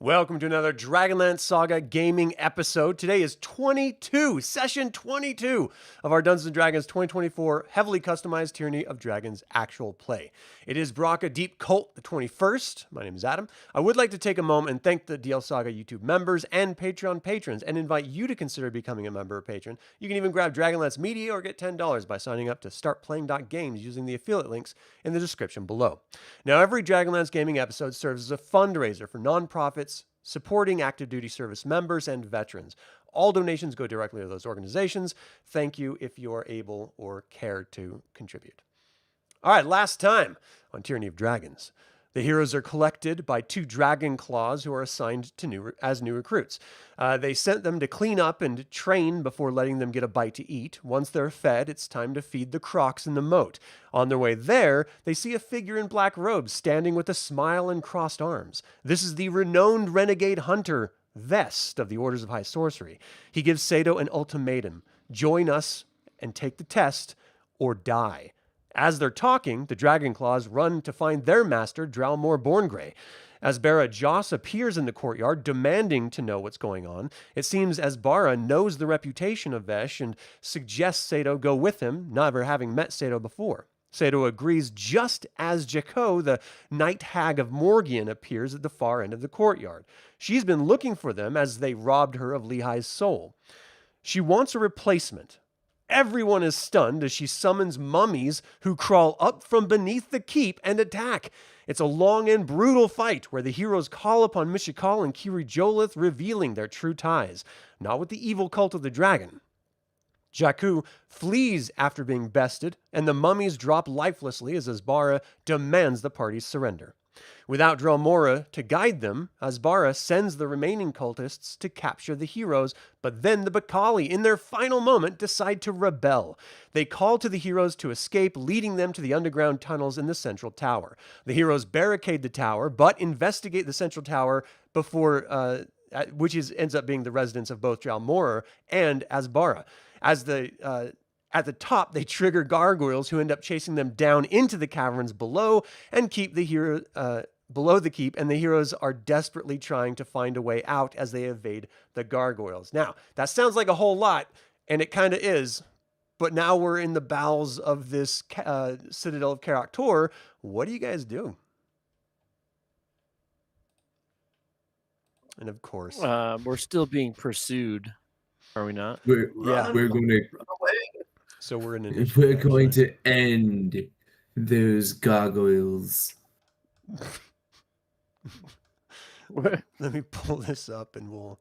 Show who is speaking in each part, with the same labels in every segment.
Speaker 1: Welcome to another DragonLance Saga gaming episode. Today is session 22 of our Dungeons & Dragons 2024 heavily customized Tyranny of Dragons actual play. It is Braka Deep Cult the 21st. My name is Adam. I would like to take a moment and thank the DL Saga YouTube members and Patreon patrons and invite you to consider becoming a member or patron. You can even grab Dragonlance Media or get $10 by signing up to startplaying.games using the affiliate links in the description below. Now, every Dragonlance gaming episode serves as a fundraiser for nonprofits supporting active duty service members and veterans. All donations go directly to those organizations. Thank you if you are able or care to contribute. All right, last time on Tyranny of Dragons. The heroes are collected by 2 dragon claws who are assigned to as new recruits. They sent them to clean up and train before letting them get a bite to eat. Once they're fed, it's time to feed the crocs in the moat. On their way there, they see a figure in black robes standing with a smile and crossed arms. This is the renowned renegade hunter, Vest, of the Orders of High Sorcery. He gives Sato an ultimatum. Join us and take the test or die. As they're talking, the Dragonclaws run to find their master, Drowmore Borngrey. Asbara Joss appears in the courtyard, demanding to know what's going on. It seems Asbara knows the reputation of Vesh and suggests Sato go with him, never having met Sato before. Sato agrees just as Jaco, the night hag of Morgian, appears at the far end of the courtyard. She's been looking for them as they robbed her of Lehi's soul. She wants a replacement. Everyone is stunned as she summons mummies who crawl up from beneath the keep and attack. It's a long and brutal fight where the heroes call upon Mishakal and Kiri-Jolith, revealing their true ties, not with the evil cult of the dragon. Jakku flees after being bested, and the mummies drop lifelessly as Asbara demands the party's surrender. Without Dromora to guide them, Asbara sends the remaining cultists to capture the heroes, but then the Bakali, in their final moment, decide to rebel. They call to the heroes to escape, leading them to the underground tunnels in the central tower. The heroes barricade the tower, but investigate the central tower before, which ends up being the residence of both Dromora and Asbara. At the top, they trigger gargoyles who end up chasing them down into the caverns below and keep the hero below the keep, and the heroes are desperately trying to find a way out as they evade the gargoyles. Now, that sounds like a whole lot, and it kind of is, but now we're in the bowels of this Citadel of Karak-Tor. What do you guys do? And of course,
Speaker 2: we're still being pursued, are we not?
Speaker 3: We're going to.
Speaker 1: So we're in an.
Speaker 3: We're going to end those gargoyles.
Speaker 1: Let me pull this up and we'll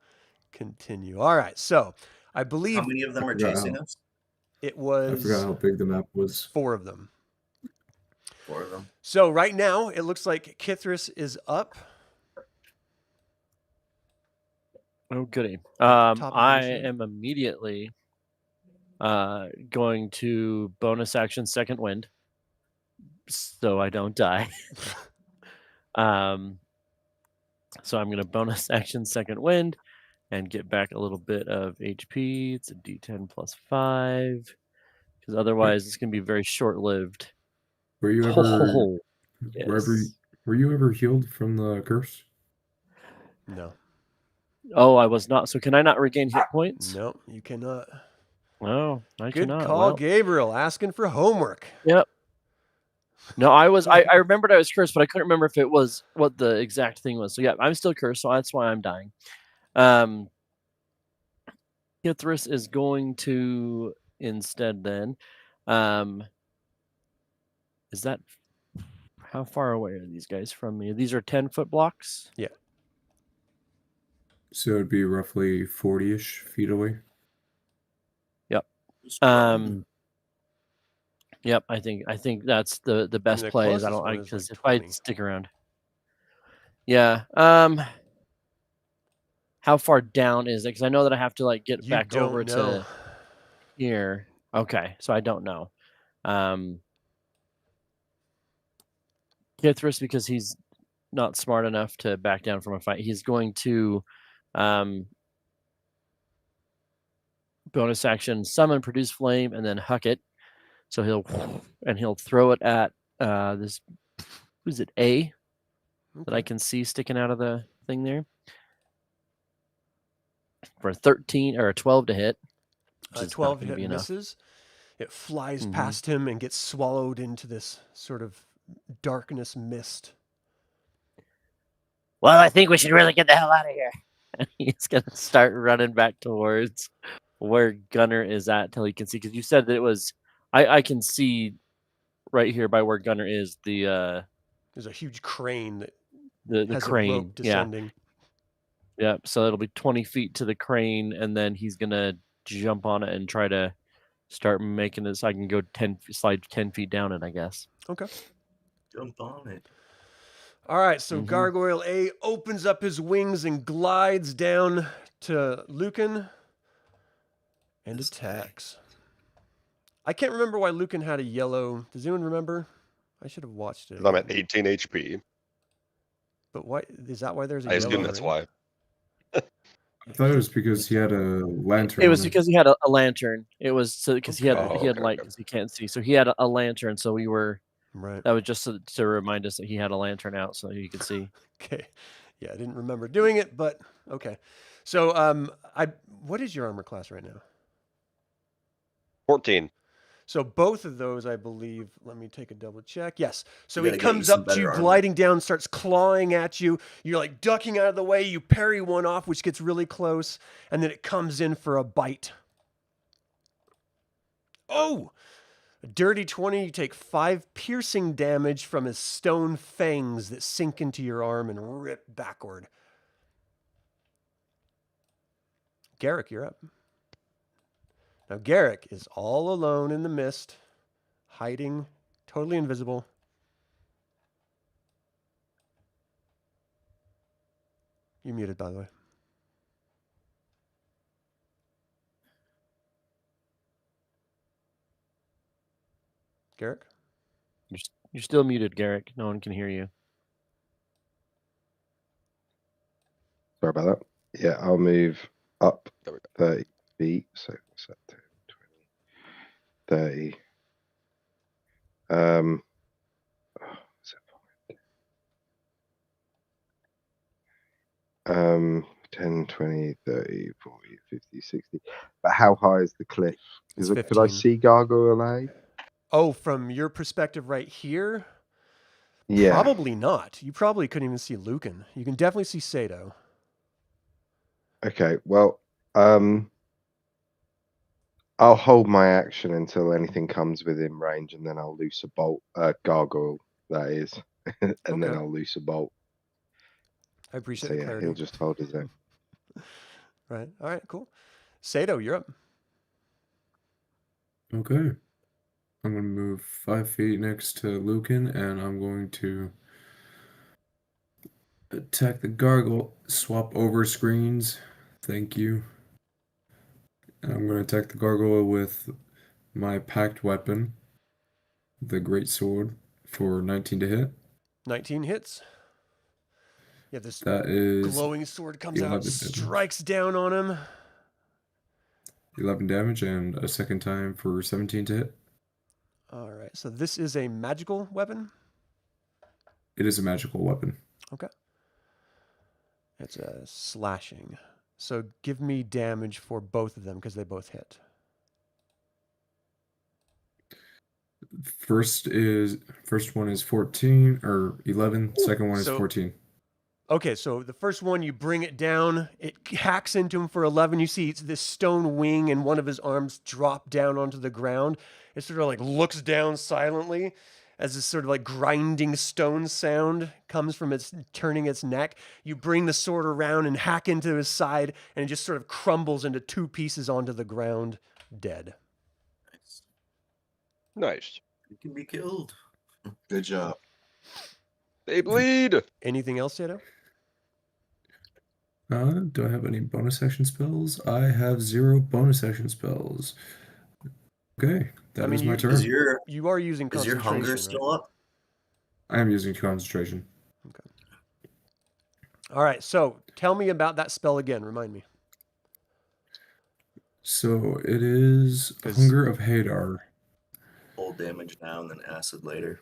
Speaker 1: continue. All right. So I believe.
Speaker 4: How many of them are chasing us?
Speaker 1: It was.
Speaker 3: I forgot how big the map was.
Speaker 1: 4 of them.
Speaker 4: 4 of them.
Speaker 1: So right now it looks like Kithris is up.
Speaker 2: Oh, goody. I am immediately going to bonus action second wind so I don't die. So I'm going to bonus action second wind and get back a little bit of HP. It's a D10 plus 5 because otherwise it's going to be very short-lived.
Speaker 3: Were you ever were you ever healed from the curse?
Speaker 1: No.
Speaker 2: Oh, I was not. So can I not regain hit points?
Speaker 1: No, you cannot.
Speaker 2: Oh, I cannot.
Speaker 1: Good call, well, Gabriel, asking for homework.
Speaker 2: Yep. No, I remembered I was cursed, but I couldn't remember if it was what the exact thing was. So yeah, I'm still cursed, so that's why I'm dying. Kithris is going to instead then. Is that how far away are these guys from me? These are 10-foot blocks?
Speaker 1: Yeah.
Speaker 3: So it'd be roughly 40-ish feet away.
Speaker 2: Yep. Yep, I think that's the best play. Is because if I stick around. Yeah. How far down is it? Because I know that I have to get back over to here. Okay, so I don't know. Kithris, because he's not smart enough to back down from a fight, he's going to bonus action summon produce flame and then huck it. So he'll throw it at this. Who's it? A that I can see sticking out of the thing there. For a 13 or a 12 to hit. Which is
Speaker 1: 12
Speaker 2: not gonna
Speaker 1: hit
Speaker 2: be enough.
Speaker 1: misses. It flies
Speaker 2: Mhm.
Speaker 1: past him and gets swallowed into this sort of darkness mist.
Speaker 2: Well, I think we should really get the hell out of here. He's gonna start running back towards where Gunnar is at till he can see. Because you said that it was, I can see right here by where Gunnar is the
Speaker 1: There's a huge crane that
Speaker 2: the
Speaker 1: has a
Speaker 2: crane.
Speaker 1: rope descending.
Speaker 2: Yeah. So it'll be 20 feet to the crane, and then he's gonna jump on it and try to start making it so I can go slide 10 feet down it, I guess.
Speaker 1: Okay.
Speaker 4: Jump on it.
Speaker 1: All right, so
Speaker 2: Mhm.
Speaker 1: Gargoyle A opens up his wings and glides down to Lucan and
Speaker 4: This guy.
Speaker 1: attacks. I can't remember why Lucan had a yellow. Does anyone remember? I should have watched it.
Speaker 5: I'm at
Speaker 1: again.
Speaker 5: 18 HP.
Speaker 1: But why is that? Why there's a
Speaker 5: I
Speaker 1: yellow?
Speaker 5: assume that's
Speaker 1: ring?
Speaker 5: why.
Speaker 3: I thought it was because he had a lantern.
Speaker 2: It was
Speaker 3: on him.
Speaker 2: because he had a lantern. It was so because he had
Speaker 5: Oh,
Speaker 2: he had
Speaker 5: okay,
Speaker 2: light
Speaker 5: okay.
Speaker 2: because he can't see. So he had a lantern. So we were
Speaker 1: Right.
Speaker 2: that was just to remind us that he had a lantern out so he could see.
Speaker 1: Okay. Yeah, I didn't remember doing it, but okay. So what is your armor class right now?
Speaker 5: 14.
Speaker 1: So both of those, I believe, let me take a double check. Yes. So
Speaker 4: You
Speaker 1: he
Speaker 4: gotta get you
Speaker 1: comes
Speaker 4: some
Speaker 1: up to you,
Speaker 4: better armor.
Speaker 1: gliding down, starts clawing at you. You're like ducking out of the way. You parry one off, which gets really close. And then it comes in for a bite. Oh! A dirty 20. You take 5 piercing damage from his stone fangs that sink into your arm and rip backward. Garrick, you're up. Now, Garrick is all alone in the mist, hiding, totally invisible. You're muted, by the way. Garrick?
Speaker 2: You're still muted, Garrick. No one can hear you.
Speaker 6: Sorry about that. Yeah, I'll move up
Speaker 5: There we go.
Speaker 6: 30 feet. So what's that? 10, 20, 30. What's that? 10, 20, 30, 40, 50, 60. But how high is the cliff?
Speaker 1: It's
Speaker 6: Could I
Speaker 1: 15.
Speaker 6: see Gargoyle A?
Speaker 1: Oh, from your perspective right here?
Speaker 6: Yeah.
Speaker 1: Probably not. You probably couldn't even see Lucan. You can definitely see Sato.
Speaker 6: Okay. Well, I'll hold my action until anything comes within range, and then I'll loose a bolt. Gargoyle, that is, and then
Speaker 1: Okay.
Speaker 6: I'll loose a bolt.
Speaker 1: I appreciate
Speaker 6: So
Speaker 1: the
Speaker 6: yeah,
Speaker 1: clarity.
Speaker 6: he'll just hold his own.
Speaker 1: Right. All right, cool. Sato, you're up.
Speaker 3: Okay. I'm going to move 5 feet next to Lucan, and I'm going to attack the gargoyle. Swap over screens. Thank you. And I'm going to attack the gargoyle with my packed weapon, the great sword, for 19 to hit.
Speaker 1: 19 hits. Yeah, this
Speaker 3: That is
Speaker 1: glowing sword comes out,
Speaker 3: 11 damage.
Speaker 1: strikes down on him.
Speaker 3: 11 damage, and a second time for 17 to hit.
Speaker 1: All right, so this is a magical weapon.
Speaker 3: It is a magical weapon.
Speaker 1: Okay. It's a slashing. So give me damage for both of them because they both hit.
Speaker 3: First one is 14 or 11. Second one is
Speaker 1: So-
Speaker 3: 14.
Speaker 1: Okay, so the first one, you bring it down. It hacks into him for 11. You see this stone wing and one of his arms drop down onto the ground. It sort of like looks down silently as this sort of like grinding stone sound comes from its turning its neck. You bring the sword around and hack into his side, and it just sort of crumbles into 2 pieces onto the ground, dead.
Speaker 4: Nice.
Speaker 5: Nice.
Speaker 4: You can be killed.
Speaker 7: Good job.
Speaker 5: They bleed.
Speaker 1: Anything else, Sato?
Speaker 3: Do I have any bonus action spells? I have 0 bonus action spells. Okay, that is my turn.
Speaker 4: Is your
Speaker 1: You are using
Speaker 4: is your
Speaker 1: concentration,
Speaker 4: hunger
Speaker 1: right?
Speaker 4: still up?
Speaker 3: I am using concentration.
Speaker 1: All right, so tell me about that spell again. Remind me.
Speaker 3: So it is
Speaker 1: 'Cause-
Speaker 3: Hunger of Hadar.
Speaker 4: Full damage now and then acid later.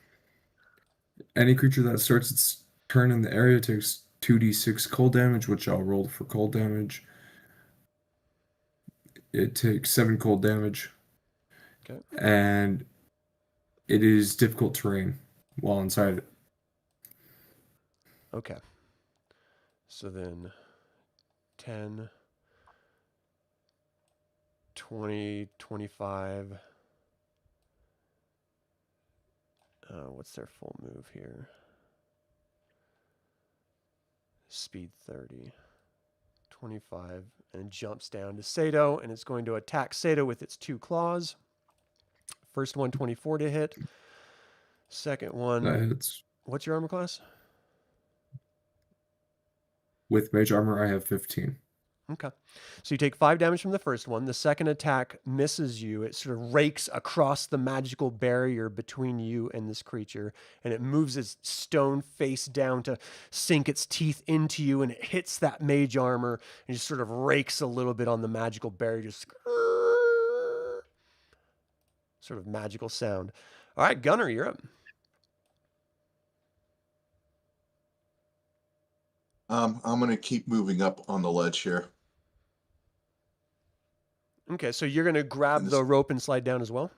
Speaker 3: Any creature that starts its turn in the area takes 2d6 cold damage, which I'll roll for cold damage. It takes 7 cold damage.
Speaker 1: Okay.
Speaker 3: And it is difficult terrain while inside it.
Speaker 1: Okay. So then 10, 20, 25. What's their full move here? Speed 30. 25. And jumps down to Sato, and it's going to attack Sato with its 2 claws. First one, 24 to hit. Second one,
Speaker 3: That hits.
Speaker 1: what's your armor class?
Speaker 3: With mage armor, I have 15.
Speaker 1: Okay. So you take 5 damage from the first one. The second attack misses you. It sort of rakes across the magical barrier between you and this creature, and it moves its stone face down to sink its teeth into you, and it hits that mage armor and just sort of rakes a little bit on the magical barrier. Just sort of magical sound. All right, Gunnar, you're up.
Speaker 7: I'm going to keep moving up on the ledge here.
Speaker 1: Okay, so you're going to grab
Speaker 7: And
Speaker 1: the
Speaker 7: this-
Speaker 1: rope and slide down as well?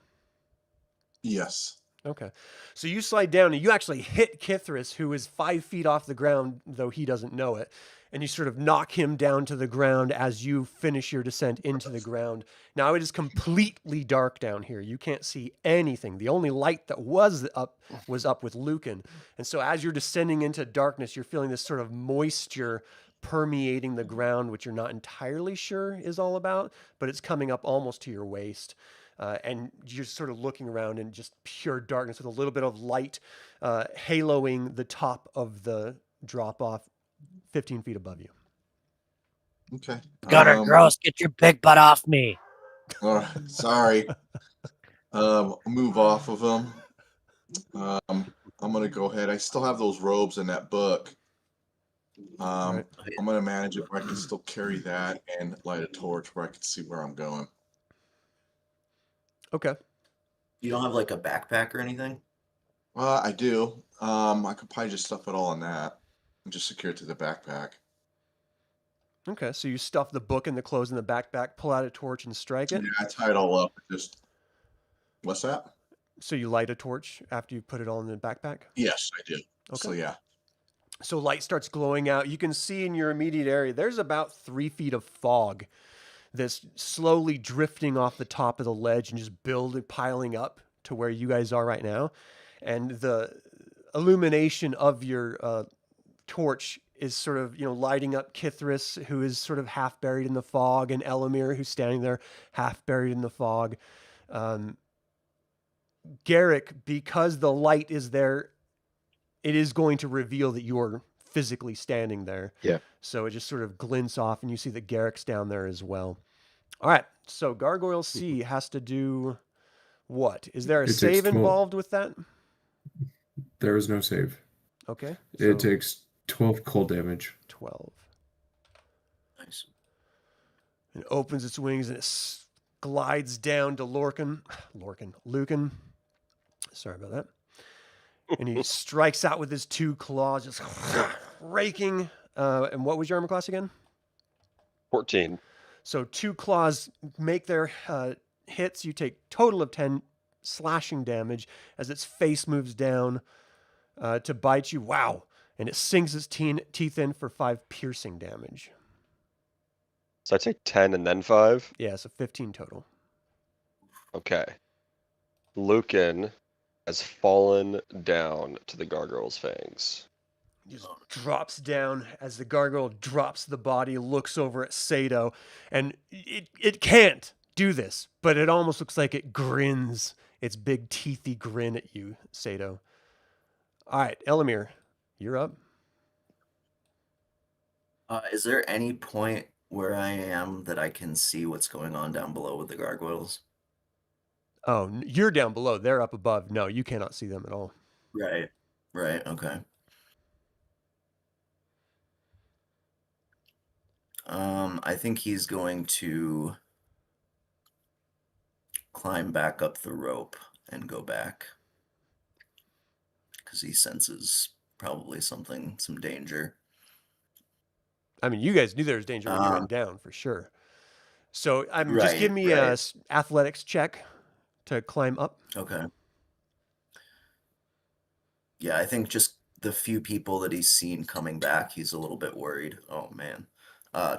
Speaker 7: Yes.
Speaker 1: Okay. So you slide down and you actually hit Kithris, who is 5 feet off the ground, though he doesn't know it. And you sort of knock him down to the ground as you finish your descent into the ground. Now it is completely dark down here. You can't see anything. The only light that was up with Lucan. And so as you're descending into darkness, you're feeling this sort of moisture permeating the ground, which you're not entirely sure is all about, but it's coming up almost to your waist. And you're sort of looking around in just pure darkness with a little bit of light haloing the top of the drop-off 15 feet above you.
Speaker 7: Okay.
Speaker 2: Gunnar, gross, get your big butt off me.
Speaker 7: Sorry. I'll move off of him. I'm going to go ahead. I still have those robes in that book.
Speaker 1: Right.
Speaker 7: I'm going to manage it where I can still carry that and light a torch where I can see where I'm going.
Speaker 1: Okay.
Speaker 4: You don't have like a backpack or anything?
Speaker 7: I do. I could probably just stuff it all in that and just secure it to the backpack.
Speaker 1: Okay. So you stuff the book and the clothes in the backpack, pull out a torch and strike it.
Speaker 7: Yeah, I tie it all up. Just what's that?
Speaker 1: So you light a torch after you put it all in the backpack?
Speaker 7: Yes, I do.
Speaker 1: Okay.
Speaker 7: So yeah.
Speaker 1: So light starts glowing out. You can see in your immediate area, there's about 3 feet of fog that's slowly drifting off the top of the ledge and just piling up to where you guys are right now. And the illumination of your torch is sort of, lighting up Kithris, who is sort of half buried in the fog, and Elemier, who's standing there half buried in the fog. Garrick, because the light is there, it is going to reveal that you're physically standing there.
Speaker 6: Yeah.
Speaker 1: So it just sort of glints off, and you see that Garrick's down there as well. All right. So Gargoyle C has to do what? Is there a
Speaker 3: It takes
Speaker 1: save
Speaker 3: 12.
Speaker 1: involved with that?
Speaker 3: There is no save.
Speaker 1: Okay.
Speaker 3: It
Speaker 1: so
Speaker 3: takes 12 cold damage.
Speaker 1: 12.
Speaker 4: Nice.
Speaker 1: It opens its wings and it glides down to Lucan. Sorry about that. And he strikes out with his 2 claws, just raking. And what was your armor class again?
Speaker 5: 14.
Speaker 1: So 2 claws make their hits. You take total of 10 slashing damage as its face moves down to bite you. Wow. And it sinks its teeth in for 5 piercing damage.
Speaker 5: So I'd say 10 and then 5.
Speaker 1: Yeah, so 15 total.
Speaker 5: Okay. Lucan has fallen down to the gargoyle's fangs.
Speaker 1: Just drops down as the gargoyle drops the body, looks over at Sato, and it can't do this, but it almost looks like it grins its big teethy grin at you, Sato. All right, Elemier, you're up.
Speaker 4: Is there any point where I am that I can see what's going on down below with the gargoyles?
Speaker 1: Oh, you're down below. They're up above. No, you cannot see them at all.
Speaker 4: Right. Right. Okay. I think he's going to climb back up the rope and go back because he senses probably some danger.
Speaker 1: I mean, you guys knew there was danger when you went down for sure. So just give me a athletics check to climb up.
Speaker 4: Okay. Yeah, I think just the few people that he's seen coming back, he's a little bit worried. Oh man.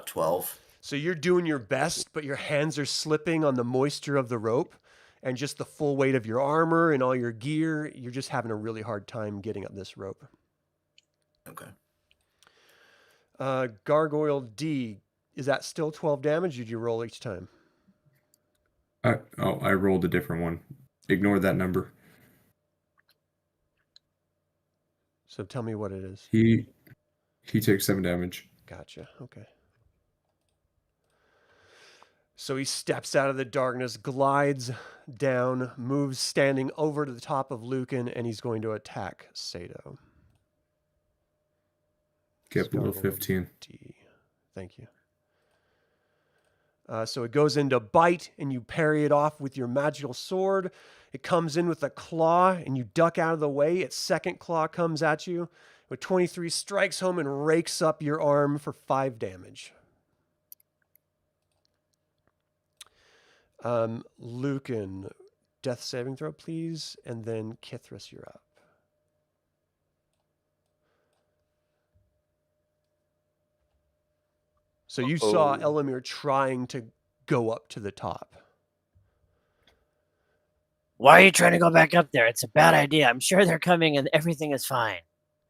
Speaker 4: 12.
Speaker 1: So you're doing your best, but your hands are slipping on the moisture of the rope and just the full weight of your armor and all your gear. You're just having a really hard time getting up this rope.
Speaker 4: Okay.
Speaker 1: Gargoyle D, is that still 12 damage? Did you roll each time?
Speaker 3: I rolled a different one. Ignore that number.
Speaker 1: So tell me what it is.
Speaker 3: He takes 7 damage.
Speaker 1: Gotcha. Okay. So he steps out of the darkness, glides down, moves standing over to the top of Lucan, and he's going to attack Sato.
Speaker 3: Get below 15.
Speaker 1: D. Thank you. So it goes into bite, and you parry it off with your magical sword. It comes in with a claw, and you duck out of the way. Its second claw comes at you. With 23, strikes home and rakes up your arm for 5 damage. Lucan, death saving throw, please. And then Kithris, you're up. So you saw Elemier trying to go up to the top.
Speaker 2: Why are you trying to go back up there? It's a bad idea. I'm sure they're coming and everything is fine.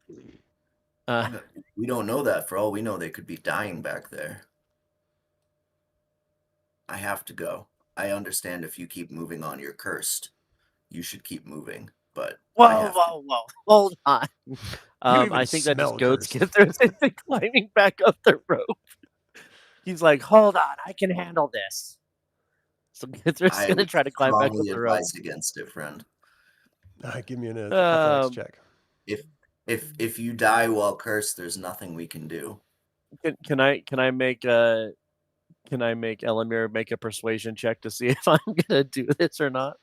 Speaker 4: We don't know that. For all we know, they could be dying back there. I have to go. I understand if you keep moving on, you're cursed. You should keep moving, but
Speaker 2: whoa. Hold on.
Speaker 1: even
Speaker 2: I think that
Speaker 1: smell
Speaker 2: just goes
Speaker 1: cursed.
Speaker 2: Kithris climbing back up the rope. He's like, hold on, I can handle this. So Kithris is going to try to climb back up
Speaker 4: strongly
Speaker 2: the rope.
Speaker 4: advise against it, friend.
Speaker 1: Give me an athletics check.
Speaker 4: If you die while cursed, there's nothing we can do.
Speaker 2: Can I make Elemier make a persuasion check to see if I'm gonna do this or not?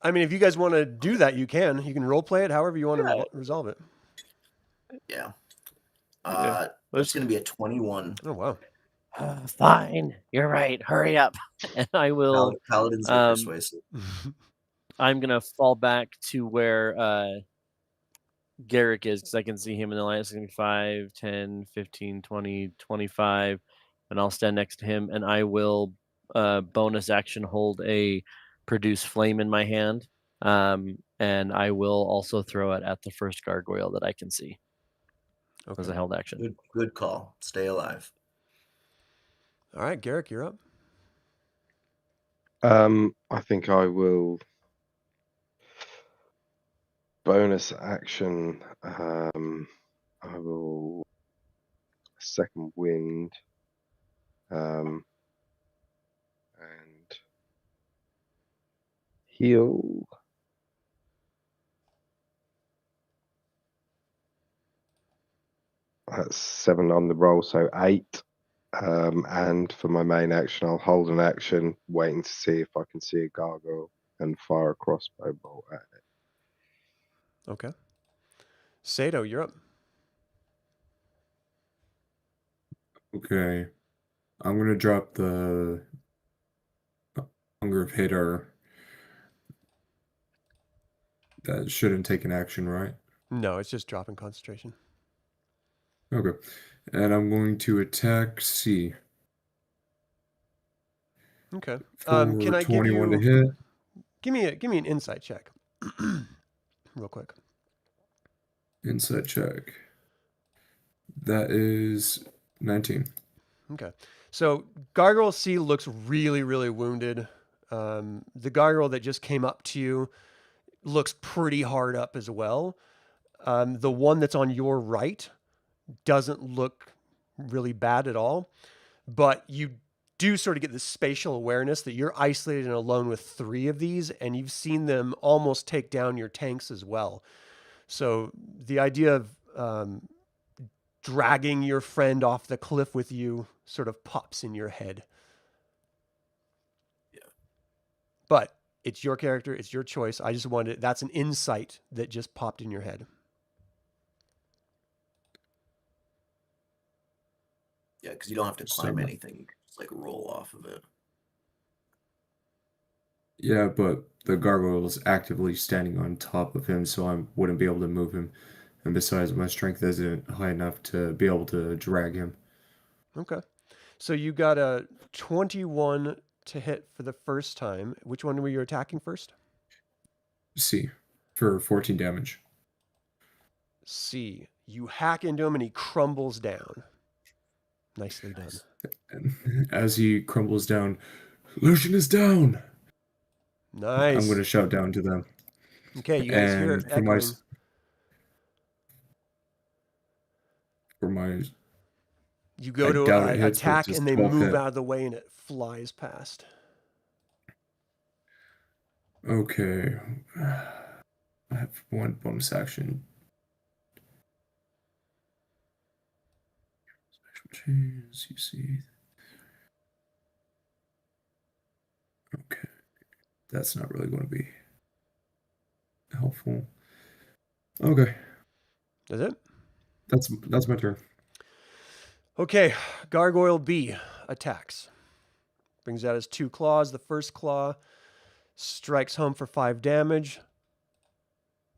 Speaker 1: I mean, if you guys want to do that, you can. You can role play it however you want to resolve it.
Speaker 4: Yeah.
Speaker 2: Okay.
Speaker 4: It's going to be a 21.
Speaker 1: Oh, wow.
Speaker 2: Fine. You're right. Hurry up. And I will.
Speaker 4: Paladins are persuasive.
Speaker 2: I'm going to fall back to where Garrick is because I can see him in the line. It's going to be 5, 10, 15, 20, 25. And I'll stand next to him. And I will bonus action hold a produce flame in my hand. And I will also throw it at the first gargoyle that I can see.
Speaker 1: Okay.
Speaker 2: As a held action.
Speaker 4: Good call. Stay alive.
Speaker 1: All right, Garrick, you're up.
Speaker 6: I think I will bonus action. I will second wind, and heal. That's 7 on the roll, so 8. And for my main action, I'll hold an action, waiting to see if I can see a gargoyle and fire a crossbow bolt at it.
Speaker 1: Okay. Sato, you're up.
Speaker 3: Okay. I'm going to drop the Hunger of Hadar. That shouldn't take an action, right?
Speaker 1: No, it's just dropping concentration.
Speaker 3: Okay. And I'm going to attack C.
Speaker 1: Okay.
Speaker 3: For
Speaker 1: Can I
Speaker 3: 21
Speaker 1: give
Speaker 3: to hit.
Speaker 1: Give me an insight check, real quick.
Speaker 3: Insight check. That is 19.
Speaker 1: Okay. So Gargoyle C looks really, really wounded. The gargoyle that just came up to you looks pretty hard up as well. The one that's on your right doesn't look really bad at all, but you do sort of get this spatial awareness that you're isolated and alone with 3 of these, and you've seen them almost take down your tanks as well. So the idea of dragging your friend off the cliff with you sort of pops in your head.
Speaker 4: Yeah.
Speaker 1: But it's your character, it's your choice. I just wanted, that's an insight that just popped in your head.
Speaker 4: Yeah, because you don't have to climb
Speaker 3: So-
Speaker 4: anything. You can just like roll off of it.
Speaker 3: Yeah, but the gargoyle is actively standing on top of him, so I wouldn't be able to move him. And besides, my strength isn't high enough to be able to drag him.
Speaker 1: Okay. So you got a 21 to hit for the first time. Which one were you attacking first?
Speaker 3: C for 14 damage.
Speaker 1: C. You hack into him and he crumbles down. Nicely done.
Speaker 3: And as he crumbles down, Lucian is down!
Speaker 1: Nice.
Speaker 3: I'm going to shout down to them.
Speaker 1: Okay, you guys hear it
Speaker 3: And for my,
Speaker 1: echoing.
Speaker 3: for my,
Speaker 1: You go
Speaker 3: I
Speaker 1: to
Speaker 3: doubt it hits, but
Speaker 1: attack
Speaker 3: just
Speaker 1: and they
Speaker 3: 12
Speaker 1: move
Speaker 3: hit.
Speaker 1: out of the way and it flies past.
Speaker 3: okay. I have one bonus action. Special chains, you see. Okay. That's not really going to be helpful. Okay.
Speaker 1: Is it?
Speaker 3: That's my turn.
Speaker 1: Okay, Gargoyle B attacks. Brings out his 2 claws. The first claw strikes home for 5 damage.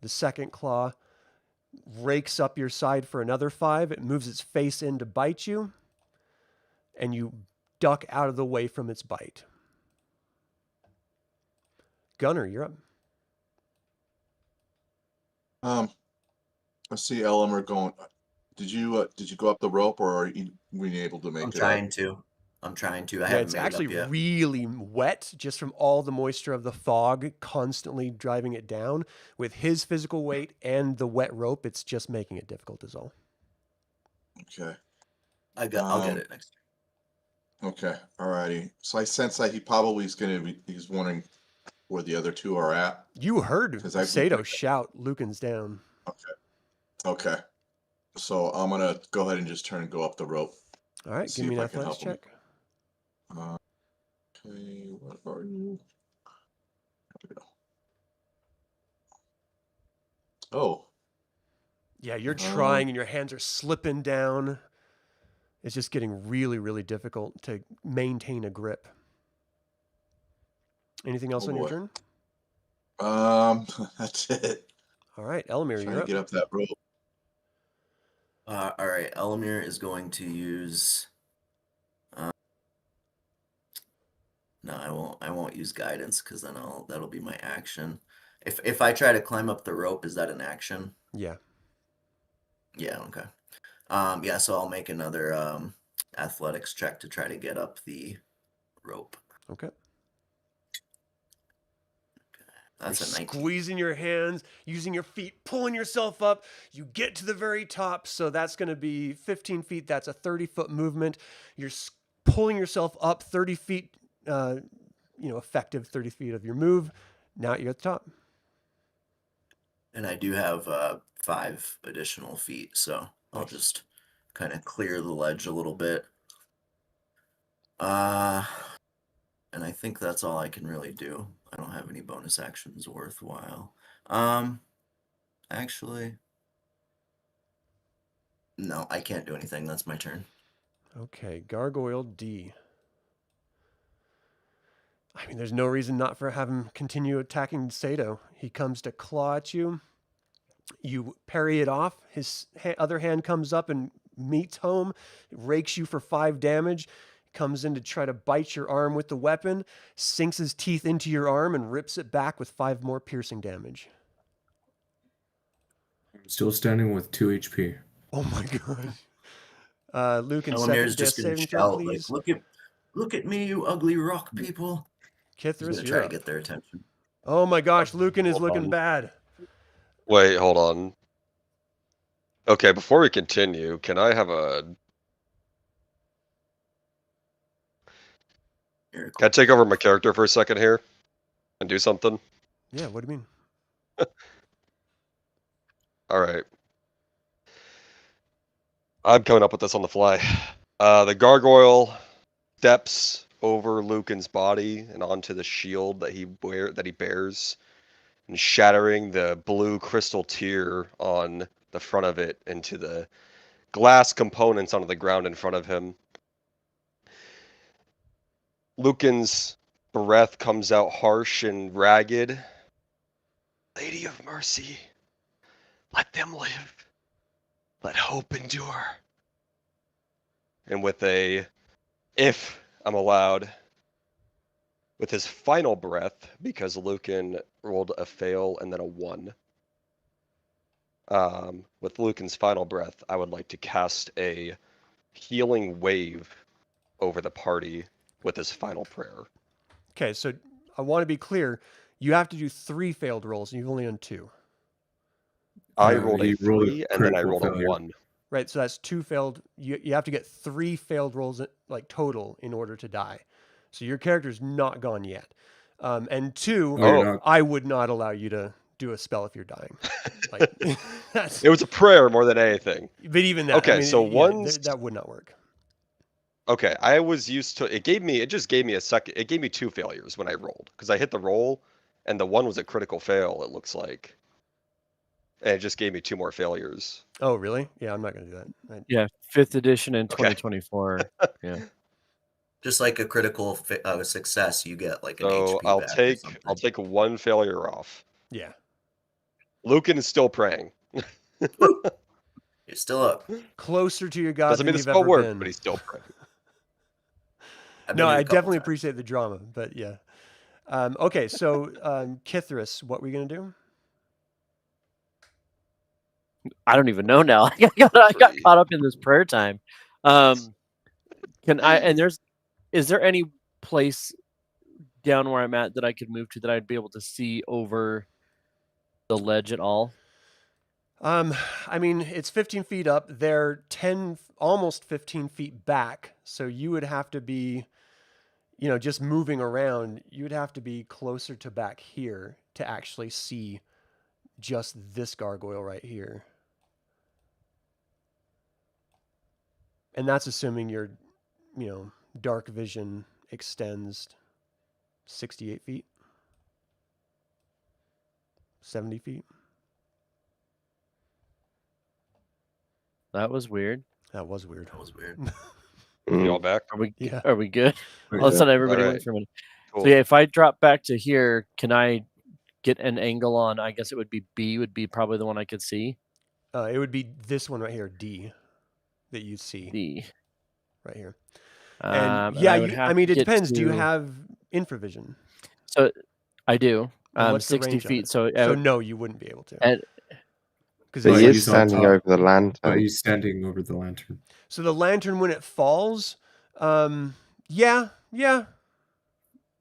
Speaker 1: The second claw rakes up your side for another 5. It moves its face in to bite you, and you duck out of the way from its bite. Gunnar, you're up.
Speaker 7: I see Elemier going. Did you go up the rope, or are you able to make
Speaker 4: I'm
Speaker 7: it
Speaker 4: trying
Speaker 7: up?
Speaker 4: to. I'm trying to. I
Speaker 1: Yeah,
Speaker 4: haven't
Speaker 1: it's
Speaker 4: made
Speaker 1: actually
Speaker 4: it up yet.
Speaker 1: really wet just from all the moisture of the fog constantly driving it down. With his physical weight and the wet rope, it's just making it difficult is all.
Speaker 7: Okay.
Speaker 4: I'll get it next time.
Speaker 7: Okay. Alrighty. So I sense that he probably is he's wondering where the other 2 are at.
Speaker 1: You heard
Speaker 7: 'Cause I-
Speaker 1: Sato shout, Lucan's down.
Speaker 7: Okay. So I'm gonna go ahead and just turn and go up the rope.
Speaker 1: All right,
Speaker 7: See
Speaker 1: give me
Speaker 7: if
Speaker 1: an
Speaker 7: I can
Speaker 1: athletics
Speaker 7: help him.
Speaker 1: check.
Speaker 7: Okay, what are you? There we go. Oh,
Speaker 1: Yeah, you're trying and your hands are slipping down. It's just getting really, really difficult to maintain a grip. Anything else
Speaker 7: Oh,
Speaker 1: on your
Speaker 7: boy.
Speaker 1: turn?
Speaker 7: that's it.
Speaker 1: All right, Elemier,
Speaker 7: Trying
Speaker 1: you're
Speaker 7: to
Speaker 1: up.
Speaker 7: get up that rope.
Speaker 4: All right, Elemier is going to use. No, I won't use guidance because then that'll be my action. If I try to climb up the rope, is that an action?
Speaker 1: Yeah.
Speaker 4: Yeah. Okay. Yeah. So I'll make another athletics check to try to get up the rope.
Speaker 1: Okay.
Speaker 4: That's
Speaker 1: You're
Speaker 4: a 19.
Speaker 1: squeezing your hands, using your feet, pulling yourself up. You get to the very top, so that's going to be 15 feet. That's a 30-foot movement. You're pulling yourself up 30 feet, effective 30 feet of your move. Now you're at the top.
Speaker 4: And I do have 5 additional feet, so I'll just kind of clear the ledge a little bit. And I think that's all I can really do. I don't have any bonus actions worthwhile. Actually, no, I can't do anything. That's my turn.
Speaker 1: Okay, Gargoyle D. I mean, there's no reason not for have him continue attacking Sato. He comes to claw at you. You parry it off. His other hand comes up and meets home, rakes you for 5 damage. Comes in to try to bite your arm with the weapon, sinks his teeth into your arm and rips it back with 5 more piercing damage.
Speaker 3: I'm still standing with 2 HP.
Speaker 1: Oh my god. Lucan,
Speaker 4: Elemier's
Speaker 1: second death
Speaker 4: just gonna
Speaker 1: saving throw,
Speaker 4: shout like,
Speaker 1: please.
Speaker 4: look at me, you ugly rock people." He's
Speaker 1: Kithris,
Speaker 4: gonna
Speaker 1: you're
Speaker 4: try to
Speaker 1: up.
Speaker 4: get their attention.
Speaker 1: Oh my gosh, Lucan is
Speaker 5: Hold
Speaker 1: looking
Speaker 5: on.
Speaker 1: bad.
Speaker 5: Wait, hold on. Okay, before we continue, can I have a...
Speaker 4: Here,
Speaker 5: Can I take over my character for a second here? And do something?
Speaker 1: Yeah, what do you mean?
Speaker 5: Alright. I'm coming up with this on the fly. The gargoyle steps over Lucan's body and onto the shield that he bears, and shattering the blue crystal tear on the front of it into the glass components onto the ground in front of him. Lucan's breath comes out harsh and ragged. Lady of Mercy, let them live. Let hope endure. And with a, if I'm allowed, with his final breath, because Lucan rolled a fail and then a 1. With Lucan's final breath, I would like to cast a healing wave over the party with his final prayer.
Speaker 1: Okay, so I want to be clear. You have to do 3 failed rolls, and you've only done 2.
Speaker 5: I
Speaker 3: No,
Speaker 5: rolled a
Speaker 3: you rolled a
Speaker 5: 3, and then I
Speaker 3: critical
Speaker 5: rolled
Speaker 3: failure.
Speaker 5: a 1.
Speaker 1: Right, so that's 2 failed. You have to get 3 failed rolls, like total, in order to die. So your character's not gone yet. And 2,
Speaker 3: Oh, you're not.
Speaker 1: I would not allow you to do a spell if you're dying. Like, that's,
Speaker 5: It was a prayer more than anything.
Speaker 1: but even that,
Speaker 5: Okay,
Speaker 1: I mean,
Speaker 5: so
Speaker 1: yeah,
Speaker 5: one's-
Speaker 1: that would not work.
Speaker 5: Okay, I was used to it just gave me a second. It gave me 2 failures when I rolled because I hit the roll, and the 1 was a critical fail. It looks like, and it just gave me 2 more failures.
Speaker 1: Oh, really? Yeah, I'm not going to do that.
Speaker 2: Yeah, 5th edition in
Speaker 5: Okay.
Speaker 2: 2024. Yeah.
Speaker 4: Just like a critical success, you get like an
Speaker 5: So
Speaker 4: HP back or something.
Speaker 5: I'll take 1 failure off.
Speaker 1: Yeah.
Speaker 5: Lucan is still praying.
Speaker 4: You're still up.
Speaker 1: Closer to your god
Speaker 5: Doesn't
Speaker 1: than
Speaker 5: mean the
Speaker 1: you've
Speaker 5: spell
Speaker 1: ever
Speaker 5: worked,
Speaker 1: been.
Speaker 5: but he's still praying.
Speaker 4: I've
Speaker 1: No,
Speaker 4: been here a
Speaker 1: I
Speaker 4: couple
Speaker 1: definitely
Speaker 4: times.
Speaker 1: appreciate the drama, but yeah. Okay, so Kithris, what were you going to do?
Speaker 2: I don't even know now. I got caught up in this prayer time. Is there any place down where I'm at that I could move to that I'd be able to see over the ledge at all?
Speaker 1: I mean, it's 15 feet up. They're almost 15 feet back. So you would have to be, just moving around. You would have to be closer to back here to actually see just this gargoyle right here. And that's assuming your, dark vision extends 68 feet, 70 feet.
Speaker 2: That was weird.
Speaker 1: That was weird.
Speaker 4: That was weird.
Speaker 5: You all back?
Speaker 2: Are we?
Speaker 1: Yeah.
Speaker 2: Are we good? All of a sudden, everybody
Speaker 5: Alright.
Speaker 2: went for a minute.
Speaker 5: Cool.
Speaker 2: So yeah, if I drop back to here, can I get an angle on? I guess it would be B. Would be probably the one I could see.
Speaker 1: It would be this one right here, D, that you see
Speaker 2: D.
Speaker 1: right here.
Speaker 2: And
Speaker 1: And yeah,
Speaker 2: would have
Speaker 1: it
Speaker 2: to get
Speaker 1: depends. Do you
Speaker 2: to-
Speaker 1: have infravision?
Speaker 2: So I do.
Speaker 1: And what's the
Speaker 2: 60
Speaker 1: range on
Speaker 2: feet.
Speaker 1: it?
Speaker 2: So,
Speaker 1: So no, you wouldn't be able to.
Speaker 2: and-
Speaker 1: Because
Speaker 6: But
Speaker 3: Like
Speaker 6: he
Speaker 3: you
Speaker 6: is
Speaker 3: saw
Speaker 6: standing
Speaker 3: top.
Speaker 6: over the lantern.
Speaker 3: He's standing over the lantern.
Speaker 1: so the lantern when it falls, yeah,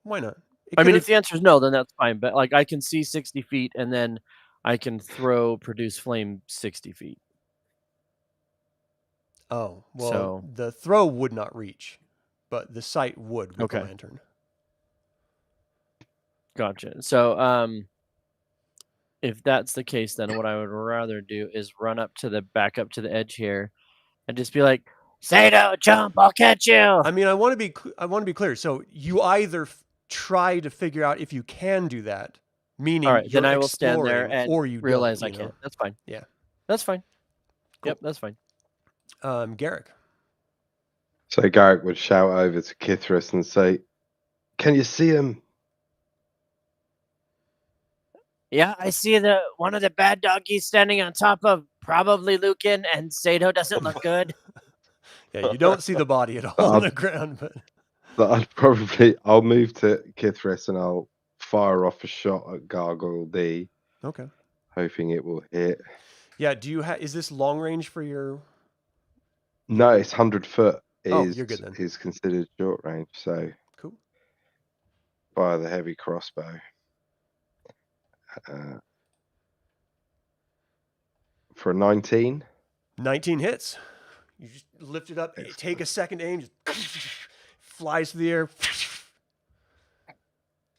Speaker 1: why not? It
Speaker 2: I mean,
Speaker 1: could've-
Speaker 2: if the answer is no, then that's fine. But like, I can see 60 feet, and then I can produce flame 60 feet.
Speaker 1: oh well,
Speaker 2: so-
Speaker 1: the throw would not reach, but the sight would with the
Speaker 2: Okay.
Speaker 1: lantern.
Speaker 2: Gotcha. So, if that's the case, then what I would rather do is run back up to the edge here, and just be like, "Sato, jump! I'll catch you."
Speaker 1: I mean, I want to be clear. So you either try to figure out if you can do that, meaning
Speaker 2: All right, then
Speaker 1: you're
Speaker 2: I will stand there
Speaker 1: exploring,
Speaker 2: and
Speaker 1: or you
Speaker 2: realize
Speaker 1: don't,
Speaker 2: I can't. That's fine.
Speaker 1: Yeah.
Speaker 2: That's fine.
Speaker 1: Cool.
Speaker 2: Yep, that's fine.
Speaker 1: Garrick.
Speaker 6: So Garrick would shout over to Kithris and say, "Can you see him?"
Speaker 2: Yeah, I see one of the bad doggies standing on top of probably Lucan, and Sato doesn't look good.
Speaker 1: Yeah, you don't see the body at all on the ground, but
Speaker 6: But I'll move to Kithris and I'll fire off a shot at Gargoyle D,
Speaker 1: okay.
Speaker 6: hoping it will hit.
Speaker 1: Yeah, do you is this long range for your?
Speaker 6: No, it's 100 foot
Speaker 1: Oh, you're good then.
Speaker 6: is considered short range, so
Speaker 1: Cool.
Speaker 6: fire the heavy crossbow. For a 19.
Speaker 1: 19 hits. You just lift it up, you take a second aim, just flies through the air,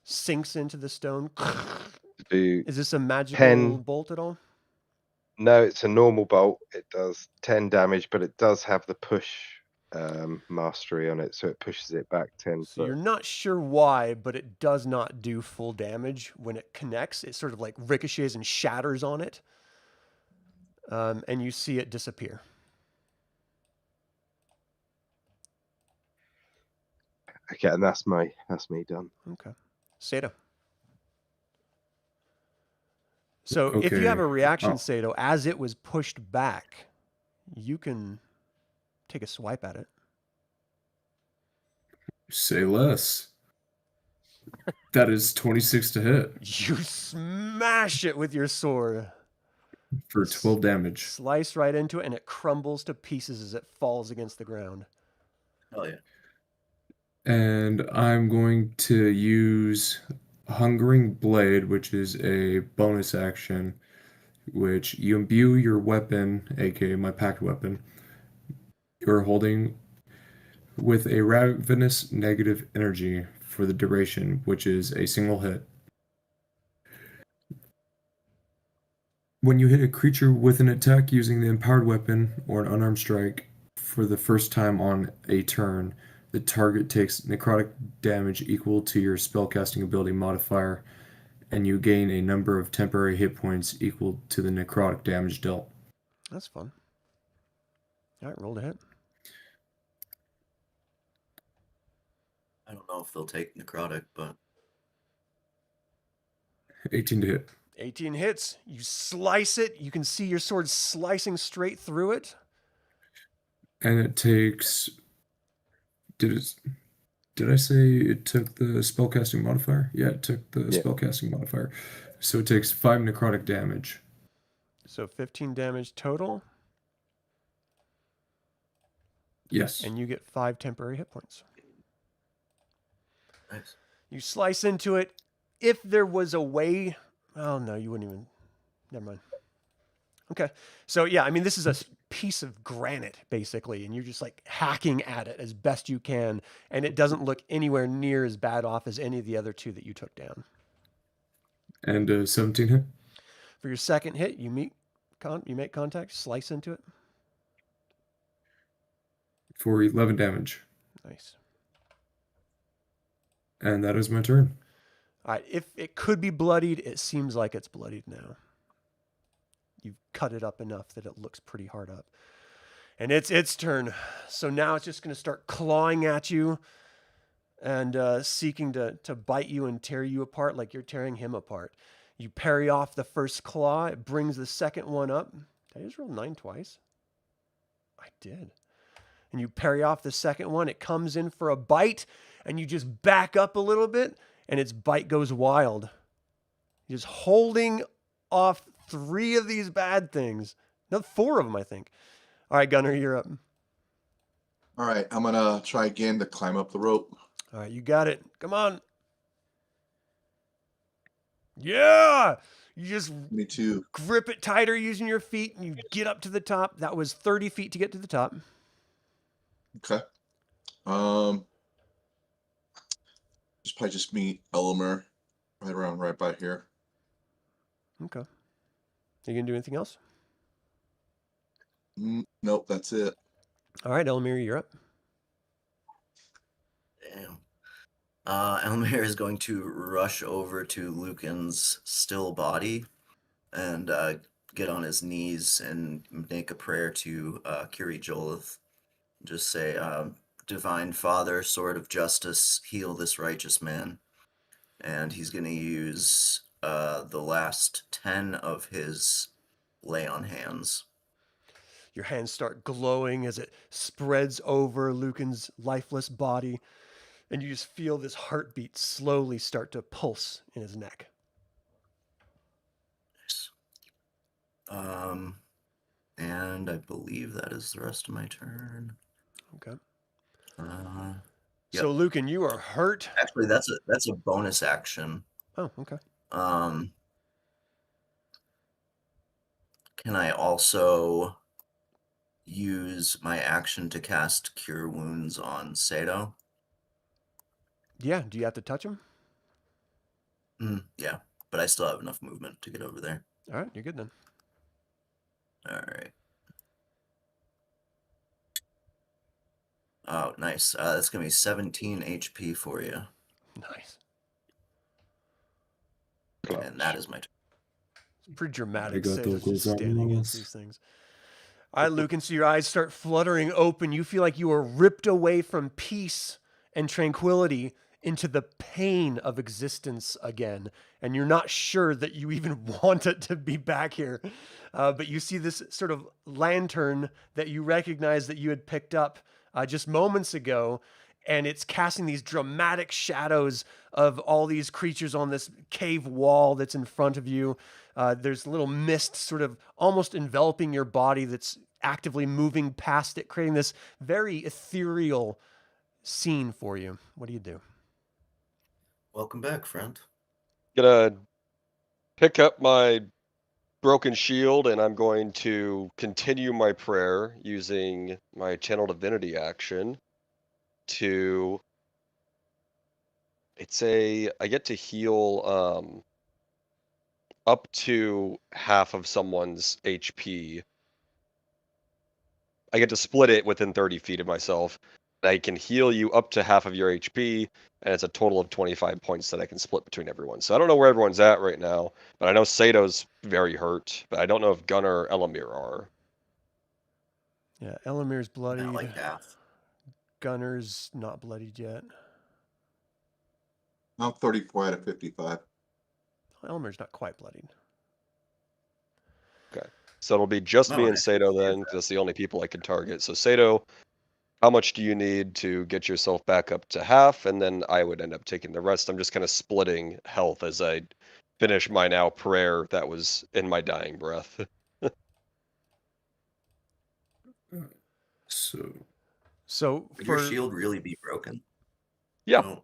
Speaker 1: sinks into the stone.
Speaker 6: Do
Speaker 1: Is this a magical
Speaker 6: 10.
Speaker 1: bolt at all?
Speaker 6: No, it's a normal bolt. It does 10 damage, but it does have the push mastery on it, so it pushes it back 10
Speaker 1: So
Speaker 6: foot.
Speaker 1: you're not sure why, but it does not do full damage when it connects. It sort of like ricochets and shatters on it. And you see it disappear.
Speaker 6: Okay, and that's me done.
Speaker 1: Okay. Sato. So if you have a
Speaker 3: Okay.
Speaker 1: reaction,
Speaker 3: Oh.
Speaker 1: Sato, as it was pushed back, you can take a swipe at it.
Speaker 3: Say less. That is 26 to hit
Speaker 1: You smash it with your sword.
Speaker 3: for 12 damage.
Speaker 1: Slice right into it, and it crumbles to pieces as it falls against the ground.
Speaker 4: Oh yeah.
Speaker 3: And I'm going to use Hungering Blade, which is a bonus action, which you imbue your weapon, aka my packed weapon, you're holding with a ravenous negative energy for the duration, which is a single hit. When you hit a creature with an attack using the empowered weapon or an unarmed strike for the first time on a turn, the target takes necrotic damage equal to your spellcasting ability modifier, and you gain a number of temporary hit points equal to the necrotic damage dealt.
Speaker 1: That's fun. All right, roll to hit.
Speaker 4: I don't know if they'll take necrotic, but
Speaker 3: 18 to hit.
Speaker 1: 18 hits. You slice it. You can see your sword slicing straight through it.
Speaker 3: And it takes... Did I say it took the spellcasting modifier? Yeah, it took the
Speaker 6: Yeah.
Speaker 3: spellcasting modifier. So it takes 5 necrotic damage.
Speaker 1: So 15 damage total,
Speaker 3: Yes.
Speaker 1: and you get 5 temporary hit points.
Speaker 4: nice.
Speaker 1: You slice into it. If there was a way... Oh, no, you wouldn't even... Never mind. Okay. So, yeah, I mean, this is a piece of granite, basically, and you're just, like, hacking at it as best you can, and it doesn't look anywhere near as bad off as any of the other two that you took down.
Speaker 3: And 17 hit.
Speaker 1: For your second hit, you make contact, slice into it.
Speaker 3: For 11 damage.
Speaker 1: Nice.
Speaker 3: And that is my turn.
Speaker 1: All right, if it could be bloodied, it seems like it's bloodied now. You've cut it up enough that it looks pretty hard up. And it's its turn. So now it's just going to start clawing at you and seeking to bite you and tear you apart like you're tearing him apart. You parry off the first claw. It brings the second one up. Did I just roll 9 twice? I did. And you parry off the second one. It comes in for a bite, and you just back up a little bit, and its bite goes wild. You're just holding off 3 of these bad things. No, 4 of them, I think. All right, Gunnar, you're up.
Speaker 7: All right, I'm gonna try again to climb up the rope.
Speaker 1: All right, you got it. Come on. Yeah! You just
Speaker 7: Me too.
Speaker 1: grip it tighter using your feet, and you get up to the top. That was 30 feet to get to the top.
Speaker 7: Okay. Just probably just meet Elemier right by here.
Speaker 1: Okay. You gonna do anything else?
Speaker 7: Nope, that's it.
Speaker 1: All right, Elemier, you're up.
Speaker 4: Damn. Elemier is going to rush over to Lucan's still body and get on his knees and make a prayer to Kiri-Jolith. Just say, Divine Father, Sword of Justice, heal this righteous man. And he's going to use the last 10 of his lay on hands.
Speaker 1: Your hands start glowing as it spreads over Lucan's lifeless body, and you just feel this heartbeat slowly start to pulse in his neck.
Speaker 4: And I believe that is the rest of my turn.
Speaker 1: Okay.
Speaker 4: Yep.
Speaker 1: So, Lucan, you are hurt.
Speaker 4: Actually, that's a bonus action.
Speaker 1: Oh, okay.
Speaker 4: Can I also use my action to cast Cure Wounds on Sato?
Speaker 1: Yeah, do you have to touch him?
Speaker 4: Yeah, but I still have enough movement to get over there.
Speaker 1: All right, you're good then.
Speaker 4: All right. Oh, nice. That's going to be 17 HP for you.
Speaker 1: Nice.
Speaker 4: And that is my turn.
Speaker 1: It's pretty dramatic.
Speaker 3: I got
Speaker 1: Sato's
Speaker 3: those
Speaker 1: just standing against
Speaker 3: animals.
Speaker 1: these things. All right, Lucan, so your eyes start fluttering open. You feel like you are ripped away from peace and tranquility into the pain of existence again. And you're not sure that you even want it to be back here. But you see this sort of lantern that you recognize that you had picked up just moments ago. And it's casting these dramatic shadows of all these creatures on this cave wall that's in front of you. There's a little mist sort of almost enveloping your body that's actively moving past it, creating this very ethereal scene for you. What do you do?
Speaker 4: Welcome back, friend.
Speaker 5: Gonna pick up my broken shield and I'm going to continue my prayer using my channel divinity action to I get to heal up to half of someone's HP. I get to split it within 30 feet of myself. I can heal you up to half of your HP, and it's a total of 25 points that I can split between everyone. So I don't know where everyone's at right now, but I know Sato's very hurt, but I don't know if Gunnar or Elemier are.
Speaker 1: Yeah, Elemier's bloodied.
Speaker 4: Not like half.
Speaker 1: Gunnar's not bloodied yet.
Speaker 7: I'm 34 out of 55.
Speaker 1: Elemier's not quite bloodied.
Speaker 5: Okay. So it'll be just
Speaker 4: No,
Speaker 5: me
Speaker 4: I
Speaker 5: and Sato then, because that's the only people I can target. So Sato, how much do you need to get yourself back up to half? And then I would end up taking the rest. I'm just kind of splitting health as I finish my now prayer that was in my dying breath.
Speaker 1: So
Speaker 4: Would
Speaker 1: for
Speaker 4: your shield really be broken?
Speaker 5: Yeah.
Speaker 4: No.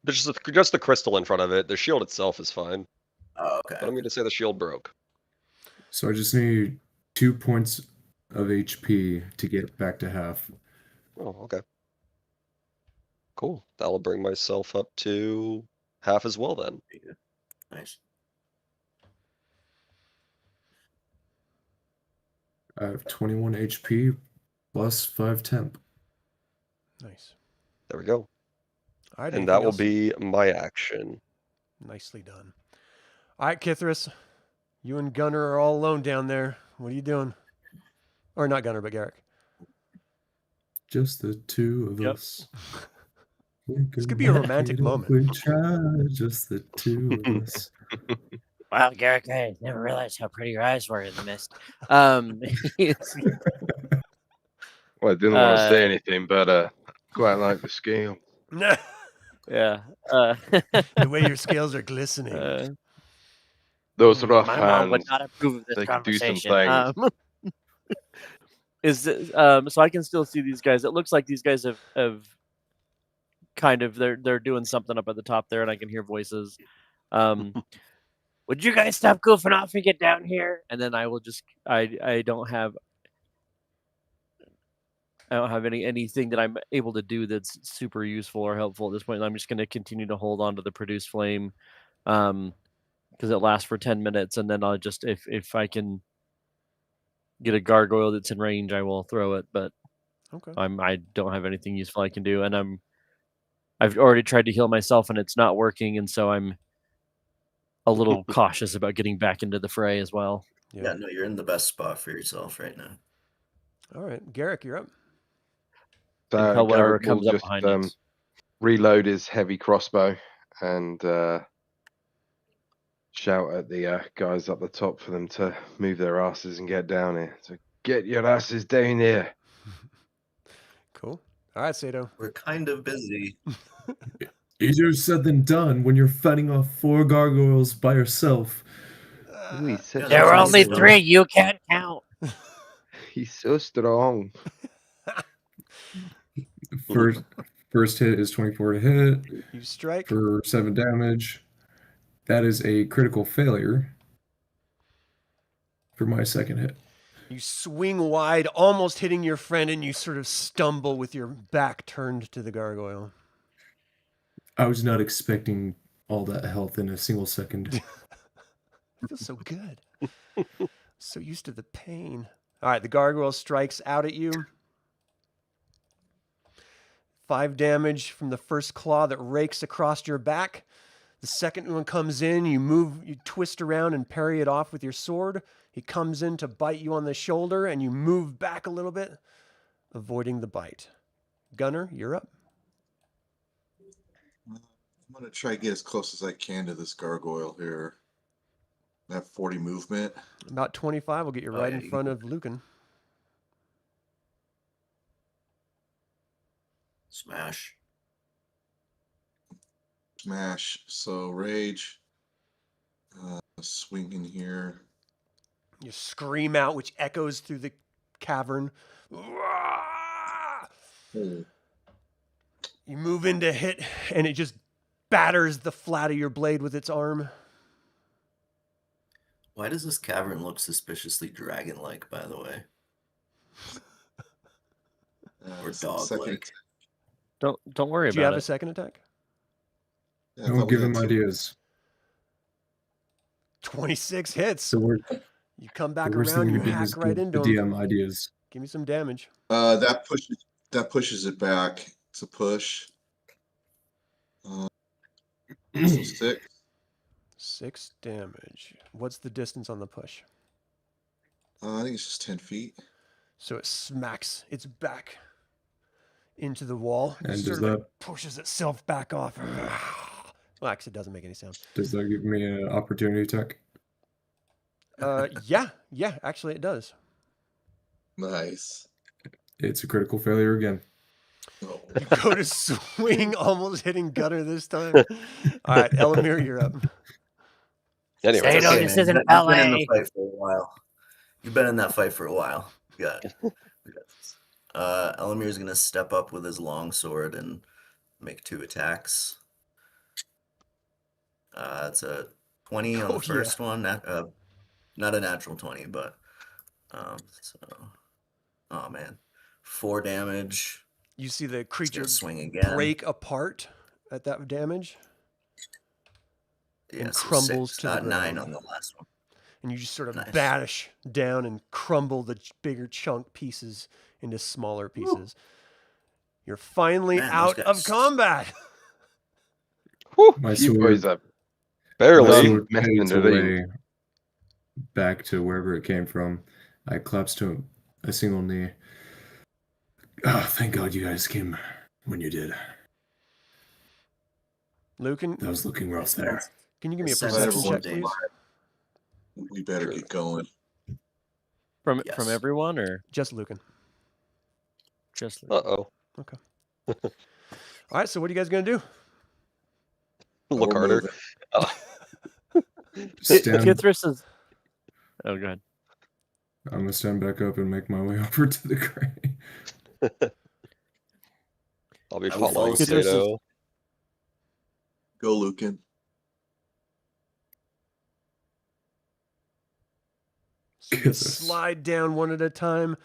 Speaker 5: There's just the crystal in front of it. The shield itself is fine.
Speaker 4: Oh, okay.
Speaker 5: But I'm going to say the shield broke.
Speaker 3: So I just need 2 points of HP to get back to half.
Speaker 5: Oh, okay. Cool. That'll bring myself up to half as well then.
Speaker 4: Nice.
Speaker 3: I have 21 HP plus 5 temp.
Speaker 1: nice.
Speaker 5: There we go.
Speaker 1: All right,
Speaker 5: And that
Speaker 1: anything
Speaker 5: will
Speaker 1: else?
Speaker 5: be my action.
Speaker 1: Nicely done. All right, Kithris, you and Gunnar are all alone down there. What are you doing? Or not Gunnar, but Garrick.
Speaker 3: Just the two of
Speaker 2: Yep.
Speaker 3: us.
Speaker 1: This could be a romantic moment.
Speaker 3: We try, just the two of us.
Speaker 2: Wow, Garrick, I never realized how pretty your eyes were in the mist.
Speaker 6: Well, I didn't want to say anything, but quite like the scale.
Speaker 2: Yeah.
Speaker 1: The way your scales are glistening.
Speaker 6: Those rough
Speaker 2: My mom would
Speaker 6: hands.
Speaker 2: not approve of this
Speaker 6: They could do some
Speaker 2: conversation. So I can still see these guys. It looks like these guys have kind of they're doing something up at the top there, and I can hear voices. Would you guys stop goofing off and get down here? And then I will just I don't have anything that I'm able to do that's super useful or helpful at this point. I'm just going to continue to hold on to the produce flame, because it lasts for 10 minutes, and then I'll just if I can get a gargoyle that's in range, I will throw it. But
Speaker 1: Okay.
Speaker 2: I don't have anything useful I can do, and I've already tried to heal myself and it's not working, and so I'm a little cautious about getting back into the fray as well.
Speaker 4: Yeah, no, you're in the best spot for yourself right now.
Speaker 1: All right, Garrick, you're up.
Speaker 2: Until whatever
Speaker 6: Garrick will
Speaker 2: comes up
Speaker 6: just
Speaker 2: behind us.
Speaker 6: reload his heavy crossbow and shout at the guys up the top for them to move their asses and get down here. So get your asses down here.
Speaker 1: Cool. All right, Sato.
Speaker 4: We're kind of busy.
Speaker 3: Easier said than done when you're fighting off 4 gargoyles by yourself.
Speaker 6: Ooh, he's such
Speaker 4: yeah,
Speaker 6: a
Speaker 2: There were
Speaker 4: that's
Speaker 2: only
Speaker 4: nice.
Speaker 2: 3. You can't count.
Speaker 6: He's so strong.
Speaker 3: First hit is 24 to hit
Speaker 1: You strike.
Speaker 3: for 7 damage. That is a critical failure for my second hit.
Speaker 1: You swing wide, almost hitting your friend, and you sort of stumble with your back turned to the gargoyle.
Speaker 3: I was not expecting all that health in a single second.
Speaker 1: It feels so good. So used to the pain. All right, the gargoyle strikes out at you. 5 damage from the first claw that rakes across your back. The second one comes in, you twist around and parry it off with your sword. He comes in to bite you on the shoulder, and you move back a little bit, avoiding the bite. Gunnar, you're up.
Speaker 7: I'm gonna try to get as close as I can to this gargoyle here. I have 40 movement.
Speaker 1: About 25 will get you
Speaker 4: Oh,
Speaker 1: right
Speaker 4: yeah,
Speaker 1: in
Speaker 4: you
Speaker 1: front of Lucan.
Speaker 4: Smash.
Speaker 7: Smash. So rage. Swing in here.
Speaker 1: You scream out, which echoes through the cavern.
Speaker 7: Oh,
Speaker 1: You move in to hit, and it just batters the flat of your blade with its arm.
Speaker 4: Why does this cavern look suspiciously dragon-like, by the way? Or dog-like?
Speaker 2: Don't worry
Speaker 1: Do you
Speaker 2: about
Speaker 1: have a
Speaker 2: it.
Speaker 1: second attack?
Speaker 7: Yeah, I thought
Speaker 3: Don't
Speaker 7: we
Speaker 3: give
Speaker 7: had
Speaker 3: him
Speaker 7: two.
Speaker 3: ideas.
Speaker 1: 26 hits.
Speaker 3: The, wor-
Speaker 1: You come
Speaker 3: the
Speaker 1: back
Speaker 3: worst
Speaker 1: around,
Speaker 3: thing
Speaker 1: you
Speaker 3: you did
Speaker 1: hack
Speaker 3: was
Speaker 1: right
Speaker 3: give
Speaker 1: into
Speaker 3: the
Speaker 1: him.
Speaker 3: DM ideas.
Speaker 1: Give me some damage.
Speaker 7: That pushes it back. It's a push. So 6.
Speaker 1: 6 damage. What's the distance on the push?
Speaker 7: I think it's just 10 feet.
Speaker 1: So it smacks its back into the wall.
Speaker 3: And
Speaker 1: sort
Speaker 3: does
Speaker 1: of like
Speaker 3: that
Speaker 1: pushes itself back off. Well, actually, it doesn't make any sound.
Speaker 3: does that give me an opportunity attack?
Speaker 1: Yeah, actually it does.
Speaker 7: Nice.
Speaker 3: It's a critical failure again.
Speaker 7: Oh.
Speaker 1: You go to swing, almost hitting Gunnar this time. All right, Elemier, you're up.
Speaker 5: Anyway,
Speaker 2: Say no,
Speaker 4: Okay,
Speaker 2: this
Speaker 4: man,
Speaker 2: isn't
Speaker 4: you've been in
Speaker 2: LA.
Speaker 4: the fight for a while. You've been in that fight for a while. We got this. Elemier's gonna step up with his longsword and make 2 attacks. It's a 20 on
Speaker 1: Oh,
Speaker 4: the first one. Not a natural 20, but oh man, 4 damage.
Speaker 1: You see the
Speaker 4: He's
Speaker 1: creature
Speaker 4: gonna swing again.
Speaker 1: break apart at that damage,
Speaker 4: Yeah,
Speaker 1: and
Speaker 4: so
Speaker 1: crumbles
Speaker 4: 6,
Speaker 1: to the
Speaker 4: 9
Speaker 1: ground.
Speaker 4: on the last one.
Speaker 1: and you just sort of
Speaker 4: Nice.
Speaker 1: bash down and crumble the bigger chunk pieces into smaller pieces. You're finally
Speaker 4: Man, those
Speaker 1: out of
Speaker 4: guys-
Speaker 1: combat.
Speaker 5: Whew,
Speaker 3: My
Speaker 6: You
Speaker 3: sword,
Speaker 6: boys are
Speaker 3: my
Speaker 5: barely.
Speaker 3: sword
Speaker 6: messing
Speaker 3: fades
Speaker 6: around.
Speaker 3: away back to wherever it came from. I collapse to a single knee. Oh, thank God you guys came when you did.
Speaker 1: Lucan,
Speaker 3: That was looking rough there.
Speaker 1: can you give me a
Speaker 4: Send
Speaker 1: perception
Speaker 7: everyone
Speaker 1: check, please?
Speaker 7: We better
Speaker 5: Sure.
Speaker 7: get going.
Speaker 2: From
Speaker 4: Yes.
Speaker 2: everyone or
Speaker 1: Just Lucan.
Speaker 2: just
Speaker 5: Uh-oh.
Speaker 1: All right, so what are you guys going to do?
Speaker 5: Look
Speaker 7: We're
Speaker 5: harder.
Speaker 7: moving.
Speaker 5: Oh,
Speaker 3: Stand,
Speaker 2: Kithris is. Oh, go ahead.
Speaker 3: I'm gonna stand back up and make my way over to the grave.
Speaker 5: I'll be
Speaker 4: I will
Speaker 5: following
Speaker 4: follow
Speaker 2: suit.
Speaker 5: Sato.
Speaker 7: Go, Lucan.
Speaker 1: So you
Speaker 3: Goodness.
Speaker 1: slide down one at a time,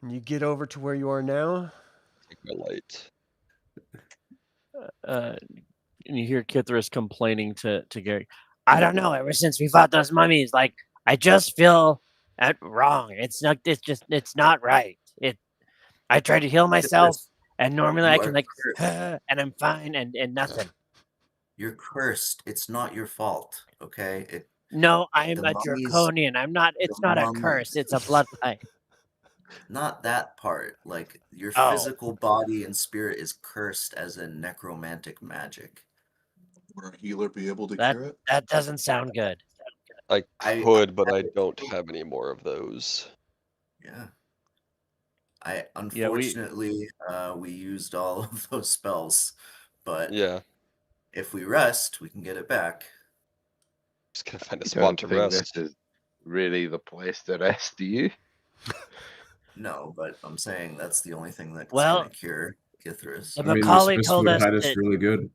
Speaker 1: and you get over to where you are now.
Speaker 5: Take my light.
Speaker 2: And you hear Kithris complaining to Garrick. I don't know. Ever since we fought those mummies, like I just feel wrong. It's not. It's not right. I tried to heal myself, and normally
Speaker 4: You
Speaker 2: I
Speaker 4: are
Speaker 2: can like,
Speaker 4: cursed.
Speaker 2: and I'm fine, and nothing.
Speaker 4: You're cursed. It's not your fault, okay?
Speaker 2: No, I'm
Speaker 4: The
Speaker 2: a
Speaker 4: mummies-
Speaker 2: draconian. I'm not. It's
Speaker 4: the
Speaker 2: not a
Speaker 4: mummies-
Speaker 2: curse. It's a bloodline.
Speaker 4: Not that part. Like, your
Speaker 2: Oh.
Speaker 4: physical body and spirit is cursed as a necromantic magic.
Speaker 7: Would a healer be able to
Speaker 2: That-
Speaker 7: cure it?
Speaker 2: That doesn't sound good.
Speaker 5: I
Speaker 4: I-
Speaker 5: could, but I don't have any more of those.
Speaker 4: Yeah. Unfortunately, we used all of those spells, but
Speaker 5: Yeah.
Speaker 4: if we rest, we can get it back.
Speaker 5: Just gonna find a
Speaker 6: You
Speaker 5: spot
Speaker 6: don't
Speaker 5: to
Speaker 6: think
Speaker 5: rest.
Speaker 6: this is really the place to rest, do you?
Speaker 4: No, but I'm saying that's the only thing that's
Speaker 2: Well-
Speaker 4: going to cure Kithris.
Speaker 2: The
Speaker 3: I mean,
Speaker 2: Macaulay
Speaker 3: this
Speaker 2: told
Speaker 3: would
Speaker 2: us
Speaker 3: hide us
Speaker 2: that-
Speaker 3: really good.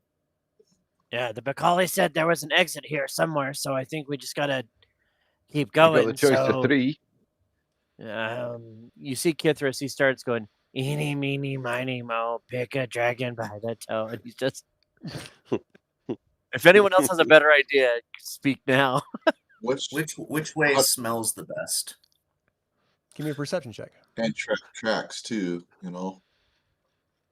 Speaker 2: Yeah, the Macaulay said there was an exit here somewhere, so I think we just gotta keep
Speaker 6: You got
Speaker 2: going.
Speaker 6: the choice
Speaker 2: so,
Speaker 6: of 3.
Speaker 2: You see Kithris, he starts going, eeny, meeny, miny, mo, pick a dragon by the toe. And he's just. If anyone else has a better idea, speak now.
Speaker 7: Which
Speaker 4: Which way smells the best?
Speaker 1: Give me a perception check.
Speaker 7: and tracks too, you know?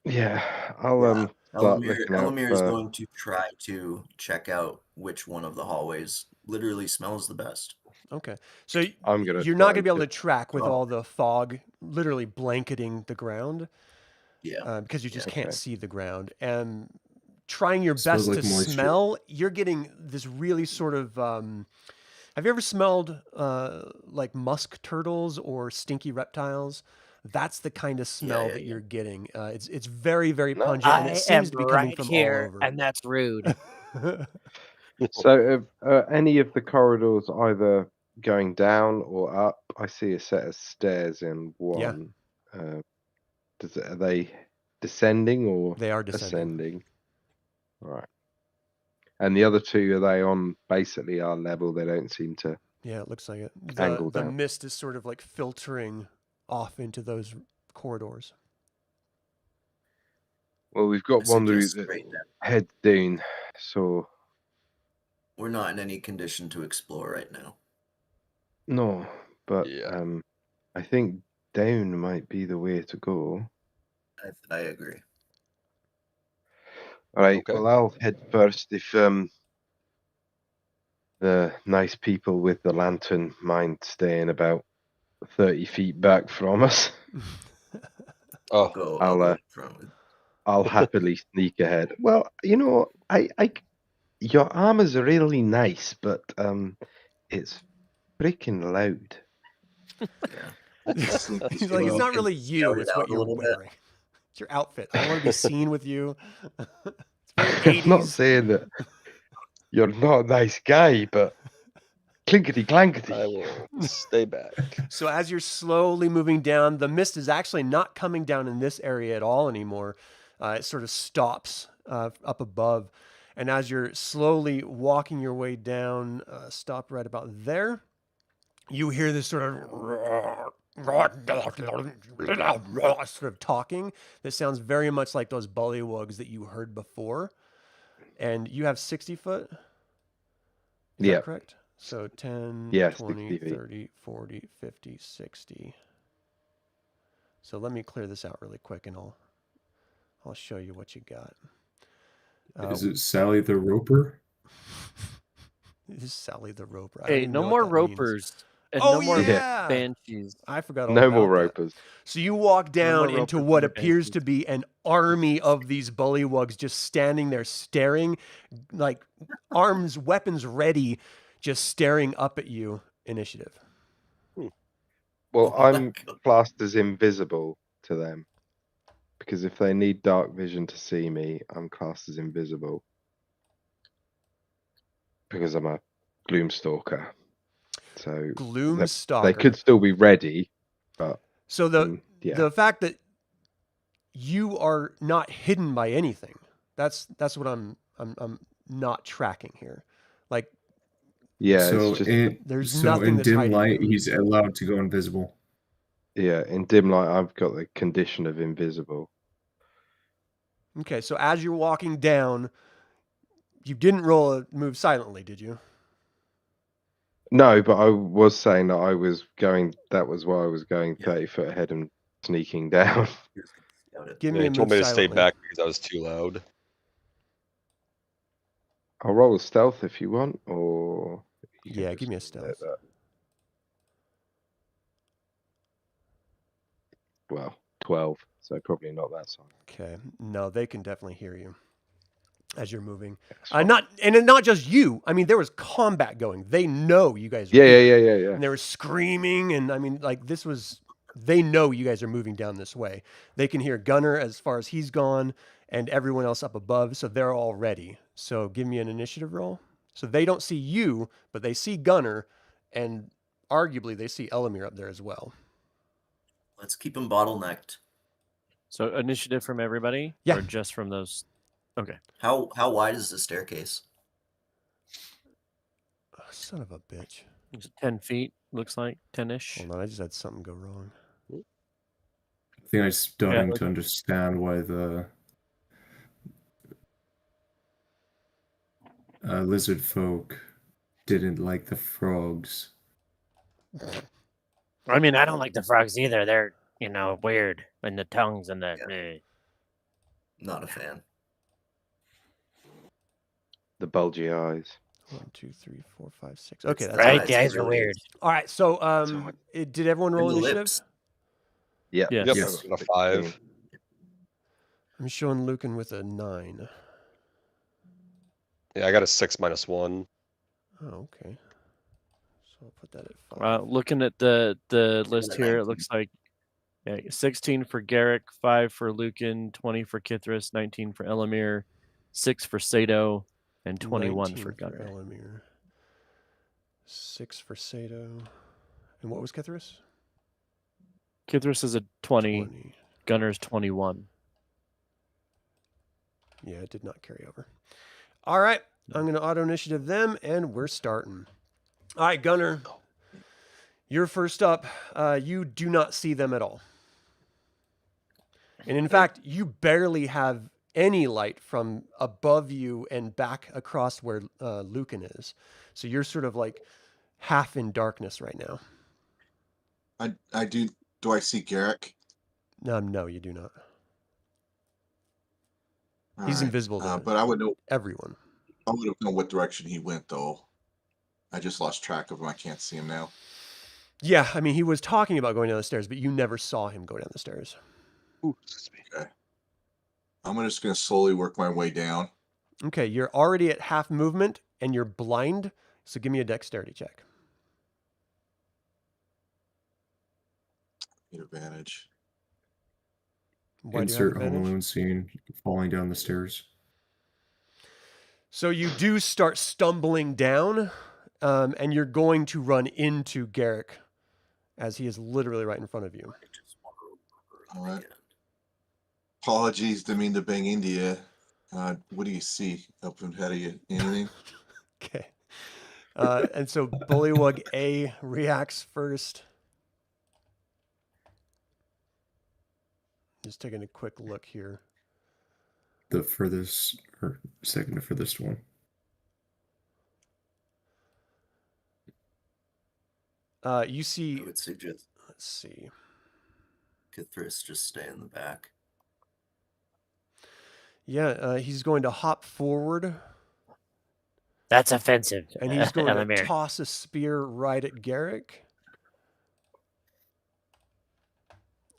Speaker 6: Yeah, I'll
Speaker 4: Yeah.
Speaker 6: start
Speaker 4: Elemir
Speaker 6: looking out
Speaker 4: Elemir is
Speaker 6: for-
Speaker 4: going to try to check out which one of the hallways literally smells the best.
Speaker 1: Okay. So
Speaker 6: I'm gonna.
Speaker 1: you're not
Speaker 6: try
Speaker 1: going to be able to
Speaker 6: and
Speaker 1: track with
Speaker 4: Oh.
Speaker 1: all the fog literally blanketing the ground
Speaker 4: Yeah.
Speaker 1: because you just
Speaker 6: Yeah,
Speaker 1: can't
Speaker 6: okay.
Speaker 1: see the ground. And trying your
Speaker 3: Smells
Speaker 1: best
Speaker 3: like
Speaker 1: to
Speaker 3: moisture.
Speaker 1: smell, you're getting this really sort of. Have you ever smelled like musk turtles or stinky reptiles? That's the kind of smell that you're getting. It's very, very
Speaker 6: No.
Speaker 1: pungent, and it
Speaker 2: I
Speaker 1: seems
Speaker 2: am
Speaker 1: to be coming
Speaker 2: right
Speaker 1: from
Speaker 2: here,
Speaker 1: all over.
Speaker 2: and that's rude.
Speaker 6: So, any of the corridors either going down or up? I see a set of stairs in one. Are they descending or
Speaker 1: They are descending.
Speaker 6: ascending? Right. And the other two, are they on basically our level? They don't seem to.
Speaker 1: Yeah, it looks like it.
Speaker 6: Angle
Speaker 1: The
Speaker 6: down.
Speaker 1: mist is sort of like filtering off into those corridors.
Speaker 6: Well, we've got
Speaker 4: I
Speaker 6: one route
Speaker 4: suggest
Speaker 6: that
Speaker 4: straight down.
Speaker 6: heads down, so
Speaker 4: We're not in any condition to explore right now.
Speaker 6: no. But
Speaker 5: Yeah.
Speaker 6: I think down might be the way to go.
Speaker 4: I agree.
Speaker 6: All right.
Speaker 5: Okay.
Speaker 6: Well, I'll head first if the nice people with the lantern mind staying about 30 feet back from us.
Speaker 5: Oh,
Speaker 4: I'll go
Speaker 6: I'll
Speaker 4: in front with.
Speaker 6: I'll happily sneak ahead. Well, your armor's really nice, but it's freaking loud.
Speaker 4: Yeah.
Speaker 1: He's like, it's not really you,
Speaker 4: Shout it
Speaker 1: it's
Speaker 4: out
Speaker 1: what
Speaker 4: a
Speaker 1: you're
Speaker 4: little bit.
Speaker 1: wearing. It's your outfit. I don't want to be seen with you. It's very
Speaker 6: I'm not
Speaker 1: 80s.
Speaker 6: saying that you're not a nice guy, but clinkety clankety.
Speaker 5: I will stay back.
Speaker 1: So as you're slowly moving down, the mist is actually not coming down in this area at all anymore. It sort of stops up above. And as you're slowly walking your way down, stop right about there, you hear this sort of talking that sounds very much like those bullywugs that you heard before. And you have 60 foot? Is
Speaker 6: Yeah.
Speaker 1: that correct? So 10,
Speaker 6: Yeah,
Speaker 1: 20,
Speaker 6: 60 feet.
Speaker 1: 30, 40, 50, 60. So let me clear this out really quick and I'll show you what you got.
Speaker 3: Is it Sally the Roper?
Speaker 1: This is Sally the Roper. I don't
Speaker 2: Hey,
Speaker 1: even
Speaker 2: no
Speaker 1: know
Speaker 2: more
Speaker 1: what that means.
Speaker 2: ropers. And
Speaker 1: Oh,
Speaker 2: no more
Speaker 1: yeah.
Speaker 2: banshees.
Speaker 1: I forgot all
Speaker 6: No
Speaker 1: about
Speaker 6: more
Speaker 1: that.
Speaker 6: ropers.
Speaker 1: So you walk down
Speaker 2: more
Speaker 1: into
Speaker 2: ropers,
Speaker 1: what
Speaker 2: no more
Speaker 1: appears
Speaker 2: banshees.
Speaker 1: to be an army of these bullywugs just standing there staring, like weapons ready, just staring up at you. Initiative.
Speaker 6: Well,
Speaker 4: Oh my
Speaker 6: I'm
Speaker 4: God.
Speaker 6: classed as invisible to them. Because if they need dark vision to see me, I'm classed as invisible. Because I'm a Gloomstalker. So
Speaker 1: Gloomstalker.
Speaker 6: they could still be ready, but
Speaker 1: So
Speaker 6: yeah.
Speaker 1: the fact that you are not hidden by anything, that's what I'm not tracking here. Like,
Speaker 6: Yeah,
Speaker 3: so
Speaker 6: it's just
Speaker 1: there's nothing
Speaker 3: in
Speaker 1: that's
Speaker 3: dim
Speaker 1: hiding
Speaker 3: light,
Speaker 1: you.
Speaker 3: he's allowed to go invisible.
Speaker 6: yeah, in dim light I've got the condition of invisible.
Speaker 1: Okay, so as you're walking down, you didn't roll a move silently, did you?
Speaker 6: No, but I was saying that that was why I was going
Speaker 4: Yeah.
Speaker 6: 30 foot ahead and sneaking down.
Speaker 4: Scout it.
Speaker 1: Give
Speaker 5: Yeah,
Speaker 1: me
Speaker 5: he
Speaker 1: a
Speaker 5: told
Speaker 1: move
Speaker 5: me to stay
Speaker 1: silently.
Speaker 5: back because I was too loud.
Speaker 6: I'll roll a stealth if you want, or you can
Speaker 1: Yeah,
Speaker 6: just
Speaker 1: give me a
Speaker 6: leave it
Speaker 1: stealth.
Speaker 6: at that. Well, 12, so probably not that song.
Speaker 1: Okay. No, they can definitely hear you as you're moving.
Speaker 6: That's fine.
Speaker 1: Not just you. I mean, there was combat going. They know you guys are
Speaker 6: Yeah,
Speaker 1: here.
Speaker 6: yeah.
Speaker 1: And they were screaming, and I mean, like, they know you guys are moving down this way. They can hear Gunnar as far as he's gone, and everyone else up above, so they're all ready. So give me an initiative roll. So they don't see you, but they see Gunnar, and arguably they see Elemier up there as well.
Speaker 4: Let's keep him bottlenecked.
Speaker 2: So initiative from everybody?
Speaker 1: Yeah.
Speaker 2: Or just from those? Okay.
Speaker 4: How wide is the staircase?
Speaker 1: Oh, son of a bitch.
Speaker 2: It's 10 feet, looks like. 10-ish.
Speaker 1: Hold on, I just had something go wrong.
Speaker 3: I think I'm starting
Speaker 2: Yeah.
Speaker 3: to understand why the lizard folk didn't like the frogs.
Speaker 2: I mean, I don't like the frogs either. They're, weird. And the tongues and the...
Speaker 4: Yeah. Not a fan.
Speaker 6: The bulgy eyes.
Speaker 1: 1, 2, 3, 4, 5, 6. Okay, that's
Speaker 2: Right?
Speaker 1: right.
Speaker 2: The eyes are weird.
Speaker 1: All right, so did everyone roll
Speaker 4: And the
Speaker 1: initiative?
Speaker 4: lips.
Speaker 6: Yeah.
Speaker 2: Yes.
Speaker 5: Yep,
Speaker 3: Yes.
Speaker 5: a 5.
Speaker 1: I'm showing Lucan with a 9.
Speaker 5: Yeah, I got a 6 minus 1.
Speaker 1: Oh, okay. So I'll put that at 5.
Speaker 2: Looking at the list
Speaker 4: at
Speaker 2: here,
Speaker 4: 19.
Speaker 2: it looks like 16 for Garrick, 5 for Lucan, 20 for Kithris, 19 for Elemier, 6 for Sato, and 21 for
Speaker 1: 19
Speaker 2: Gunnar.
Speaker 1: Elemier. 6 for Sato. And what was Kithris?
Speaker 2: Kithris is a 20,
Speaker 1: 20.
Speaker 2: Gunnar's 21.
Speaker 1: Yeah, it did not carry over. All right. I'm going to auto initiative them, and we're starting. All right, Gunnar. You're first up. You do not see them at all. And in fact, you barely have any light from above you and back across where Lucan is. So you're sort of like half in darkness right now.
Speaker 7: I do. Do I see Garrick?
Speaker 1: No, you do not.
Speaker 7: All
Speaker 1: He's
Speaker 7: right.
Speaker 1: invisible to
Speaker 7: But I would know.
Speaker 1: everyone.
Speaker 7: I would have known what direction he went, though. I just lost track of him. I can't see him now.
Speaker 1: Yeah, I mean, he was talking about going down the stairs, but you never saw him go down the stairs.
Speaker 5: Ooh, excuse me.
Speaker 7: Okay. I'm just going to slowly work my way down.
Speaker 1: Okay, you're already at half movement, and you're blind, so give me a dexterity check.
Speaker 7: Need advantage.
Speaker 1: Why do you have
Speaker 3: Insert Home
Speaker 1: advantage?
Speaker 3: Alone scene falling down the stairs.
Speaker 1: So you do start stumbling down, and you're going to run into Garrick, as he is literally right in front of you.
Speaker 7: All right. Apologies, didn't mean to bang India. What do you see up ahead of you? Anything?
Speaker 1: Okay. And so Bullywug A reacts first. Just taking a quick look here.
Speaker 3: The furthest, or second to furthest one.
Speaker 1: You see,
Speaker 4: I would suggest
Speaker 1: let's see.
Speaker 4: Kithris just stay in the back.
Speaker 1: Yeah, he's going to hop forward,
Speaker 2: That's offensive.
Speaker 1: and he's going to
Speaker 2: Elemier.
Speaker 1: toss a spear right at Garrick.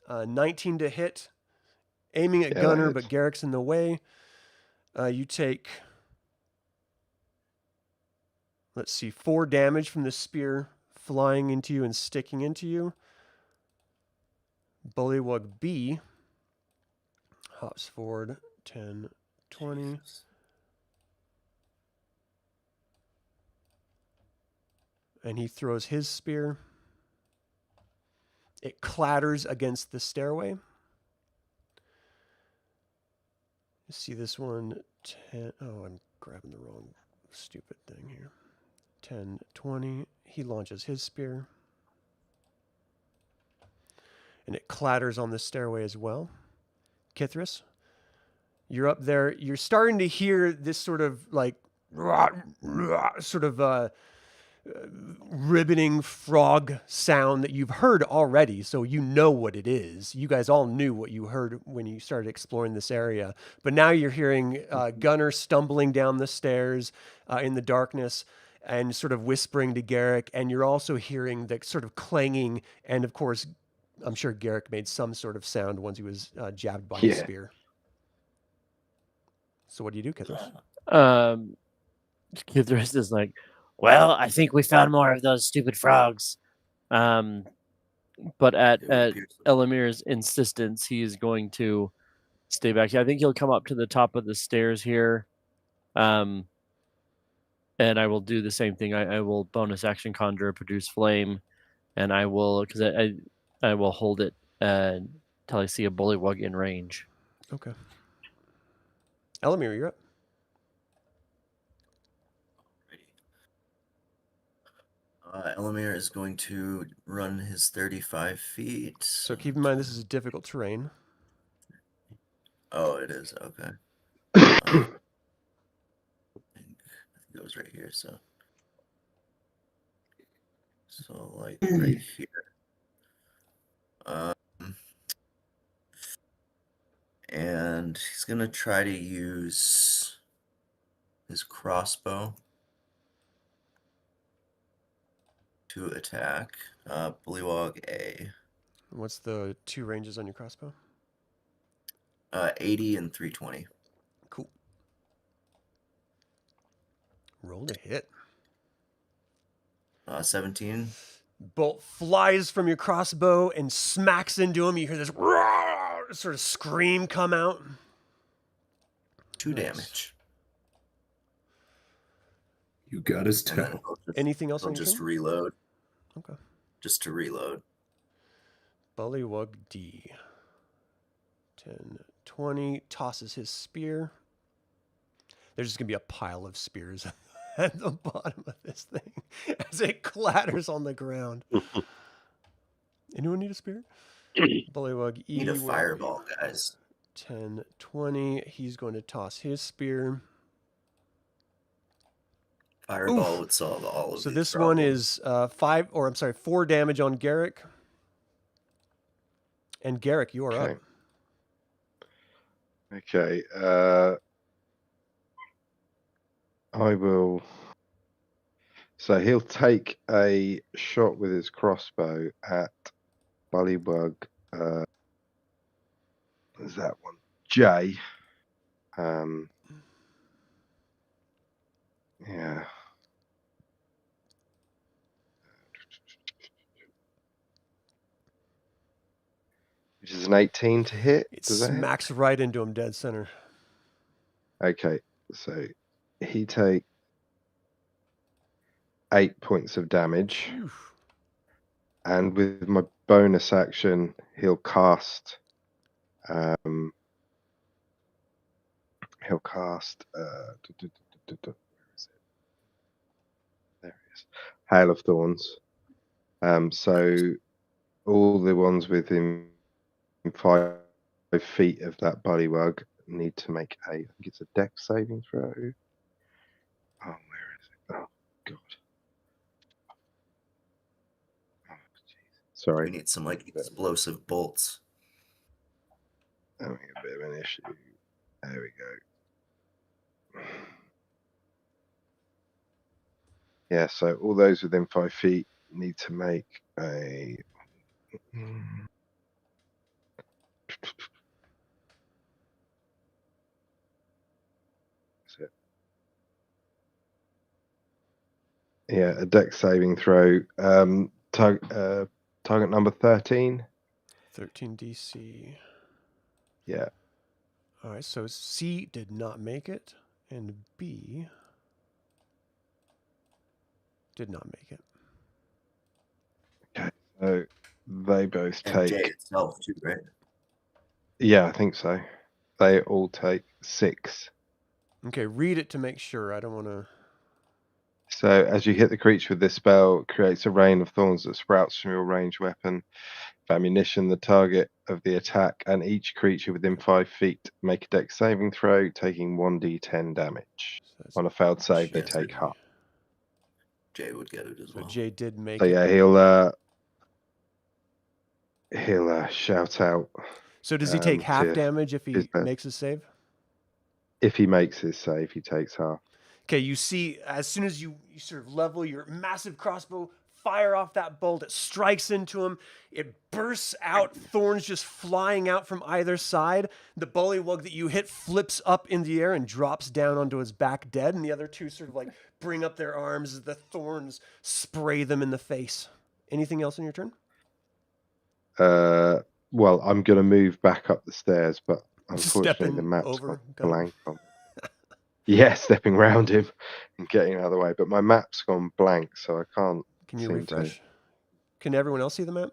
Speaker 1: 19 to hit, aiming at
Speaker 6: Yeah, that
Speaker 1: Gunnar,
Speaker 6: hits.
Speaker 1: but Garrick's in the way. You take, let's see, 4 damage from the spear flying into you and sticking into you. Bullywug B hops forward 10, 20. And he throws his spear. It clatters against the stairway. You see this one, 10. Oh, I'm grabbing the wrong stupid thing here. 10, 20. He launches his spear. And it clatters on the stairway as well. Kithris, you're up there. You're starting to hear this sort of like ribboning frog sound that you've heard already, so you know what it is. You guys all knew what you heard when you started exploring this area, but now you're hearing Gunnar stumbling down the stairs in the darkness and sort of whispering to Garrick, and you're also hearing the sort of clanging, and of course, I'm sure Garrick made some sort of sound once he was jabbed by his
Speaker 6: Yeah.
Speaker 1: spear. So what do you do, Kithris?
Speaker 2: Kithris is like, well, I think we found more of those stupid frogs. But at Elemier's insistence, he is going to stay back here. I think he'll come up to the top of the stairs here. And I will do the same thing. I will bonus action conjure, produce flame, and I will, because I will hold it until I see a bullywug in range.
Speaker 1: Okay. Elemier, you're up.
Speaker 4: Elemier is going to run his 35 feet.
Speaker 1: So keep in mind this is difficult terrain.
Speaker 4: Oh, it is. Okay. I think it was right here. So like right here. And he's gonna try to use his crossbow to attack Bullywug A.
Speaker 1: What's the 2 ranges on your crossbow?
Speaker 4: 80 and 320.
Speaker 1: Cool. Roll to hit.
Speaker 4: 17.
Speaker 1: Bolt flies from your crossbow and smacks into him. You hear this roar, sort of scream come out.
Speaker 4: 2
Speaker 1: Nice.
Speaker 4: damage.
Speaker 3: You got his
Speaker 4: And then
Speaker 3: tail.
Speaker 1: Anything else
Speaker 4: I'll
Speaker 1: on your
Speaker 4: just
Speaker 1: turn?
Speaker 4: reload.
Speaker 1: Okay.
Speaker 4: Just to reload.
Speaker 1: Bullywug D. 10, 20. Tosses his spear. There's just going to be a pile of spears at the bottom of this thing as it clatters on the ground. Anyone need a spear? Bullywug E.
Speaker 4: Need a
Speaker 1: will be
Speaker 4: fireball, guys.
Speaker 1: 10, 20. He's going to toss his spear.
Speaker 4: Fireball
Speaker 1: Oof.
Speaker 4: would solve all of
Speaker 1: So
Speaker 4: these
Speaker 1: this one
Speaker 4: problems.
Speaker 1: is 4 damage on Garrick. And Garrick, you are up.
Speaker 6: Okay. I will. So he'll take a shot with his crossbow at Bullywug. There's that one. J. Yeah. Which is an 18 to hit.
Speaker 1: It
Speaker 6: Does that hit?
Speaker 1: smacks right into him, dead center.
Speaker 6: Okay. So he takes 8 points of damage.
Speaker 1: Oof.
Speaker 6: And with my bonus action, he'll cast. Where is it? There it is. Hail of Thorns. So all the ones within 5 feet of that bullywug need to make I think it's a dex saving throw. Oh, where is it? Oh, God. Oh, jeez. Sorry.
Speaker 4: We need some like explosive bolts.
Speaker 6: Having a bit of an issue. There we go. Yeah, so all those within 5 feet need to make a. Is it? Yeah, a dex saving throw. Target number 13.
Speaker 1: 13 DC.
Speaker 6: Yeah.
Speaker 1: All right, so C did not make it, and B did not make it.
Speaker 6: Okay. So they both
Speaker 4: And J
Speaker 6: take.
Speaker 4: itself too, right?
Speaker 6: Yeah, I think so. They all take 6.
Speaker 1: Okay, read it to make sure. I don't want to.
Speaker 6: So as you hit the creature with this spell, it creates a rain of thorns that sprouts from your ranged weapon. Of ammunition, the target of the attack, and each creature within 5 feet make a dex saving throw, taking 1d10 damage.
Speaker 1: So that's
Speaker 6: On a failed save, they
Speaker 4: Yeah,
Speaker 6: take
Speaker 4: so
Speaker 6: half.
Speaker 4: Jay would get it as
Speaker 1: So
Speaker 4: well.
Speaker 1: J did make
Speaker 6: So
Speaker 1: it.
Speaker 6: yeah, he'll shout out.
Speaker 1: So does he take half
Speaker 6: to
Speaker 1: damage if he
Speaker 6: his best.
Speaker 1: makes his save?
Speaker 6: If he makes his save, he takes half.
Speaker 1: Okay, you see, as soon as you sort of level your massive crossbow, fire off that bolt, it strikes into him, it bursts out, thorns just flying out from either side. The bullywug that you hit flips up in the air and drops down onto his back dead, and the other two sort of like bring up their arms as the thorns spray them in the face. Anything else on your turn?
Speaker 6: Well, I'm going to move back up the stairs, but
Speaker 1: Just
Speaker 6: unfortunately
Speaker 1: stepping
Speaker 6: the map's
Speaker 1: over
Speaker 6: got
Speaker 1: Gunnar.
Speaker 6: blank on. Yeah, stepping round him and getting out of the way. But my map's gone blank, so I can't.
Speaker 1: Can you
Speaker 6: seem
Speaker 1: refresh? Can everyone else see the map?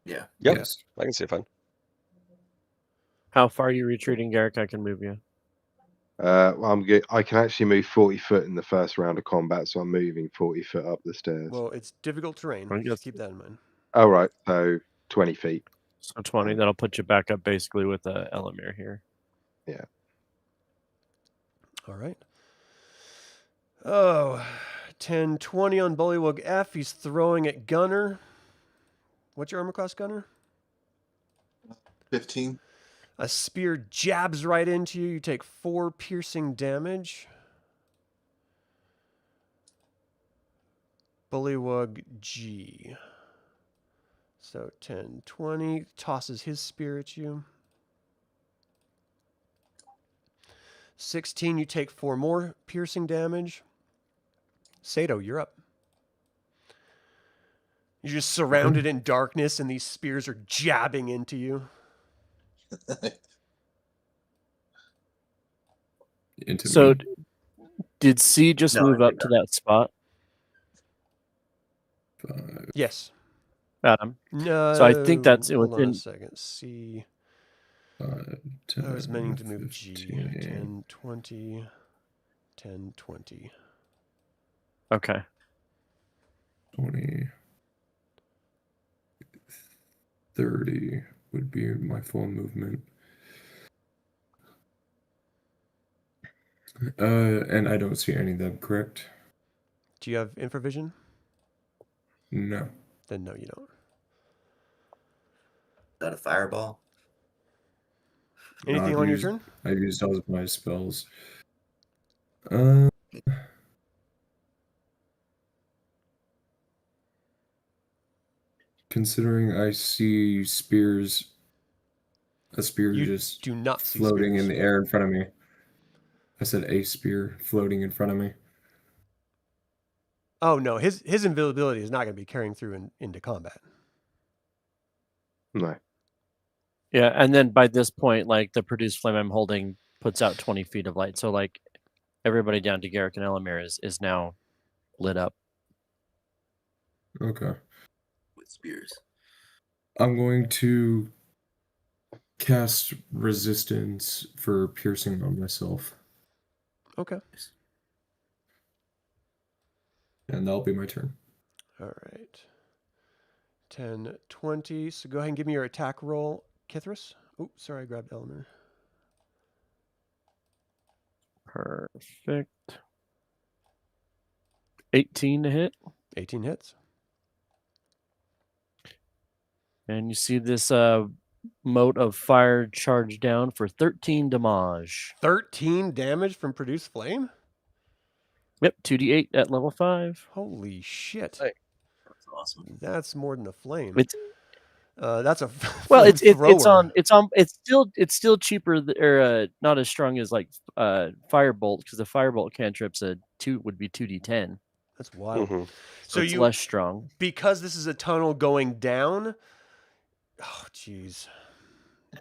Speaker 4: Yeah.
Speaker 5: Yep.
Speaker 4: Yes.
Speaker 5: I can see it fine.
Speaker 2: How far are you retreating, Garrick? I can move you.
Speaker 6: Well, I'm good. I can actually move 40 foot in the first round of combat, so I'm moving 40 foot up the stairs.
Speaker 1: Well, it's difficult terrain.
Speaker 2: I guess-
Speaker 1: Just keep that in mind.
Speaker 6: All right, so 20 feet.
Speaker 2: So 20, that'll put you back up basically with the Elemier here.
Speaker 6: Yeah.
Speaker 1: All right. Oh, 10, 20 on Bullywug F. He's throwing at Gunnar. What's your armor class, Gunnar?
Speaker 7: 15.
Speaker 1: A spear jabs right into you. You take 4 piercing damage. Bullywug G. So 10, 20. Tosses his spear at you. 16, you take 4 more piercing damage. Sato, you're up. You're just surrounded in darkness, and these spears are jabbing into you.
Speaker 3: Into
Speaker 2: So,
Speaker 3: me.
Speaker 2: did C just
Speaker 4: No, I
Speaker 2: move up
Speaker 4: did
Speaker 2: to that spot,
Speaker 3: 5,
Speaker 1: Yes.
Speaker 2: Adam?
Speaker 1: No.
Speaker 2: So I think that's
Speaker 1: Hold on a
Speaker 2: within.
Speaker 1: second. C.
Speaker 3: 5, 10,
Speaker 1: I was meaning to move G.
Speaker 3: 15.
Speaker 1: 10, 20. 10, 20.
Speaker 2: Okay.
Speaker 3: 20, 30 would be my full movement. And I don't see any of them, correct?
Speaker 1: Do you have infravision?
Speaker 3: No.
Speaker 1: Then no, you don't.
Speaker 4: Is that a fireball?
Speaker 1: Anything
Speaker 3: I've
Speaker 1: on your
Speaker 3: used-
Speaker 1: turn?
Speaker 3: I've used all of my spells. Considering I see spears, a spear
Speaker 1: You
Speaker 3: just
Speaker 1: do not see
Speaker 3: floating
Speaker 1: spears.
Speaker 3: in the air in front of me. I said a spear floating in front of me.
Speaker 1: Oh no, his invisibility is not going to be carrying through into combat.
Speaker 6: No.
Speaker 2: Yeah, and then by this point, like the produced flame I'm holding puts out 20 feet of light. So like everybody down to Garrick and Elemier is now lit up.
Speaker 3: Okay.
Speaker 4: With spears.
Speaker 3: I'm going to cast resistance for piercing on myself.
Speaker 1: Okay.
Speaker 3: And that'll be my turn.
Speaker 1: All right. 10, 20. So go ahead and give me your attack roll, Kithris. Oh, sorry, I grabbed Elmer.
Speaker 2: Perfect. 18 to hit.
Speaker 1: 18 hits.
Speaker 2: And you see this mote of fire charge down for 13 damage.
Speaker 1: 13 damage from Produce Flame?
Speaker 2: Yep, 2d8 at level 5.
Speaker 1: Holy shit.
Speaker 5: Hey.
Speaker 4: That's awesome.
Speaker 1: That's more than a flame.
Speaker 2: It's
Speaker 1: That's a
Speaker 2: well, it's
Speaker 1: flamethrower.
Speaker 2: it's still cheaper or not as strong as like firebolt, because the firebolt cantrip's would be 2d10.
Speaker 1: That's wild.
Speaker 5: Mhm.
Speaker 2: So it's less strong.
Speaker 1: Because this is a tunnel going down. Oh, jeez.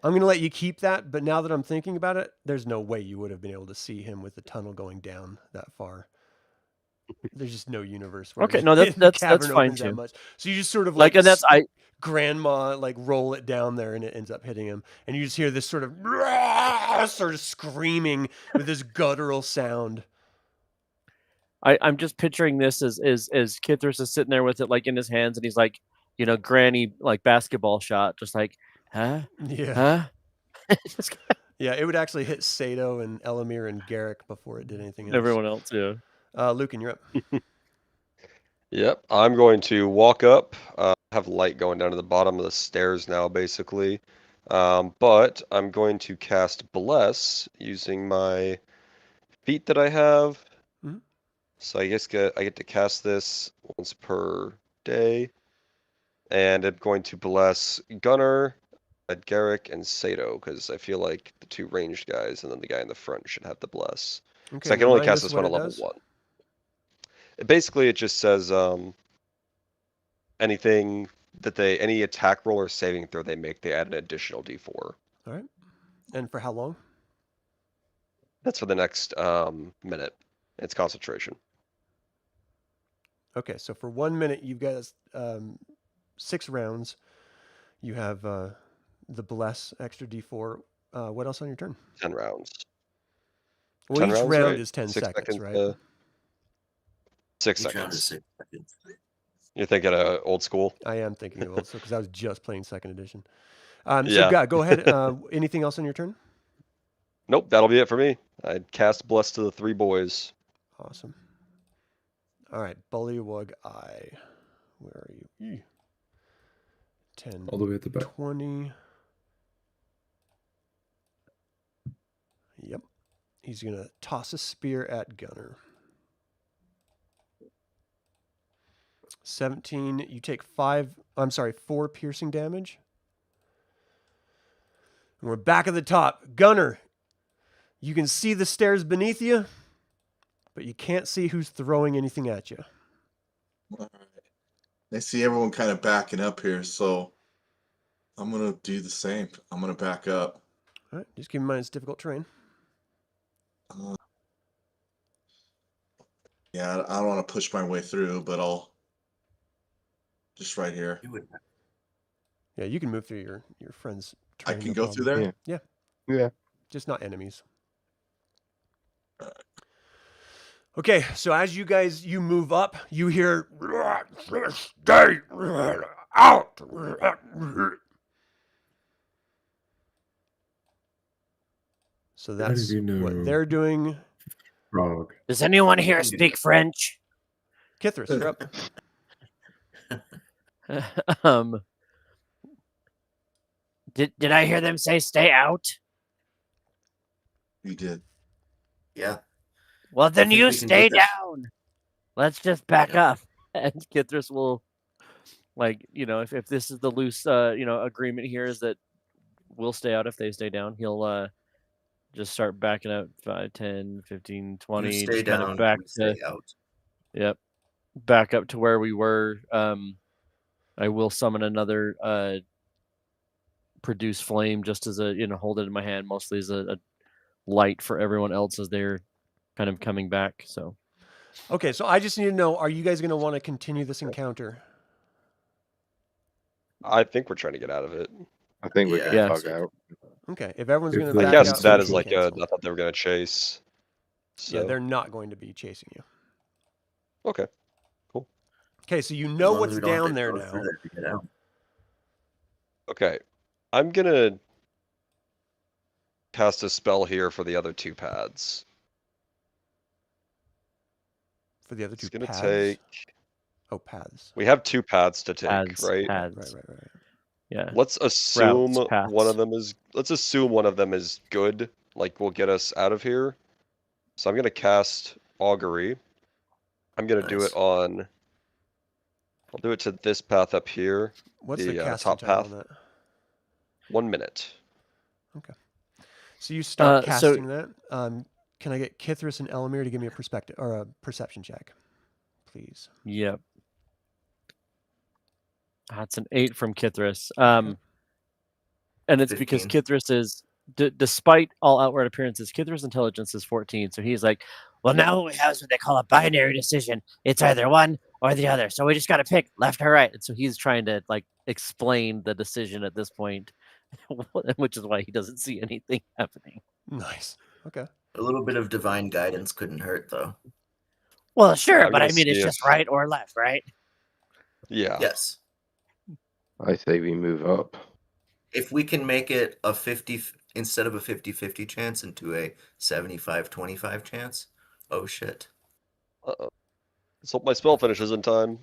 Speaker 1: I'm going to let you keep that, but now that I'm thinking about it, there's no way you would have been able to see him with the tunnel going down that far. There's just no universe where
Speaker 2: Okay,
Speaker 1: the
Speaker 2: no, that's
Speaker 1: cavern
Speaker 2: fine
Speaker 1: opens that
Speaker 2: too.
Speaker 1: much. So you just sort of
Speaker 2: Like, and that's
Speaker 1: grandma roll it down there, and it ends up hitting him, and you just hear this sort of screaming with this guttural sound.
Speaker 2: I'm just picturing this as Kithris is sitting there with it like in his hands, and he's like, granny like basketball shot, just like, huh?
Speaker 1: Yeah.
Speaker 2: Huh?
Speaker 1: Yeah, it would actually hit Sato and Elemier and Garrick before it did anything else.
Speaker 2: Everyone else, yeah.
Speaker 1: Lucan, you're up.
Speaker 5: Yep, I'm going to walk up. Have light going down to the bottom of the stairs now, basically. But I'm going to cast Bless using my feat that I have.
Speaker 1: Mhm.
Speaker 5: So I guess I get to cast this once per day. And I'm going to bless Gunnar, Garrick, and Sato, because I feel like the 2 ranged guys and then the guy in the front should have the bless.
Speaker 1: Okay,
Speaker 5: So I can only
Speaker 1: remind
Speaker 5: cast
Speaker 1: us
Speaker 5: this
Speaker 1: what
Speaker 5: one at
Speaker 1: it
Speaker 5: level
Speaker 1: does.
Speaker 5: 1. Basically, it just says anything that any attack roll or saving throw they make, they add an additional d4.
Speaker 1: All right. And for how long?
Speaker 5: That's for the next minute. It's concentration.
Speaker 1: Okay, so for 1 minute, you've got 6 rounds. You have the bless extra d4. What else on your turn?
Speaker 5: 10 rounds.
Speaker 1: Well,
Speaker 5: 10
Speaker 1: each
Speaker 5: rounds,
Speaker 1: round
Speaker 5: right?
Speaker 1: is 10
Speaker 5: 6
Speaker 1: seconds, right?
Speaker 5: to 6
Speaker 4: Each round is
Speaker 5: seconds.
Speaker 4: 6 seconds.
Speaker 5: You're thinking old school?
Speaker 1: I am thinking of also because I was just playing 2nd edition. So
Speaker 5: Yeah.
Speaker 1: go ahead. Anything else on your turn?
Speaker 5: Nope, that'll be it for me. I'd cast Bless to the 3 boys.
Speaker 1: Awesome. All right, Bullywug Eye. Where are you? 10,
Speaker 3: All the way at the back.
Speaker 1: 20. Yep. He's going to toss a spear at Gunnar. 17. You take 4 piercing damage. And we're back at the top. Gunnar, You can see the stairs beneath you, but you can't see who's throwing anything at you.
Speaker 7: All right. I see everyone kind of backing up here, so I'm gonna do the same. I'm gonna back up.
Speaker 1: All right, just keep in mind it's difficult terrain.
Speaker 7: Yeah, I don't want to push my way through, but I'll just right here.
Speaker 4: You would.
Speaker 1: Yeah, you can move through your friend's
Speaker 7: I
Speaker 1: terrain.
Speaker 7: can
Speaker 1: no
Speaker 7: go
Speaker 1: problem.
Speaker 7: through there.
Speaker 6: Yeah.
Speaker 1: Yeah.
Speaker 6: Yeah.
Speaker 1: Just not enemies. Okay, so as you move up, you hear stay out. So
Speaker 3: How
Speaker 1: that's
Speaker 3: did you know?
Speaker 1: what they're doing.
Speaker 3: Frog.
Speaker 2: Does anyone here speak French?
Speaker 1: Kithris, you're up.
Speaker 2: Did I hear them say stay out?
Speaker 7: You did.
Speaker 4: Yeah.
Speaker 2: Well, then
Speaker 4: think
Speaker 2: you
Speaker 4: we can do
Speaker 2: stay
Speaker 4: this.
Speaker 2: down. Let's just back
Speaker 4: Yeah.
Speaker 2: up. And Kithris will, if this is the loose, agreement here is that we'll stay out if they stay down. He'll just start backing up 5, 10, 15, 20.
Speaker 4: You stay
Speaker 2: just kind
Speaker 4: down.
Speaker 2: of back
Speaker 4: We stay
Speaker 2: to,
Speaker 4: out.
Speaker 2: yep, back up to where we were. I will summon another produce flame just as hold it in my hand, mostly as a light for everyone else as they're kind of coming back. So.
Speaker 1: Okay, so I just need to know, are you guys going to want to continue this encounter?
Speaker 5: I think we're trying to get out of it.
Speaker 6: I think we're
Speaker 4: Yeah.
Speaker 6: gonna
Speaker 2: Yeah.
Speaker 6: bug out.
Speaker 1: Okay, if everyone's
Speaker 3: If
Speaker 1: going
Speaker 3: they
Speaker 1: to
Speaker 5: I
Speaker 1: back
Speaker 3: Back
Speaker 5: guess
Speaker 1: out,
Speaker 3: out,
Speaker 5: that
Speaker 1: we
Speaker 5: is
Speaker 1: can
Speaker 5: like
Speaker 1: cancel.
Speaker 5: I thought they were gonna chase.
Speaker 1: Yeah,
Speaker 5: So.
Speaker 1: they're not going to be chasing you.
Speaker 5: Okay.
Speaker 1: Okay, so you
Speaker 4: As
Speaker 1: know
Speaker 4: long as
Speaker 1: what's
Speaker 4: we don't have
Speaker 1: down
Speaker 4: to
Speaker 1: there
Speaker 4: go
Speaker 1: now.
Speaker 4: through there to get out.
Speaker 5: Okay. I'm gonna cast a spell here for the other 2 pads.
Speaker 1: For the other
Speaker 5: It's
Speaker 1: 2
Speaker 5: gonna
Speaker 1: paths.
Speaker 5: take.
Speaker 1: Oh, paths.
Speaker 5: We have 2 paths to take,
Speaker 2: Paths,
Speaker 5: right?
Speaker 2: paths.
Speaker 1: Right.
Speaker 2: Yeah.
Speaker 5: Let's assume
Speaker 2: paths.
Speaker 5: one of them is. Let's assume one of them is good. Like will get us out of here. So I'm gonna cast Augury. I'm gonna do
Speaker 4: Nice.
Speaker 5: it on. I'll do it to this path up here.
Speaker 1: What's the
Speaker 5: The,
Speaker 1: casting
Speaker 5: top
Speaker 1: time
Speaker 5: path.
Speaker 1: on that?
Speaker 5: 1 minute.
Speaker 1: So you start
Speaker 2: so-
Speaker 1: casting that. Can I get Kithris and Elemier to give me a perspective or a perception check, please?
Speaker 2: Yep. That's an 8 from Kithris. And it's because
Speaker 4: 15.
Speaker 2: Kithris is, despite all outward appearances, Kithris' intelligence is 14. So he's like, well, now what we have is what they call a binary decision. It's either one or the other. So we just got to pick left or right. And so he's trying to explain the decision at this point, which is why he doesn't see anything happening.
Speaker 1: Nice. Okay.
Speaker 4: A little bit of divine guidance couldn't hurt, though.
Speaker 2: Well, sure,
Speaker 5: I'm
Speaker 2: but I
Speaker 5: gonna
Speaker 2: mean, it's
Speaker 5: see
Speaker 2: just
Speaker 5: if-
Speaker 2: right or left, right?
Speaker 5: Yeah.
Speaker 4: Yes.
Speaker 6: I say we move up.
Speaker 4: If we can make it a 50 instead of a 50-50 chance into a 75-25 chance, oh shit.
Speaker 5: Uh-oh. Let's hope my spell finishes in time.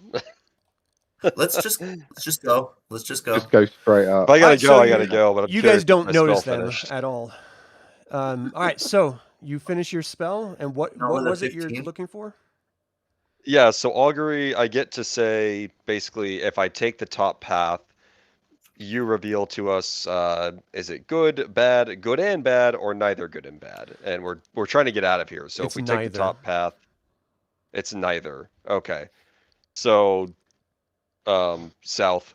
Speaker 4: Let's just go. Let's just go.
Speaker 6: Just go straight up.
Speaker 5: If I gotta
Speaker 1: Alright,
Speaker 5: go,
Speaker 1: so
Speaker 5: I gotta go. But I'm
Speaker 1: You
Speaker 5: curious
Speaker 1: guys
Speaker 5: if
Speaker 1: don't
Speaker 5: my spell
Speaker 1: notice them
Speaker 5: finished.
Speaker 1: at all. All right, so you finish your spell, and what
Speaker 4: No, with a
Speaker 1: was it you're
Speaker 4: 15.
Speaker 1: looking for?
Speaker 5: Yeah, so Augury, I get to say basically if I take the top path, you reveal to us is it good and bad, or neither good and bad? And we're trying to get out of here. So
Speaker 1: It's
Speaker 5: if we take
Speaker 1: neither.
Speaker 5: the top path, it's neither. Okay. So south.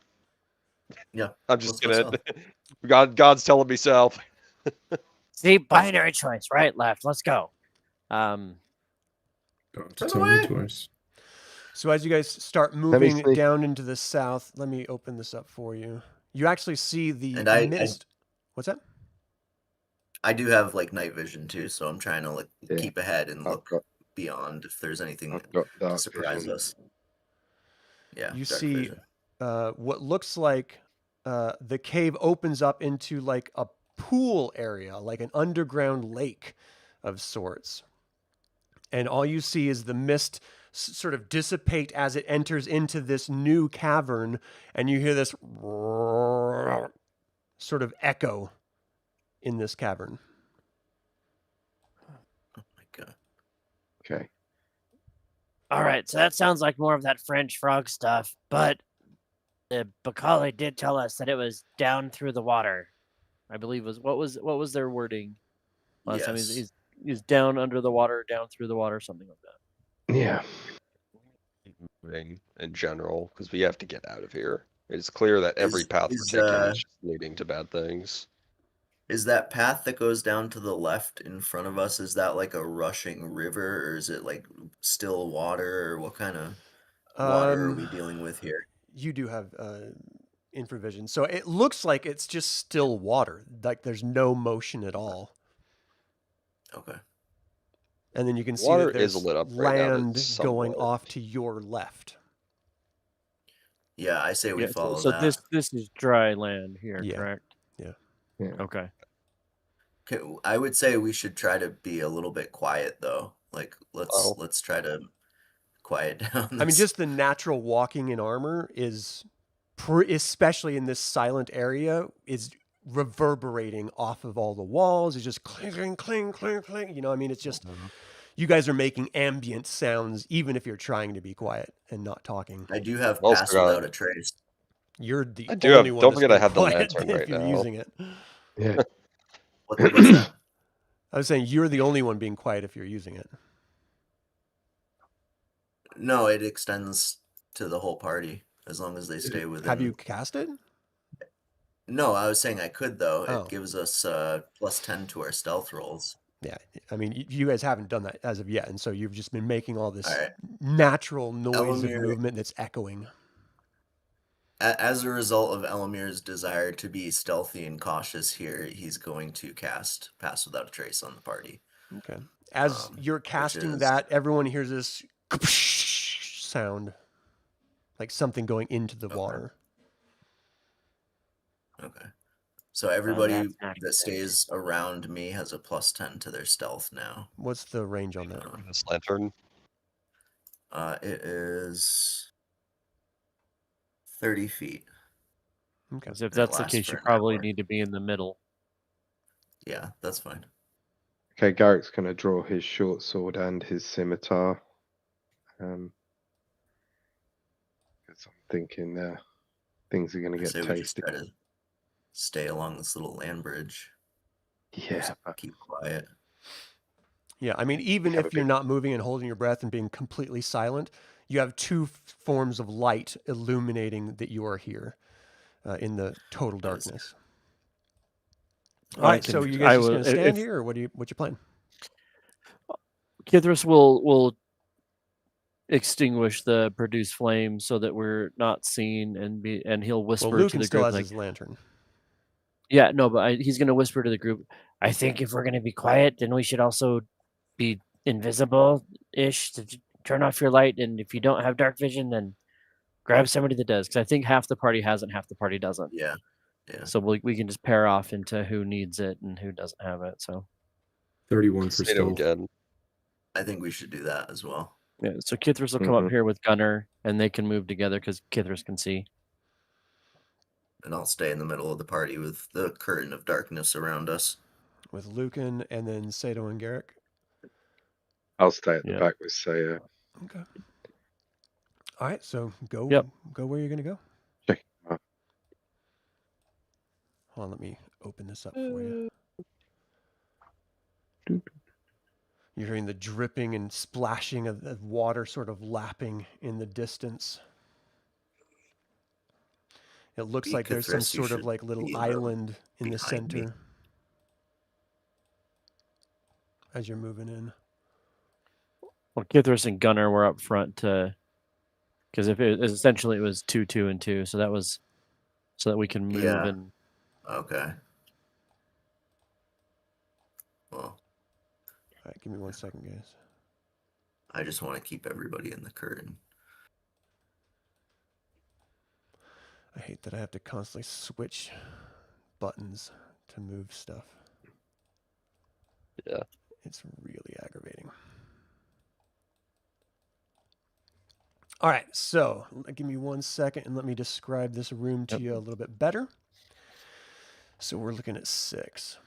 Speaker 4: Yeah.
Speaker 5: I'm just
Speaker 4: let's go
Speaker 5: gonna God's telling me south.
Speaker 2: See, binary choice, right, left. Let's go.
Speaker 3: Don't
Speaker 4: Run
Speaker 3: tell me
Speaker 4: away.
Speaker 3: twice.
Speaker 1: So as you guys start
Speaker 6: me
Speaker 1: moving
Speaker 6: see.
Speaker 1: down into the south, let me open this up for you. You actually see the
Speaker 4: And I-
Speaker 1: mist. What's that?
Speaker 4: I do have night vision too, so I'm trying to
Speaker 6: Yeah.
Speaker 4: keep ahead and
Speaker 6: I've
Speaker 4: look
Speaker 6: got,
Speaker 4: beyond if there's anything
Speaker 6: I've got
Speaker 4: to
Speaker 6: dark
Speaker 4: surprise
Speaker 6: vision.
Speaker 4: us. Yeah.
Speaker 1: You
Speaker 4: dark
Speaker 1: see
Speaker 4: vision.
Speaker 1: what looks like the cave opens up into a pool area, like an underground lake of sorts. And all you see is the mist sort of dissipate as it enters into this new cavern, and you hear this sort of echo in this cavern.
Speaker 4: Oh my god.
Speaker 6: Okay.
Speaker 2: All right, so that sounds like more of that French frog stuff, but the Bakali did tell us that it was down through the water. I believe what was their wording? last time.
Speaker 4: Yes.
Speaker 2: He's down under the water, down through the water, something like that.
Speaker 6: Yeah.
Speaker 5: Moving in general, because we have to get out of here. It's clear that every path
Speaker 4: is,
Speaker 5: we're taking is just leading to bad things.
Speaker 4: Is that path that goes down to the left in front of us, is that like a rushing river, or is it like still water, or what kind of water are we dealing with here?
Speaker 1: You do have infravision, so it looks like it's just still water. Like there's no motion at all.
Speaker 4: Okay.
Speaker 1: And then you can see
Speaker 5: Water
Speaker 1: that there's
Speaker 5: is lit up right now, but
Speaker 1: land
Speaker 5: it's
Speaker 1: going
Speaker 5: somewhat-
Speaker 1: off to your left.
Speaker 4: Yeah, I say we
Speaker 2: Yeah,
Speaker 4: follow
Speaker 2: so
Speaker 4: that.
Speaker 2: this is dry land here,
Speaker 1: Yeah.
Speaker 2: correct?
Speaker 1: Yeah.
Speaker 6: Yeah.
Speaker 2: Okay.
Speaker 4: Okay, I would say we should try to be a little bit quiet though. Like let's try to quiet down.
Speaker 1: I mean,
Speaker 4: this-
Speaker 1: just the natural walking in armor is, especially in this silent area, is reverberating off of all the walls. It's just cling, cling, cling, cling. You know, I mean, it's just, you guys are making ambient sounds, even if you're trying to be quiet and not talking.
Speaker 4: I do have
Speaker 5: Also
Speaker 4: pass
Speaker 5: got-
Speaker 4: without a trace.
Speaker 1: You're the
Speaker 5: I do have-
Speaker 1: only one
Speaker 5: don't
Speaker 1: that's
Speaker 5: forget I
Speaker 1: being
Speaker 5: have the
Speaker 1: quiet
Speaker 5: lantern
Speaker 1: if
Speaker 5: right
Speaker 1: you're
Speaker 5: now.
Speaker 1: using it.
Speaker 6: Yeah.
Speaker 4: What's that?
Speaker 1: I was saying you're the only one being quiet if you're using it.
Speaker 4: No, it extends to the whole party as long as they stay within.
Speaker 1: Have you cast it?
Speaker 4: No, I was saying I could though.
Speaker 1: Oh.
Speaker 4: It gives us +10 to our stealth rolls.
Speaker 1: Yeah, I mean, you guys haven't done that as of yet, and so you've just been making all this
Speaker 4: All right.
Speaker 1: natural noise of
Speaker 4: Elemier-
Speaker 1: movement that's echoing.
Speaker 4: As a result of Elemier's desire to be stealthy and cautious here, he's going to cast Pass Without a Trace on the party.
Speaker 1: Okay. As you're casting
Speaker 4: is-
Speaker 1: that, everyone hears this sound, like something going into the
Speaker 4: Okay.
Speaker 1: water.
Speaker 4: Okay. So everybody
Speaker 2: that's not
Speaker 4: that
Speaker 2: good.
Speaker 4: stays around me has a +10 to their stealth now.
Speaker 1: What's the range on that?
Speaker 5: This lantern.
Speaker 4: It is 30 feet.
Speaker 1: Okay.
Speaker 2: 'Cause if
Speaker 4: It
Speaker 2: that's the
Speaker 4: lasts
Speaker 2: case,
Speaker 4: for
Speaker 2: you
Speaker 4: an
Speaker 2: probably
Speaker 4: hour.
Speaker 2: need to be in the middle.
Speaker 4: Yeah, that's fine.
Speaker 6: Okay, Garrick's going to draw his short sword and his scimitar. Because I'm thinking things are going to
Speaker 4: I
Speaker 6: get
Speaker 4: say we just
Speaker 6: tasty.
Speaker 4: try to stay along this little land bridge.
Speaker 6: Yeah,
Speaker 4: Just keep quiet.
Speaker 1: Yeah, I mean, even
Speaker 6: Have a
Speaker 1: if you're
Speaker 6: big-
Speaker 1: not moving and holding your breath and being completely silent, you have two forms of light illuminating that you are here in the total
Speaker 4: That is
Speaker 1: darkness.
Speaker 2: I
Speaker 1: All right, so
Speaker 2: can-
Speaker 1: you
Speaker 2: I
Speaker 1: guys just
Speaker 2: will-
Speaker 1: gonna stand
Speaker 2: if-
Speaker 1: here, or what's your plan?
Speaker 2: Kithris will extinguish the produce flame so that we're not seen, and he'll whisper
Speaker 1: Well,
Speaker 2: to
Speaker 1: Lucan
Speaker 2: the
Speaker 1: still
Speaker 2: group
Speaker 1: has
Speaker 2: like,
Speaker 1: his lantern.
Speaker 2: yeah, no, but he's gonna whisper to the group. I think if we're gonna be quiet, then we should also be invisible-ish. Turn off your light, and if you don't have dark vision, then grab somebody that does. Because I think half the party has it, half the party doesn't.
Speaker 4: Yeah. Yeah.
Speaker 2: So we can just pair off into who needs it and who doesn't have it. So
Speaker 3: 31 for
Speaker 5: Say no
Speaker 3: stealth.
Speaker 5: again.
Speaker 4: I think we should do that as well.
Speaker 2: yeah, so Kithris will come up
Speaker 6: Mhm.
Speaker 2: here with Gunnar, and they can move together because Kithris can see.
Speaker 4: And I'll stay in the middle of the party with the curtain of darkness around us.
Speaker 1: With Lucan and then Sato and Garrick.
Speaker 6: I'll stay at the
Speaker 2: Yeah.
Speaker 6: back with Saya.
Speaker 1: Okay. All right, so go
Speaker 2: Yep.
Speaker 1: go where you're gonna go.
Speaker 6: Check him out.
Speaker 1: Hold on, let me open this up for you. You're hearing the dripping and splashing of water sort of lapping in the distance. It looks like there's some
Speaker 4: Kithris, you
Speaker 1: sort of
Speaker 4: should
Speaker 1: like little
Speaker 4: be,
Speaker 1: island in the
Speaker 4: behind me.
Speaker 1: center as you're moving in.
Speaker 2: Well, Kithris and Gunnar were up front to, because if it essentially it was 2, 2, and 2, so that was so that we can move
Speaker 4: Yeah.
Speaker 2: and
Speaker 4: Okay. Well,
Speaker 1: All right, give me 1 second, guys.
Speaker 4: I just want to keep everybody in the curtain.
Speaker 1: I hate that I have to constantly switch buttons to move stuff.
Speaker 5: Yeah.
Speaker 1: It's really aggravating. All right, so give me 1 second and let me describe this room to you a little bit better. So we're looking at 6.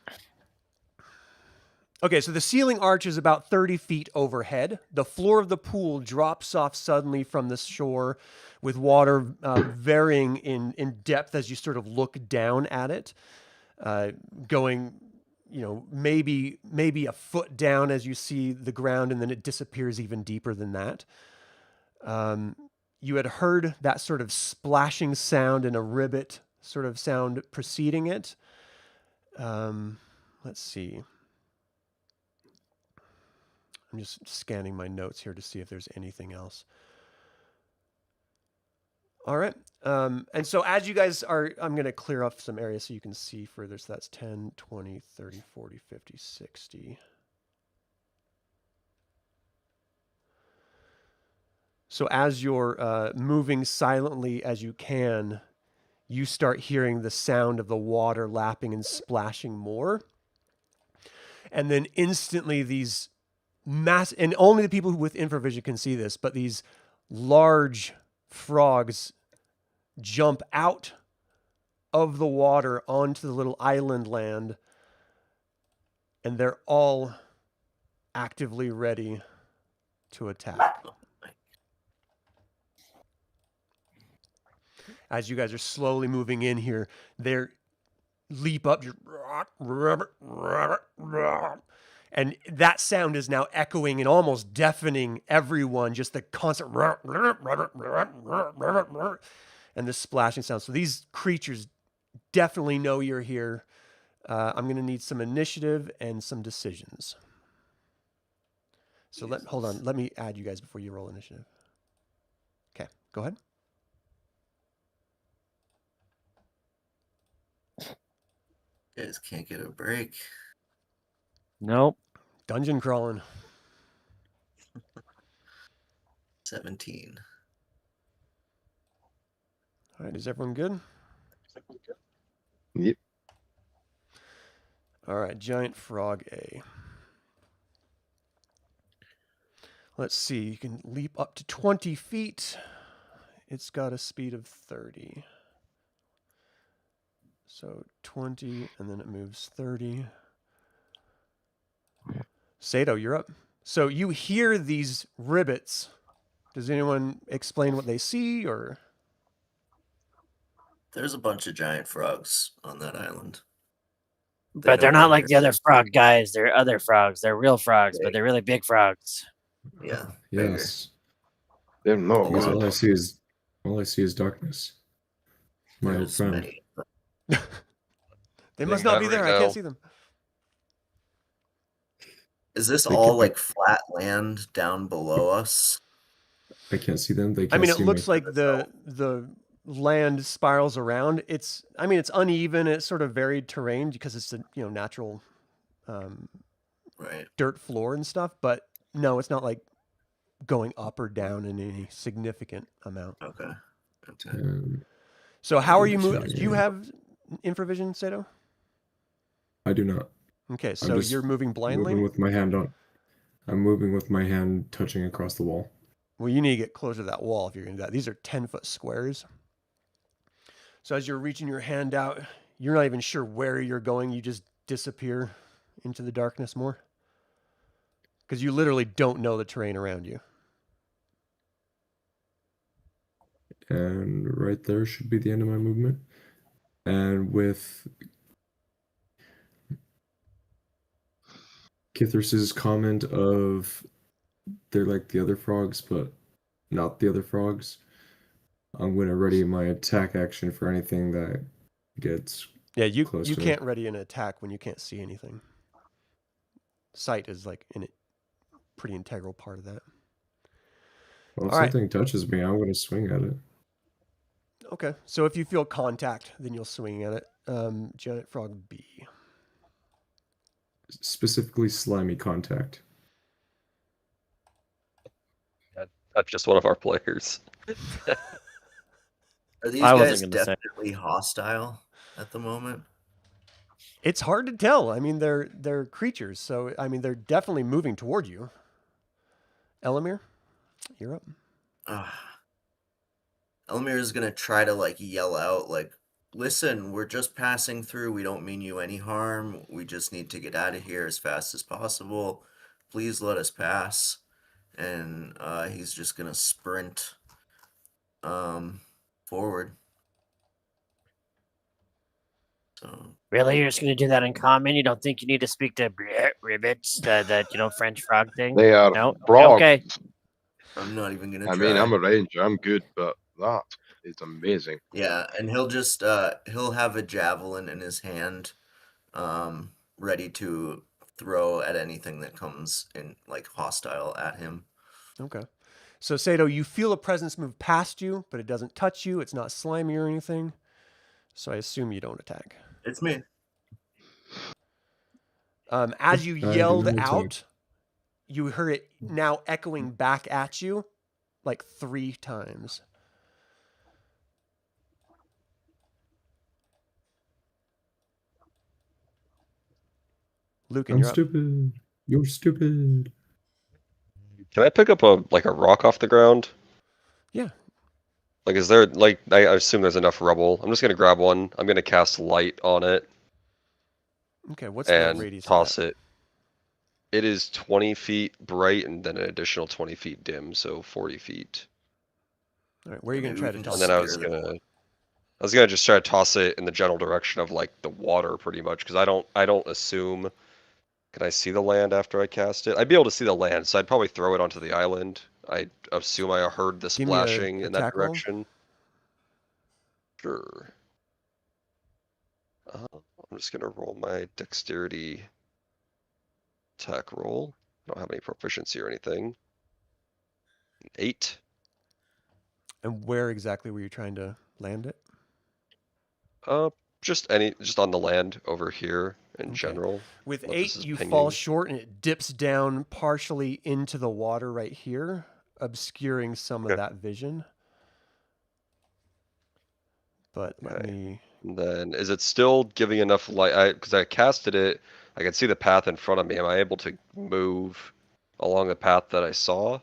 Speaker 1: Okay, so the ceiling arch is about 30 feet overhead. The floor of the pool drops off suddenly from the shore with water varying in depth as you sort of look down at it, going maybe a foot down as you see the ground, and then it disappears even deeper than that. You had heard that sort of splashing sound and a ribbit sort of sound preceding it. Let's see. I'm just scanning my notes here to see if there's anything else. All right. And so as you guys are, I'm going to clear up some areas so you can see further. So that's 10, 20, 30, 40, 50, 60. So as you're moving silently as you can, you start hearing the sound of the water lapping and splashing more. And then instantly these and only the people with infravision can see this, but these large frogs jump out of the water onto the little island land, and they're all actively ready to attack. As you guys are slowly moving in here, they leap up, and that sound is now echoing and almost deafening everyone, just the constant and the splashing sound. So these creatures definitely know you're here. I'm going to need some initiative and some decisions. So hold on. Let me add you guys before you roll initiative. Okay, go ahead.
Speaker 4: You guys can't get a break.
Speaker 2: Nope.
Speaker 1: Dungeon crawling.
Speaker 4: 17.
Speaker 1: All right, is everyone good?
Speaker 6: Yep.
Speaker 1: All right, Giant Frog A. Let's see, you can leap up to 20 feet. It's got a speed of 30. So 20, and then it moves 30. Sato, you're up. So you hear these ribbits. Does anyone explain what they see, or?
Speaker 4: There's a bunch of giant frogs on that island.
Speaker 2: But they're not like the other frog guys. They're other frogs. They're real frogs, but they're really big frogs.
Speaker 4: Yeah.
Speaker 3: Yes.
Speaker 6: They're not
Speaker 3: Because
Speaker 6: good.
Speaker 3: all I see is darkness. My
Speaker 4: There's
Speaker 3: friend.
Speaker 4: many.
Speaker 1: They must not be
Speaker 5: never
Speaker 1: there. I
Speaker 5: know.
Speaker 1: can't see them.
Speaker 4: Is this
Speaker 3: They
Speaker 4: all
Speaker 3: could be-
Speaker 4: like flat land down below us?
Speaker 3: I can't see them. They can't
Speaker 1: I mean, it
Speaker 3: see
Speaker 1: looks
Speaker 3: me.
Speaker 1: like the land spirals around. It's uneven. It's sort of varied terrain because it's a natural
Speaker 4: Right.
Speaker 1: dirt floor and stuff. But no, it's not like going up or down in any significant amount.
Speaker 4: Okay. Okay.
Speaker 1: So how are you
Speaker 3: Sure,
Speaker 1: moving? Do you have infravision, Sato?
Speaker 3: I do not.
Speaker 1: Okay, so
Speaker 3: just
Speaker 1: you're moving blindly?
Speaker 3: Moving with my hand on. I'm moving with my hand touching across the wall.
Speaker 1: Well, you need to get closer to that wall if you're going to do that. These are 10-foot squares. So as you're reaching your hand out, you're not even sure where you're going. You just disappear into the darkness more. Because you literally don't know the terrain around you.
Speaker 3: And right there should be the end of my movement. And with Kithris's comment of they're like the other frogs, but not the other frogs, I'm going to ready my attack action for anything that gets
Speaker 1: Yeah, you
Speaker 3: close to me.
Speaker 1: can't ready an attack when you can't see anything. Sight is like a pretty integral part of that.
Speaker 3: Well, if
Speaker 1: All right.
Speaker 3: something touches me, I'm going to swing at it.
Speaker 1: Okay, so if you feel contact, then you'll swing at it. Giant Frog B.
Speaker 3: Specifically slimy contact.
Speaker 5: That's just one of our players.
Speaker 4: Are these
Speaker 2: I wasn't
Speaker 4: guys
Speaker 2: gonna say.
Speaker 4: definitely hostile at the moment?
Speaker 1: It's hard to tell. I mean, they're creatures, so I mean, they're definitely moving toward you. Elemier, you're up.
Speaker 4: Elemier is gonna try to yell out listen, we're just passing through. We don't mean you any harm. We just need to get out of here as fast as possible. Please let us pass. And he's just gonna sprint forward. So
Speaker 2: Really, you're just gonna do that in common? You don't think you need to speak to Ribbits, the French frog thing?
Speaker 6: They are
Speaker 2: No.
Speaker 6: frogs.
Speaker 2: Okay.
Speaker 4: I'm not even gonna
Speaker 6: I
Speaker 4: try.
Speaker 6: mean, I'm a ranger. I'm good, but that is amazing.
Speaker 4: Yeah, and he'll just he'll have a javelin in his hand, ready to throw at anything that comes in like hostile at him.
Speaker 1: Okay. So Sato, you feel a presence move past you, but it doesn't touch you. It's not slimy or anything. So I assume you don't attack.
Speaker 4: It's me.
Speaker 1: As you
Speaker 3: I
Speaker 1: yelled
Speaker 3: do not attack.
Speaker 1: out, you heard it now echoing back at you like 3 times. Lucan,
Speaker 3: I'm
Speaker 1: you're up.
Speaker 3: stupid. You're stupid.
Speaker 5: Can I pick up a rock off the ground?
Speaker 1: Yeah.
Speaker 5: Like, is there like I assume there's enough rubble. I'm just gonna grab one. I'm gonna cast light on it
Speaker 1: Okay, what's the
Speaker 5: and
Speaker 1: radius
Speaker 5: toss
Speaker 1: of that?
Speaker 5: it. It is 20 feet bright and then an additional 20 feet dim, so 40 feet.
Speaker 1: All right, where are you going to
Speaker 4: Maybe
Speaker 1: try
Speaker 4: we
Speaker 1: to
Speaker 4: can
Speaker 1: toss
Speaker 5: And then
Speaker 1: it?
Speaker 5: I was gonna just try to toss it in the general direction of like the water, pretty much, because I don't assume. Can I see the land after I cast it? I'd be able to see the land, so I'd probably throw it onto the island. I assume I heard the
Speaker 1: Give me a
Speaker 5: splashing in that
Speaker 1: attack roll.
Speaker 5: direction. Sure. I'm just gonna roll my dexterity attack roll. I don't have any proficiency or anything. 8.
Speaker 1: And where exactly were you trying to land it?
Speaker 5: Just on the land over here in
Speaker 1: Okay.
Speaker 5: general.
Speaker 1: With
Speaker 5: What this
Speaker 1: 8,
Speaker 5: is
Speaker 1: you
Speaker 5: pinging.
Speaker 1: fall short and it dips down partially into the water right here, obscuring some of
Speaker 5: Okay.
Speaker 1: that vision. But let
Speaker 5: Okay.
Speaker 1: me...
Speaker 5: And then, is it still giving enough light? Because I casted it, I can see the path in front of me. Am I able to move along the path that I saw?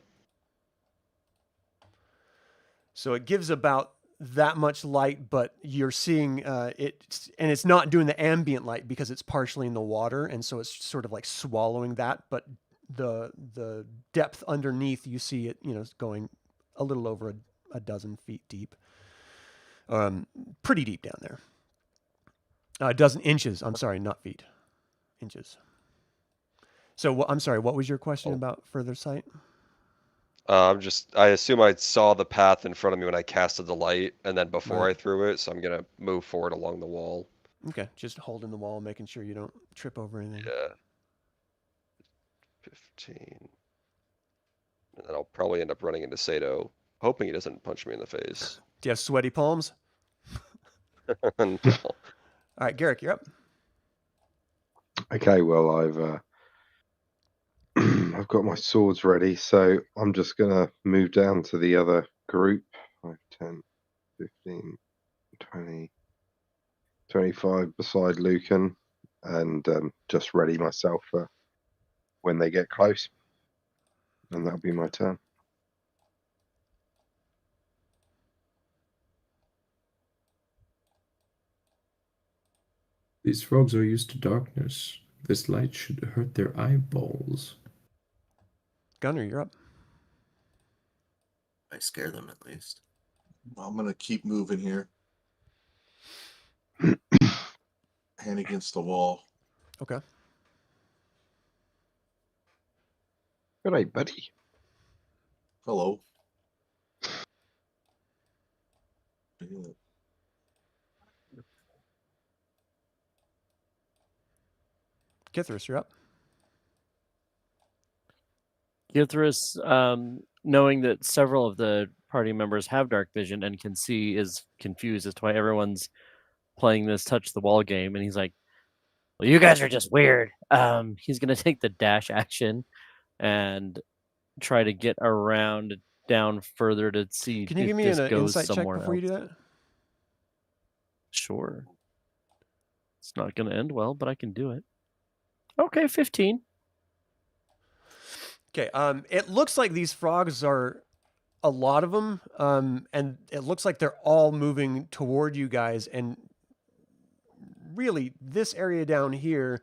Speaker 1: So it gives about that much light, but you're seeing it, and it's not doing the ambient light because it's partially in the water, and so it's sort of like swallowing that. But the depth underneath, you see it, going a little over a dozen feet deep, pretty deep down there. A dozen inches. I'm sorry, not feet, inches. So I'm sorry. What was your question about further sight?
Speaker 5: I assume I saw the path in front of me when I casted the light, and then before
Speaker 1: Right.
Speaker 5: I threw it, so I'm gonna move forward along the wall.
Speaker 1: Okay, just holding the wall, making sure you don't trip over anything.
Speaker 5: Yeah. 15. And then I'll probably end up running into Sato, hoping he doesn't punch me in the face.
Speaker 1: Do you have sweaty palms?
Speaker 5: No.
Speaker 1: All right, Garrick, you're up.
Speaker 6: Okay, well, I've got my swords ready, so I'm just gonna move down to the other group. 5, 10, 15, 20, 25 beside Lucan, and just ready myself for when they get close, and that'll be my turn.
Speaker 3: These frogs are used to darkness. This light should hurt their eyeballs.
Speaker 1: Gunnar, you're up.
Speaker 4: I scare them at least.
Speaker 7: I'm gonna keep moving here. Hand against the wall.
Speaker 1: Okay.
Speaker 6: Good day, buddy.
Speaker 7: Hello.
Speaker 1: Kithris, you're up.
Speaker 2: Kithris, knowing that several of the party members have dark vision and can see, is confused as to why everyone's playing this touch the wall game, and he's like, well, you guys are just weird. He's gonna take the dash action and try to get around down further to see
Speaker 1: Can you
Speaker 2: if
Speaker 1: give me
Speaker 2: this
Speaker 1: an
Speaker 2: goes
Speaker 1: insight check
Speaker 2: somewhere
Speaker 1: before
Speaker 2: else.
Speaker 1: you do that?
Speaker 2: Sure. It's not gonna end well, but I can do it. Okay, 15.
Speaker 1: Okay. It looks like these frogs are a lot of them, and it looks like they're all moving toward you guys. And really, this area down here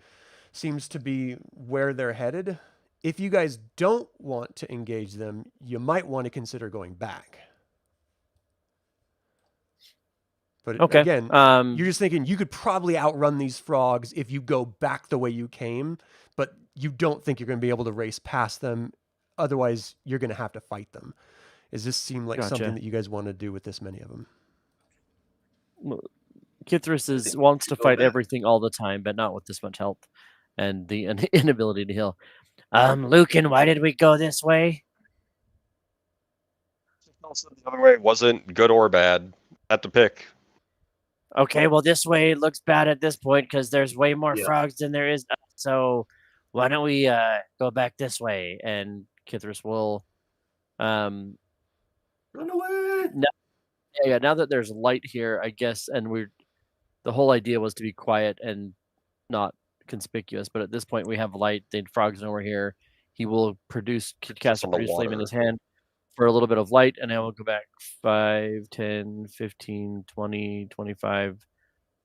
Speaker 1: seems to be where they're headed. If you guys don't want to engage them, you might want to consider going back. But
Speaker 2: Okay.
Speaker 1: again, you're just thinking you could probably outrun these frogs if you go back the way you came, but you don't think you're going to be able to race past them. Otherwise, you're going to have to fight them. Does this seem like something
Speaker 2: Gotcha.
Speaker 1: that you guys want to do with this many of them?
Speaker 2: Kithris wants to fight everything all the time, but not with this much health and the inability to heal. Lucan, why did we go this way?
Speaker 5: The other way wasn't good or bad. At the pick.
Speaker 2: Okay, well, this way looks bad at this point because there's way more
Speaker 4: Yeah.
Speaker 2: frogs than there is. So why don't we go back this way? And Kithris will.
Speaker 4: Run away!
Speaker 2: Yeah. Now that there's light here, I guess, and the whole idea was to be quiet and not conspicuous. But at this point, we have light. The frogs know we're here. He will cast a
Speaker 5: on the
Speaker 2: produce flame in
Speaker 5: water.
Speaker 2: his hand for a little bit of light, and I will go back 5, 10, 15, 20, 25,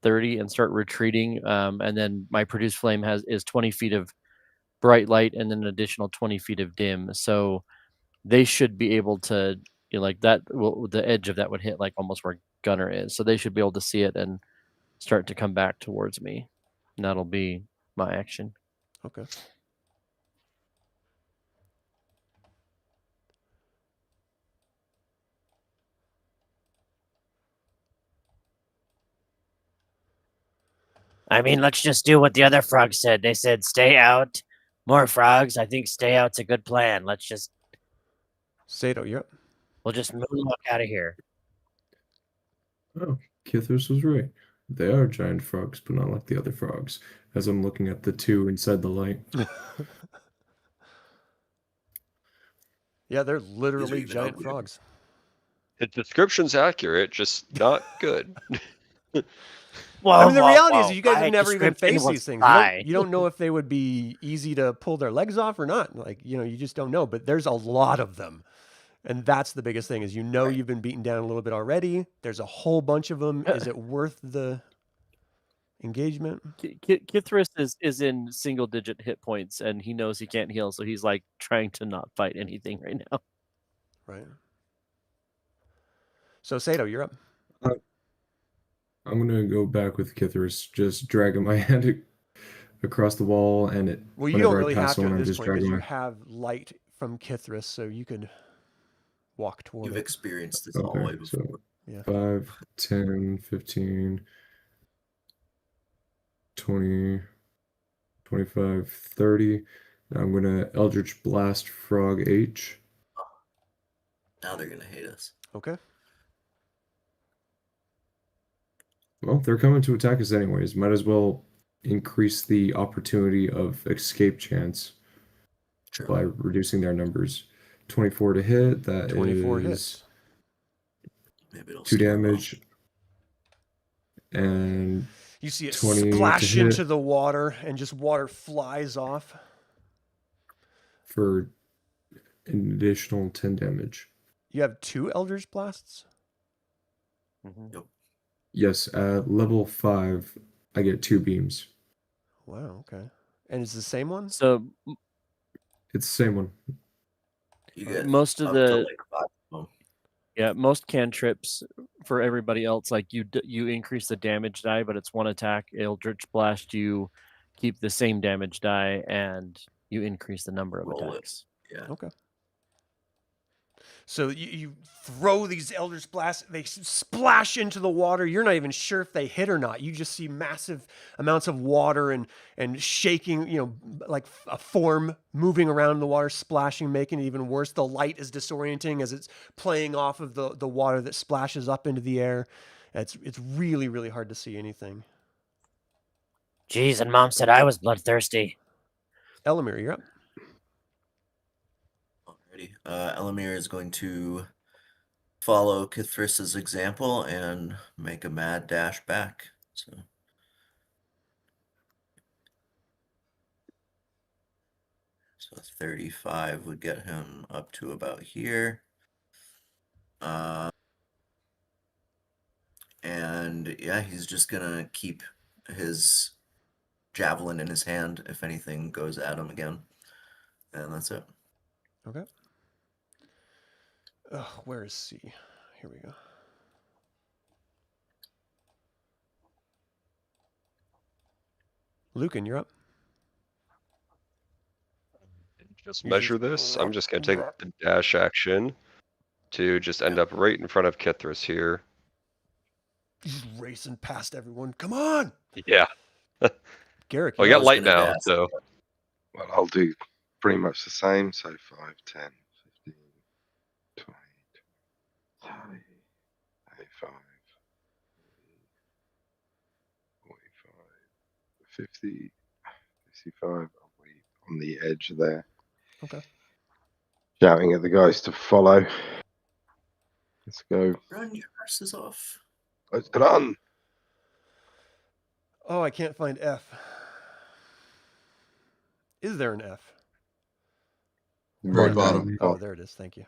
Speaker 2: 30, and start retreating. And then my produce flame is 20 feet of bright light, and then an additional 20 feet of dim. So they should be able to, like that. The edge of that would hit like almost where Gunnar is. So they should be able to see it and start to come back towards me. And that'll be my action.
Speaker 1: Okay.
Speaker 2: I mean, let's just do what the other frogs said. They said, stay out. More frogs. I think stay out's a good plan. Let's just...
Speaker 1: Sato, you're up.
Speaker 2: We'll just moonwalk out of here.
Speaker 3: Oh, Kithris was right. They are giant frogs, but not like the other frogs. As I'm looking at the two inside the light.
Speaker 1: Yeah, they're literally
Speaker 4: even
Speaker 1: giant
Speaker 4: ugly.
Speaker 1: frogs.
Speaker 5: The description's accurate, just not good.
Speaker 2: Whoa,
Speaker 1: I mean, the
Speaker 2: whoa,
Speaker 1: reality
Speaker 2: whoa.
Speaker 1: is you guys
Speaker 2: My
Speaker 1: have never even
Speaker 2: description
Speaker 1: faced
Speaker 2: was
Speaker 1: these things.
Speaker 2: high.
Speaker 1: You don't know if they would be easy to pull their legs off or not. Like, you just don't know. But there's a lot of them. And that's the biggest thing is you've been beaten down a little bit already. There's a whole bunch of them. Is it worth the engagement?
Speaker 2: Kithris is in single-digit hit points, and he knows he can't heal, so he's like trying to not fight anything right now.
Speaker 1: Right. So, Sato, you're up.
Speaker 3: I'm gonna go back with Kithris, just dragging my hand across the wall, and
Speaker 1: Well, you
Speaker 3: whenever
Speaker 1: don't
Speaker 3: I
Speaker 1: really have
Speaker 3: pass
Speaker 1: to
Speaker 3: on,
Speaker 1: at
Speaker 3: I'm
Speaker 1: this
Speaker 3: just
Speaker 1: point because
Speaker 3: dragging
Speaker 1: you
Speaker 3: my.
Speaker 1: have light from Kithris, so you could walk toward
Speaker 4: You've
Speaker 1: it.
Speaker 4: experienced this all the way
Speaker 3: Okay, so
Speaker 4: before.
Speaker 1: Yeah.
Speaker 3: 5, 10, 15, 20, 25, 30. Now I'm gonna Eldritch Blast Frog H.
Speaker 4: Now they're gonna hate us.
Speaker 1: Okay.
Speaker 3: Well, they're coming to attack us anyways. Might as well increase the opportunity of escape chance
Speaker 4: True.
Speaker 3: by reducing their numbers. 24 to hit. That
Speaker 1: 24
Speaker 3: is
Speaker 1: hits.
Speaker 4: Maybe it'll
Speaker 3: 2
Speaker 4: scare 'em off.
Speaker 3: damage. And
Speaker 1: You see it
Speaker 3: 20 to
Speaker 1: splash
Speaker 3: hit.
Speaker 1: into the water, and just water flies off.
Speaker 3: for an additional 10 damage.
Speaker 1: You have 2 Eldritch Blasts?
Speaker 3: Yes, at level 5, I get 2 beams.
Speaker 1: Wow, okay. And it's the same one?
Speaker 2: So
Speaker 3: It's the same one.
Speaker 4: You get
Speaker 2: most of
Speaker 4: up to,
Speaker 2: the
Speaker 4: like 5 of 'em.
Speaker 2: yeah, most cantrips for everybody else, like you increase the damage die, but it's one attack. Eldritch Blast, you keep the same damage die, and you increase the number of
Speaker 4: Roll it.
Speaker 2: attacks.
Speaker 4: Yeah.
Speaker 1: Okay. So you throw these Eldritch Blasts, they splash into the water. You're not even sure if they hit or not. You just see massive amounts of water and shaking, like a form moving around in the water, splashing, making it even worse. The light is disorienting as it's playing off of the water that splashes up into the air. It's really, really hard to see anything.
Speaker 2: Jeez, and Mom said I was bloodthirsty.
Speaker 1: Elemier, you're up.
Speaker 4: Alrighty. Elemier is going to follow Kithris's example and make a mad dash back. So 35 would get him up to about here. And yeah, he's just gonna keep his javelin in his hand if anything goes at him again. And that's it.
Speaker 1: Okay. Where is C? Here we go. Lucan, you're up.
Speaker 5: Just
Speaker 1: You
Speaker 5: measure
Speaker 1: just-
Speaker 5: this. I'm just going to take the dash action to just end up right in front of Kithris here.
Speaker 1: Just racing past everyone. Come on,
Speaker 5: Yeah.
Speaker 1: Garrick.
Speaker 5: Well,
Speaker 1: you're
Speaker 5: you got
Speaker 1: up.
Speaker 4: was
Speaker 5: light
Speaker 4: gonna
Speaker 5: now,
Speaker 4: ask.
Speaker 5: so
Speaker 6: Well, I'll do pretty much the same. So 5, 10, 15, 20, 30, 35, 45, 50, 65. I'll be on the edge there.
Speaker 1: Okay.
Speaker 6: Shouting at the guys to follow. Let's go.
Speaker 4: Run your asses off.
Speaker 6: Let's get on.
Speaker 1: Oh, I can't find F. Is there an F?
Speaker 7: Very
Speaker 6: Right
Speaker 7: bottom.
Speaker 6: down.
Speaker 1: Oh, there it is. Thank you.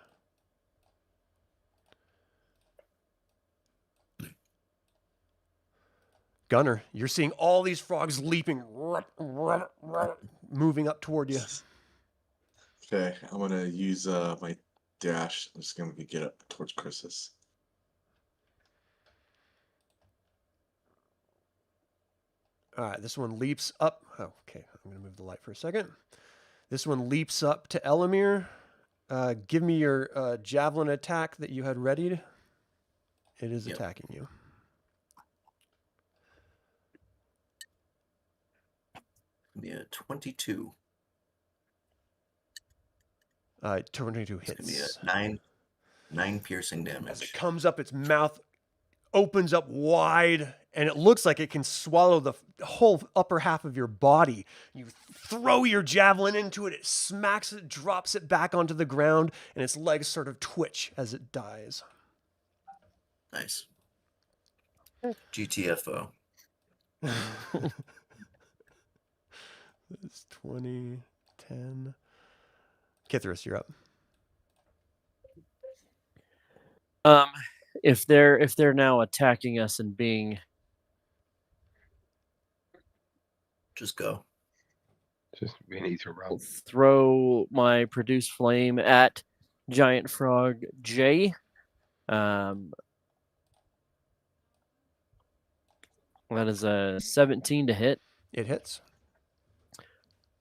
Speaker 1: Gunnar, you're seeing all these frogs leaping, moving up toward you.
Speaker 7: Okay, I'm gonna use my dash. I'm just gonna get up towards Chris's.
Speaker 1: All right, this one leaps up. Oh, okay. I'm going to move the light for a second. This one leaps up to Elemier. Give me your javelin attack that you had readied. It is
Speaker 4: Yep.
Speaker 1: attacking you.
Speaker 4: Yeah, 22.
Speaker 1: 22
Speaker 4: It's gonna be
Speaker 1: hits.
Speaker 4: a 9 piercing
Speaker 1: As it
Speaker 4: damage.
Speaker 1: comes up, its mouth opens up wide, and it looks like it can swallow the whole upper half of your body. You throw your javelin into it, it smacks it, drops it back onto the ground, and its legs sort of twitch as it dies.
Speaker 4: Nice. GTFO.
Speaker 1: It's 20, 10. Kithris, you're up.
Speaker 2: If they're now attacking us and being
Speaker 4: Just go.
Speaker 6: Just we need to run.
Speaker 2: throw my produce flame at giant frog J. That is a 17 to hit
Speaker 1: It hits.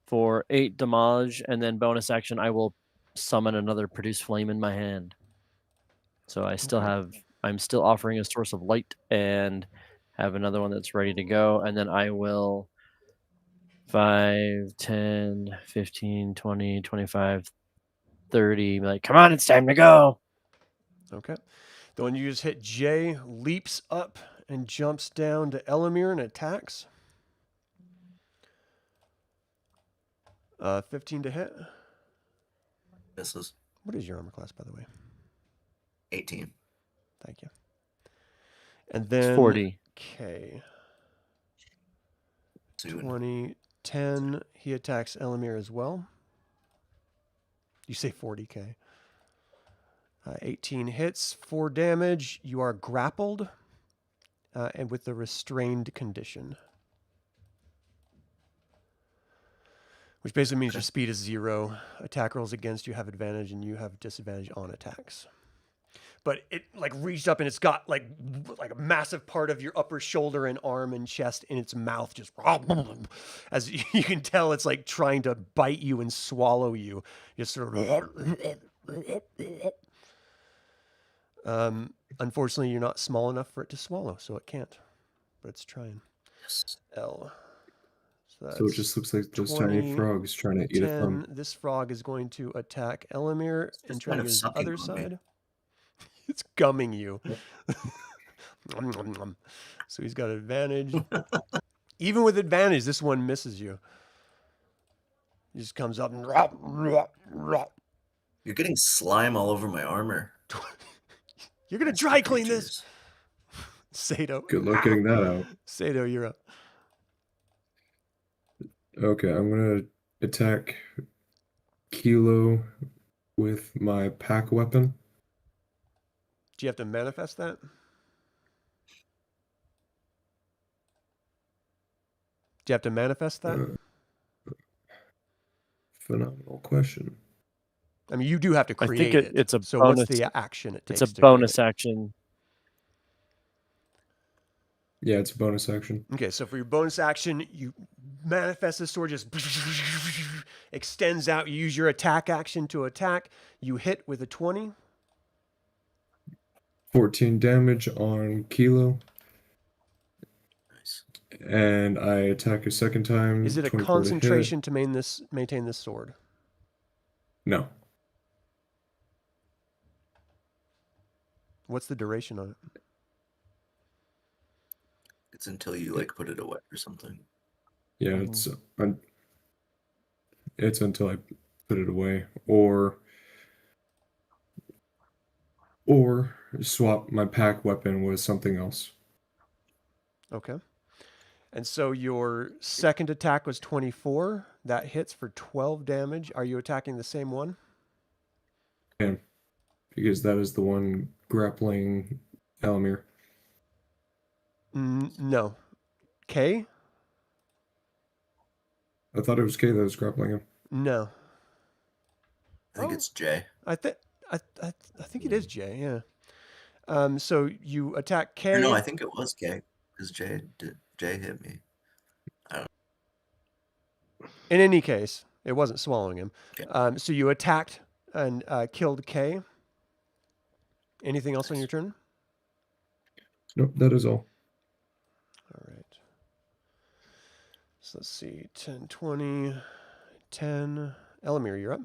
Speaker 2: for 8 damage, and then bonus action I will summon another produce flame in my hand. So I still I'm still offering a source of light and have another one that's ready to go, and then I will 5, 10, 15, 20, 25, 30. Be like, come on, it's time to go.
Speaker 1: Okay. The one you just hit, J, leaps up and jumps down to Elemier and attacks. 15 to hit.
Speaker 4: This is
Speaker 1: What is your armor class, by the way?
Speaker 4: 18.
Speaker 1: Thank you. And
Speaker 2: It's
Speaker 1: then
Speaker 2: 40.
Speaker 1: Okay.
Speaker 4: Soon.
Speaker 1: 20, 10. He attacks Elemier as well. You say 40k. 18 hits, 4 damage. You are grappled and with the restrained condition. Which basically means your speed is 0. Attack rolls against you have advantage, and you have disadvantage on attacks. But it like reached up, and it's got like a massive part of your upper shoulder and arm and chest in its mouth, just as you can tell, it's like trying to bite you and swallow you. Just sort of. Unfortunately, you're not small enough for it to swallow, so it can't. But it's trying.
Speaker 4: Yes.
Speaker 1: L.
Speaker 3: So it
Speaker 1: that's
Speaker 3: just looks like those
Speaker 1: 20,
Speaker 3: tiny frogs trying to eat a
Speaker 1: 10.
Speaker 3: thumb.
Speaker 1: This frog is going to attack Elemier and
Speaker 4: just
Speaker 1: try
Speaker 4: kind
Speaker 1: to
Speaker 4: of
Speaker 1: get his
Speaker 4: sucking
Speaker 1: other
Speaker 4: on me.
Speaker 1: side. It's gumming you. So he's got advantage. Even with advantage, this one misses you. He just comes up and
Speaker 4: You're getting slime all over my armor.
Speaker 1: you're gonna dry clean this. Sato.
Speaker 3: Good luck getting that out.
Speaker 1: Sato, you're up.
Speaker 3: Okay, I'm gonna attack Kilo with my pack weapon.
Speaker 1: Do you have to manifest that? Do you have to manifest that?
Speaker 3: Phenomenal question.
Speaker 1: I mean, you do have to
Speaker 2: I
Speaker 1: create
Speaker 2: think
Speaker 1: it.
Speaker 2: it's a
Speaker 1: so
Speaker 2: bonus.
Speaker 1: what's the action it takes?
Speaker 2: It's a
Speaker 1: to create
Speaker 2: bonus
Speaker 1: it?
Speaker 2: action.
Speaker 3: Yeah, it's a bonus action.
Speaker 1: Okay, so for your bonus action, you manifest this sword, just extends out. You use your attack action to attack. You hit with a 20.
Speaker 3: 14 damage on Kilo.
Speaker 4: Nice.
Speaker 3: And I attack a second time.
Speaker 1: Is it a
Speaker 3: 24 to hit.
Speaker 1: concentration to maintain this sword?
Speaker 3: No.
Speaker 1: What's the duration on it?
Speaker 4: It's until you like put it away or something.
Speaker 3: Yeah, it's until I put it away, or swap my pack weapon with something else.
Speaker 1: Okay. And so your second attack was 24. That hits for 12 damage. Are you attacking the same one?
Speaker 3: And because that is the one grappling Elemier.
Speaker 1: No. K?
Speaker 3: I thought it was K that was grappling him.
Speaker 1: No.
Speaker 4: I think it's J.
Speaker 1: I think it is J. Yeah. So you attack K.
Speaker 4: Or no, I think it was K because J hit me.
Speaker 1: In any case, it wasn't swallowing him.
Speaker 4: Okay.
Speaker 1: So you attacked and killed K. Anything else on your turn?
Speaker 3: Nope, that is all.
Speaker 1: All right. So let's see. 10, 20, 10. Elemier, you're up.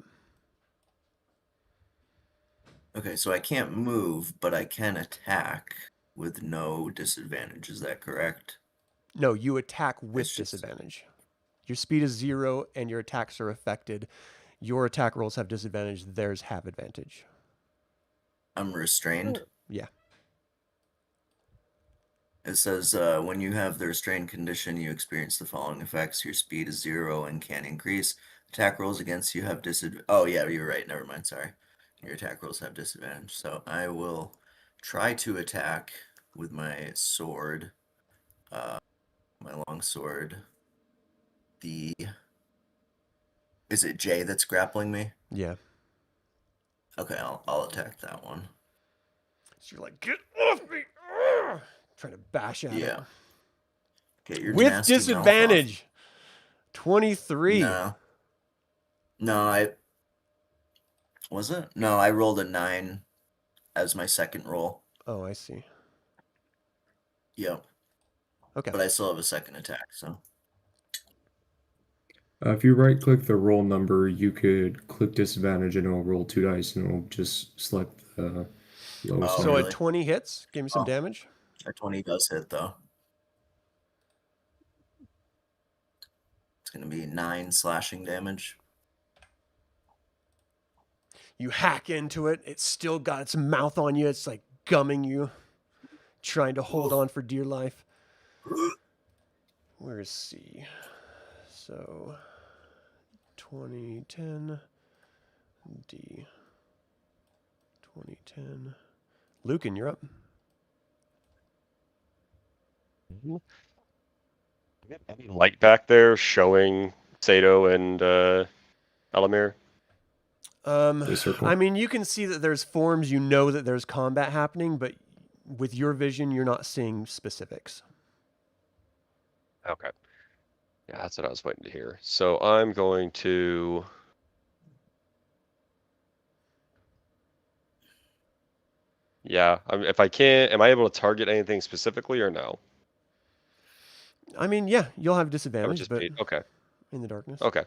Speaker 4: Okay, so I can't move, but I can attack with no disadvantage. Is that correct?
Speaker 1: No, you attack with
Speaker 4: It's just-
Speaker 1: disadvantage. Your speed is 0 and your attacks are affected. Your attack rolls have disadvantage. Theirs have advantage.
Speaker 4: I'm restrained.
Speaker 1: Yeah.
Speaker 4: It says when you have the restrained condition, you experience the following effects. Your speed is 0 and can increase. Attack rolls against you have disadvantage. Oh, yeah, you're right. Never mind. Sorry. Your attack rolls have disadvantage. So I will try to attack with my sword, my long sword. Is it J that's grappling me?
Speaker 1: Yeah.
Speaker 4: Okay, I'll attack that one.
Speaker 1: So you're like, get off me! Arrgh! Trying to bash at it.
Speaker 4: Yeah. Get your
Speaker 1: With
Speaker 4: nasty mouth off.
Speaker 1: disadvantage. 23.
Speaker 4: No, I was it? No, I rolled a 9 as my second roll.
Speaker 1: Oh, I see.
Speaker 4: Yep.
Speaker 1: Okay.
Speaker 4: But I still have a second attack, so.
Speaker 3: If you right-click the roll number, you could click disadvantage and it'll roll 2 dice and it'll just select the lowest
Speaker 4: Oh,
Speaker 1: So
Speaker 3: number.
Speaker 1: a
Speaker 4: really?
Speaker 1: 20 hits. Give me some
Speaker 4: Oh.
Speaker 1: damage.
Speaker 4: A 20 does hit, though. It's going to be 9 slashing damage.
Speaker 1: You hack into it. It's still got its mouth on you. It's like gumming you, trying to hold on for dear life. Where is C? So 2010 D 2010. Lucan, you're up.
Speaker 5: Any light back there showing Sato and Elemier?
Speaker 3: They circle.
Speaker 1: I mean, you can see that there's forms. You know that there's combat happening, but with your vision, you're not seeing specifics.
Speaker 5: Okay. Yeah, that's what I was waiting to hear. So I'm going to... Yeah, if I can't, am I able to target anything specifically or no?
Speaker 1: I mean, yeah, you'll have
Speaker 5: That would
Speaker 1: disadvantage,
Speaker 5: just
Speaker 1: but
Speaker 5: be okay.
Speaker 1: in the darkness.
Speaker 5: Okay,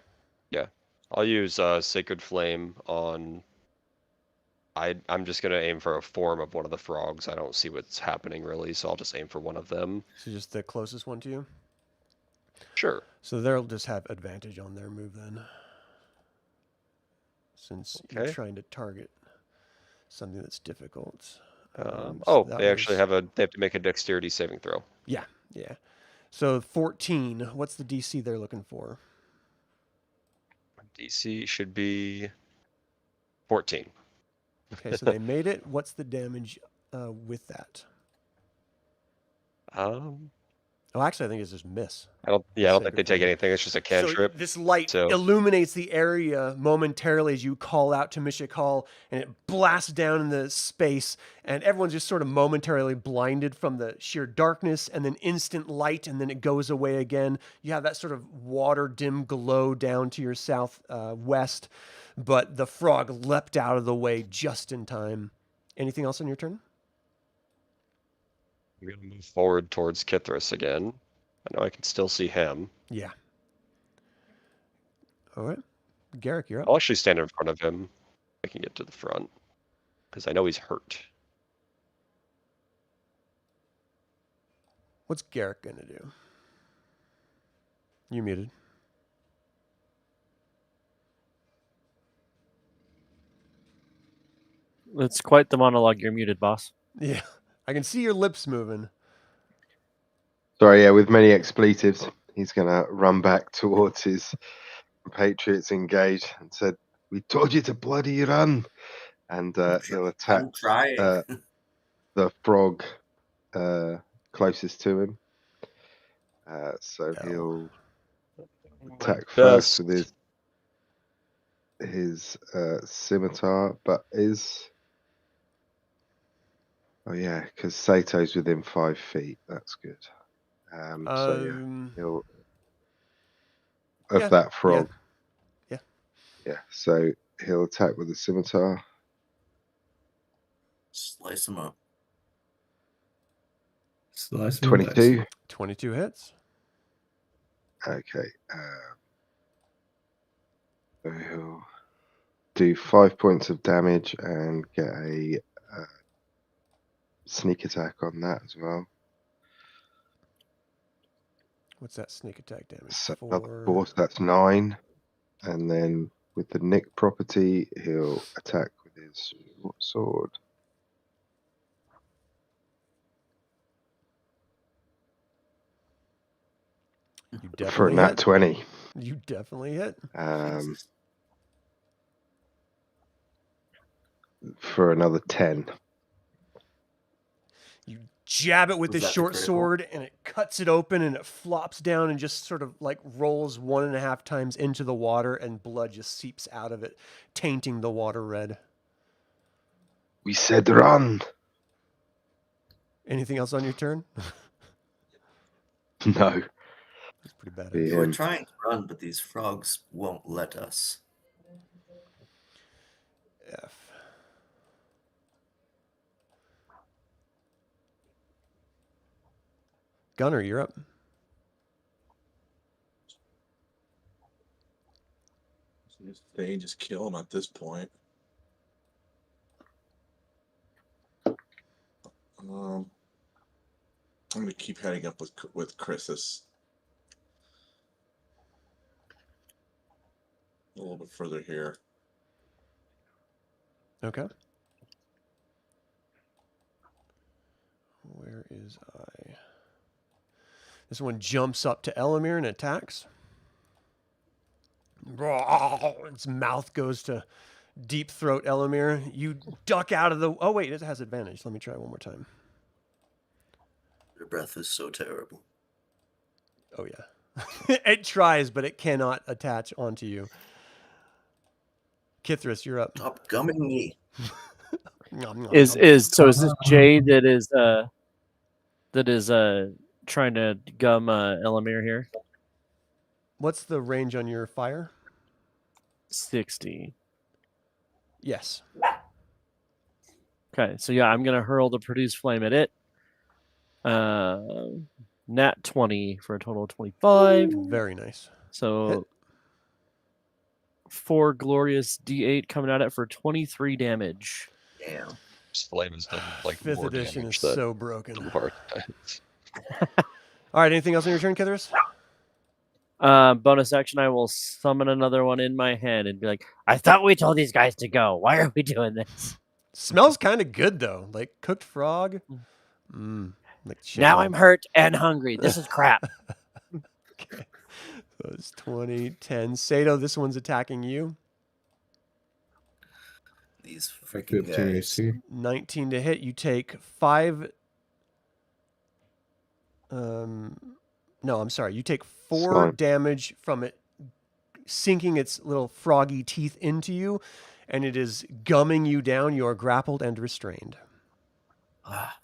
Speaker 5: yeah, I'll use Sacred Flame on. I'm just gonna aim for a form of one of the frogs. I don't see what's happening really, so I'll just aim for one of them.
Speaker 1: So just the closest one to you.
Speaker 5: Sure.
Speaker 1: So they'll just have advantage on their move then, since you're
Speaker 5: Okay.
Speaker 1: trying to target something that's difficult.
Speaker 5: Oh,
Speaker 1: that
Speaker 5: they actually
Speaker 1: was-
Speaker 5: they have to make a Dexterity saving throw.
Speaker 1: Yeah. So 14. What's the DC they're looking for?
Speaker 5: DC should be 14.
Speaker 1: Okay, so they made it. What's the damage with that? Oh, actually, I think it's just miss.
Speaker 5: I don't think they
Speaker 1: Sacred
Speaker 5: take
Speaker 1: Flame.
Speaker 5: anything. It's just a
Speaker 1: So
Speaker 5: cantrip.
Speaker 1: this light
Speaker 5: So-
Speaker 1: illuminates the area momentarily as you call out to Mishakal, and it blasts down in the space, and everyone's just sort of momentarily blinded from the sheer darkness, and then instant light, and then it goes away again. You have that sort of water dim glow down to your south west, but the frog leapt out of the way just in time. Anything else on your turn?
Speaker 5: I'm going to move forward towards Kithris again. I know I can still see him.
Speaker 1: Yeah. All right. Garrick, you're up.
Speaker 5: I'll actually stand in front of him. I can get to the front. Because I know he's hurt.
Speaker 1: What's Garrick going to do? You're muted.
Speaker 2: It's quite the monologue. You're muted, boss.
Speaker 1: Yeah. I can see your lips moving.
Speaker 6: Sorry, yeah, with many expletives, he's going to run back towards his compatriots engaged and said, "We told you to bloody run." And he'll attack
Speaker 4: I'm trying.
Speaker 6: the frog closest to him. So
Speaker 1: Oh.
Speaker 6: he'll attack
Speaker 5: Best.
Speaker 6: first with his scimitar, but is... Oh yeah, because Sato's within 5 feet. That's good. So yeah, he'll of
Speaker 1: yeah,
Speaker 6: that frog.
Speaker 1: Yeah.
Speaker 6: Yeah. So he'll attack with the scimitar.
Speaker 4: Slice him up.
Speaker 3: Slice him and dice.
Speaker 6: 22.
Speaker 1: 22 hits.
Speaker 6: Okay. So he'll do 5 points of damage and get a sneak attack on that as well.
Speaker 1: What's that sneak attack damage?
Speaker 6: So
Speaker 1: For...
Speaker 6: 4, so that's 9. And then with the Nick property, he'll attack with his sword.
Speaker 1: You
Speaker 6: For a
Speaker 1: definitely
Speaker 6: nat
Speaker 1: hit.
Speaker 6: 20.
Speaker 1: You definitely hit.
Speaker 6: For another 10.
Speaker 1: You jab it with
Speaker 4: Was
Speaker 1: this
Speaker 4: that the
Speaker 1: short
Speaker 4: critical?
Speaker 1: sword, and it cuts it open, and it flops down and just sort of like rolls 1.5 times into the water, and blood just seeps out of it, tainting the water red.
Speaker 6: We said run.
Speaker 1: Anything else on your turn?
Speaker 6: No.
Speaker 1: It's pretty bad.
Speaker 6: Yeah.
Speaker 4: We're trying to run, but these frogs won't let us.
Speaker 1: F. Gunnar, you're up.
Speaker 7: They just kill him at this point. I'm going to keep heading up with Chrysis. A little bit further here.
Speaker 1: Okay. Where is I? This one jumps up to Elemier and attacks. Its mouth goes to deep throat Elemier. You duck out of the... Oh, wait, it has advantage. Let me try one more time.
Speaker 4: Your breath is so terrible.
Speaker 1: Oh, yeah. It tries, but it cannot attach onto you. Kithris, you're up.
Speaker 4: Stop gumming me.
Speaker 1: Nom, nom,
Speaker 2: Is
Speaker 1: nom.
Speaker 2: so is this Jay that is trying to gum Elemier here?
Speaker 1: What's the range on your fire?
Speaker 2: 60.
Speaker 1: Yes.
Speaker 2: Okay, so yeah, I'm gonna hurl the produce flame at it. Nat 20 for a total of 25.
Speaker 1: Very nice.
Speaker 2: So
Speaker 1: Hit.
Speaker 2: 4 glorious D8 coming at it for 23 damage.
Speaker 4: Damn.
Speaker 5: This flame has done like
Speaker 1: 5th
Speaker 5: more
Speaker 1: edition
Speaker 5: damage
Speaker 1: is
Speaker 5: than
Speaker 1: so broken.
Speaker 5: Dwarf.
Speaker 1: All right, anything else on your turn, Kithris?
Speaker 2: Bonus action, I will summon another one in my hand and be like, I thought we told these guys to go. Why are we doing this?
Speaker 1: Smells kind of good, though. Like cooked frog. Like
Speaker 2: Now
Speaker 1: chicken.
Speaker 2: I'm hurt and hungry. This is crap.
Speaker 1: Okay. So it's 20, 10. Sato, this one's attacking you.
Speaker 4: These freaking
Speaker 3: 15
Speaker 4: guys.
Speaker 3: AC.
Speaker 1: 19 to hit. You take 5 No, I'm sorry. You take 4
Speaker 6: Slime.
Speaker 1: damage from it sinking its little froggy teeth into you, and it is gumming you down. You are grappled and restrained.
Speaker 4: Ah,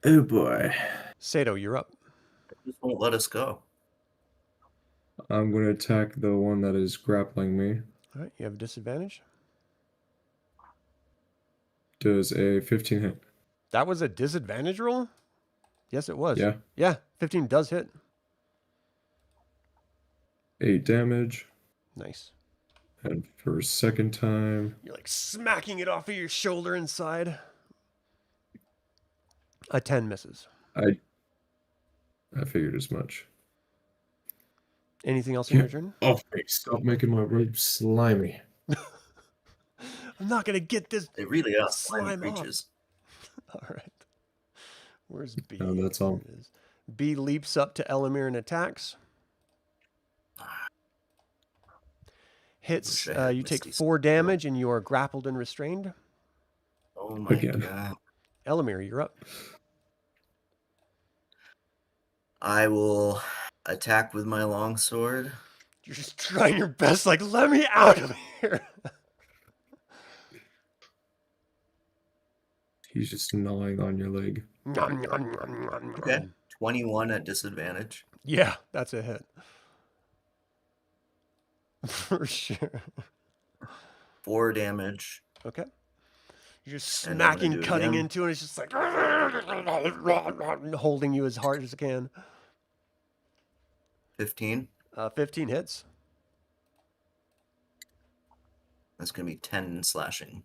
Speaker 3: Oh boy.
Speaker 1: Sato, you're up.
Speaker 4: just won't let us go.
Speaker 3: I'm going to attack the one that is grappling me.
Speaker 1: All right, you have a disadvantage.
Speaker 3: Does a 15 hit?
Speaker 1: That was a disadvantage roll? Yes, it was.
Speaker 3: Yeah.
Speaker 1: Yeah, 15 does hit.
Speaker 3: 8 damage.
Speaker 1: Nice.
Speaker 3: And for a second time,
Speaker 1: You're like smacking it off of your shoulder inside. A 10 misses.
Speaker 3: I figured as much.
Speaker 1: Anything else in your turn?
Speaker 3: Oh, stop making my robe slimy.
Speaker 1: I'm not going to get this
Speaker 4: They really are
Speaker 1: slime
Speaker 4: slimy
Speaker 1: off.
Speaker 4: creatures.
Speaker 1: All right. Where's B?
Speaker 3: No, that's all.
Speaker 1: There it is. B leaps up to Elemier and attacks. Hits.
Speaker 4: Wish I had
Speaker 1: You take
Speaker 4: Misty
Speaker 1: 4
Speaker 4: Step.
Speaker 1: damage and you are grappled and restrained.
Speaker 4: Oh my
Speaker 3: Again.
Speaker 4: god.
Speaker 1: Elemier, you're up.
Speaker 4: I will attack with my longsword.
Speaker 1: You're just trying your best, like, let me out of here.
Speaker 3: He's just gnawing on your leg.
Speaker 1: Nom, nom, nom, nom,
Speaker 4: Okay.
Speaker 1: nom.
Speaker 4: 21 at disadvantage.
Speaker 1: Yeah, that's a hit. For sure.
Speaker 4: 4 damage.
Speaker 1: Okay. You're just
Speaker 4: And I'm gonna
Speaker 1: smacking,
Speaker 4: do it
Speaker 1: cutting
Speaker 4: again.
Speaker 1: into it. It's just like holding you as hard as it can.
Speaker 4: 15.
Speaker 1: 15 hits.
Speaker 4: That's going to be 10 slashing.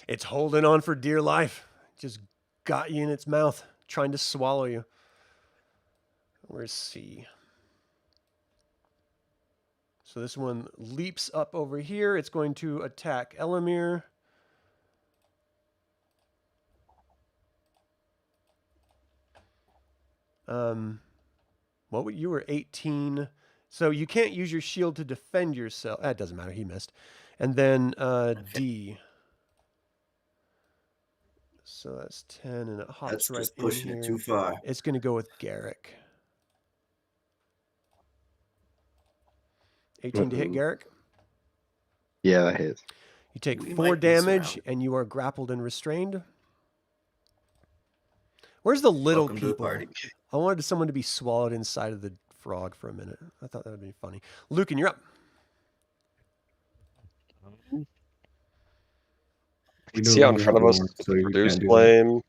Speaker 1: It's holding on for dear life. Just got you in its mouth, trying to swallow you. Where's C? So this one leaps up over here. It's going to attack Elemier. What would you were 18? So you can't use your shield to defend yourself. That doesn't matter. He missed. And then D. So that's 10, and it hops
Speaker 4: That's
Speaker 1: right
Speaker 4: just
Speaker 1: in
Speaker 4: pushing
Speaker 1: here.
Speaker 4: it too far.
Speaker 1: It's going to go with Garrick. 18 to hit
Speaker 6: Uh-oh.
Speaker 1: Garrick.
Speaker 6: Yeah, that hits.
Speaker 1: You take
Speaker 4: We
Speaker 1: 4
Speaker 4: might miss
Speaker 1: damage,
Speaker 4: out.
Speaker 1: and you are grappled and restrained. Where's the little
Speaker 4: Welcome to the
Speaker 1: people?
Speaker 4: party.
Speaker 1: I wanted someone to be swallowed inside of the frog for a minute. I thought that would be funny. Lucan, you're up.
Speaker 3: We know
Speaker 5: See out in
Speaker 3: you're
Speaker 5: front of us,
Speaker 3: born, so you
Speaker 5: produce
Speaker 3: can't do that.
Speaker 5: flame.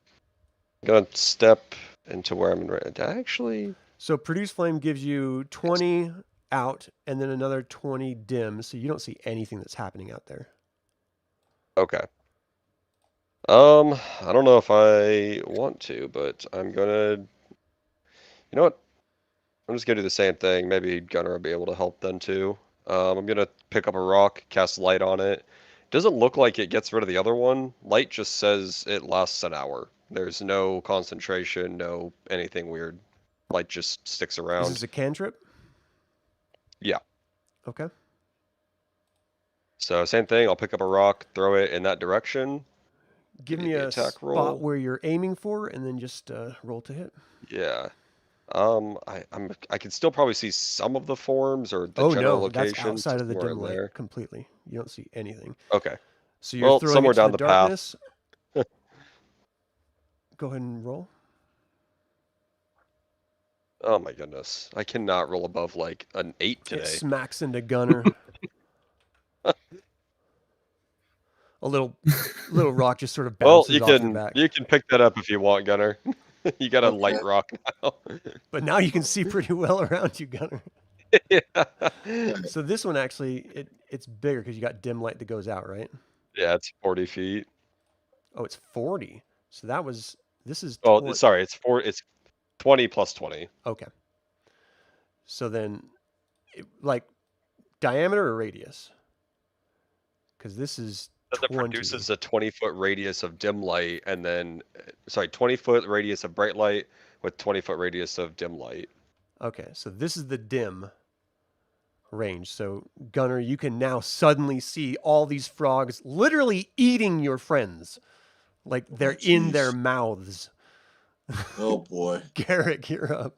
Speaker 5: Gonna step into where I'm in. Actually,
Speaker 1: So produce flame gives you 20 out, and then another 20 dim, so you don't see anything that's happening out there.
Speaker 5: okay. I don't know if I want to, but I'm gonna. You know what? I'm just gonna do the same thing. Maybe Gunnar will be able to help then too. I'm gonna pick up a rock, cast light on it. Doesn't look like it gets rid of the other one. Light just says it lasts an hour. There's no concentration, no anything weird. Light just sticks
Speaker 1: Is
Speaker 5: around.
Speaker 1: this a cantrip?
Speaker 5: Yeah.
Speaker 1: Okay.
Speaker 5: So same thing. I'll pick up a rock, throw it in that direction.
Speaker 1: Give
Speaker 5: Give
Speaker 1: me
Speaker 5: me the
Speaker 1: a
Speaker 5: attack
Speaker 1: spot
Speaker 5: roll.
Speaker 1: where you're aiming for, and then just roll to hit.
Speaker 5: Yeah. I can still probably see some of the forms or the
Speaker 1: Oh
Speaker 5: general
Speaker 1: no, that's
Speaker 5: locations
Speaker 1: outside of the
Speaker 5: somewhere
Speaker 1: dim
Speaker 5: in
Speaker 1: light
Speaker 5: there.
Speaker 1: completely. You don't see anything.
Speaker 5: Okay.
Speaker 1: So you're
Speaker 5: Well,
Speaker 1: throwing
Speaker 5: somewhere
Speaker 1: it to
Speaker 5: down
Speaker 1: the
Speaker 5: the path.
Speaker 1: darkness. Go ahead and roll.
Speaker 5: Oh my goodness. I cannot roll above like an 8
Speaker 1: It
Speaker 5: today.
Speaker 1: smacks into Gunnar. A little rock just sort of
Speaker 5: Well,
Speaker 1: bounces off your back.
Speaker 5: you can pick that up if you want, Gunnar. You got a light
Speaker 7: Okay.
Speaker 5: rock now.
Speaker 1: But now you can see pretty well around you, Gunnar.
Speaker 5: Yeah.
Speaker 1: So this one actually, it's bigger because you got dim light that goes out, right?
Speaker 5: Yeah, it's 40 feet.
Speaker 1: Oh, it's 40. So this is
Speaker 5: Oh,
Speaker 1: 20.
Speaker 5: sorry, it's 20 plus 20.
Speaker 1: Okay. So then, like, diameter or radius? Because this is
Speaker 5: That
Speaker 1: 20.
Speaker 5: produces a 20-foot radius of dim light, and then, 20-foot radius of bright light with 20-foot radius of dim light.
Speaker 1: Okay, so this is the dim range. So, Gunnar, you can now suddenly see all these frogs literally eating your friends. Like they're in their
Speaker 7: jeez.
Speaker 1: mouths.
Speaker 7: Oh boy.
Speaker 1: Garrick, you're up.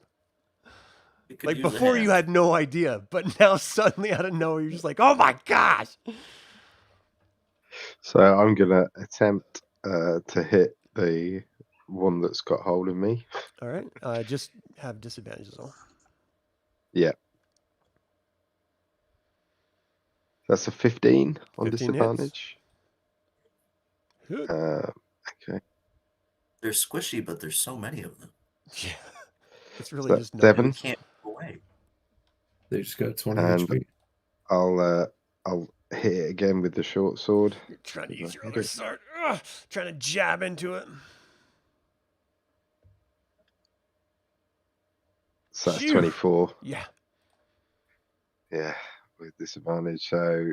Speaker 4: It could
Speaker 1: Like
Speaker 4: use a
Speaker 1: before you
Speaker 4: hand.
Speaker 1: had no idea, but now suddenly out of nowhere you're just like, oh my gosh.
Speaker 6: So I'm gonna attempt to hit the one that's got hold of me.
Speaker 1: All right. Just have disadvantages all.
Speaker 6: Yeah. That's a 15 on
Speaker 1: 15 hits.
Speaker 6: disadvantage.
Speaker 1: Good.
Speaker 6: Okay.
Speaker 4: They're squishy, but there's so many of them.
Speaker 1: Yeah. It's really
Speaker 6: So
Speaker 1: just
Speaker 4: You
Speaker 6: 7,
Speaker 4: can't go away.
Speaker 3: They just got 20
Speaker 6: and
Speaker 3: HP.
Speaker 6: I'll hit it again with the short sword.
Speaker 1: You're trying to
Speaker 6: If I
Speaker 1: use your
Speaker 6: can
Speaker 1: other
Speaker 6: get-
Speaker 1: sword. Ugh, trying to jab into it.
Speaker 6: So that's
Speaker 1: Phew.
Speaker 6: 24.
Speaker 1: Yeah.
Speaker 6: Yeah, with disadvantage. So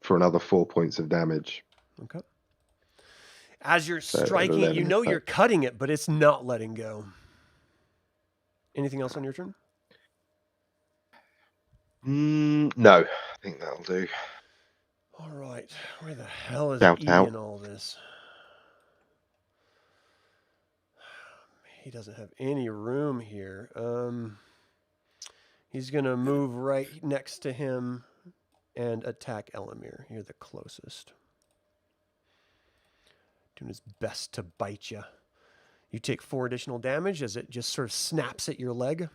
Speaker 6: for another 4 points of damage.
Speaker 1: Okay. As you're
Speaker 6: So
Speaker 1: striking it, you
Speaker 6: 11
Speaker 1: know
Speaker 6: attack.
Speaker 1: you're cutting it, but it's not letting go. Anything else on your turn?
Speaker 6: No, I think that'll do.
Speaker 1: All right. Where the hell is
Speaker 6: Shout
Speaker 1: E
Speaker 6: out.
Speaker 1: in all this? He doesn't have any room here. He's going to move right next to him and attack Elemier. You're the closest. Doing his best to bite you. You take 4 additional damage as it just sort of snaps at your leg.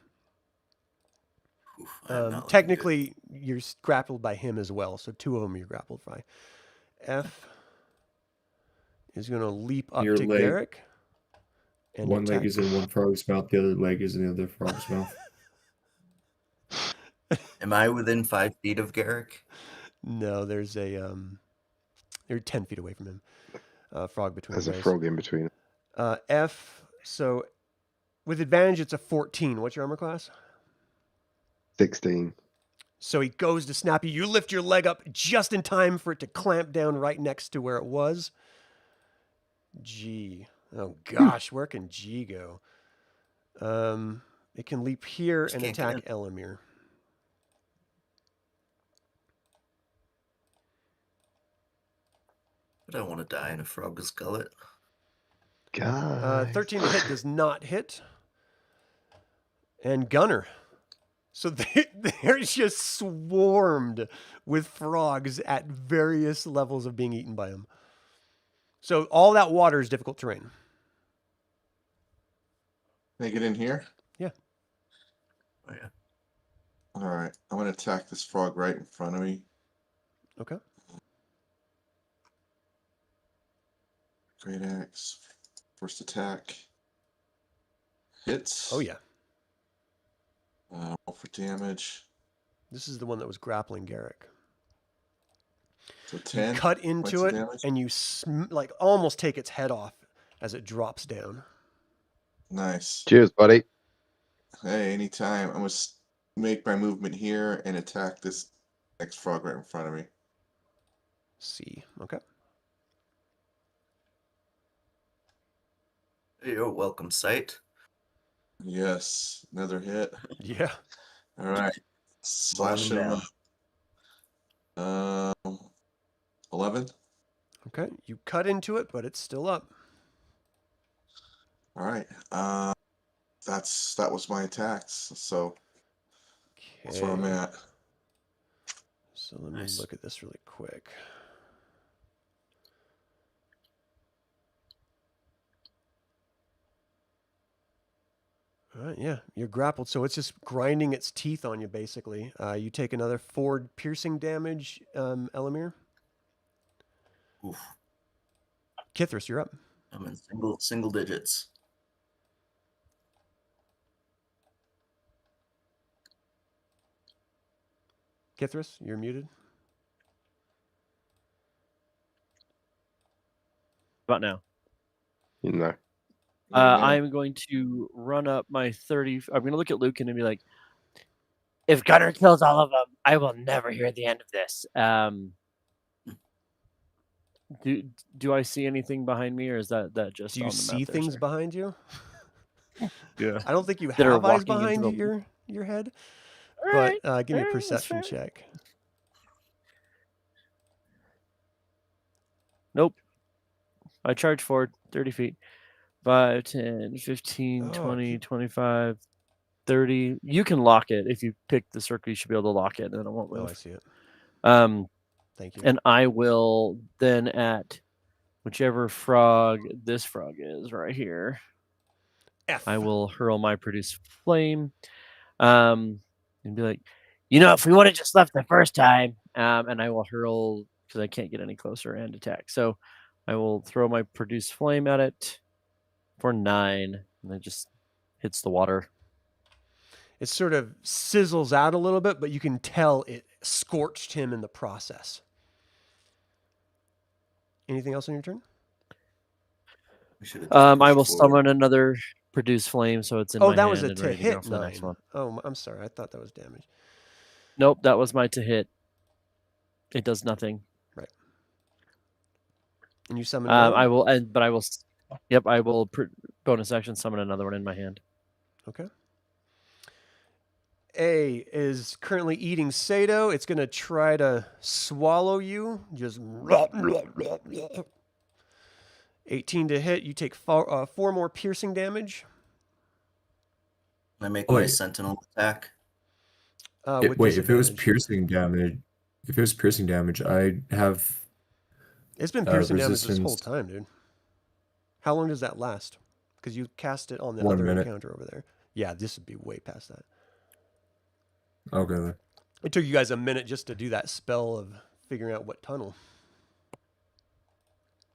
Speaker 4: Oof, I am not looking
Speaker 1: Technically, you're grappled by him as well, so 2 of them you're grappled by. F is going to leap up
Speaker 3: Your
Speaker 1: to
Speaker 3: leg.
Speaker 1: Garrick. And
Speaker 3: One leg
Speaker 1: attack.
Speaker 3: is in one frog's mouth, the other leg is in the other frog's mouth.
Speaker 4: good. Am I within 5 feet of Garrick?
Speaker 1: No, there's a you're 10 feet away from him. Frog between
Speaker 6: There's
Speaker 1: you
Speaker 6: a
Speaker 1: guys.
Speaker 6: frog in between.
Speaker 1: F. So with advantage, it's a 14. What's your armor class?
Speaker 6: 16.
Speaker 1: So he goes to snap you. You lift your leg up just in time for it to clamp down right next to where it was. G. Oh gosh, where can G go? It can leap here
Speaker 4: Just
Speaker 1: and
Speaker 4: can't get
Speaker 1: attack Elemier.
Speaker 4: I don't want to die in a frog's gullet.
Speaker 6: God.
Speaker 1: 13 to hit does not hit. And Gunnar. So they're just swarmed with frogs at various levels of being eaten by them. So all that water is difficult terrain.
Speaker 7: Can I get in here?
Speaker 1: Yeah.
Speaker 4: Oh, yeah.
Speaker 7: All right. I'm going to attack this frog right in front of me.
Speaker 1: Okay.
Speaker 7: Great axe. First attack. Hits.
Speaker 1: Oh, yeah.
Speaker 7: Roll for damage.
Speaker 1: This is the one that was grappling Garrick.
Speaker 7: So
Speaker 1: You
Speaker 7: 10.
Speaker 1: cut into
Speaker 7: points
Speaker 1: it
Speaker 7: of damage.
Speaker 1: and you like almost take its head off as it drops down.
Speaker 7: Nice.
Speaker 6: Cheers, buddy.
Speaker 7: Hey, anytime. I'm going to make my movement here and attack this next frog right in front of me.
Speaker 1: C. Okay.
Speaker 4: You're a welcome sight.
Speaker 7: Yes. Another hit.
Speaker 1: Yeah.
Speaker 7: All right. Slashing him
Speaker 4: down.
Speaker 7: up. 11.
Speaker 1: Okay. You cut into it, but it's still up.
Speaker 7: All right. That was my attacks. So that's where I'm
Speaker 1: Okay.
Speaker 7: at.
Speaker 1: So let me
Speaker 4: Nice.
Speaker 1: look at this really quick. All right, yeah, you're grappled, so it's just grinding its teeth on you, basically. You take another 4 piercing damage, Elemier.
Speaker 4: Oof.
Speaker 1: Kithris, you're up.
Speaker 4: I'm in single digits.
Speaker 1: Kithris, you're muted.
Speaker 2: About now.
Speaker 6: You know.
Speaker 2: I'm going to run up my 30. I'm going to look at Lucan and be like, if Gunnar kills all of them, I will never hear the end of this. Do I see anything behind me, or is that just
Speaker 1: Do you
Speaker 2: on the
Speaker 1: see
Speaker 2: map there,
Speaker 1: things
Speaker 2: sir?
Speaker 1: behind you?
Speaker 2: Yeah.
Speaker 1: I don't think you
Speaker 2: That are
Speaker 1: have eyes
Speaker 2: walking into
Speaker 1: behind
Speaker 2: the-
Speaker 1: your head,
Speaker 2: All
Speaker 1: but
Speaker 2: right,
Speaker 1: give me
Speaker 2: all
Speaker 1: a
Speaker 2: right, that's
Speaker 1: perception
Speaker 2: fair.
Speaker 1: check.
Speaker 2: Nope. I charge forward 30 feet. 5, 10, 15,
Speaker 1: Oh,
Speaker 2: 20, 25, 30. You can lock it. If you pick the circle, you should be able to lock it, and then it won't
Speaker 1: Oh, I
Speaker 2: move.
Speaker 1: see it. Thank you.
Speaker 2: And I will then at whichever frog this frog is right here,
Speaker 1: F.
Speaker 2: I will hurl my produce flame, and be like, if we would have just left the first time, and I will hurl because I can't get any closer and attack. So I will throw my produce flame at it for 9, and it just hits the water.
Speaker 1: It sort of sizzles out a little bit, but you can tell it scorched him in the process. Anything else on your turn?
Speaker 4: We should have just
Speaker 2: I
Speaker 4: pushed
Speaker 2: will
Speaker 4: forward.
Speaker 2: summon another produce flame, so it's in
Speaker 1: Oh,
Speaker 2: my
Speaker 1: that
Speaker 2: hand
Speaker 1: was a
Speaker 2: and
Speaker 1: to
Speaker 2: ready to go
Speaker 1: hit
Speaker 2: for the next
Speaker 1: 9.
Speaker 2: one.
Speaker 1: Oh, I'm sorry. I thought that was damage.
Speaker 2: Nope, that was my to hit. It does nothing.
Speaker 1: Right. And you summon
Speaker 2: I will, Yep, I will bonus action summon another one in my hand.
Speaker 1: Okay. A is currently eating Sato. It's going to try to swallow you. Just 18 to hit. You take 4 more piercing damage.
Speaker 4: Can I make
Speaker 3: Oh,
Speaker 4: my
Speaker 3: wait.
Speaker 4: sentinel attack?
Speaker 1: With
Speaker 3: Wait, if it was
Speaker 1: disadvantage.
Speaker 3: piercing damage, I have
Speaker 1: It's been piercing damage this
Speaker 3: resistance.
Speaker 1: whole time, dude. How long does that last? Because you cast it on the
Speaker 3: 1
Speaker 1: other
Speaker 3: minute.
Speaker 1: encounter over there. Yeah, this would be way past that.
Speaker 3: Okay then.
Speaker 1: It took you guys a minute just to do that spell of figuring out what tunnel.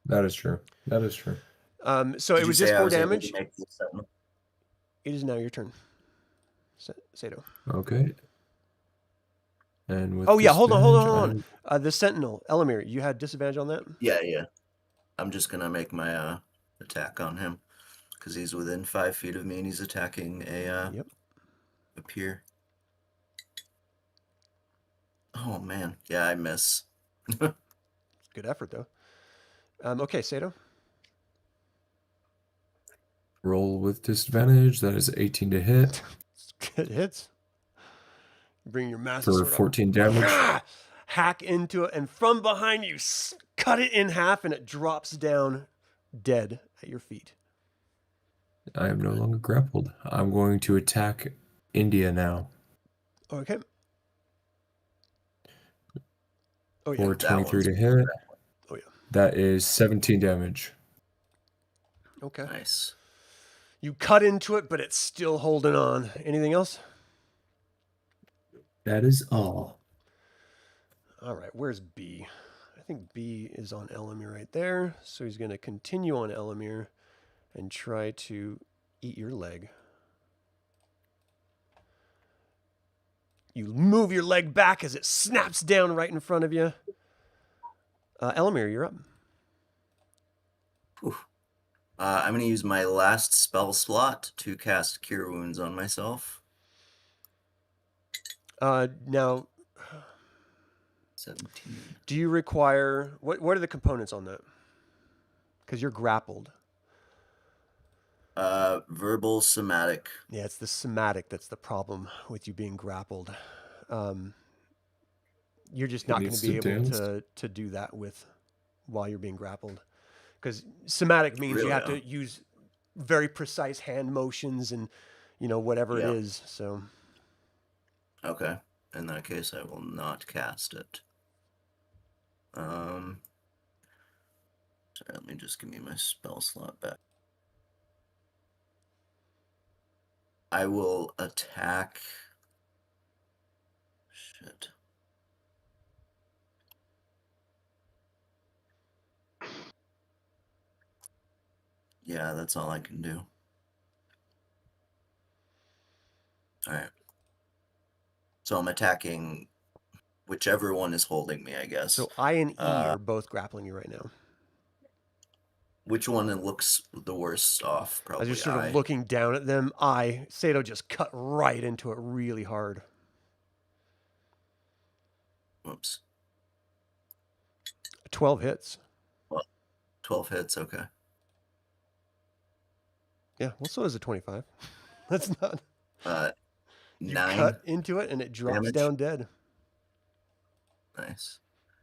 Speaker 3: That is true.
Speaker 1: So
Speaker 4: Did
Speaker 1: it
Speaker 4: you
Speaker 1: was
Speaker 4: say
Speaker 1: just
Speaker 4: I
Speaker 1: 4
Speaker 4: was able to
Speaker 1: damage.
Speaker 4: make the sentinel?
Speaker 1: It is now your turn. Sato.
Speaker 3: Okay. And with
Speaker 1: Oh, yeah, hold
Speaker 3: disadvantage,
Speaker 1: on. The Sentinel, Elemier, you had disadvantage on that?
Speaker 4: Yeah. I'm just gonna make my attack on him because he's within 5 feet of me and he's attacking a peer. Oh man, yeah, I miss.
Speaker 1: Good effort, though. Okay, Sato.
Speaker 3: roll with disadvantage. That is 18 to hit
Speaker 1: It hits. Bring your massive
Speaker 3: for
Speaker 1: sword up.
Speaker 3: 14 damage.
Speaker 1: Hack into it, and from behind you, cut it in half, and it drops down dead at your feet.
Speaker 3: I am no longer grappled. I'm going to attack India now
Speaker 1: Okay. Oh, yeah.
Speaker 3: for
Speaker 4: That
Speaker 3: 23 to
Speaker 4: one's-
Speaker 3: hit.
Speaker 1: Oh, yeah.
Speaker 3: That is 17 damage.
Speaker 1: Okay.
Speaker 4: Nice.
Speaker 1: You cut into it, but it's still holding on. Anything else?
Speaker 3: That is all.
Speaker 1: All right, where's B? I think B is on Elemier right there. So he's going to continue on Elemier and try to eat your leg. You move your leg back as it snaps down right in front of you. Elemier, you're up.
Speaker 4: I'm going to use my last spell slot to cast Cure Wounds on myself.
Speaker 1: Now,
Speaker 4: 17.
Speaker 1: do you require... What are the components on that? Because you're grappled.
Speaker 4: Verbal, somatic.
Speaker 1: Yeah, it's the somatic that's the problem with you being grappled. You're just not going to be able to do that while you're being grappled. Because somatic means you have to use very precise hand motions and, whatever it is. So,
Speaker 4: Okay. In that case, I will not cast it. Sorry, let me just give me my spell slot back. I will attack. Shit. Yeah, that's all I can do. All right. So I'm attacking whichever one is holding me, I guess.
Speaker 1: so I and E are both grappling you right now.
Speaker 4: Which one looks the worst off? Probably
Speaker 1: As you're sort of looking down at them, Sato just cut right into it really hard.
Speaker 4: Whoops.
Speaker 1: 12 hits.
Speaker 4: 12 hits, okay.
Speaker 1: Yeah, well, so does a 25. That's not... You
Speaker 4: 9.
Speaker 1: cut into it, and it drops
Speaker 4: damage.
Speaker 1: down dead.
Speaker 4: Nice.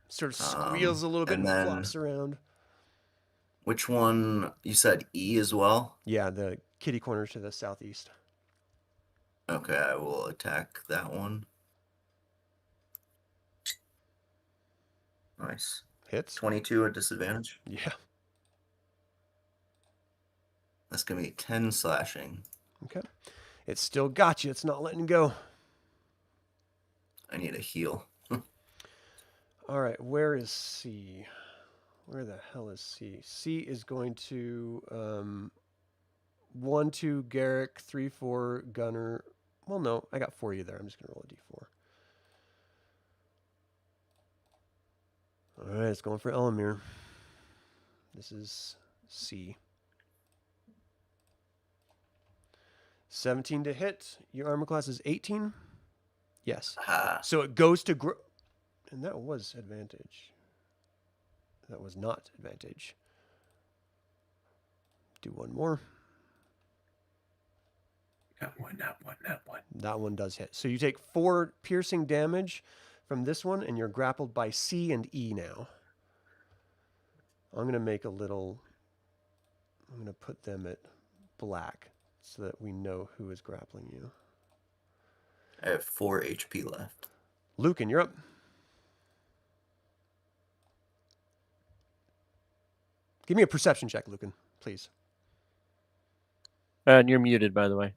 Speaker 1: Sort of squeals a little bit and
Speaker 4: and then-
Speaker 1: flops around.
Speaker 4: Which one? You said E as well?
Speaker 1: Yeah, the kitty corner to the southeast.
Speaker 4: Okay, I will attack that one. Nice.
Speaker 1: Hits.
Speaker 4: 22 at disadvantage.
Speaker 1: Yeah.
Speaker 4: That's going to be 10 slashing.
Speaker 1: Okay. It's still got you. It's not letting go.
Speaker 4: I need a heal.
Speaker 1: All right. Where is C? Where the hell is C? C is going to 1, 2, Garrick, 3, 4, Gunnar. Well, no, I got 4 of you there. I'm just going to roll a d4. All right, it's going for Elemier. This is C. 17 to hit. Your armor class is 18? Yes.
Speaker 4: Ah,
Speaker 1: So it goes to... And that was advantage. That was not advantage. Do one more.
Speaker 3: That one.
Speaker 1: That one does hit. So you take 4 piercing damage from this one, and you're grappled by C and E now. I'm going to make a little... I'm going to put them at black so that we know who is grappling you.
Speaker 4: I have 4 HP left.
Speaker 1: Lucan, you're up. Give me a perception check, Lucan, please.
Speaker 2: And you're muted, by the way.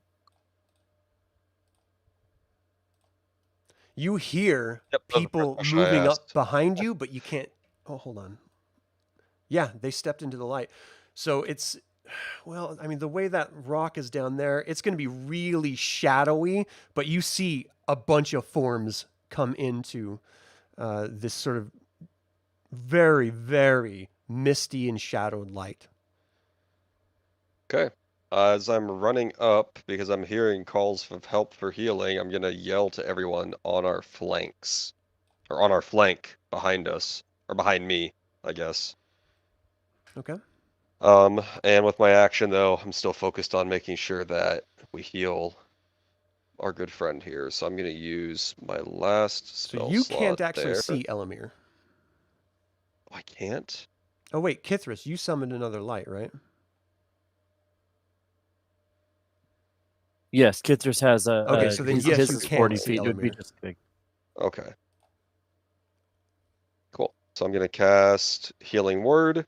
Speaker 1: You hear
Speaker 5: Yep, that was the
Speaker 1: people
Speaker 5: first question I
Speaker 1: moving up
Speaker 5: asked.
Speaker 1: behind you, but you can't... Oh, hold on. Yeah, they stepped into the light. So it's... Well, I mean, the way that rock is down there, it's going to be really shadowy, but you see a bunch of forms come into this sort of very, very misty and shadowed light.
Speaker 5: Okay. As I'm running up, because I'm hearing calls of help for healing, I'm gonna yell to everyone on our flanks, or on our flank behind us, or behind me, I guess.
Speaker 1: Okay.
Speaker 5: And with my action though, I'm still focused on making sure that we heal our good friend here. So I'm gonna use my last
Speaker 1: So
Speaker 5: spell
Speaker 1: you
Speaker 5: slot
Speaker 1: can't actually
Speaker 5: there.
Speaker 1: see Elemier.
Speaker 5: I can't?
Speaker 1: Oh, wait, Kithris, you summoned another light, right?
Speaker 2: Yes, Kithris has a.
Speaker 1: Okay, so then
Speaker 2: his,
Speaker 1: yes,
Speaker 2: his
Speaker 1: you
Speaker 2: is
Speaker 1: can
Speaker 2: 40
Speaker 1: see
Speaker 2: feet. It would be
Speaker 1: Elemier.
Speaker 2: just big.
Speaker 5: Okay. Cool. So I'm gonna cast Healing Word.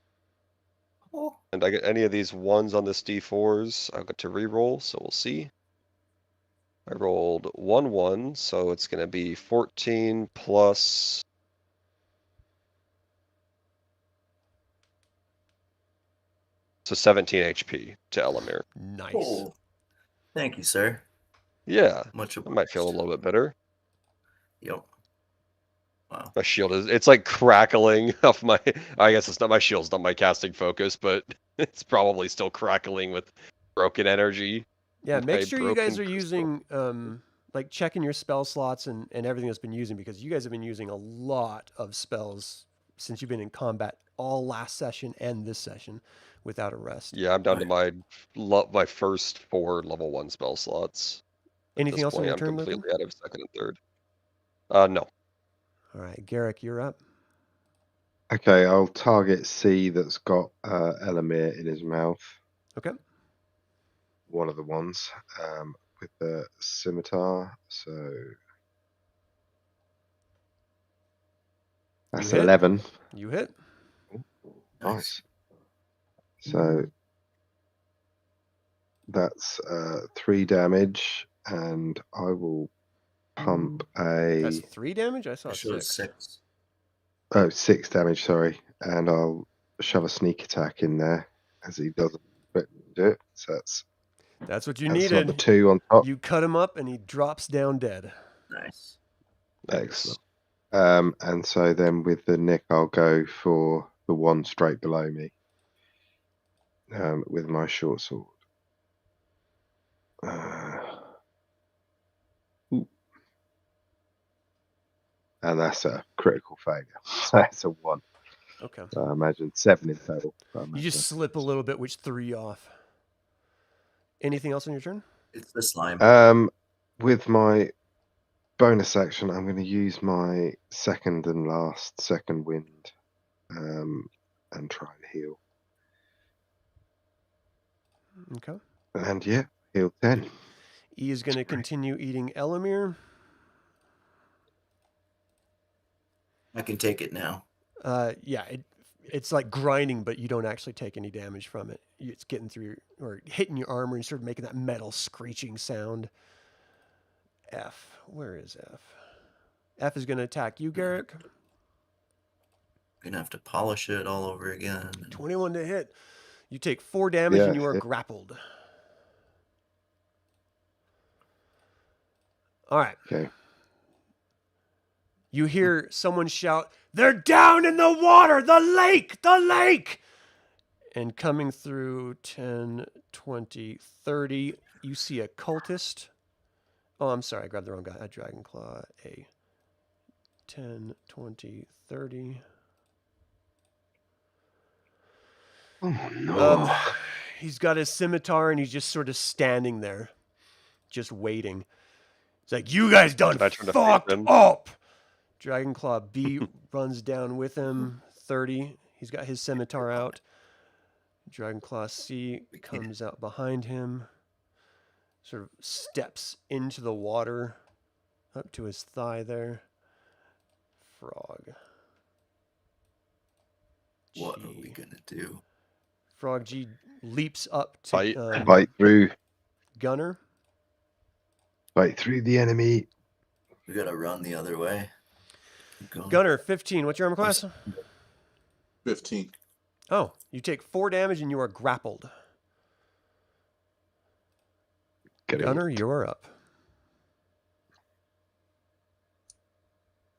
Speaker 4: Oh,
Speaker 5: And I get any of these ones on this D4s, I'll get to reroll, so we'll see. I rolled 1-1, so it's going to be 14 plus... So 17 HP to Elemier.
Speaker 1: Nice.
Speaker 4: oh. Thank you, sir.
Speaker 5: Yeah,
Speaker 4: Much
Speaker 5: I might feel a
Speaker 4: obliged.
Speaker 5: little bit better.
Speaker 4: Yep. Wow.
Speaker 5: My shield is, it's like crackling off my, I guess it's not my shield, it's not my casting focus, but it's probably still crackling with broken energy.
Speaker 1: Yeah, make
Speaker 5: My
Speaker 1: sure you guys
Speaker 5: broken
Speaker 1: are
Speaker 5: crystal.
Speaker 1: using, like checking your spell slots and everything that's been using, because you guys have been using a lot of spells since you've been in combat all last session and this session without a rest.
Speaker 5: Yeah, I'm down to my first 4 level 1 spell slots. At
Speaker 1: Anything
Speaker 5: this
Speaker 1: else on
Speaker 5: point,
Speaker 1: your
Speaker 5: I'm
Speaker 1: turn, Lucan?
Speaker 5: completely out of second and third. No.
Speaker 1: All right, Garrick, you're up.
Speaker 6: Okay, I'll target C that's got Elemier in his mouth.
Speaker 1: Okay.
Speaker 6: One of the ones with the scimitar. So that's
Speaker 1: hit.
Speaker 6: 11.
Speaker 1: You hit.
Speaker 6: Nice. So that's 3 damage, and I will pump
Speaker 1: That's
Speaker 6: a
Speaker 1: 3 damage? I saw
Speaker 4: I showed
Speaker 1: 6.
Speaker 4: 6.
Speaker 6: 6 damage. Sorry, and I'll shove a sneak attack in there as he doesn't do it. So
Speaker 1: That's what you
Speaker 6: that's another
Speaker 1: needed.
Speaker 6: 2 on top.
Speaker 1: You cut him up and he drops down dead.
Speaker 4: Nice.
Speaker 6: Excellent. And so then with the nick, I'll go for the one straight below me with my short sword. Ooh. And that's a critical failure. So that's a 1.
Speaker 1: Okay.
Speaker 6: So I imagine 7 in total.
Speaker 1: You just slip a little bit, which threw you off. Anything else on your turn?
Speaker 4: It's the slime.
Speaker 6: With my bonus action, I'm going to use my second and last second wind and try and heal.
Speaker 1: Okay.
Speaker 6: And yeah, heal 10.
Speaker 1: E is going to
Speaker 6: That's great.
Speaker 1: continue eating Elemier.
Speaker 4: I can take it now.
Speaker 1: Yeah, it's like grinding, but you don't actually take any damage from it. It's getting through or hitting your armor and sort of making that metal screeching sound. F. Where is F? F is going to attack you, Garrick.
Speaker 4: Gonna have to polish it all over again.
Speaker 1: 21 to hit. You take 4 damage
Speaker 6: Yeah,
Speaker 1: and you are
Speaker 6: hit.
Speaker 1: grappled. All right.
Speaker 6: Okay.
Speaker 1: You hear someone shout, "They're down in the water! The lake! The lake!" And coming through 10, 20, 30, you see a cultist. Oh, I'm sorry. I grabbed the wrong guy. A Dragonclaw. A 10, 20, 30.
Speaker 6: Oh no.
Speaker 1: He's got his scimitar and he's just sort of standing there, just waiting. It's like, "You guys done
Speaker 5: Can I try to
Speaker 1: fucked
Speaker 5: feed them?
Speaker 1: up." Dragonclaw B runs down with him, 30. He's got his scimitar out. Dragonclaw C comes out behind him, sort of steps into the water, up to his thigh there. Frog.
Speaker 4: What are
Speaker 1: G.
Speaker 4: we gonna do?
Speaker 1: Frog G leaps up
Speaker 5: Bite.
Speaker 1: to
Speaker 6: Bite through.
Speaker 1: Gunnar.
Speaker 6: Bite through the enemy.
Speaker 4: We gotta run the other way. Keep going.
Speaker 1: Gunnar, 15. What's your armor class?
Speaker 7: 15.
Speaker 1: Oh, you take 4 damage and you are grappled.
Speaker 6: Get
Speaker 1: Gunnar, you are up.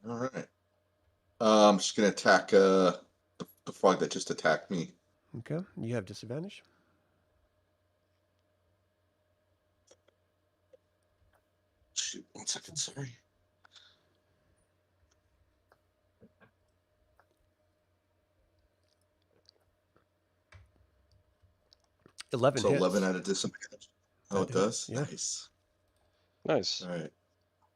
Speaker 7: All right. I'm just gonna attack the frog that just attacked me.
Speaker 1: Okay, you have disadvantage.
Speaker 7: Shoot, 1 second, sorry.
Speaker 1: Eleven
Speaker 7: So
Speaker 1: hits.
Speaker 7: 11 at a disadvantage. Oh,
Speaker 1: That
Speaker 7: it
Speaker 1: did,
Speaker 7: does?
Speaker 1: yeah.
Speaker 7: Nice.
Speaker 5: Nice.
Speaker 7: All right.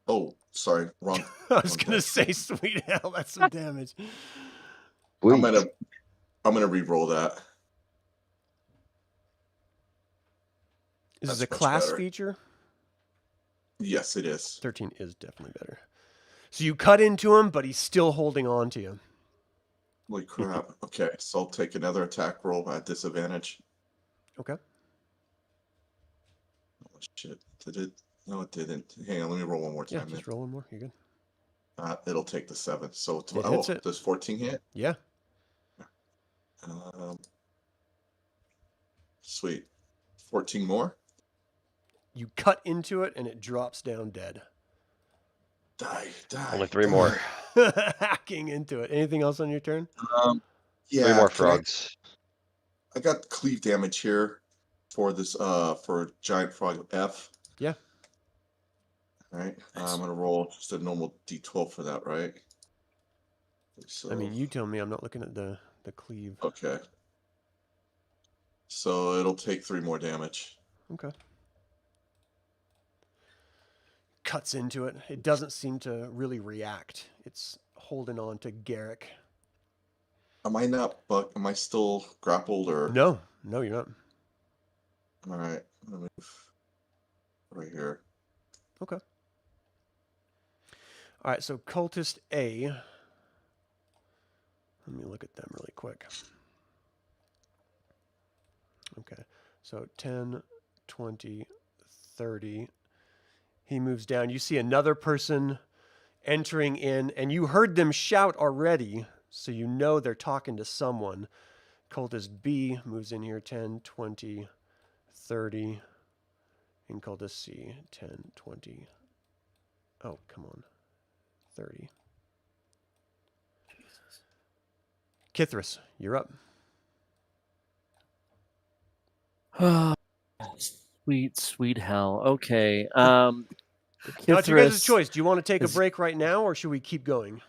Speaker 7: Oh, sorry, wrong.
Speaker 1: I was
Speaker 7: wrong
Speaker 1: gonna
Speaker 7: dice.
Speaker 1: say, sweet hell, that's some damage.
Speaker 7: I'm gonna re-roll that.
Speaker 1: Is this
Speaker 7: That's
Speaker 1: a
Speaker 7: much
Speaker 1: class
Speaker 7: better.
Speaker 1: feature?
Speaker 7: Yes, it is.
Speaker 1: 13 is definitely better. So you cut into him, but he's still holding on to you.
Speaker 7: Holy crap. Okay, so I'll take another attack roll at disadvantage.
Speaker 1: Okay.
Speaker 7: Oh shit. Did it? No, it didn't. Hang on, let me roll one more
Speaker 1: Yeah,
Speaker 7: time.
Speaker 1: just roll one more. You're good.
Speaker 7: It'll take the 7. So
Speaker 1: It hits it.
Speaker 7: does 14 hit?
Speaker 1: Yeah.
Speaker 7: Sweet. 14 more?
Speaker 1: You cut into it and it drops down dead.
Speaker 7: Die.
Speaker 5: Only 3 more.
Speaker 1: Hacking into it. Anything else on your turn?
Speaker 7: Yeah.
Speaker 5: 3 more
Speaker 7: can
Speaker 5: frogs.
Speaker 7: I got cleave damage here for this for giant frog F.
Speaker 1: Yeah.
Speaker 7: All right. I'm gonna roll just a normal D12 for that, right? So,
Speaker 1: I mean, you tell me. I'm not looking at the cleave.
Speaker 7: okay. So it'll take 3 more damage.
Speaker 1: Okay. Cuts into it. It doesn't seem to really react. It's holding on to Garrick.
Speaker 7: Am I still grappled or?
Speaker 1: No, you're not.
Speaker 7: All right. Let me move right here.
Speaker 1: Okay. All right, so Cultist A. Let me look at them really quick. Okay, so 10, 20, 30. He moves down. You see another person entering in, and you heard them shout already, so you know they're talking to someone. Cultist B moves in here, 10, 20, 30. And Cultist C, 10, 20. Oh, come on. 30. Kithris, you're up.
Speaker 2: Sweet hell. Okay.
Speaker 1: Now it's your guys'
Speaker 2: Kithris
Speaker 1: choice. Do you want to take a
Speaker 2: is-
Speaker 1: break right now, or should we keep going?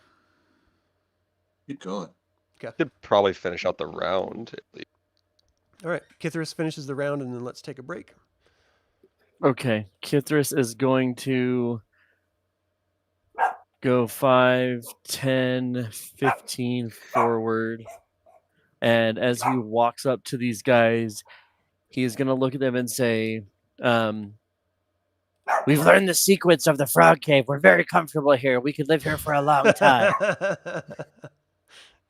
Speaker 7: Keep going.
Speaker 5: Could probably finish out the round at least.
Speaker 1: All right. Kithris finishes the round, and then let's take a break.
Speaker 2: Okay, Kithris is going to go 5, 10, 15 forward. And as he walks up to these guys, he is going to look at them and say, "We've learned the secrets of the frog cave. We're very comfortable here. We could live here for a long time."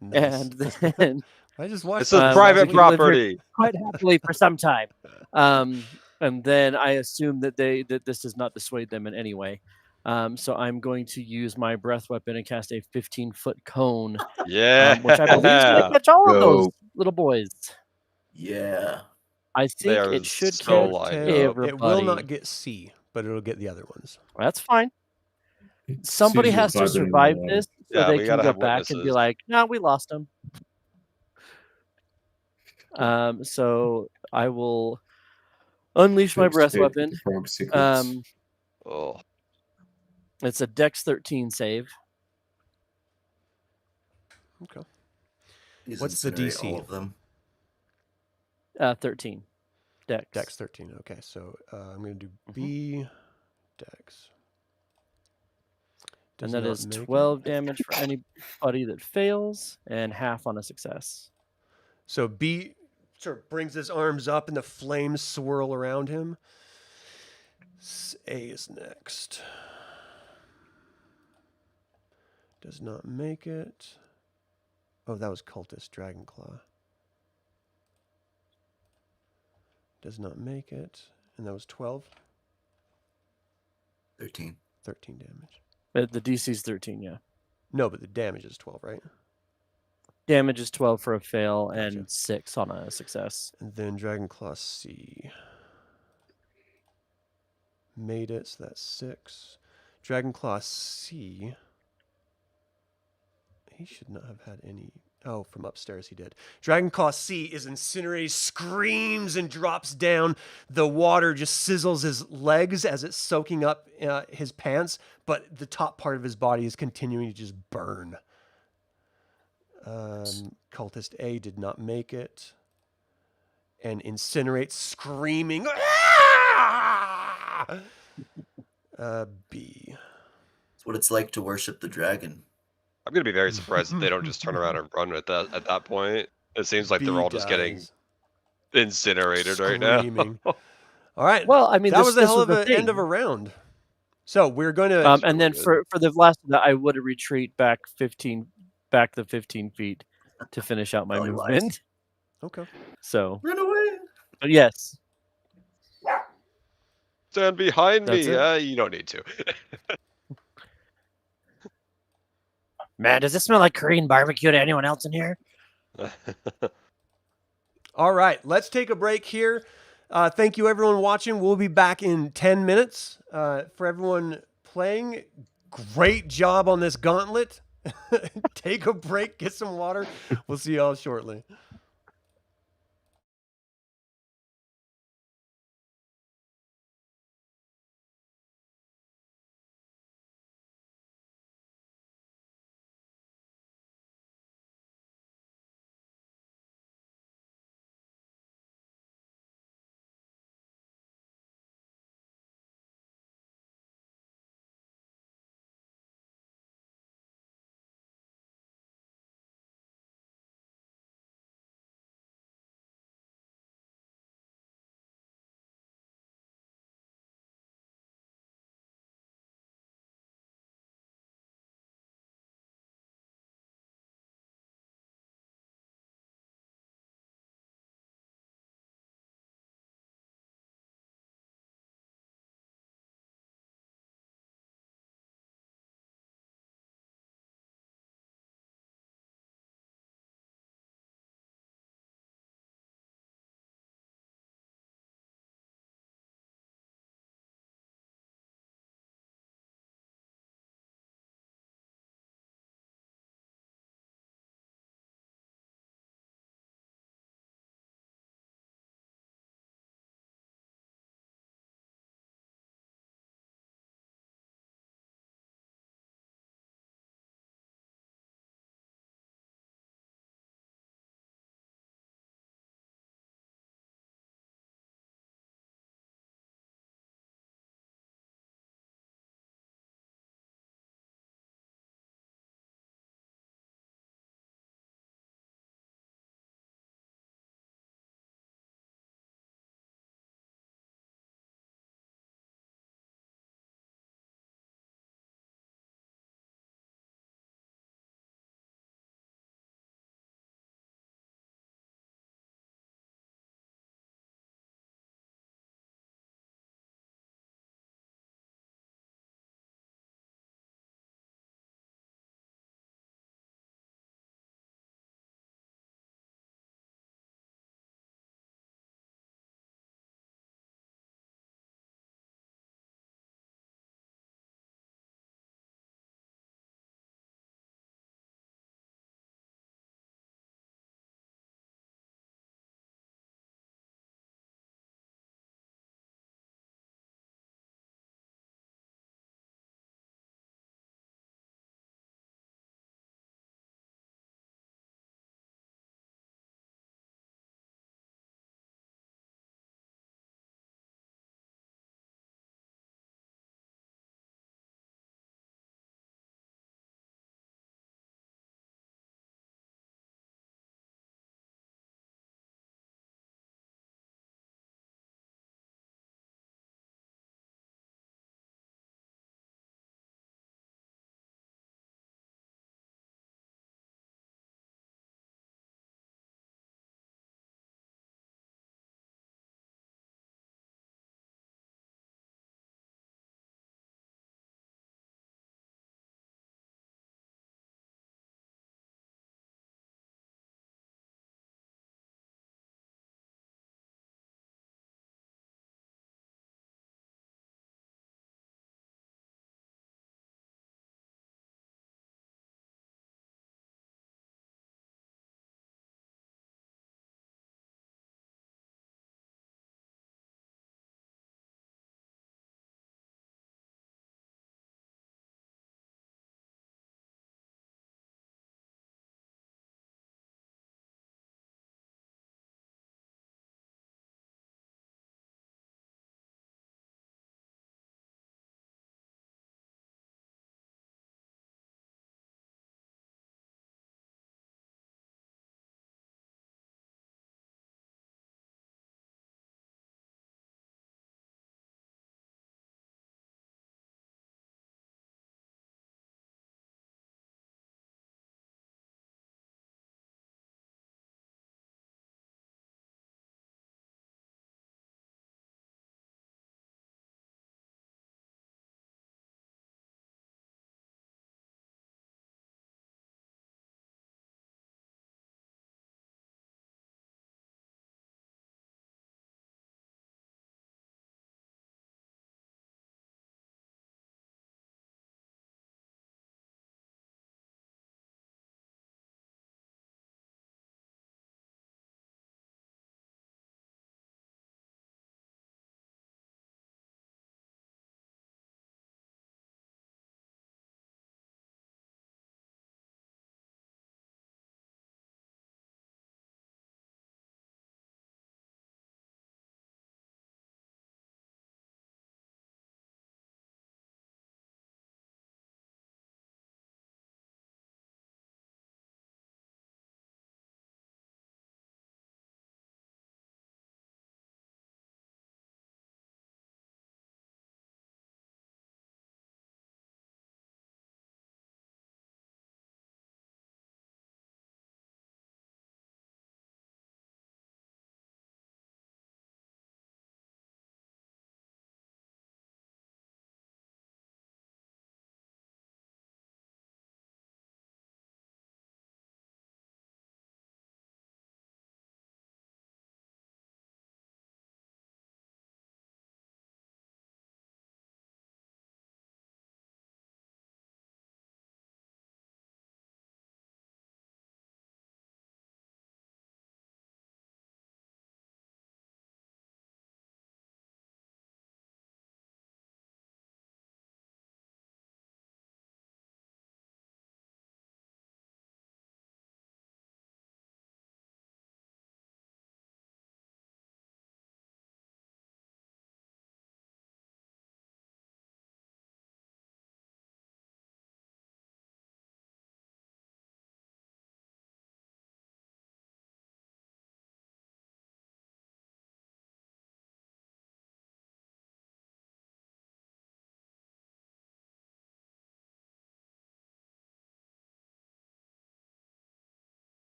Speaker 1: Nice.
Speaker 2: And then
Speaker 1: I just watched
Speaker 5: This is
Speaker 1: that.
Speaker 5: private
Speaker 2: we can live here
Speaker 5: property.
Speaker 2: quite happily for some time. And then I assume that this does not dissuade them in any way. So I'm going to use my breath weapon and cast a 15-foot cone,
Speaker 5: Yeah.
Speaker 2: which I believe is going to catch all of those
Speaker 6: Go.
Speaker 2: little boys.
Speaker 4: Yeah.
Speaker 2: I
Speaker 5: They
Speaker 2: think
Speaker 5: are
Speaker 2: it should
Speaker 5: so
Speaker 2: catch
Speaker 5: lined up.
Speaker 2: everybody.
Speaker 1: It will not get C, but it'll get the other ones.
Speaker 2: That's fine.
Speaker 3: It
Speaker 2: Somebody
Speaker 3: saves your
Speaker 2: has to
Speaker 3: butt in
Speaker 2: survive
Speaker 3: the water.
Speaker 2: this, so
Speaker 5: Yeah,
Speaker 2: they
Speaker 5: we
Speaker 2: can
Speaker 5: gotta
Speaker 2: go
Speaker 5: have
Speaker 2: back and be
Speaker 5: witnesses.
Speaker 2: like, "No, we lost him." So I will unleash my
Speaker 3: Tips
Speaker 2: breath
Speaker 3: take
Speaker 2: weapon.
Speaker 3: the frog secrets.
Speaker 5: Oh,
Speaker 2: It's a Dex 13 save.
Speaker 1: Okay.
Speaker 4: Please
Speaker 1: What's the
Speaker 4: incinerate
Speaker 1: DC?
Speaker 4: all of them.
Speaker 2: 13. Dex.
Speaker 1: Dex 13. Okay, so I'm going to do B Dex.
Speaker 2: And
Speaker 1: Does
Speaker 2: that
Speaker 1: not
Speaker 2: is
Speaker 1: make it.
Speaker 2: 12 damage for anybody that fails, and half on a success.
Speaker 1: So B sort of brings his arms up and the flames swirl around him. A is next. Does not make it. Oh, that was Cultist Dragonclaw. Does not make it. And that was 12.
Speaker 4: 13.
Speaker 1: 13 damage.
Speaker 2: The DC's 13, yeah.
Speaker 1: No, but the damage is 12, right?
Speaker 2: Damage is 12 for a fail
Speaker 1: Gotcha.
Speaker 2: and 6 on a success.
Speaker 1: And then Dragonclaw C. Made it, so that's 6. Dragonclaw C. He should not have had any. Oh, from upstairs he did. Dragonclaw C is incinerated, screams and drops down. The water just sizzles his legs as it's soaking up his pants, but the top part of his body is continuing to just burn. Cultist A did not make it. And incinerates, screaming. Ah! B.
Speaker 4: It's what it's like to worship the dragon.
Speaker 5: I'm gonna be very surprised if they don't just turn around and run at that point. It seems like
Speaker 1: B
Speaker 5: they're all just getting
Speaker 1: dies.
Speaker 5: incinerated right now.
Speaker 1: Screaming. All right.
Speaker 2: Well, I mean,
Speaker 1: that
Speaker 2: this,
Speaker 1: was a
Speaker 2: this
Speaker 1: hell
Speaker 2: was
Speaker 1: of
Speaker 2: the
Speaker 1: an
Speaker 2: thing.
Speaker 1: end of a round. So we're going to.
Speaker 2: And
Speaker 5: really
Speaker 2: then
Speaker 5: good.
Speaker 2: for the last of that, I would retreat back the 15 feet to finish out my
Speaker 4: Probably wise.
Speaker 2: movement.
Speaker 1: Okay.
Speaker 2: So,
Speaker 4: Run away.
Speaker 2: but yes,
Speaker 5: Stand behind
Speaker 2: That's
Speaker 5: me.
Speaker 2: it.
Speaker 5: You don't need to.
Speaker 2: man, does this smell like Korean barbecue to anyone else in here?
Speaker 1: All right. Let's take a break here. Thank you, everyone watching. We'll be back in 10 minutes. For everyone playing, great job on this gauntlet. Take a break, get some water. We'll see y'all shortly.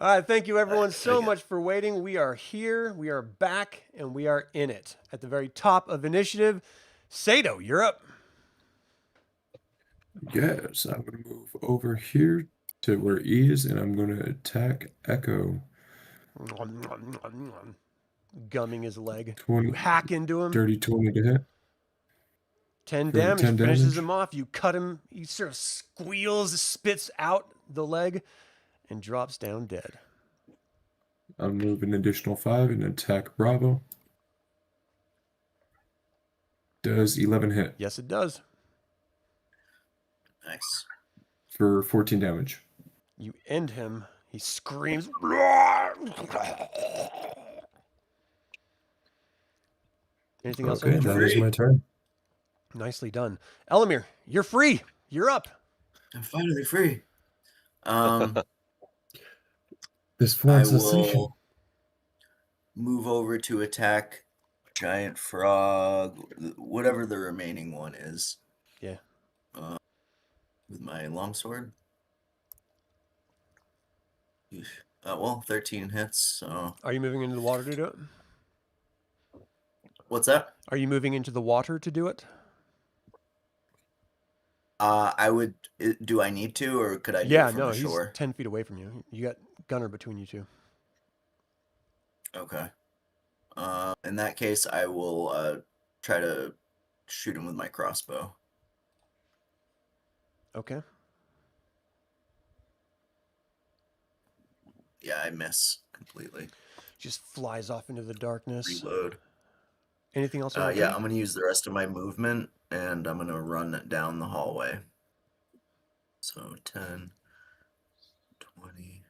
Speaker 1: All right, thank you everyone so
Speaker 4: Okay.
Speaker 1: much for waiting. We are here, we are back, and we are in it. At the very top of initiative, Sato, you're up.
Speaker 3: Yes, I'm going to move over here to where E is, and I'm going to attack Echo.
Speaker 1: Gumming his leg.
Speaker 3: 20,
Speaker 1: You hack into him.
Speaker 3: dirty 20 to hit.
Speaker 1: 10
Speaker 3: For
Speaker 1: damage.
Speaker 3: 10
Speaker 1: Finishes
Speaker 3: damage.
Speaker 1: him off. You cut him. He sort of squeals, spits out the leg, and drops down dead.
Speaker 3: I'll move an additional 5 and attack Bravo. Does 11 hit
Speaker 1: Yes, it does.
Speaker 4: Nice.
Speaker 3: for 14 damage.
Speaker 1: You end him. He screams. Anything else on
Speaker 3: Okay,
Speaker 1: your
Speaker 3: that
Speaker 1: turn?
Speaker 3: is my turn.
Speaker 1: Nicely done. Elemier, you're free. You're up.
Speaker 4: I'm finally free.
Speaker 3: This
Speaker 4: I
Speaker 3: form sensation.
Speaker 4: will move over to attack giant frog, whatever the remaining one is.
Speaker 1: Yeah.
Speaker 4: With my longsword. Well, 13 hits. So
Speaker 1: Are you moving into the water to do it?
Speaker 4: what's that?
Speaker 1: Are you moving into the water to do it?
Speaker 4: I would. Do I need to, or could I do
Speaker 1: Yeah,
Speaker 4: it from
Speaker 1: no,
Speaker 4: the
Speaker 1: he's
Speaker 4: shore?
Speaker 1: 10 feet away from you. You got Gunnar between you two.
Speaker 4: Okay. In that case, I will try to shoot him with my crossbow.
Speaker 1: Okay.
Speaker 4: Yeah, I miss completely.
Speaker 1: Just flies off into the darkness.
Speaker 4: Reload.
Speaker 1: Anything else on your
Speaker 4: Yeah,
Speaker 1: turn?
Speaker 4: I'm going to use the rest of my movement, and I'm going to run down the hallway. So 10, 20,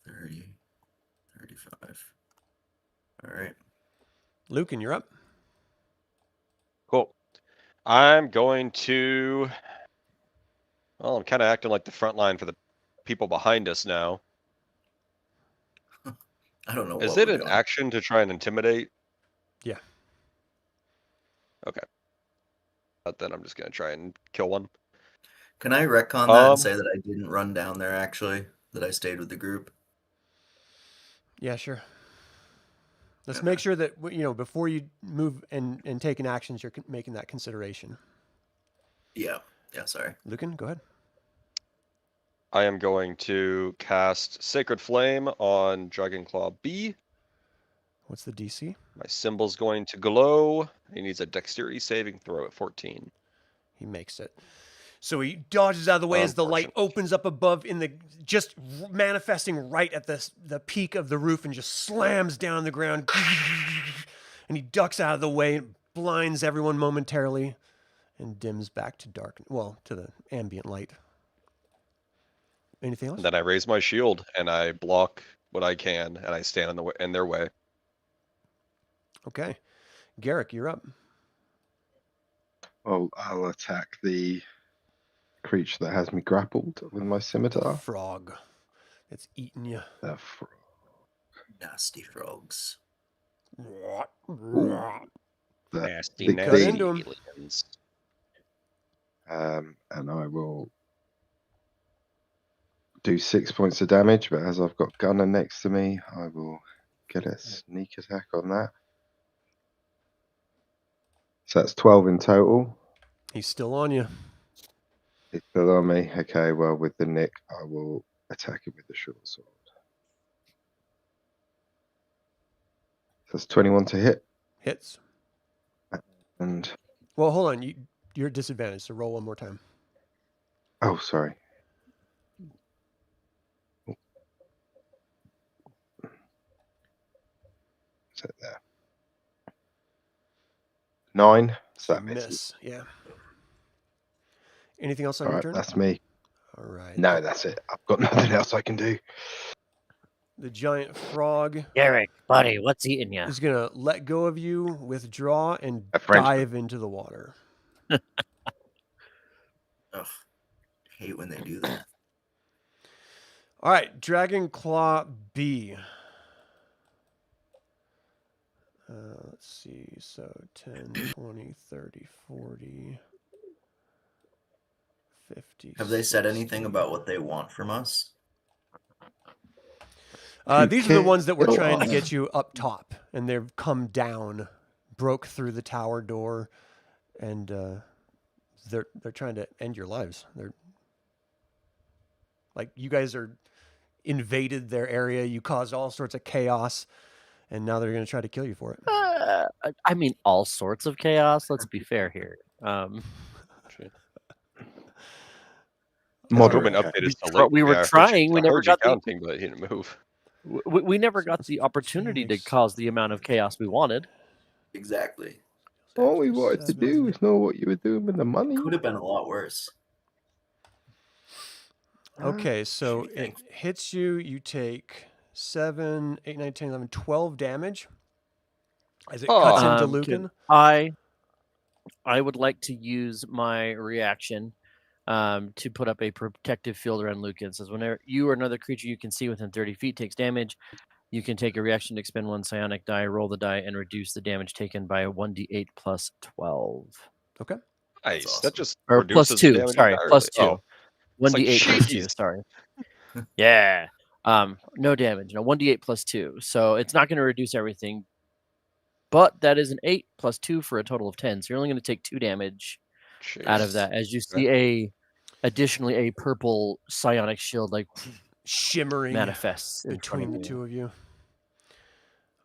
Speaker 4: 30, 35. All right.
Speaker 1: Lucan, you're up.
Speaker 5: Cool. I'm going to. Well, I'm kind of acting like the front line for the people behind us now.
Speaker 4: I don't know
Speaker 5: Is
Speaker 4: what
Speaker 5: it
Speaker 4: we're
Speaker 5: an
Speaker 4: doing.
Speaker 5: action to try and intimidate?
Speaker 1: Yeah.
Speaker 5: Okay. But then I'm just going to try and kill one.
Speaker 4: Can I retcon that and say that I didn't run down there, actually? That I stayed with the group?
Speaker 1: Yeah, sure. Let's
Speaker 4: Okay.
Speaker 1: make sure that, before you move and take an actions, you're making that consideration.
Speaker 4: Yeah. Yeah, sorry.
Speaker 1: Lucan, go ahead.
Speaker 5: I am going to cast Sacred Flame on Dragonclaw B.
Speaker 1: What's the DC?
Speaker 5: My symbol's going to glow. He needs a dexterity saving throw at 14.
Speaker 1: He makes it. So he dodges out of the way as the light
Speaker 5: Unfortunately.
Speaker 1: opens up above just manifesting right at the peak of the roof and just slams down on the ground. And he ducks out of the way and blinds everyone momentarily and dims back to to the ambient light. Anything else?
Speaker 5: And then I raise my shield and I block what I can and I stand in their way.
Speaker 1: Okay. Garrick, you're up.
Speaker 6: Well, I'll attack the creature that has me grappled with my scimitar.
Speaker 1: Frog. It's eating you.
Speaker 6: That frog.
Speaker 4: Nasty frogs.
Speaker 5: Nasty,
Speaker 6: big
Speaker 1: Cut into him.
Speaker 5: aliens.
Speaker 6: And I will do 6 points of damage, but as I've got Gunnar next to me, I will get a sneak attack on that. So that's 12 in total.
Speaker 1: He's still on you.
Speaker 6: It's still on me. Okay, well, with the nick, I will attack it with the short sword. So that's 21 to hit.
Speaker 1: Hits.
Speaker 6: And,
Speaker 1: Well, hold on. You're at disadvantage, so roll one more time.
Speaker 6: oh, sorry. Is that there? 9. So that misses.
Speaker 1: Miss. Yeah. Anything else on
Speaker 6: All
Speaker 1: your
Speaker 6: right,
Speaker 1: turn?
Speaker 6: that's me.
Speaker 1: All right.
Speaker 6: No, that's it. I've got nothing else I can do.
Speaker 1: The giant frog
Speaker 2: Garrick, buddy, what's eating you?
Speaker 1: is going to let go of you, withdraw, and
Speaker 6: A Frenchman.
Speaker 1: dive into the water.
Speaker 4: Ugh. Hate when they do that.
Speaker 1: All right. Dragonclaw B. Let's see. So 10, 20, 30, 40, 50.
Speaker 4: Have they said
Speaker 1: 60.
Speaker 4: anything about what they want from us?
Speaker 1: These are the ones that were
Speaker 6: kill
Speaker 1: trying to
Speaker 6: us.
Speaker 1: get you up top, and they've come down, broke through the tower door, and they're trying to end your lives. They're like, you guys are invaded their area. You caused all sorts of chaos, and now they're going to try to kill you for it.
Speaker 2: I mean, all sorts of chaos. Let's be fair here.
Speaker 6: Moderate.
Speaker 5: Movement update is
Speaker 2: We
Speaker 5: delayed.
Speaker 2: were
Speaker 5: Yeah, I heard you-
Speaker 2: trying, we
Speaker 5: I
Speaker 2: never
Speaker 5: heard you
Speaker 2: got the-
Speaker 5: counting, but he didn't move.
Speaker 2: We never got the opportunity to cause the amount of chaos we wanted.
Speaker 4: Exactly.
Speaker 6: All we wanted to do was know what you were doing with the money.
Speaker 4: Could have been a lot worse.
Speaker 1: Okay, so
Speaker 4: Should be
Speaker 1: it
Speaker 4: thankful.
Speaker 1: hits you. You take 7, 8, 9, 10, 11, 12 damage as it cuts into
Speaker 2: Could
Speaker 1: Lucan.
Speaker 2: I would like to use my reaction to put up a protective field around Lucan. It says whenever you or another creature you can see within 30 feet takes damage, you can take a reaction to expend 1 psionic die, roll the die, and reduce the damage taken by a 1d8 plus 12.
Speaker 1: Okay.
Speaker 5: Nice.
Speaker 4: awesome.
Speaker 5: That just
Speaker 2: Or plus
Speaker 5: reduces the
Speaker 2: 2.
Speaker 5: damage
Speaker 2: Sorry,
Speaker 5: entirely.
Speaker 2: plus 2.
Speaker 5: Oh,
Speaker 2: 1d8 plus 2.
Speaker 5: jeez.
Speaker 2: Sorry. Yeah. No damage. No, 1d8 plus 2. So it's not going to reduce everything. But that is an 8 plus 2 for a total of 10. So you're only going to take 2 damage out of
Speaker 5: Jeez.
Speaker 2: that. As you see additionally a purple psionic shield like
Speaker 1: Shimmering
Speaker 2: manifests in front
Speaker 1: between
Speaker 2: of
Speaker 1: the
Speaker 2: you.
Speaker 1: two of you.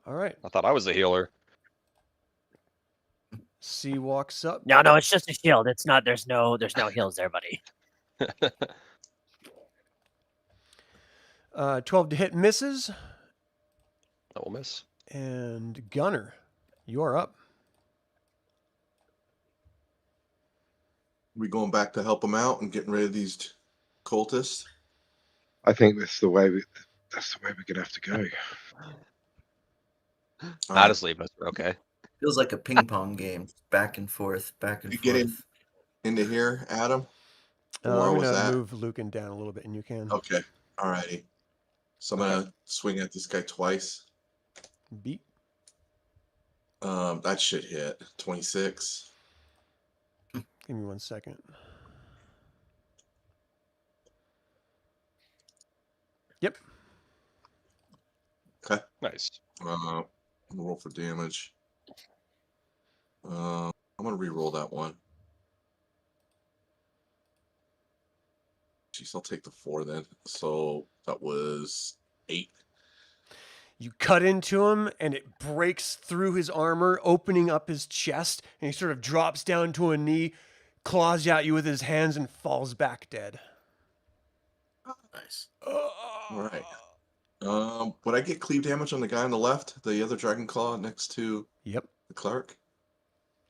Speaker 1: All right.
Speaker 5: I thought I was the healer.
Speaker 1: C walks up.
Speaker 2: No, it's just a shield. It's not. There's no heals there, buddy.
Speaker 1: 12 to hit, misses.
Speaker 5: That will miss.
Speaker 1: And Gunnar, you are up.
Speaker 7: We going back to help them out and getting rid of these cultists?
Speaker 6: I think that's the way we're gonna have to go.
Speaker 7: All right.
Speaker 5: Honestly, but okay.
Speaker 4: Feels like a ping pong game, back and forth, back and
Speaker 7: You
Speaker 4: forth.
Speaker 7: get into here, Adam? Or
Speaker 1: I'm
Speaker 7: where
Speaker 1: going
Speaker 7: was
Speaker 1: to
Speaker 7: that?
Speaker 1: move Lucan down a little bit, and you can.
Speaker 7: Okay. All righty. So I'm gonna swing at this guy twice.
Speaker 1: Beat.
Speaker 7: That should hit 26.
Speaker 1: Give me 1 second. Yep.
Speaker 7: Okay.
Speaker 5: Nice.
Speaker 7: I'm gonna roll for damage. I'm gonna re-roll that one. Jeez, I'll take the 4 then. So that was 8.
Speaker 1: You cut into him, and it breaks through his armor, opening up his chest, and he sort of drops down to a knee, claws at you with his hands, and falls back dead.
Speaker 4: Nice.
Speaker 7: All right. Would I get cleave damage on the guy on the left, the other dragon claw next to
Speaker 1: Yep.
Speaker 7: the cleric?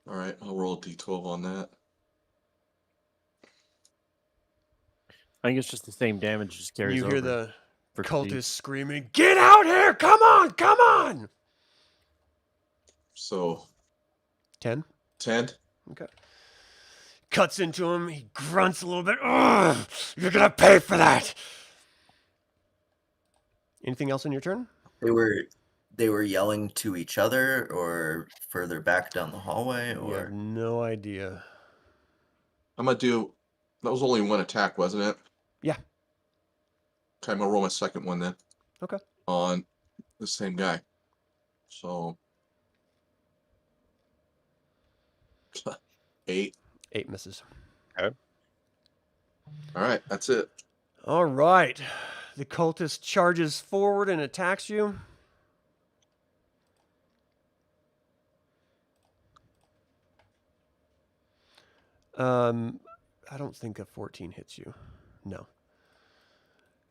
Speaker 7: All right, I'll roll a d12 on that.
Speaker 2: I think it's just the same damage, just carries
Speaker 1: You
Speaker 2: over.
Speaker 1: hear the
Speaker 2: for
Speaker 1: cultist
Speaker 2: cleave.
Speaker 1: screaming, "Get out here! Come on! Come on!"
Speaker 7: So
Speaker 1: 10.
Speaker 7: 10.
Speaker 1: Okay. Cuts into him. He grunts a little bit. Ugh, you're gonna pay for that. Anything else on your turn?
Speaker 4: They were yelling to each other or further back down the hallway
Speaker 1: You have
Speaker 4: or
Speaker 1: no idea.
Speaker 7: I'm gonna do. That was only one attack, wasn't it?
Speaker 1: Yeah.
Speaker 7: Okay, I'm gonna roll my second one then.
Speaker 1: Okay.
Speaker 7: On the same guy. So 8.
Speaker 1: 8 misses.
Speaker 7: All right, that's it.
Speaker 1: All right. The cultist charges forward and attacks you. I don't think a 14 hits you. No.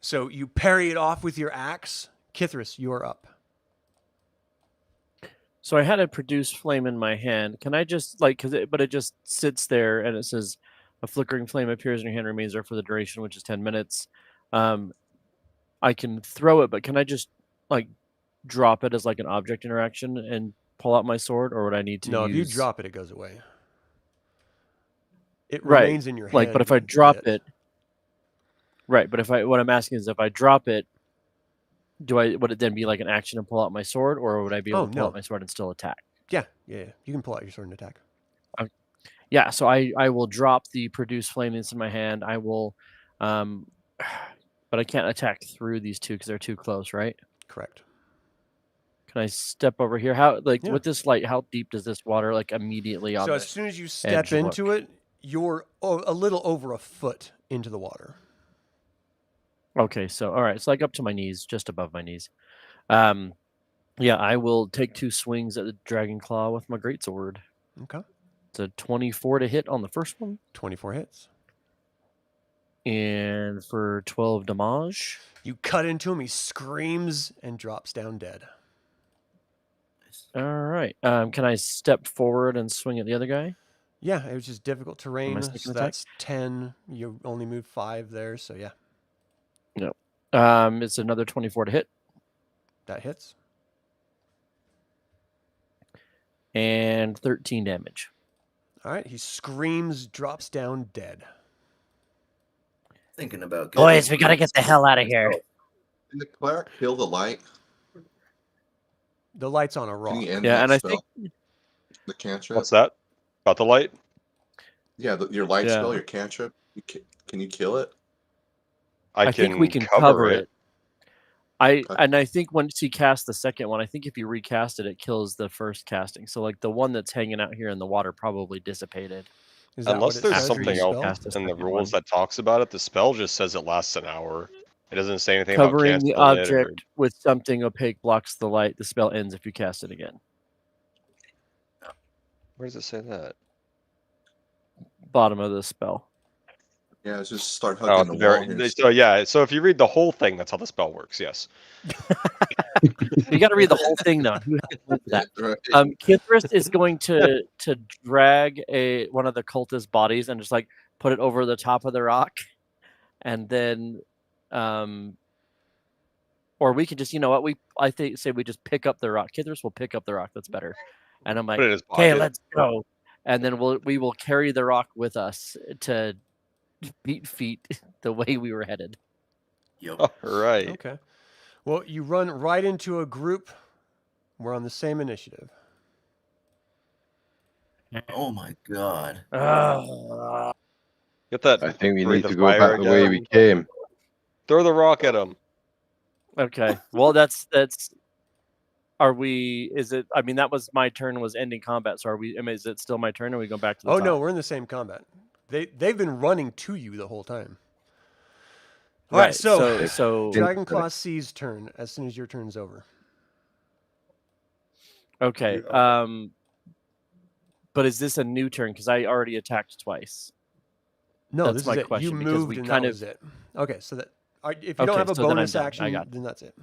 Speaker 1: So you parry it off with your axe. Kithris, you are up.
Speaker 2: So I had a produce flame in my hand. Can I just but it just sits there and it says a flickering flame appears in your hand, remains there for the duration, which is 10 minutes. I can throw it, but can I just drop it as an object interaction and pull out my sword, or would I need to?
Speaker 1: No,
Speaker 2: use...
Speaker 1: if you drop it, it goes away. It
Speaker 2: Right,
Speaker 1: remains in your hand.
Speaker 2: but if I drop it, right? But what I'm asking is, if I drop it, would it then be like an action to pull out my sword, or would I be able to pull out my sword and still attack?
Speaker 1: Yeah. You can pull out your sword and attack.
Speaker 2: Yeah, so I will drop the produce flame that's in my hand. I will, but I can't attack through these two because they're too close, right?
Speaker 1: Correct.
Speaker 2: Can I step over here? How
Speaker 1: Yeah.
Speaker 2: with this light? How deep does this water immediately on?
Speaker 1: So
Speaker 2: the
Speaker 1: as soon as you step
Speaker 2: edge
Speaker 1: into it, you're a little over a foot into the water.
Speaker 2: Okay, so all right, it's up to my knees, just above my knees. Yeah, I will take 2 swings at the dragon claw with my greatsword.
Speaker 1: Okay.
Speaker 2: It's a 24 to hit on the first one,
Speaker 1: 24 hits.
Speaker 2: and for 12 damage.
Speaker 1: You cut into him. He screams and drops down dead.
Speaker 2: All right. Can I step forward and swing at the other guy?
Speaker 1: Yeah, it was just difficult terrain.
Speaker 2: second
Speaker 1: So
Speaker 2: attack?
Speaker 1: that's 10. You only moved 5 there. So yeah,
Speaker 2: No. It's another 24 to hit,
Speaker 1: that hits.
Speaker 2: and 13 damage.
Speaker 1: All right. He screams, drops down dead.
Speaker 4: Thinking about
Speaker 2: Boys, we gotta get the hell out of here.
Speaker 7: Can the cleric kill the light?
Speaker 1: The light's on a rock.
Speaker 7: Can he end
Speaker 2: Yeah,
Speaker 7: that
Speaker 2: and I
Speaker 7: spell?
Speaker 2: think
Speaker 7: The cantrip?
Speaker 5: What's that? About the light?
Speaker 7: Yeah, your light
Speaker 2: Yeah.
Speaker 7: spell, your cantrip. Can you kill it?
Speaker 2: I think we can cover it. And I think once he casts the second one, I think if you recast it, it kills the first casting. So the one that's hanging out here in the water probably dissipated.
Speaker 1: Is that
Speaker 5: Unless
Speaker 1: what it
Speaker 5: there's
Speaker 1: says for
Speaker 5: something
Speaker 1: your
Speaker 5: else
Speaker 1: spell?
Speaker 2: Cast a
Speaker 5: in the
Speaker 2: second
Speaker 5: rules
Speaker 2: one.
Speaker 5: that talks about it, the spell just says it lasts an hour. It doesn't say anything about
Speaker 2: Covering the
Speaker 5: canceling it or-
Speaker 2: object with something opaque blocks the light. The spell ends if you cast it again.
Speaker 5: Where does it say that?
Speaker 2: Bottom of the spell.
Speaker 7: Yeah, it's just start
Speaker 5: Oh,
Speaker 7: hugging
Speaker 5: at
Speaker 7: the
Speaker 5: the
Speaker 7: wall.
Speaker 5: very,
Speaker 7: Here.
Speaker 5: so yeah, so if you read the whole thing, that's how the spell works. Yes.
Speaker 2: You got to read the whole thing though. You have to look at that.
Speaker 7: Right.
Speaker 2: Kithris is going to drag one of the cultist bodies and just put it over the top of the rock, and then, or we could just, you know what, I think say we just pick up the rock. Kithris will pick up the rock. That's better. And I'm like,
Speaker 5: Put it in his
Speaker 2: okay,
Speaker 5: pocket.
Speaker 2: let's go. And then we will carry the rock with us to beat feet the way we were headed.
Speaker 4: Yep.
Speaker 5: All right.
Speaker 1: Okay. Well, you run right into a group. We're on the same initiative.
Speaker 4: Oh my god.
Speaker 5: Get that.
Speaker 6: I think we
Speaker 5: breathe
Speaker 6: need
Speaker 5: of
Speaker 6: to go
Speaker 5: fire
Speaker 6: back the way we
Speaker 5: again.
Speaker 6: came.
Speaker 5: Throw the rock at him.
Speaker 2: Okay. Well, that's. Are we? Is it? I mean, that was my turn. Was ending combat. So are we? Is it still my turn? Or are we going back to the
Speaker 1: Oh
Speaker 2: top?
Speaker 1: no, we're in the same combat. They've been running to you the whole time. All right, so Dragonclaw C's turn as soon as your turn's over.
Speaker 2: Okay. But is this a new turn? Because I already attacked twice.
Speaker 1: No,
Speaker 2: That's
Speaker 1: this
Speaker 2: my
Speaker 1: is it.
Speaker 2: question,
Speaker 1: You
Speaker 2: because
Speaker 1: moved
Speaker 2: we
Speaker 1: and
Speaker 2: kind
Speaker 1: that
Speaker 2: of-
Speaker 1: was it. Okay, so that if you
Speaker 2: Okay,
Speaker 1: don't have a
Speaker 2: so then I'm
Speaker 1: bonus
Speaker 2: done. I
Speaker 1: action,
Speaker 2: got it.
Speaker 1: then that's it.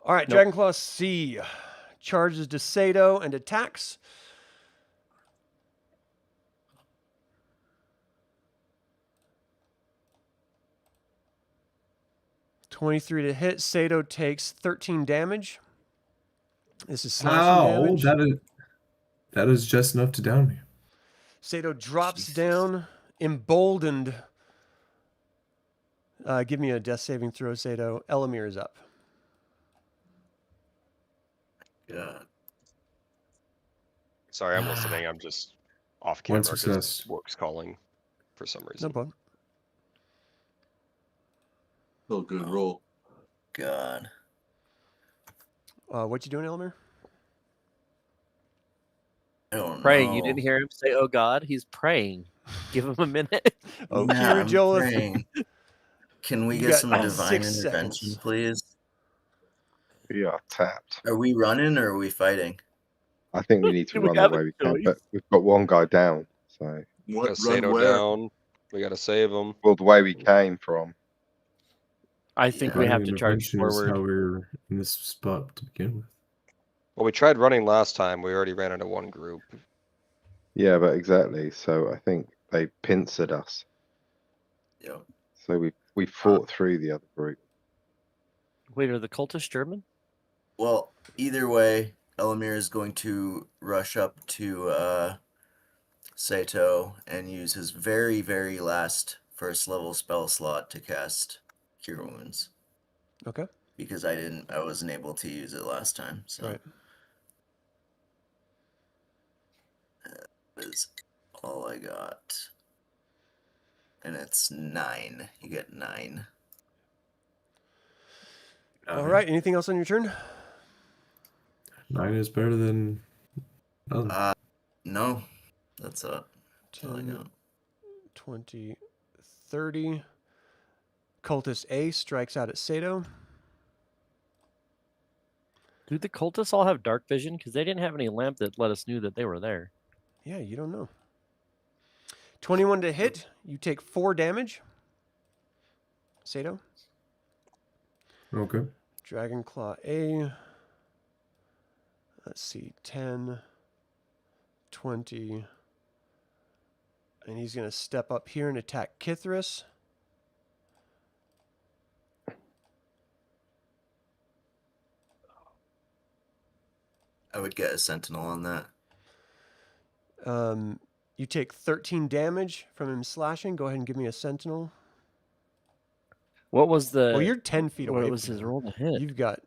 Speaker 1: All right,
Speaker 2: Nope.
Speaker 1: Dragonclaw C charges to Sato and attacks. .23 to hit. Sato takes 13 damage. This is slashing damage.
Speaker 3: That is just enough to down me.
Speaker 1: Sato drops down, emboldened. Give me a death saving throw, Sato. Elemier is up.
Speaker 4: God.
Speaker 5: Sorry, I'm listening. I'm just off
Speaker 3: One
Speaker 5: camera because
Speaker 3: success.
Speaker 5: work's calling for some
Speaker 1: No
Speaker 5: reason.
Speaker 1: problem.
Speaker 7: Still a good roll.
Speaker 4: God.
Speaker 1: What you doing, Elemier?
Speaker 4: I don't
Speaker 2: Praying.
Speaker 4: know.
Speaker 2: You didn't hear him say, "Oh God," he's praying. Give him a minute.
Speaker 1: Oh,
Speaker 4: Yeah, I'm
Speaker 1: Kiri-Jolith.
Speaker 4: praying. Can we
Speaker 1: You
Speaker 4: get
Speaker 1: got
Speaker 4: some
Speaker 1: 6
Speaker 4: divine
Speaker 1: seconds.
Speaker 4: intervention, please?
Speaker 6: We are tapped.
Speaker 4: Are we running or are we fighting?
Speaker 6: I think we need to
Speaker 2: We
Speaker 6: run the
Speaker 2: have
Speaker 6: way
Speaker 2: a
Speaker 6: we can,
Speaker 2: choice.
Speaker 6: but we've got one guy down. So,
Speaker 7: What
Speaker 5: Gotta
Speaker 7: run
Speaker 5: Sato
Speaker 7: where?
Speaker 5: down. We gotta save him.
Speaker 6: well, the way we came from.
Speaker 2: I think
Speaker 4: Yeah.
Speaker 2: we have
Speaker 3: Running
Speaker 2: to charge
Speaker 3: intervention is
Speaker 2: forward.
Speaker 3: how we're in this spot to begin with.
Speaker 5: Well, we tried running last time. We already ran into one group.
Speaker 6: Yeah, but exactly. So I think they pincered us.
Speaker 4: Yep.
Speaker 6: So we fought through the other group.
Speaker 2: Wait, are the cultists German?
Speaker 4: Well, either way, Elemier is going to rush up to Sato and use his very, very last first level spell slot to cast Cure Wounds.
Speaker 1: Okay.
Speaker 4: Because I wasn't able to use it last time. So
Speaker 1: Right.
Speaker 4: that is all I got. And it's 9. You get 9.
Speaker 1: All right. Anything else on your turn?
Speaker 3: 9 is better than nothing.
Speaker 4: No, that's all I
Speaker 1: 10,
Speaker 4: got.
Speaker 1: 20, 30. Cultist A strikes out at Sato.
Speaker 2: Do the cultists all have dark vision? Because they didn't have any lamp that let us knew that they were there.
Speaker 1: Yeah, you don't know. 21 to hit. You take 4 damage. Sato.
Speaker 3: Okay.
Speaker 1: Dragon Claw A. Let's see. 10, 20. And he's going to step up here and attack Kithris.
Speaker 4: I would get a sentinel on that.
Speaker 1: You take 13 damage from him slashing. Go ahead and give me a sentinel.
Speaker 2: What was the?
Speaker 1: Well, you're 10 feet away.
Speaker 2: What was
Speaker 1: from
Speaker 2: his
Speaker 1: him.
Speaker 2: roll to hit?
Speaker 1: You've got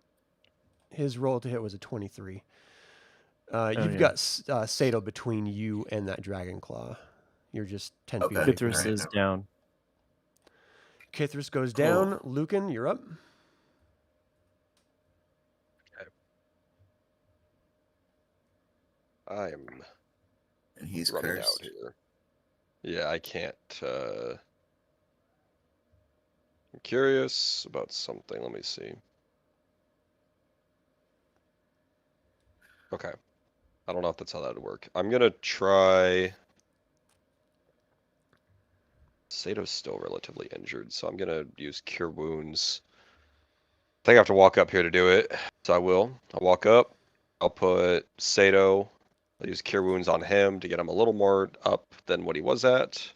Speaker 1: his roll to hit was a 23. You've
Speaker 2: yeah.
Speaker 1: got Sato between you and that dragon claw. You're just 10 feet
Speaker 4: Okay.
Speaker 1: away. From
Speaker 2: Kithris
Speaker 1: him.
Speaker 2: is down.
Speaker 1: Kithris goes
Speaker 4: Cool.
Speaker 1: down. Lucan, you're up.
Speaker 5: I am
Speaker 4: And he's
Speaker 5: running
Speaker 4: cursed.
Speaker 5: out here. Yeah, I can't. I'm curious about something. Let me see. Okay. I don't know if that's how that would work. I'm gonna try. Sato's still relatively injured, so I'm gonna use Cure Wounds. I think I have to walk up here to do it, so I will. I'll walk up. I'll put Sato. I'll use Cure Wounds on him to get him a little more up than what he was at.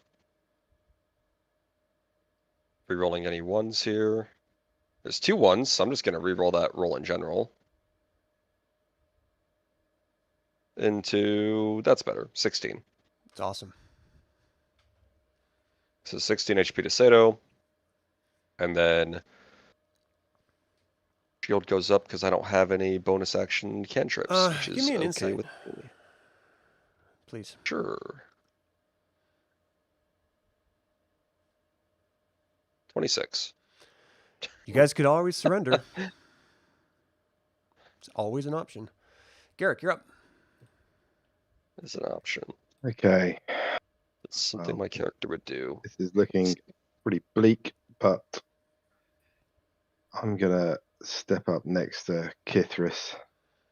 Speaker 5: Rerolling any ones here. There's 2 ones, so I'm just gonna reroll that roll in general. Into, that's better, 16.
Speaker 1: It's awesome.
Speaker 5: So 16 HP to Sato. And then shield goes up because I don't have any bonus action cantrips, which
Speaker 1: Give
Speaker 5: is
Speaker 1: me an
Speaker 5: okay
Speaker 1: insight,
Speaker 5: with me.
Speaker 1: please.
Speaker 5: Sure. 26.
Speaker 1: You guys could always surrender. It's always an option. Garrick, you're up.
Speaker 5: Is an option.
Speaker 6: Okay,
Speaker 5: It's something
Speaker 6: Well,
Speaker 5: my character would do.
Speaker 6: this is looking pretty bleak, but I'm gonna step up next to Kithris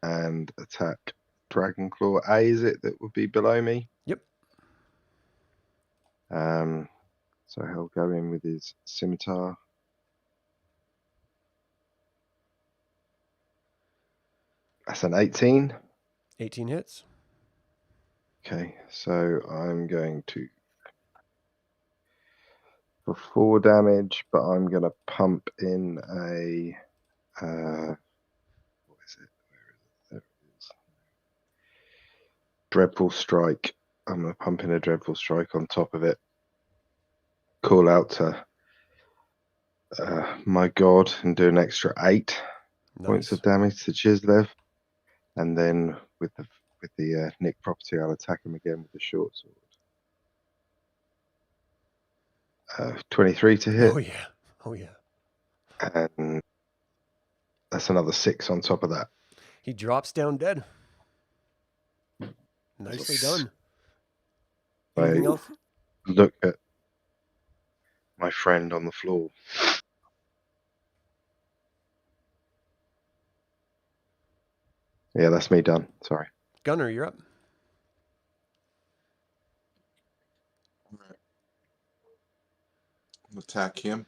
Speaker 6: and attack Dragonclaw A. Is it that would be below me?
Speaker 1: Yep.
Speaker 6: So he'll go in with his scimitar. That's an 18.
Speaker 1: 18 hits.
Speaker 6: Okay, so I'm going to for 4 damage, but I'm gonna pump in a what is it? There it is. Dreadful Strike. I'm gonna pump in a Dreadful Strike on top of it. Call out to my god and do an extra 8 points
Speaker 1: Nice.
Speaker 6: of damage to Chislev, and then with the Nick property, I'll attack him again with the short sword. 23 to hit,
Speaker 1: Oh, yeah. Oh, yeah.
Speaker 6: and that's another 6 on top of that.
Speaker 1: He drops down dead. Nicely done. Anything
Speaker 6: I
Speaker 1: else?
Speaker 6: look at my friend on the floor. Yeah, that's me done. Sorry.
Speaker 1: Gunnar, you're up.
Speaker 7: Alright. Attack him.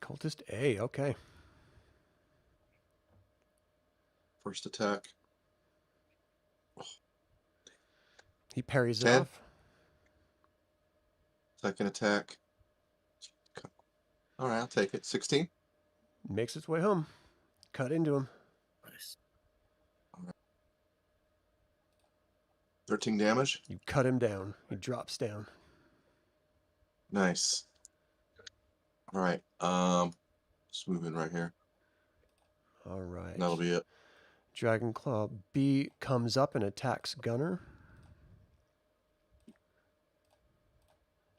Speaker 1: Cultist A, okay.
Speaker 7: First attack.
Speaker 1: He parries it
Speaker 7: 10.
Speaker 1: off.
Speaker 7: Second attack. All right, I'll take it. 16.
Speaker 1: Makes its way home. Cut into him.
Speaker 4: Nice.
Speaker 7: 13 damage.
Speaker 1: You cut him down. He drops down.
Speaker 7: Nice. All right. Just move in right here.
Speaker 1: All right.
Speaker 7: And that'll be it.
Speaker 1: Dragon Claw B comes up and attacks Gunnar.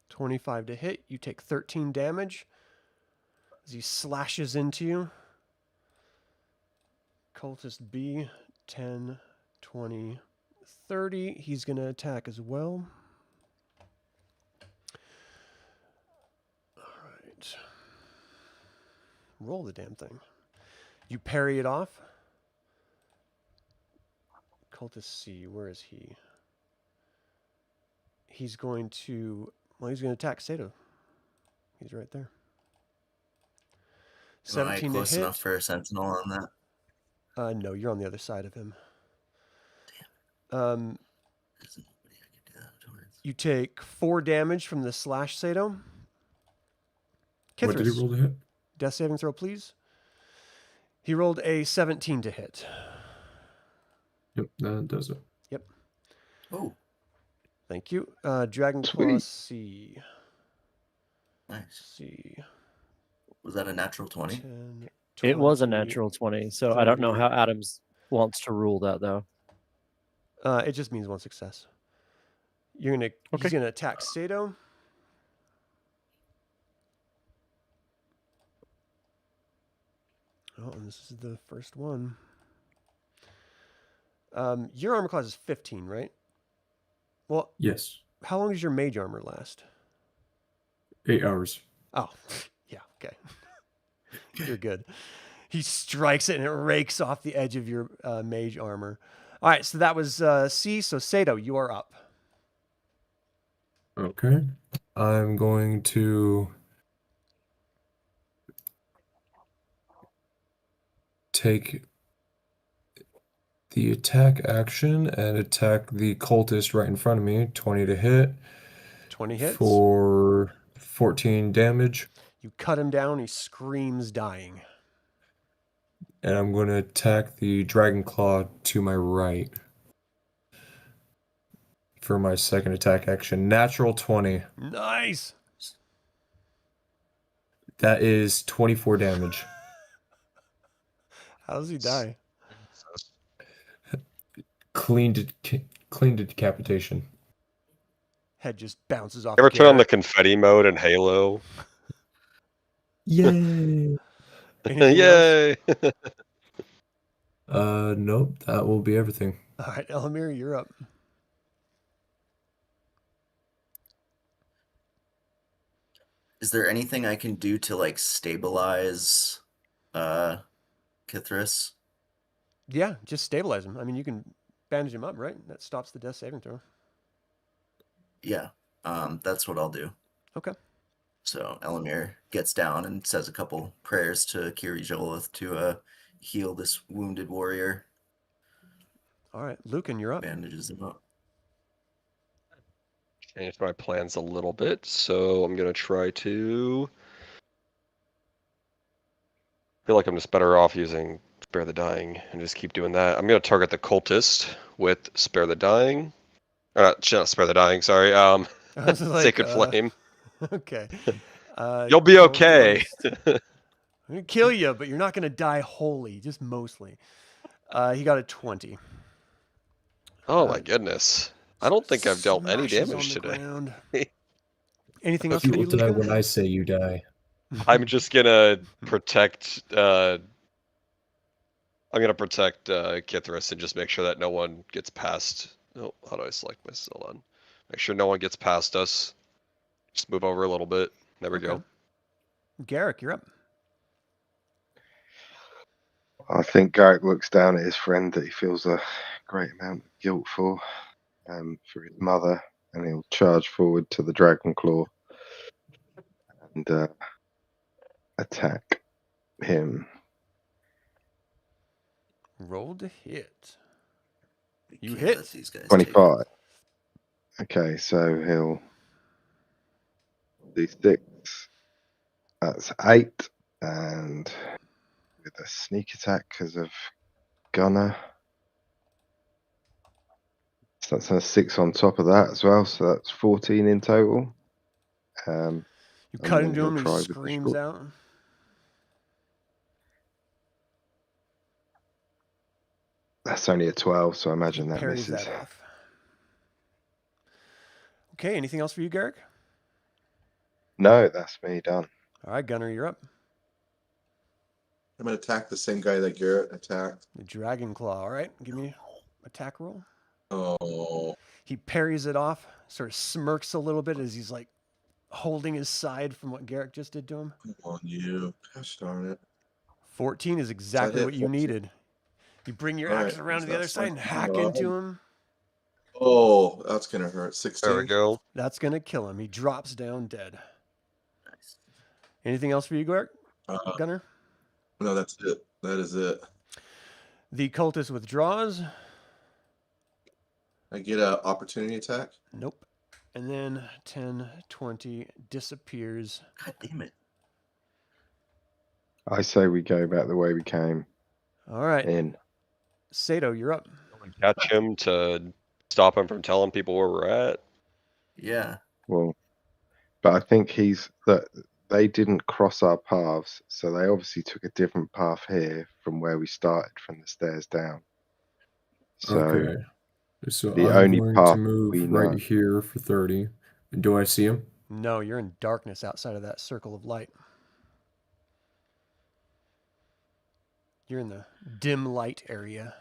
Speaker 1: 25 to hit. You take 13 damage as he slashes into you. Cultist B, 10, 20, 30. He's going to attack as well. All right. Roll the damn thing. You parry it off. Cultist C, where is he? He's going to, well, he's going to attack Sato. He's right there.
Speaker 4: Am I
Speaker 1: 17 to
Speaker 4: close
Speaker 1: hit.
Speaker 4: enough for a sentinel on that?
Speaker 1: No, you're on the other side of him.
Speaker 4: There's nobody I can do that towards.
Speaker 1: You take 4 damage from the slash Sato.
Speaker 3: What did he
Speaker 1: Kithris,
Speaker 3: roll to hit?
Speaker 1: death saving throw, please. He rolled a 17 to hit.
Speaker 3: Yep, that does it.
Speaker 1: Yep.
Speaker 4: Oh,
Speaker 1: Thank you. Dragon Claw
Speaker 6: Sweet.
Speaker 1: C.
Speaker 4: nice.
Speaker 1: C.
Speaker 4: Was that a natural 20?
Speaker 1: 10,
Speaker 2: It was a
Speaker 1: 20,
Speaker 2: natural 20, so I don't know
Speaker 1: 30.
Speaker 2: how Adams wants to rule that though.
Speaker 1: It just means 1 success. He's gonna attack Sato. Oh, and this is the first one. Your armor class is 15, right? Well,
Speaker 3: Yes.
Speaker 1: how long does your mage armor last?
Speaker 3: 8 hours.
Speaker 1: Oh, yeah, okay. You're good. He strikes it and it rakes off the edge of your mage armor. All right, so that was C. So Sato, you are up.
Speaker 3: Okay. I'm going to take the attack action and attack the cultist right in front of me. 20 to hit
Speaker 1: 20 hits.
Speaker 3: for 14 damage.
Speaker 1: You cut him down. He screams, dying.
Speaker 3: And I'm going to attack the Dragon Claw to my right for my second attack action. Natural 20.
Speaker 1: Nice.
Speaker 3: That is 24 damage.
Speaker 1: How does he die?
Speaker 3: Clean decapitation.
Speaker 1: Head just bounces off.
Speaker 5: Ever turn on the
Speaker 1: Garrick.
Speaker 5: confetti mode in Halo?
Speaker 3: Yay!
Speaker 1: Anything else?
Speaker 5: Yay!
Speaker 3: Nope, that will be everything.
Speaker 1: All right, Elemier, you're up.
Speaker 4: Is there anything I can do to like stabilize Kithris?
Speaker 1: Yeah, just stabilize him. I mean, you can bandage him up, right? That stops the death saving throw.
Speaker 4: Yeah, that's what I'll do.
Speaker 1: Okay.
Speaker 4: So Elemier gets down and says a couple prayers to Kiri-Jolith to heal this wounded warrior.
Speaker 1: All right, Lucan, you're up.
Speaker 4: Bandages him up.
Speaker 5: Changed my plans a little bit, so I'm gonna try to. I feel like I'm just better off using Spare the Dying and just keep doing that. I'm gonna target the cultist with Spare the Dying. Not Spare the Dying, sorry.
Speaker 1: I was like,
Speaker 5: Sacred Flame.
Speaker 1: Okay.
Speaker 5: You'll be okay.
Speaker 1: I'm gonna kill you, but you're not gonna die wholly, just mostly. He got a 20.
Speaker 5: Oh my goodness. I don't think I've dealt any
Speaker 1: Smashes
Speaker 5: damage
Speaker 1: on the
Speaker 5: today.
Speaker 1: ground. Anything else
Speaker 3: You
Speaker 1: for
Speaker 3: will
Speaker 1: you,
Speaker 3: die
Speaker 1: Lucan?
Speaker 3: when I say you die.
Speaker 5: I'm just gonna protect. I'm gonna protect Kithris and just make sure that no one gets past. Oh, how do I select this? Hold on. Make sure no one gets past us. Just move over a little bit. There we go.
Speaker 1: Okay. Garrick, you're up.
Speaker 6: I think Garrick looks down at his friend that he feels a great amount of guilt for his mother, and he'll charge forward to the Dragon Claw and attack him.
Speaker 1: Roll to hit. You
Speaker 4: Can't
Speaker 1: hit.
Speaker 4: let these guys take
Speaker 6: 25. Okay, so he'll do 6. That's 8, and with a sneak attack because of Gunnar. So that's a 6 on top of that as well, so that's 14 in total.
Speaker 1: You
Speaker 6: And
Speaker 1: cut
Speaker 6: then
Speaker 1: into
Speaker 6: he'll
Speaker 1: him and
Speaker 6: try
Speaker 1: he
Speaker 6: with the
Speaker 1: screams
Speaker 6: short-
Speaker 1: out.
Speaker 6: That's only a 12, so I imagine that
Speaker 1: Parries
Speaker 6: misses.
Speaker 1: that off. Okay, anything else for you, Garrick?
Speaker 6: No, that's me done.
Speaker 1: All right, Gunnar, you're up.
Speaker 7: I'm gonna attack the same guy that Garrett attacked.
Speaker 1: The Dragon Claw. All right, give me attack roll.
Speaker 7: Oh,
Speaker 1: He parries it off, sort of smirks a little bit as he's like holding his side from what Garrick just did to him.
Speaker 7: come on, you. Gosh darn it.
Speaker 1: 14 is exactly
Speaker 7: hit
Speaker 1: what you
Speaker 7: 14?
Speaker 1: needed. You bring your
Speaker 7: All
Speaker 1: axe
Speaker 7: right,
Speaker 1: around to the
Speaker 7: so
Speaker 1: other
Speaker 7: that's
Speaker 1: side and
Speaker 7: like-
Speaker 1: hack into him.
Speaker 7: Oh, that's gonna hurt. 16.
Speaker 5: There we go.
Speaker 1: That's going to kill him. He drops down dead.
Speaker 4: Nice.
Speaker 1: Anything else for you, Garrick?
Speaker 7: Uh,
Speaker 1: Gunnar?
Speaker 7: no, that's it. That is it.
Speaker 1: The cultist withdraws.
Speaker 7: I get a opportunity attack.
Speaker 1: Nope. And then 10, 20 disappears.
Speaker 4: God damn it.
Speaker 6: I say we go back the way we came
Speaker 1: All right.
Speaker 6: in.
Speaker 1: Sato, you're up.
Speaker 5: Catch him to stop him from telling people where we're at.
Speaker 4: Yeah.
Speaker 6: Well, but I think that they didn't cross our paths, so they obviously took a different path here from where we started from the stairs down. So
Speaker 3: Okay. So
Speaker 6: the
Speaker 3: I'm
Speaker 6: only
Speaker 3: going
Speaker 6: path
Speaker 3: to move
Speaker 6: we
Speaker 3: right
Speaker 6: know.
Speaker 3: here for 30. Do I see him?
Speaker 1: No, you're in darkness outside of that circle of light. You're in the dim light area.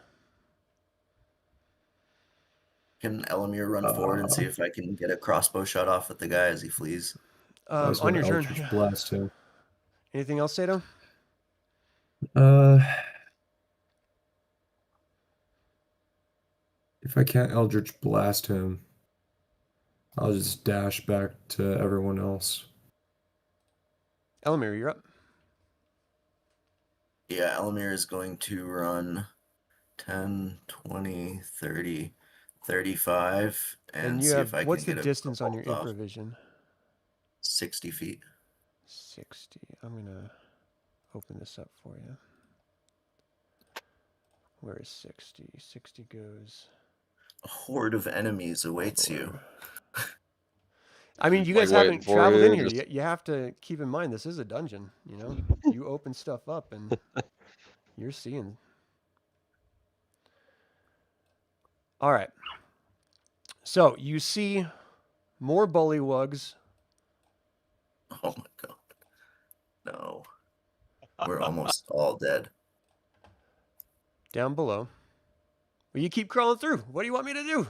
Speaker 4: Can Elemier run forward and see if I can get a crossbow shot off at the guy as he flees?
Speaker 3: I was
Speaker 1: On your
Speaker 3: gonna
Speaker 1: turn.
Speaker 3: Eldritch
Speaker 1: yeah.
Speaker 3: Blast him.
Speaker 1: Anything else, Sato?
Speaker 3: If I can't Eldritch Blast him, I'll just dash back to everyone else.
Speaker 1: Elemier, you're up.
Speaker 4: Yeah, Elemier is going to run 10, 20, 30, 35, and
Speaker 1: you
Speaker 4: see
Speaker 1: have,
Speaker 4: if I
Speaker 1: what's
Speaker 4: can
Speaker 1: the
Speaker 4: get a
Speaker 1: distance on your
Speaker 4: bolt off.
Speaker 1: infravision?
Speaker 4: 60 feet.
Speaker 1: 60. I'm going to open this up for you. Where is 60? 60 goes...
Speaker 4: A horde of enemies awaits you.
Speaker 1: I mean, you
Speaker 5: Like
Speaker 1: guys
Speaker 5: waiting
Speaker 1: haven't
Speaker 5: for
Speaker 1: traveled
Speaker 5: you,
Speaker 1: in here.
Speaker 5: just-
Speaker 1: You have to keep in mind, this is a dungeon, you know? You open stuff up and you're seeing. All right. So you see more bullywugs.
Speaker 4: Oh my god. No. We're almost all dead.
Speaker 1: Down below. Well, you keep crawling through. What do you want me to do?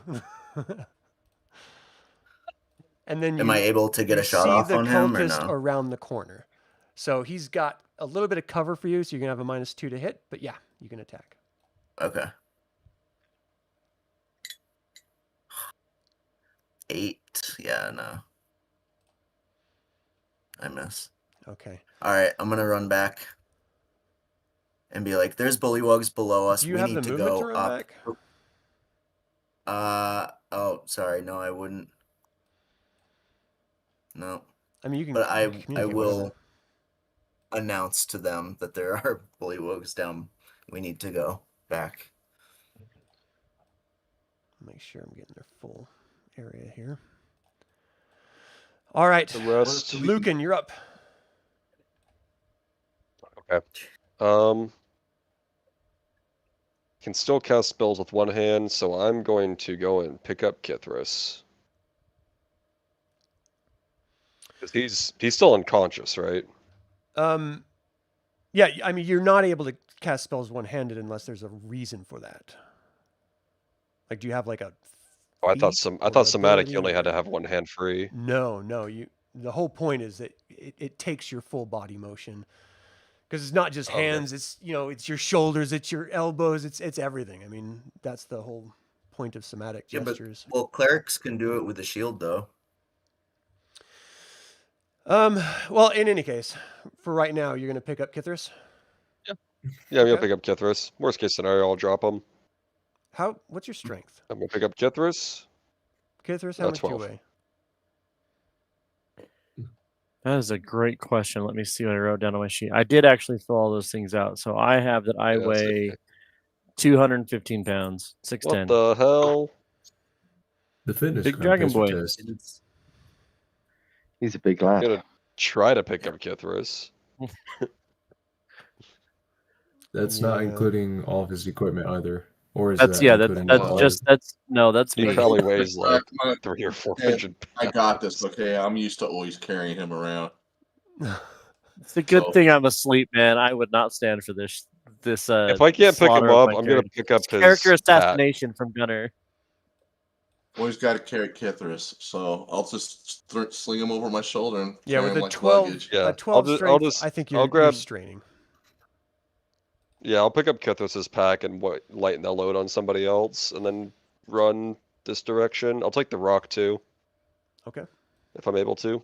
Speaker 1: And then
Speaker 4: Am I able to get a shot
Speaker 1: see
Speaker 4: off
Speaker 1: the
Speaker 4: on him or
Speaker 1: cultist
Speaker 4: no?
Speaker 1: around the corner. So he's got a little bit of cover for you, so you're gonna have a -2 to hit. But yeah, you can attack.
Speaker 4: Okay. 8. Yeah, no. I miss.
Speaker 1: Okay.
Speaker 4: All right, I'm gonna run back and be like, "There's bullywugs below us.
Speaker 1: Do you
Speaker 4: We
Speaker 1: have
Speaker 4: need
Speaker 1: the
Speaker 4: to
Speaker 1: movement
Speaker 4: go
Speaker 1: to run
Speaker 4: up."
Speaker 1: back?
Speaker 4: Oh, sorry. No, I wouldn't. No,
Speaker 1: I mean, you can.
Speaker 4: but I
Speaker 1: communicate
Speaker 4: will
Speaker 1: whatever.
Speaker 4: announce to them that there are bullywugs down. We need to go back.
Speaker 1: Make sure I'm getting their full area here. All right,
Speaker 5: The rest.
Speaker 1: Lucan, you're up.
Speaker 5: Can still cast spells with one hand, so I'm going to go and pick up Kithris. Because he's still unconscious, right?
Speaker 1: Yeah, I mean, you're not able to cast spells one-handed unless there's a reason for that. Like, do you have like a?
Speaker 5: Oh, I thought
Speaker 1: feat
Speaker 5: I
Speaker 1: or
Speaker 5: thought somatic you
Speaker 1: ability
Speaker 5: only had to
Speaker 1: or-
Speaker 5: have one hand free.
Speaker 1: No. The whole point is that it takes your full body motion, because it's not just
Speaker 5: Okay.
Speaker 1: hands. It's it's your shoulders, it's your elbows, it's everything. I mean, that's the whole point of somatic
Speaker 4: Yeah, but
Speaker 1: gestures.
Speaker 4: well, clerics can do it with a shield, though.
Speaker 1: Well, in any case, for right now, you're gonna pick up Kithris.
Speaker 5: Yeah, I'm gonna
Speaker 1: Okay.
Speaker 5: pick up Kithris. Worst case scenario, I'll drop him.
Speaker 1: What's your strength?
Speaker 5: I'm gonna pick up Kithris.
Speaker 1: Kithris, how much do you
Speaker 5: 12.
Speaker 1: weigh?
Speaker 2: That is a great question. Let me see what I wrote down on my sheet. I did actually fill all those things out. So I have that I
Speaker 5: Yeah, that's
Speaker 2: weigh
Speaker 5: okay.
Speaker 2: 215 pounds, 6'10".
Speaker 5: What the hell?
Speaker 3: The fitness
Speaker 2: Big dragon boy.
Speaker 3: test.
Speaker 4: It's-
Speaker 6: He's a big
Speaker 5: I'm
Speaker 6: lad.
Speaker 5: gonna try to pick up Kithris.
Speaker 3: That's not
Speaker 1: Yeah.
Speaker 3: including all of his equipment either. Or is
Speaker 2: That's
Speaker 3: that
Speaker 2: yeah. That's
Speaker 3: including
Speaker 2: that's
Speaker 3: all
Speaker 2: just that's no. That's
Speaker 5: He
Speaker 2: me.
Speaker 5: probably weighs like
Speaker 7: I-
Speaker 5: 300 or 400.
Speaker 7: I got this. Okay, I'm used to always carrying him around.
Speaker 2: It's a good
Speaker 7: So-
Speaker 2: thing I'm asleep, man. I would not stand for this.
Speaker 5: If I can't pick him
Speaker 2: slaughter of
Speaker 5: up,
Speaker 2: my
Speaker 5: I'm gonna
Speaker 2: character.
Speaker 5: pick up his
Speaker 2: Character
Speaker 5: pack.
Speaker 2: assassination from Gunnar.
Speaker 7: Always got to carry Kithris, so I'll just sling him over my shoulder and
Speaker 1: Yeah,
Speaker 7: carry
Speaker 1: with
Speaker 7: him
Speaker 1: a
Speaker 7: like
Speaker 1: 12,
Speaker 7: luggage.
Speaker 5: Yeah,
Speaker 1: a 12 strength, I think you're
Speaker 5: grab.
Speaker 1: straining.
Speaker 5: Yeah, I'll pick up Kithris's pack and lighten the load on somebody else, and then run this direction. I'll take the rock too.
Speaker 1: Okay.
Speaker 5: If I'm able to.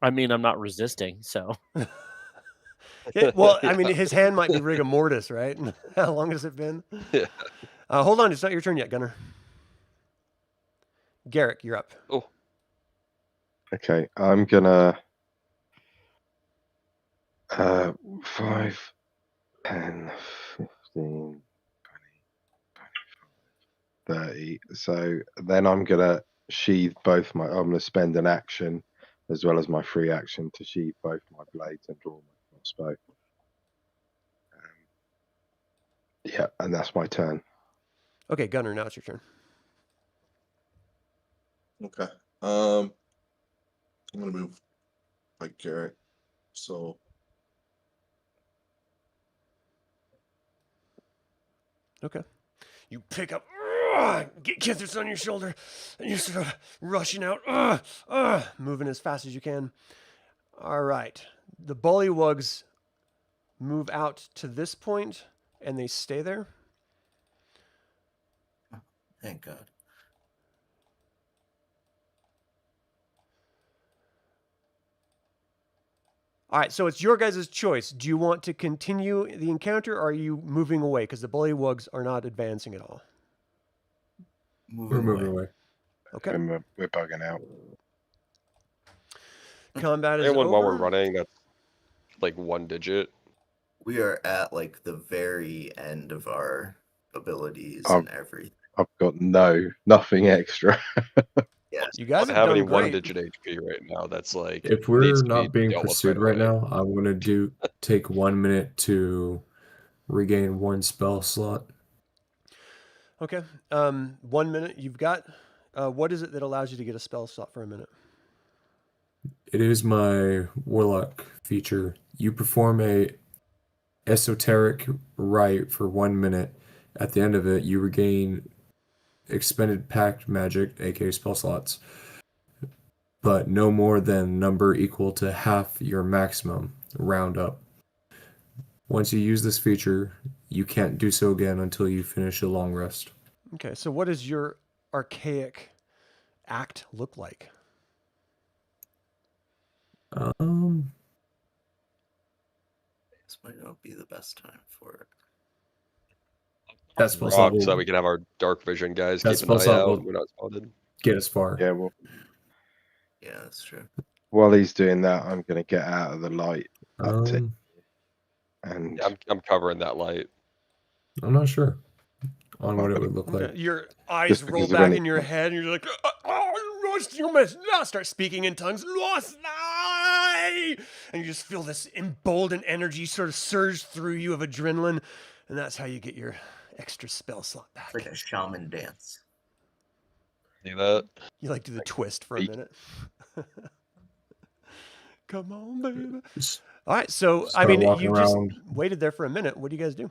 Speaker 2: I mean, I'm not resisting, so.
Speaker 1: Yeah, well, I
Speaker 5: Yeah.
Speaker 1: mean, his hand might be rigor mortis, right? How long has it been?
Speaker 5: Yeah.
Speaker 1: Hold on, it's not your turn yet, Gunnar. Garrick, you're up.
Speaker 5: Oh,
Speaker 6: Okay, I'm gonna 5, 10, 15, 20, 25, 30. So then I'm gonna sheathe both my. I'm gonna spend an action as well as my free action to sheathe both my blades and draw my crossbow. Yeah, and that's my turn.
Speaker 1: Okay, Gunnar, now it's your turn.
Speaker 7: Okay. I'm gonna move like Garrick. So
Speaker 1: Okay. You pick up, get Kithris on your shoulder, and you start rushing out, moving as fast as you can. All right. The bullywugs move out to this point, and they stay there.
Speaker 4: Thank God.
Speaker 1: All right, so it's your guys' choice. Do you want to continue the encounter, or are you moving away? Because the bullywugs are not advancing at all.
Speaker 3: We're moving away.
Speaker 1: Okay.
Speaker 6: And we're bugging out.
Speaker 1: Combat is
Speaker 5: anyone
Speaker 1: over.
Speaker 5: while we're running, that's like 1 digit.
Speaker 4: We are at like the very end of our abilities
Speaker 6: Oh.
Speaker 4: and everything.
Speaker 6: I've got nothing extra.
Speaker 4: Yes.
Speaker 1: You
Speaker 5: I
Speaker 1: guys
Speaker 5: don't
Speaker 1: have
Speaker 5: have any
Speaker 1: done
Speaker 5: 1
Speaker 1: great.
Speaker 5: digit HP right now. That's like
Speaker 3: If
Speaker 5: needs
Speaker 3: we're
Speaker 5: to be
Speaker 3: not being
Speaker 5: dealt with
Speaker 3: pursued right
Speaker 5: away.
Speaker 3: now, I'm gonna take 1 minute to regain 1 spell slot.
Speaker 1: Okay. 1 minute. You've got. What is it that allows you to get a spell slot for a minute?
Speaker 3: It is my warlock feature. You perform a esoteric rite for 1 minute. At the end of it, you regain expended pact magic, aka spell slots, but no more than number equal to half your maximum, round up. Once you use this feature, you can't do so again until you finish a long rest.
Speaker 1: Okay. So, what does your archaic act look like?
Speaker 4: This might not be the best time for it.
Speaker 3: That spell
Speaker 5: Rock,
Speaker 3: slot
Speaker 5: so that
Speaker 3: will
Speaker 5: we can have our dark vision guys
Speaker 3: That
Speaker 5: keep an
Speaker 3: spell
Speaker 5: eye
Speaker 3: slot
Speaker 5: out.
Speaker 3: will-
Speaker 5: We're not spotted.
Speaker 3: get as far.
Speaker 6: Yeah, well,
Speaker 4: Yeah, that's true.
Speaker 6: while he's doing that, I'm going to get out of the light uptick and
Speaker 5: Yeah, I'm covering that light.
Speaker 3: I'm not sure on what it would look
Speaker 1: Okay.
Speaker 3: like.
Speaker 1: Your eyes
Speaker 6: Just
Speaker 1: roll
Speaker 6: because of
Speaker 1: back
Speaker 6: any-
Speaker 1: in your head, and you're like, lost you must start speaking in tongues. Lost lie! And you just feel this emboldened energy sort of surge through you of adrenaline, and that's how you get your extra spell slot back.
Speaker 4: It's like a shaman dance.
Speaker 5: See that?
Speaker 1: You like do the twist for a
Speaker 5: Eek.
Speaker 1: minute. Come on, baby.
Speaker 3: Just
Speaker 1: All right, so I
Speaker 3: start
Speaker 1: mean,
Speaker 3: walking
Speaker 1: you just
Speaker 3: around.
Speaker 1: waited there for a minute. What do you guys do?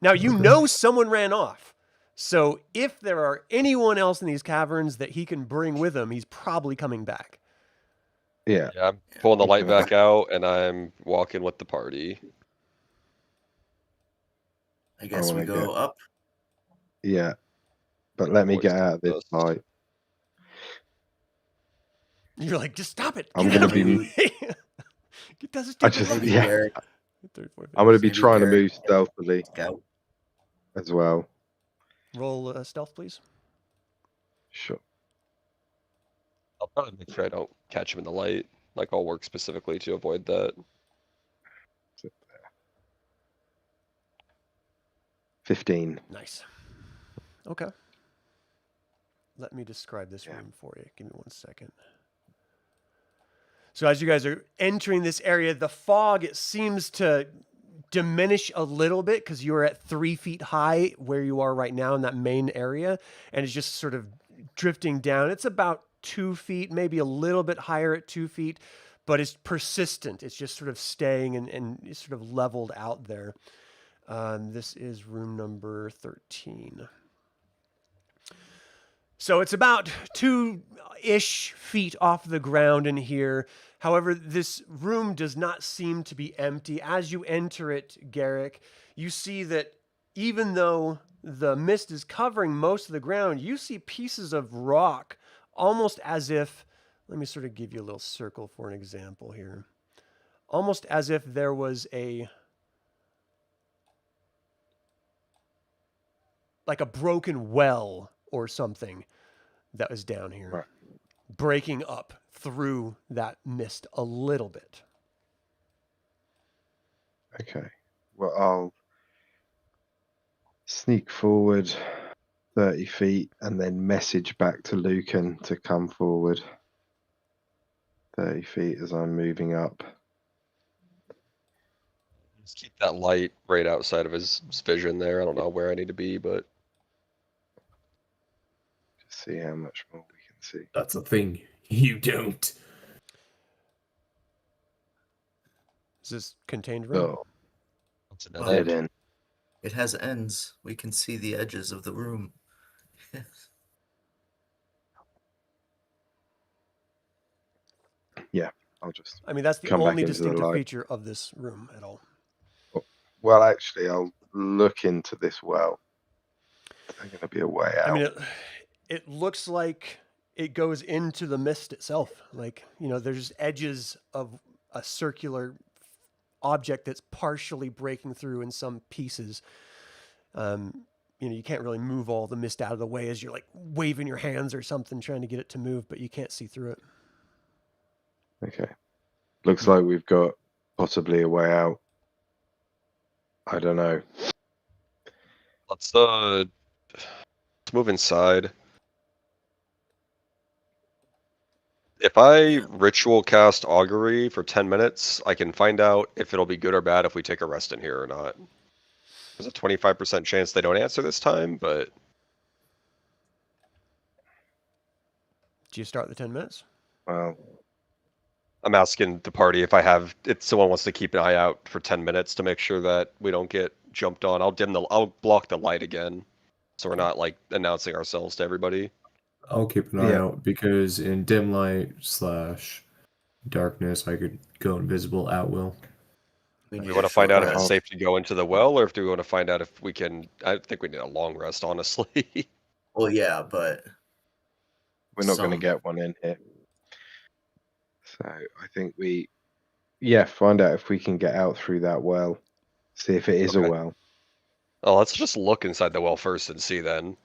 Speaker 1: Now you know someone ran off. So if there are anyone else in these caverns that he can bring with him, he's probably coming back.
Speaker 6: yeah,
Speaker 5: Yeah, I'm pulling the light back out, and I'm walking with the party.
Speaker 4: I guess we
Speaker 6: wanna
Speaker 4: go
Speaker 6: get-
Speaker 4: up.
Speaker 6: yeah. But let me
Speaker 5: Boys
Speaker 6: get out of this
Speaker 5: dust.
Speaker 6: light.
Speaker 1: You're like, just stop it.
Speaker 6: I'm
Speaker 1: Get out
Speaker 6: gonna
Speaker 1: of
Speaker 6: be-
Speaker 1: my way. It doesn't
Speaker 6: I
Speaker 1: take
Speaker 6: just-
Speaker 1: long.
Speaker 4: Maybe
Speaker 6: yeah.
Speaker 4: Garrick,
Speaker 1: 30, 40,
Speaker 6: I'm going to be
Speaker 4: Maybe
Speaker 6: trying to
Speaker 4: Garrick-
Speaker 6: move stealthily
Speaker 4: scout.
Speaker 6: as well.
Speaker 1: Roll stealth, please.
Speaker 6: Sure.
Speaker 5: I'll probably make sure I don't catch him in the light. Like, I'll work specifically to avoid that.
Speaker 6: 15.
Speaker 1: Nice. Okay. Let me describe this
Speaker 6: Yeah.
Speaker 1: room for you. Give me 1 second. So as you guys are entering this area, the fog, it seems to diminish a little bit because you're at 3 feet high where you are right now in that main area, and it's just sort of drifting down. It's about 2 feet, maybe a little bit higher at 2 feet, but it's persistent. It's just sort of staying and it's sort of leveled out there. This is room number 13. So it's about 2-ish feet off the ground in here. However, this room does not seem to be empty. As you enter it, Garrick, you see that even though the mist is covering most of the ground, you see pieces of rock, almost as if, let me sort of give you a little circle for an example here. Almost as if there was like a broken well or something that was down here,
Speaker 6: Right.
Speaker 1: breaking up through that mist a little bit.
Speaker 6: Okay. Well, I'll sneak forward 30 feet and then message back to Lucan to come forward 30 feet as I'm moving up.
Speaker 5: Just keep that light right outside of his vision there. I don't know where I need to be, but
Speaker 6: Just see how much more we can see.
Speaker 3: That's a thing. You don't.
Speaker 1: Is this contained room?
Speaker 6: Oh,
Speaker 5: it's a
Speaker 4: Well,
Speaker 5: dead
Speaker 6: dead
Speaker 5: end.
Speaker 6: end.
Speaker 4: It has ends. We can see the edges of the room.
Speaker 6: I'll just.
Speaker 1: I mean, that's the
Speaker 6: Come back
Speaker 1: only
Speaker 6: into the
Speaker 1: distinctive
Speaker 6: light.
Speaker 1: feature of this room at all.
Speaker 6: Well, actually, I'll look into this well. There's going to be a way out.
Speaker 1: I mean, it looks like it goes into the mist itself. Like, you know, there's edges of a circular object that's partially breaking through in some pieces. You know, you can't really move all the mist out of the way as you're like waving your hands or something trying to get it to move, but you can't see through it.
Speaker 6: Okay. Looks like we've got possibly a way out. I don't know.
Speaker 5: Let's move inside. If I ritual cast augury for 10 minutes, I can find out if it'll be good or bad if we take a rest in here or not. There's a 25% chance they don't answer this time, but
Speaker 1: Do you start the 10 minutes?
Speaker 6: Well,
Speaker 5: I'm asking the party if someone wants to keep an eye out for 10 minutes to make sure that we don't get jumped on. I'll block the light again, so we're not like announcing ourselves to everybody.
Speaker 3: I'll keep an eye
Speaker 6: Yeah.
Speaker 3: out because in dim light / darkness, I could go invisible at will.
Speaker 5: Do
Speaker 4: need
Speaker 5: we
Speaker 4: a
Speaker 5: want to find
Speaker 4: short
Speaker 5: out if it's
Speaker 4: rest.
Speaker 5: safe to go into the well, or if do we want to find out if we can? I think we need a long rest, honestly.
Speaker 4: Well, yeah, but
Speaker 6: we're not going to
Speaker 4: Some-
Speaker 6: get one in here. So I think find out if we can get out through that well. See if it is a
Speaker 5: Okay.
Speaker 6: well.
Speaker 5: Oh, let's just look inside the well first and see then.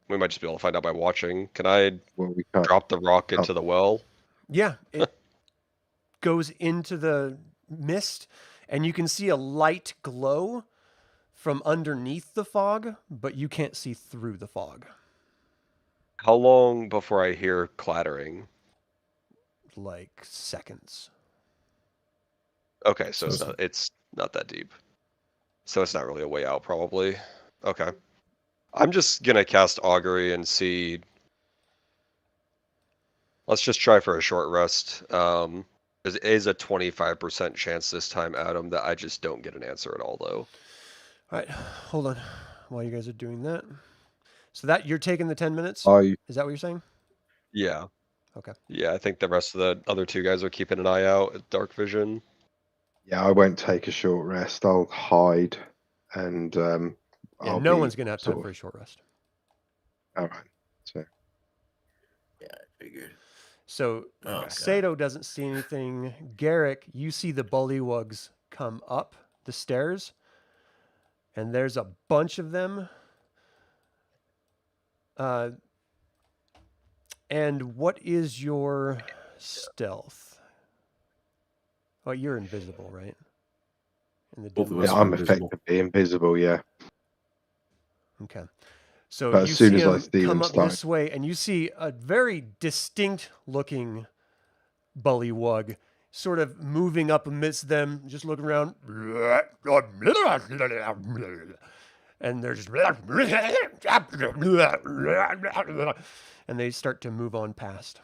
Speaker 5: We might just be able to find out by watching. Can I
Speaker 6: Well, we can't.
Speaker 5: drop the rock into the well?
Speaker 1: Yeah, it goes into the mist, and you can see a light glow from underneath the fog, but you can't see through the fog.
Speaker 5: How long before I hear clattering?
Speaker 1: Like seconds.
Speaker 5: Okay, so
Speaker 3: So
Speaker 5: it's not that deep. So it's not really a way out, probably. Okay. I'm just gonna cast augury and see. Let's just try for a short rest. There is a 25% chance this time, Adam, that I just don't get an answer at all, though.
Speaker 1: All right, hold on while you guys are doing that. So that you're taking the 10 minutes?
Speaker 6: I
Speaker 1: Is that what you're saying?
Speaker 5: Yeah.
Speaker 1: Okay.
Speaker 5: Yeah, I think the rest of the other two guys are keeping an eye out at dark vision.
Speaker 6: I won't take a short rest. I'll hide, and
Speaker 1: Yeah,
Speaker 6: I'll
Speaker 1: no
Speaker 6: be
Speaker 1: one's going to have time
Speaker 6: sort
Speaker 1: for
Speaker 6: of-
Speaker 1: a short rest.
Speaker 6: All right. So
Speaker 4: yeah, I figured.
Speaker 1: So
Speaker 4: Oh, God.
Speaker 1: Sato doesn't see anything. Garrick, you see the bullywugs come up the stairs, and there's a bunch of them. And what is your stealth? Oh, you're invisible, right? In the
Speaker 3: Both of
Speaker 1: dim
Speaker 3: us
Speaker 1: light.
Speaker 3: are
Speaker 6: I'm
Speaker 3: invisible.
Speaker 6: effectively invisible. Yeah.
Speaker 1: Okay. So
Speaker 6: But
Speaker 1: you
Speaker 6: as soon
Speaker 1: see
Speaker 6: as I
Speaker 1: him
Speaker 6: see
Speaker 1: come
Speaker 6: them
Speaker 1: up
Speaker 6: start-
Speaker 1: this way, and you see a very distinct looking bullywug sort of moving up amidst them, just looking around. and they're just and they start to move on past.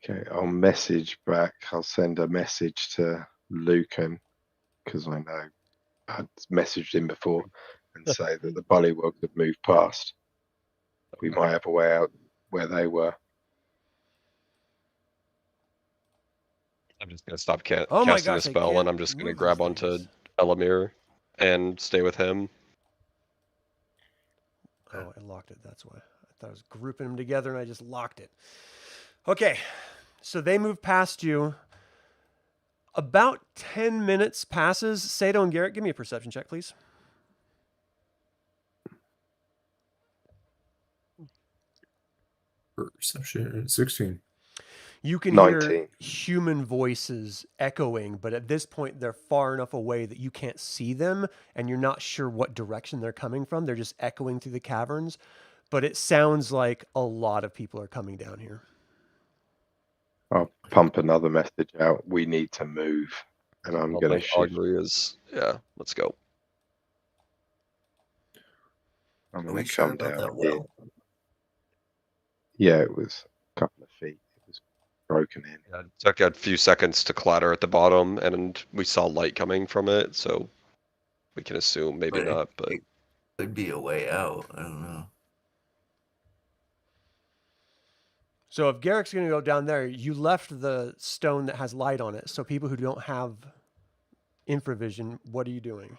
Speaker 6: Okay, I'll message back. I'll send a message to Lucan because I know I'd messaged him before and say that the bullywug had moved past. We might have a way out where they were.
Speaker 5: I'm just gonna stop
Speaker 1: Oh my
Speaker 5: casting
Speaker 1: gosh,
Speaker 5: the
Speaker 1: I
Speaker 5: spell,
Speaker 1: can't
Speaker 5: and I'm just gonna
Speaker 1: move
Speaker 5: grab
Speaker 1: these
Speaker 5: onto
Speaker 1: things.
Speaker 5: Elemier and stay with him.
Speaker 1: Oh, I locked it. That's why. I thought I was grouping them together and I just locked it. Okay. So they move past you. About 10 minutes passes. Sato and Garrick, give me a perception check, please.
Speaker 3: Perception 16.
Speaker 1: You can
Speaker 6: 19.
Speaker 1: hear human voices echoing, but at this point, they're far enough away that you can't see them, and you're not sure what direction they're coming from. They're just echoing through the caverns, but it sounds like a lot of people are coming down here.
Speaker 6: I'll pump another message out. We need to move. And I'm
Speaker 5: Well,
Speaker 6: going
Speaker 5: my
Speaker 6: to shift.
Speaker 5: augury is let's go.
Speaker 6: I'm
Speaker 4: Are
Speaker 6: going
Speaker 4: we
Speaker 6: to
Speaker 4: sure
Speaker 6: come
Speaker 4: about
Speaker 6: down
Speaker 4: that
Speaker 6: here.
Speaker 4: well?
Speaker 6: Yeah, it was a couple of feet. It was broken in.
Speaker 5: Yeah, it took a few seconds to clatter at the bottom, and we saw light coming from it, so we can assume maybe
Speaker 4: But
Speaker 5: not. But
Speaker 4: it could be a way out. I don't know.
Speaker 1: So if Garrick's going to go down there, you left the stone that has light on it. So people who don't have infravision, what are you doing?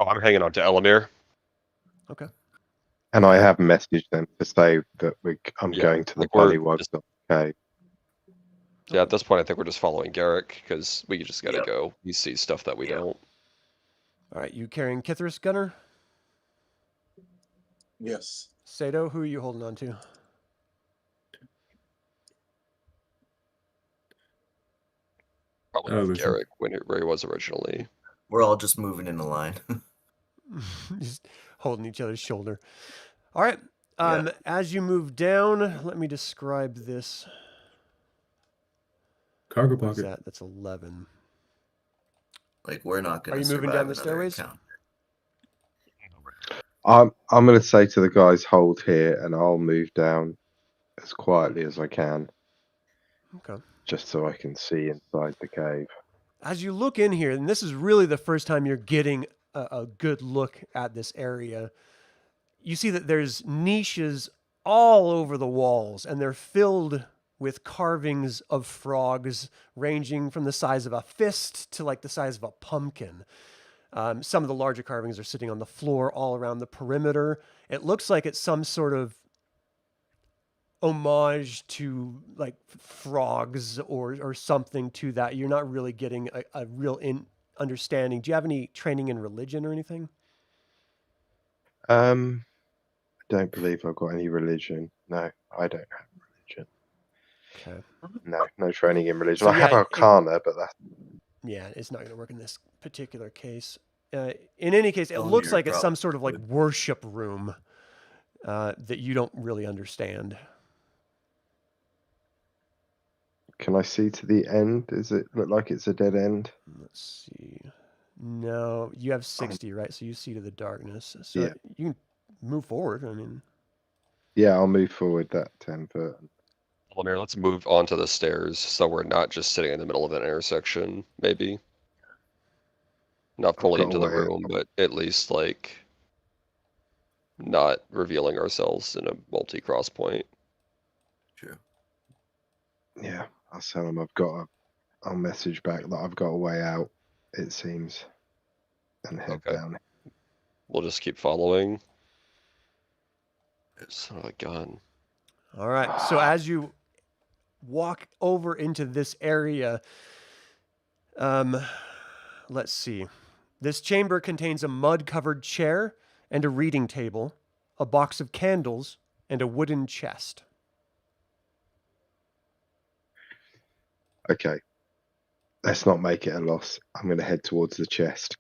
Speaker 5: oh, I'm hanging on to Elemier.
Speaker 1: Okay.
Speaker 6: And I have messaged them to say that I'm
Speaker 5: Yeah,
Speaker 6: going to the
Speaker 5: like we're
Speaker 6: bullywug.
Speaker 5: just-
Speaker 6: Okay.
Speaker 5: Yeah, at this point, I think we're just following Garrick because we just gotta
Speaker 4: Yep.
Speaker 5: go. He sees stuff that we
Speaker 4: Yep.
Speaker 5: don't.
Speaker 1: All right. You carrying Kithris, Gunnar?
Speaker 7: Yes.
Speaker 1: Sato, who are you holding on to?
Speaker 5: Probably
Speaker 3: Oh,
Speaker 5: with
Speaker 3: listen.
Speaker 5: Garrick where he was originally.
Speaker 4: We're all just moving in a line.
Speaker 1: Just holding each other's shoulder. All right.
Speaker 4: Yeah.
Speaker 1: As you move down, let me describe this.
Speaker 3: Cargo
Speaker 1: What is
Speaker 3: pocket.
Speaker 1: that? That's 11.
Speaker 4: Like we're not
Speaker 1: Are
Speaker 4: going
Speaker 1: you
Speaker 4: to
Speaker 1: moving
Speaker 4: survive
Speaker 1: down the
Speaker 4: another
Speaker 1: stairways?
Speaker 4: encounter.
Speaker 6: I'm going to say to the guys, hold here, and I'll move down as quietly as I can,
Speaker 1: Okay.
Speaker 6: just so I can see inside the cave.
Speaker 1: As you look in here, and this is really the first time you're getting a good look at this area, you see that there's niches all over the walls, and they're filled with carvings of frogs ranging from the size of a fist to like the size of a pumpkin. Some of the larger carvings are sitting on the floor all around the perimeter. It looks like it's some sort of homage to like frogs or something to that. You're not really getting a real understanding. Do you have any training in religion or anything?
Speaker 6: I don't believe I've got any religion. No, I don't have religion.
Speaker 1: Okay.
Speaker 6: No training in religion.
Speaker 1: So,
Speaker 6: I have
Speaker 1: yeah,
Speaker 6: Arcana, but that's
Speaker 1: Yeah, it's not going to work in this particular case. In any case, it
Speaker 4: Oh,
Speaker 1: looks
Speaker 4: you're
Speaker 1: like it's some sort of like
Speaker 4: probably-
Speaker 1: worship room that you don't really understand.
Speaker 6: Can I see to the end? Does it look like it's a dead end?
Speaker 1: Let's see. No, you have 60, right? So you see to the darkness. So
Speaker 6: Yeah.
Speaker 1: you can move forward. I mean,
Speaker 6: Yeah, I'll move forward that 10 foot.
Speaker 5: Elemier, let's move onto the stairs so we're not just sitting in the middle of an intersection, maybe. Not fully
Speaker 6: got
Speaker 5: into the
Speaker 6: away.
Speaker 5: room, but at least like not revealing ourselves in a multi-cross point.
Speaker 4: True.
Speaker 6: Yeah, I'll tell them I'll message back that I've got a way out, it seems, and head
Speaker 5: Okay.
Speaker 6: down.
Speaker 5: We'll just keep following. Son of a gun.
Speaker 1: all right. So as you walk over into this area, let's see. This chamber contains a mud-covered chair and a reading table, a box of candles, and a wooden chest.
Speaker 6: Okay. Let's not make it a loss. I'm going to head towards the chest.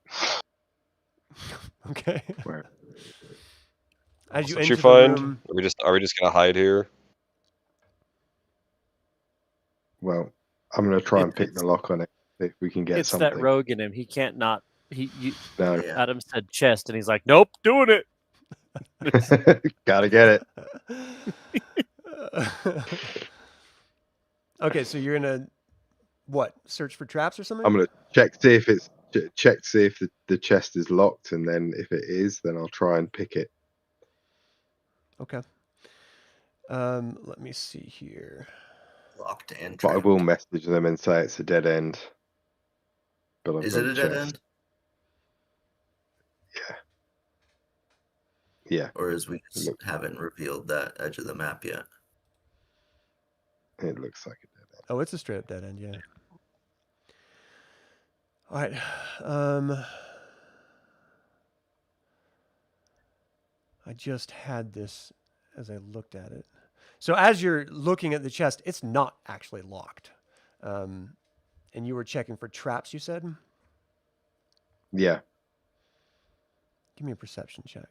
Speaker 1: Okay.
Speaker 6: Where
Speaker 1: As you
Speaker 5: What
Speaker 1: enter
Speaker 5: you
Speaker 1: the
Speaker 5: find?
Speaker 1: room,
Speaker 5: Are we just gonna hide here?
Speaker 6: Well, I'm going to try and pick
Speaker 4: It's-
Speaker 6: the lock on it. If we can get
Speaker 2: It's
Speaker 6: something.
Speaker 2: that rogue in him. He can't not.
Speaker 6: No.
Speaker 4: Yeah.
Speaker 2: Adam said chest, and he's like, nope, doing it.
Speaker 6: Gotta get it.
Speaker 1: Okay, so you're gonna what? Search for traps or something?
Speaker 6: I'm gonna check see if it's check to see if the chest is locked, and then if it is, then I'll try and pick it.
Speaker 1: Okay. Let me see here.
Speaker 4: Locked and
Speaker 6: But I
Speaker 4: trapped.
Speaker 6: will message them and say it's a dead end. But I've
Speaker 4: Is
Speaker 6: got
Speaker 4: it a
Speaker 6: a
Speaker 4: dead
Speaker 6: chest.
Speaker 4: end?
Speaker 6: Yeah,
Speaker 4: Or is we just
Speaker 6: Look.
Speaker 4: haven't revealed that edge of the map yet?
Speaker 6: it looks like a dead end.
Speaker 1: Oh, it's a straight up dead end, yeah. All right. I just had this as I looked at it. So as you're looking at the chest, it's not actually locked. And you were checking for traps, you said?
Speaker 6: Yeah,
Speaker 1: Give me a perception check.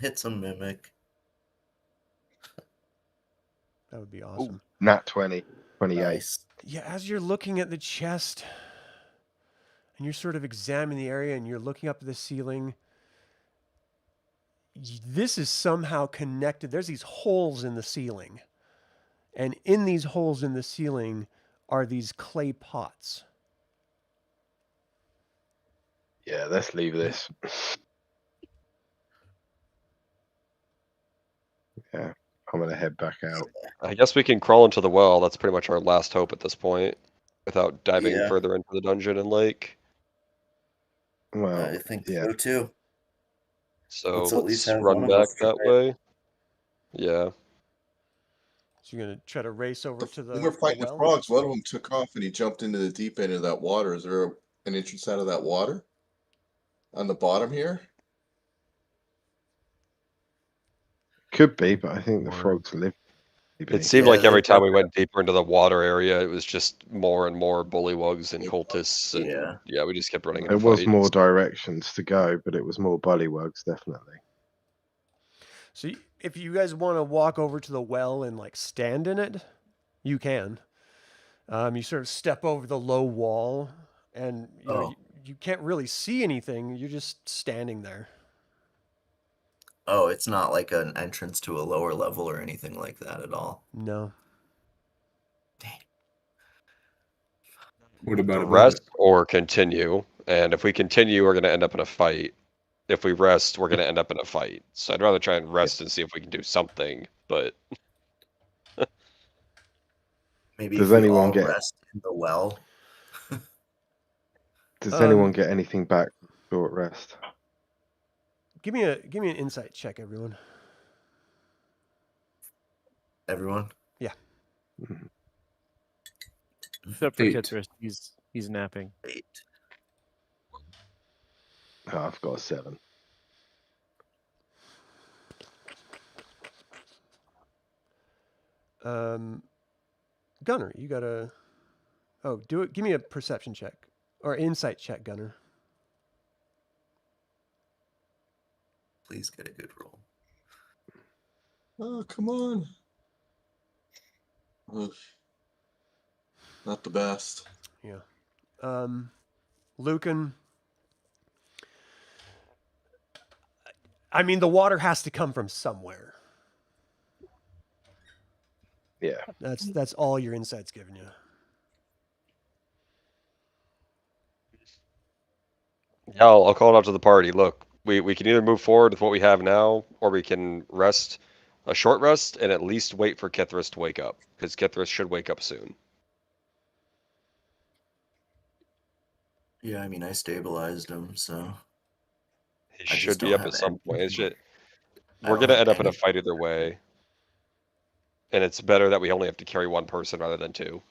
Speaker 4: Hit some mimic.
Speaker 1: That would be awesome.
Speaker 6: nat 20, 28.
Speaker 4: Nice.
Speaker 1: Yeah, as you're looking at the chest and you're sort of examining the area and you're looking up at the ceiling, this is somehow connected. There's these holes in the ceiling. And in these holes in the ceiling are these clay pots.
Speaker 6: Yeah, let's leave this. Yeah, I'm gonna head back out.
Speaker 5: I guess we can crawl into the well. That's pretty much our last hope at this point, without diving
Speaker 4: Yeah.
Speaker 5: further into the dungeon and lake.
Speaker 6: Well,
Speaker 4: I think
Speaker 6: yeah.
Speaker 4: so too.
Speaker 5: So
Speaker 4: Let's at least
Speaker 5: let's
Speaker 4: have
Speaker 5: run
Speaker 4: one of
Speaker 5: back
Speaker 4: us
Speaker 5: that
Speaker 4: try.
Speaker 5: way. Yeah.
Speaker 1: So you're going to try to race over to the
Speaker 7: When we're fighting
Speaker 1: well?
Speaker 7: the frogs, one of them took off and he jumped into the deep end of that water. Is there an entrance out of that water on the bottom here?
Speaker 6: Could be, but I think the
Speaker 1: Or-
Speaker 6: frogs live.
Speaker 5: It seemed
Speaker 4: Yeah,
Speaker 5: like every
Speaker 4: they
Speaker 5: time we
Speaker 4: probably-
Speaker 5: went deeper into the water area, it was just more and more bullywugs and cultists, and
Speaker 4: Yeah.
Speaker 5: yeah, we just kept running
Speaker 6: There
Speaker 5: into
Speaker 6: was
Speaker 5: fights.
Speaker 6: more directions to go, but it was more bullywugs, definitely.
Speaker 1: So if you guys want to walk over to the well and like stand in it, you can. You sort of step over the low wall, and you know,
Speaker 4: Oh.
Speaker 1: you can't really see anything. You're just standing there.
Speaker 4: Oh, it's not like an entrance to a lower level or anything like that at all.
Speaker 1: No.
Speaker 4: Dang.
Speaker 3: What about above
Speaker 5: Rest
Speaker 3: it?
Speaker 5: or continue, and if we continue, we're going to end up in a fight. If we rest, we're going to end up in a fight. So I'd rather try and rest and see if we can do something, but
Speaker 4: Maybe
Speaker 6: Does
Speaker 4: if we
Speaker 6: anyone
Speaker 4: all
Speaker 6: get-
Speaker 4: rest in the well.
Speaker 6: Does
Speaker 1: Um,
Speaker 6: anyone get anything back from short rest?
Speaker 1: Give me an insight check, everyone.
Speaker 4: Everyone.
Speaker 2: Except for
Speaker 3: 8.
Speaker 2: Kitris, he's napping.
Speaker 4: 8.
Speaker 6: Oh, I've got a 7.
Speaker 1: Gunnar, you got a. Oh, do it. Give me a perception check or insight check, Gunnar.
Speaker 4: Please get a good roll.
Speaker 7: Oh, come on. Ugh. Not the best.
Speaker 1: Yeah. Lucan. I mean, the water has to come from somewhere.
Speaker 6: Yeah.
Speaker 1: That's all your insight's giving you.
Speaker 5: yeah, I'll call it out to the party. Look, we can either move forward with what we have now, or we can rest a short rest and at least wait for Kithris to wake up, because Kithris should wake up soon.
Speaker 4: Yeah, I mean, I stabilized him, so
Speaker 5: He
Speaker 4: I just
Speaker 5: should be
Speaker 4: don't
Speaker 5: up
Speaker 4: have
Speaker 5: at some
Speaker 4: any-
Speaker 5: point. It's just,
Speaker 4: I
Speaker 5: we're
Speaker 4: don't
Speaker 5: gonna
Speaker 4: have
Speaker 5: end up in a
Speaker 4: any-
Speaker 5: fight either way, and it's better that we only have to carry one person rather than two.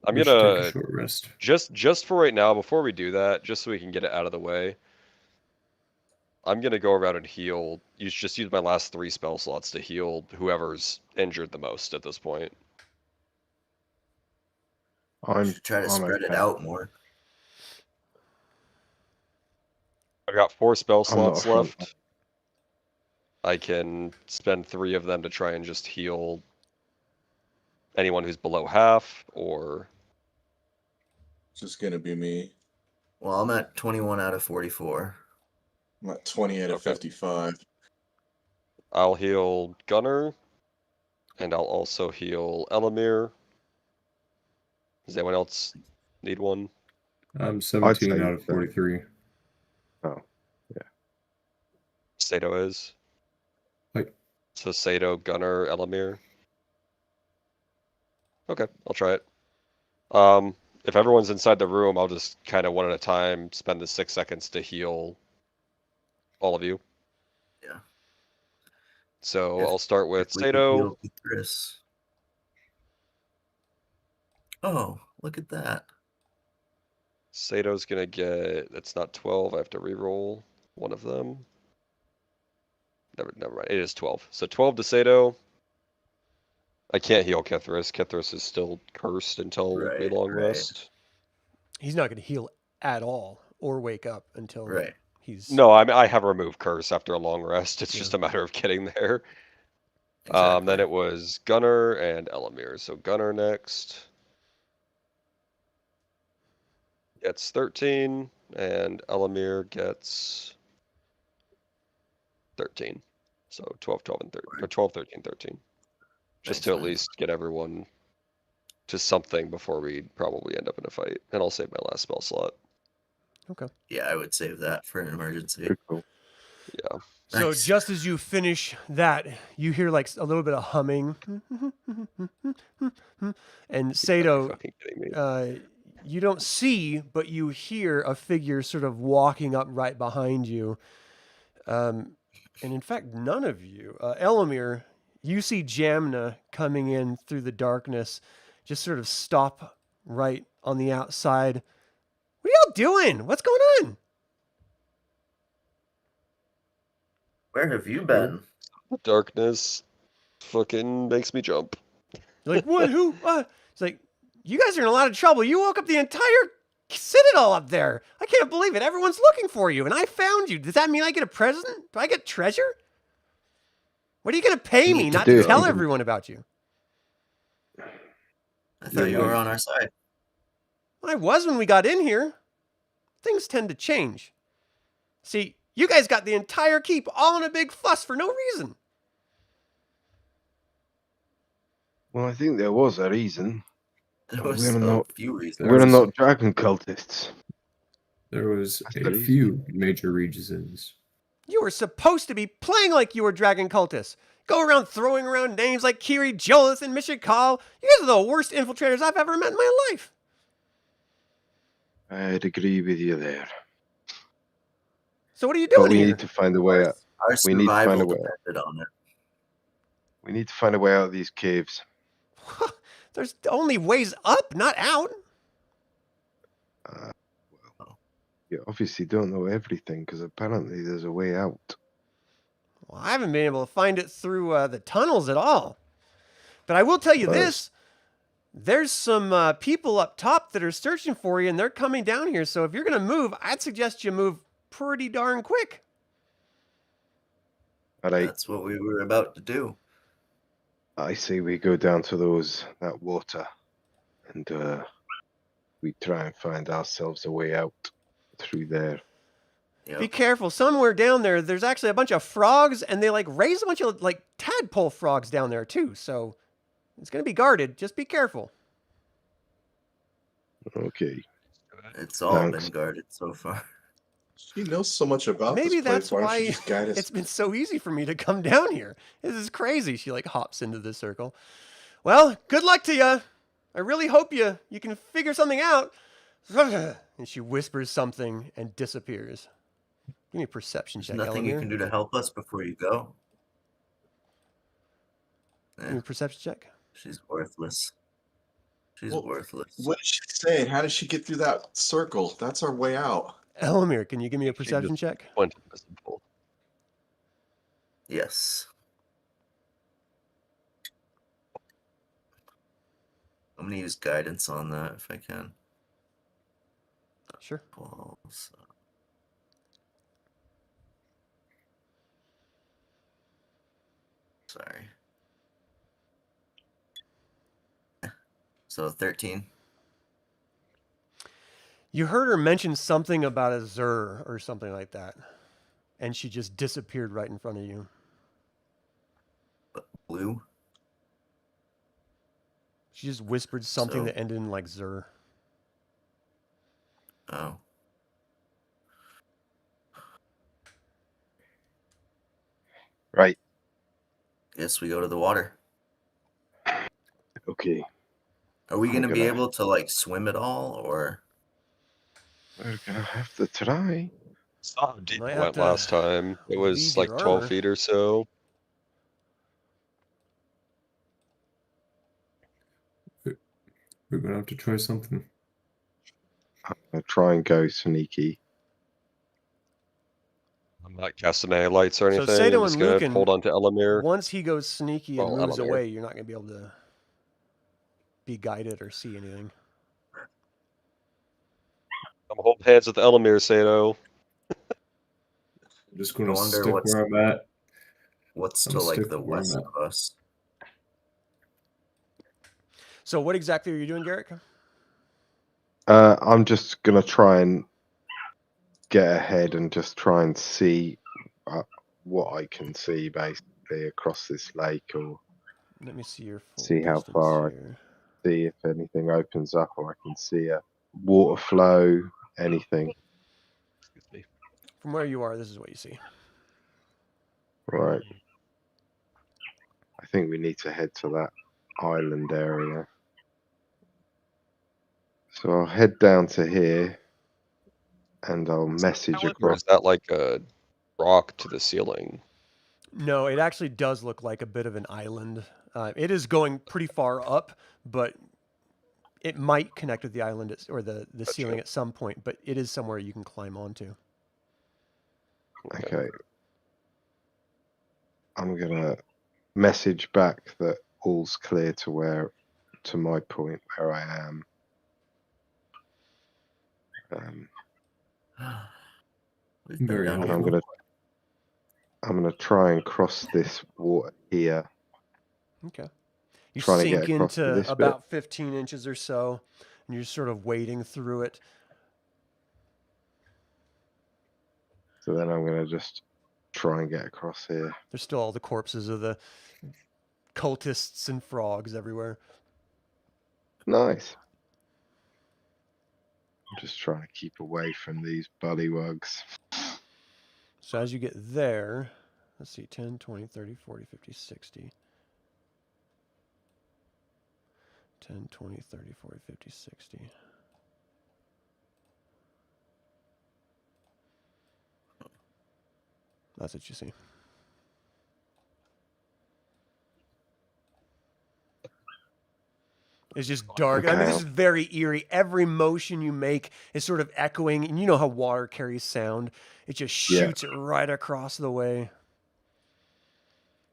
Speaker 5: I'm
Speaker 3: We should take
Speaker 5: gonna
Speaker 3: a short rest.
Speaker 5: just for right now, before we do that, just so we can get it out of the way. I'm gonna go around and heal. Use my last 3 spell slots to heal whoever's injured the most at this point.
Speaker 6: I'm
Speaker 4: should try to
Speaker 6: I'm
Speaker 4: spread it
Speaker 6: okay.
Speaker 4: out more.
Speaker 5: I've got 4 spell
Speaker 6: I'm not a
Speaker 5: slots
Speaker 6: front
Speaker 5: left. I can spend 3 of them to try and just heal anyone who's below half, or
Speaker 7: It's just gonna be me.
Speaker 4: Well, I'm at 21 out of 44.
Speaker 7: I'm at 20 out of
Speaker 5: Okay.
Speaker 7: 55.
Speaker 5: I'll heal Gunnar, and I'll also heal Elemier. Does anyone else need one?
Speaker 3: I'm
Speaker 6: I'd
Speaker 3: 17
Speaker 6: say
Speaker 3: out of 43.
Speaker 6: Oh,
Speaker 5: Sato is.
Speaker 3: Like,
Speaker 5: So Sato, Gunnar, Elemier. Okay, I'll try it. If everyone's inside the room, I'll just kind of one at a time spend the 6 seconds to heal all of you.
Speaker 4: Yeah.
Speaker 5: So
Speaker 4: If-
Speaker 5: I'll start with
Speaker 4: If we could
Speaker 5: Sato.
Speaker 4: heal Chris. Oh, look at that.
Speaker 5: Sato's gonna get, that's not 12, I have to re-roll one of them. Never mind, it is 12. So 12 to Sato. I can't heal Kithris. Kithris is still cursed until we
Speaker 4: Right,
Speaker 5: long
Speaker 4: right.
Speaker 5: rest.
Speaker 1: He's not going to heal at all or wake up until
Speaker 4: Right.
Speaker 1: he's.
Speaker 5: No, I have removed curse after a long rest. It's
Speaker 1: Yeah.
Speaker 5: just a matter of getting there.
Speaker 4: Exactly.
Speaker 5: Then it was Gunnar and Elemier. So Gunnar next gets 13, and Elemier gets 13. So 12, 12, and 13, or 12, 13, 13. Just
Speaker 4: Thanks,
Speaker 5: to at
Speaker 4: man.
Speaker 5: least get everyone to something before we probably end up in a fight. And I'll save my last spell slot.
Speaker 1: Okay.
Speaker 4: Yeah, I would save that for an emergency.
Speaker 6: pretty cool.
Speaker 5: Yeah.
Speaker 1: So
Speaker 4: Nice.
Speaker 1: just as you finish that, you hear like a little bit of humming, and Sato,
Speaker 5: Fucking kidding me.
Speaker 1: you don't see, but you hear a figure sort of walking up right behind you. And in fact, none of you, Elemier, you see Jamna coming in through the darkness, just sort of stop right on the outside. What are y'all doing? What's going on?
Speaker 4: Where have you been?
Speaker 5: The darkness fucking makes me jump.
Speaker 1: You're like, what? Who? What? It's like, you guys are in a lot of trouble. You woke up the entire citadel up there. I can't believe it. Everyone's looking for you, and I found you. Does that mean I get a present? Do I get treasure? What are you going to pay me
Speaker 6: To
Speaker 1: not
Speaker 6: do
Speaker 1: to
Speaker 6: it,
Speaker 1: tell
Speaker 6: you can-
Speaker 1: everyone about you?
Speaker 4: I thought you were on our side.
Speaker 1: I was when we got in here. Things tend to change. See, you guys got the entire keep all in a big fuss for no reason.
Speaker 6: Well, I think there was a reason.
Speaker 4: There
Speaker 6: We're
Speaker 4: was a
Speaker 6: not-
Speaker 4: few reasons.
Speaker 3: There
Speaker 6: We're
Speaker 3: was-
Speaker 6: not dragon cultists.
Speaker 3: There was
Speaker 6: That's
Speaker 3: a
Speaker 6: pretty
Speaker 3: few major reasons.
Speaker 1: You were supposed to be playing like you were dragon cultists. Go around throwing around names like Kiri-Jolith and Mishakal. You guys are the worst infiltrators I've ever met in my life.
Speaker 6: I'd agree with you there.
Speaker 1: So what are you
Speaker 6: But
Speaker 1: doing
Speaker 6: we
Speaker 1: here?
Speaker 6: need to find a way out.
Speaker 4: Our
Speaker 6: We need to find
Speaker 4: survival
Speaker 6: a way.
Speaker 4: depended on it.
Speaker 6: We need to find a way out of these caves.
Speaker 1: There's only ways up, not out.
Speaker 6: You obviously don't know everything because apparently there's a way out.
Speaker 1: Well, I haven't been able to find it through the tunnels at all. But I will tell you
Speaker 6: Well,
Speaker 1: this. There's some people up top that are searching for you, and they're coming down here. So if you're going to move, I'd suggest you move pretty darn quick.
Speaker 6: All right,
Speaker 4: That's what we were about to do.
Speaker 6: I say we go down to that water, and we try and find ourselves a way out through there.
Speaker 4: Yep.
Speaker 1: Be careful. Somewhere down there, there's actually a bunch of frogs, and they like raise a bunch of like tadpole frogs down there too. So it's going to be guarded. Just be careful.
Speaker 6: Okay.
Speaker 4: It's all
Speaker 6: Thanks.
Speaker 4: been guarded so far.
Speaker 7: She knows so much about
Speaker 1: Maybe
Speaker 7: this place.
Speaker 1: that's
Speaker 7: Why don't
Speaker 1: why
Speaker 7: you just guide us?
Speaker 1: it's been so easy for me to come down here. This is crazy. She like hops into the circle. Well, good luck to you. I really hope you can figure something out. And she whispers something and disappears. Give me a perception
Speaker 4: There's
Speaker 1: check,
Speaker 4: nothing you
Speaker 1: Elemier.
Speaker 4: can do to help us before you go.
Speaker 1: Give me a perception check.
Speaker 4: She's worthless. She's
Speaker 7: Well,
Speaker 4: worthless.
Speaker 7: What is she saying? How does she get through that circle? That's our way out.
Speaker 1: Elemier, can you give me a
Speaker 5: She just-
Speaker 1: perception check?
Speaker 5: Went invisible.
Speaker 4: Yes. I'm gonna use guidance on that if I can.
Speaker 1: Sure.
Speaker 4: Balls. Sorry. So 13.
Speaker 1: You heard her mention something about a Zur or something like that, and she just disappeared right in front of you.
Speaker 4: Blue.
Speaker 1: She just whispered something
Speaker 4: So-
Speaker 1: that ended in like Zur.
Speaker 4: Oh.
Speaker 6: Right.
Speaker 4: Guess we go to the water.
Speaker 6: Okay.
Speaker 4: Are we
Speaker 6: I'm
Speaker 4: gonna be
Speaker 6: gonna-
Speaker 4: able to like swim at all, or
Speaker 6: We're gonna have to try.
Speaker 5: Saw how deep
Speaker 1: Might
Speaker 5: it
Speaker 1: have
Speaker 5: went
Speaker 1: to
Speaker 5: last time. It was
Speaker 1: leave
Speaker 5: like
Speaker 1: your
Speaker 5: 12
Speaker 1: armor.
Speaker 5: feet or so.
Speaker 3: We're gonna have to try something.
Speaker 6: I'm gonna try and go sneaky.
Speaker 5: I'm not casting any lights or
Speaker 1: So
Speaker 5: anything.
Speaker 1: Sato
Speaker 5: I'm just
Speaker 1: and
Speaker 5: gonna
Speaker 1: Lucan,
Speaker 5: hold on to Elemier.
Speaker 1: Once he goes sneaky and
Speaker 5: Well,
Speaker 1: moves
Speaker 5: Elemier.
Speaker 1: away, you're not going to be able to be guided or see anything.
Speaker 5: I'm holding hands with Elemier, Sato.
Speaker 3: I'm just
Speaker 4: I
Speaker 3: gonna
Speaker 4: wonder
Speaker 3: stick
Speaker 4: what's
Speaker 3: where I'm at.
Speaker 4: what's
Speaker 3: I'm
Speaker 4: to like
Speaker 3: sticking
Speaker 4: the
Speaker 3: where I'm
Speaker 4: west
Speaker 3: at.
Speaker 4: of us?
Speaker 1: So what exactly are you doing, Garrick?
Speaker 6: I'm just gonna try and get ahead and just try and see what I can see basically across this lake, or
Speaker 1: Let me see your full
Speaker 6: see how
Speaker 1: distance
Speaker 6: far
Speaker 1: here.
Speaker 6: see if anything opens up, or I can see a water flow, anything.
Speaker 5: Excuse me.
Speaker 1: From where you are, this is what you see.
Speaker 6: Right. I think we need to head to that island area. So I'll head down to here and I'll message
Speaker 5: Island, or
Speaker 6: across.
Speaker 5: is that like a rock to the ceiling?
Speaker 1: No, it actually does look like a bit of an island. It is going pretty far up, but it might connect with the island or the ceiling at some point, but it is somewhere you can climb onto.
Speaker 6: Okay. I'm gonna message back that all's clear to my point where I am.
Speaker 4: We've been
Speaker 3: Very
Speaker 4: down
Speaker 6: And
Speaker 4: here.
Speaker 6: I'm gonna try and cross this water here.
Speaker 1: Okay. You
Speaker 6: Trying to get
Speaker 1: sink
Speaker 6: across to
Speaker 1: into
Speaker 6: this bit.
Speaker 1: about 15 inches or so, and you're sort of wading through it.
Speaker 6: So then I'm gonna just try and get across here.
Speaker 1: There's still all the corpses of the cultists and frogs everywhere.
Speaker 6: Nice. I'm just trying to keep away from these bullywugs.
Speaker 1: So as you get there, let's see, 10, 20, 30, 40, 50, 60. 10, 20, 30, 40, 50, 60. That's what you see. It's just dark. I mean, this is very eerie. Every motion you make is sort of echoing, and you know how water carries sound. It just shoots it right across the way.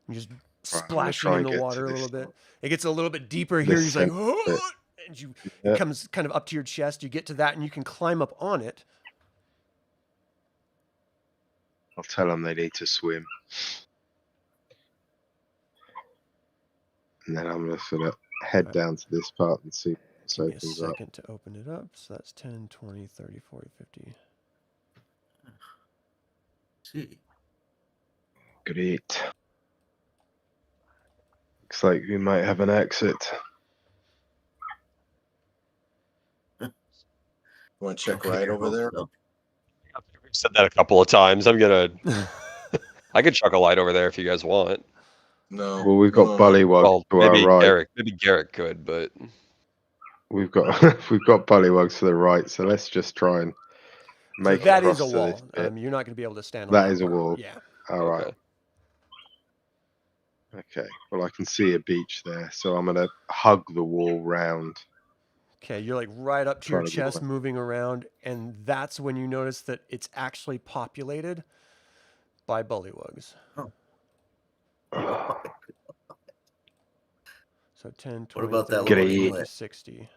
Speaker 1: You just splashing in the water a little bit. It gets a little bit deeper here. He's like, oh! And it comes kind of up to your chest. You get to that, and you can climb up on it.
Speaker 6: I'll tell them they need to swim. And then I'm going to sort of head down to this part and see what's
Speaker 1: Give me a
Speaker 6: opens up.
Speaker 1: second to open it up. So that's 10, 20, 30, 40, 50.
Speaker 4: See.
Speaker 6: Great. Looks like we might have an exit.
Speaker 7: Want to check right over there?
Speaker 5: We've said that a couple of times. I'm gonna. I could chuck a light over there if you guys want.
Speaker 7: No.
Speaker 6: Well, we've got bullywugs
Speaker 5: Well,
Speaker 6: to our
Speaker 5: maybe
Speaker 6: right.
Speaker 5: Garrick could, but
Speaker 6: We've got bullywugs to the right, so let's just try and make
Speaker 1: So that
Speaker 6: across
Speaker 1: is a
Speaker 6: to
Speaker 1: wall.
Speaker 6: this bit.
Speaker 1: You're not going to be able to stand on
Speaker 6: That
Speaker 1: that
Speaker 6: is a
Speaker 1: part.
Speaker 6: wall.
Speaker 1: Yeah.
Speaker 6: All right. Okay. Well, I can see a beach there, so I'm gonna hug the wall round.
Speaker 1: Okay, you're like right up to your
Speaker 6: Trying to go
Speaker 1: chest,
Speaker 6: away.
Speaker 1: moving around, and that's when you notice that it's actually populated by bullywugs.
Speaker 4: Oh.
Speaker 1: So 10,
Speaker 4: What
Speaker 1: 20,
Speaker 4: about that
Speaker 1: 30,
Speaker 4: little
Speaker 1: 40, 50,
Speaker 4: inlet?
Speaker 1: 60.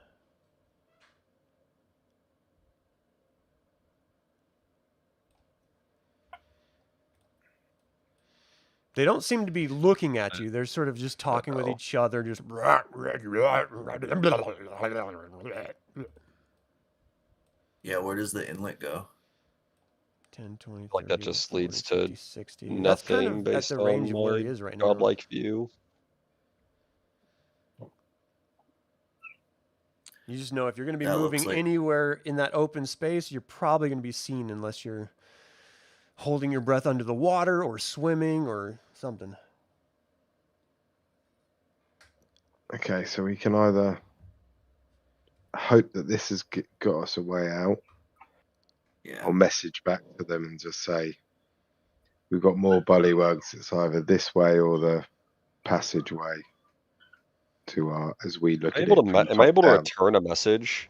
Speaker 1: They don't seem to be looking at you. They're sort of just talking with
Speaker 5: Uh-oh.
Speaker 1: each other. Just
Speaker 4: Yeah, where does the inlet go?
Speaker 1: 10, 20,
Speaker 5: Like that
Speaker 1: 30,
Speaker 5: just
Speaker 1: 40,
Speaker 5: leads
Speaker 1: 50,
Speaker 5: to
Speaker 1: 60. That's kind
Speaker 5: nothing
Speaker 1: of at
Speaker 5: based
Speaker 1: the range
Speaker 5: on
Speaker 1: of where
Speaker 5: my
Speaker 1: he is right now.
Speaker 5: godlike view.
Speaker 1: You just know if you're going to be
Speaker 4: That looks
Speaker 1: moving
Speaker 4: like-
Speaker 1: anywhere in that open space, you're probably going to be seen unless you're holding your breath under the water or swimming or something.
Speaker 6: Okay, so we can either hope that this has got us a way out,
Speaker 4: Yeah.
Speaker 6: or message back to them and just say, we've got more bullywugs. It's either this way or the passageway to our, as we look at it.
Speaker 5: Am I able to return a message?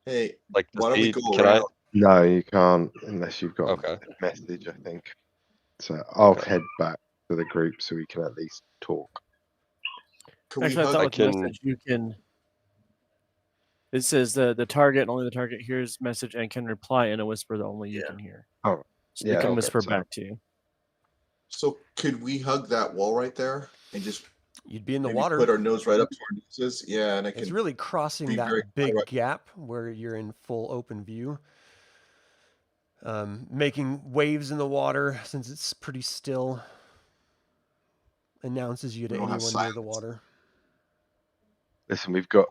Speaker 7: Hey,
Speaker 5: Like,
Speaker 7: why don't we go
Speaker 5: can
Speaker 7: around?
Speaker 6: No, you can't unless you've got
Speaker 5: Okay.
Speaker 6: a message, I think. So I'll
Speaker 5: Okay.
Speaker 6: head back to the group so we can at least talk.
Speaker 7: Can we
Speaker 2: Actually, I
Speaker 7: hug?
Speaker 2: thought
Speaker 5: I
Speaker 2: with
Speaker 5: can-
Speaker 2: message you can. It says the target and only the target hears message and can reply in a whisper that only you
Speaker 4: Yeah.
Speaker 2: can hear.
Speaker 6: Oh,
Speaker 2: So
Speaker 6: yeah,
Speaker 2: they can
Speaker 6: okay,
Speaker 2: whisper
Speaker 6: so-
Speaker 2: back to you.
Speaker 7: So could we hug that wall right there and just
Speaker 1: You'd be in the
Speaker 7: maybe
Speaker 1: water.
Speaker 7: put our nose right up to our noses? Yeah, and I
Speaker 1: It's
Speaker 7: can.
Speaker 1: really crossing
Speaker 7: be very
Speaker 1: that big
Speaker 7: quiet.
Speaker 1: gap where you're in full open view. Making waves in the water since it's pretty still. Announces you to
Speaker 7: We don't have
Speaker 1: anyone near the
Speaker 7: silence.
Speaker 1: water.
Speaker 6: Listen, we've got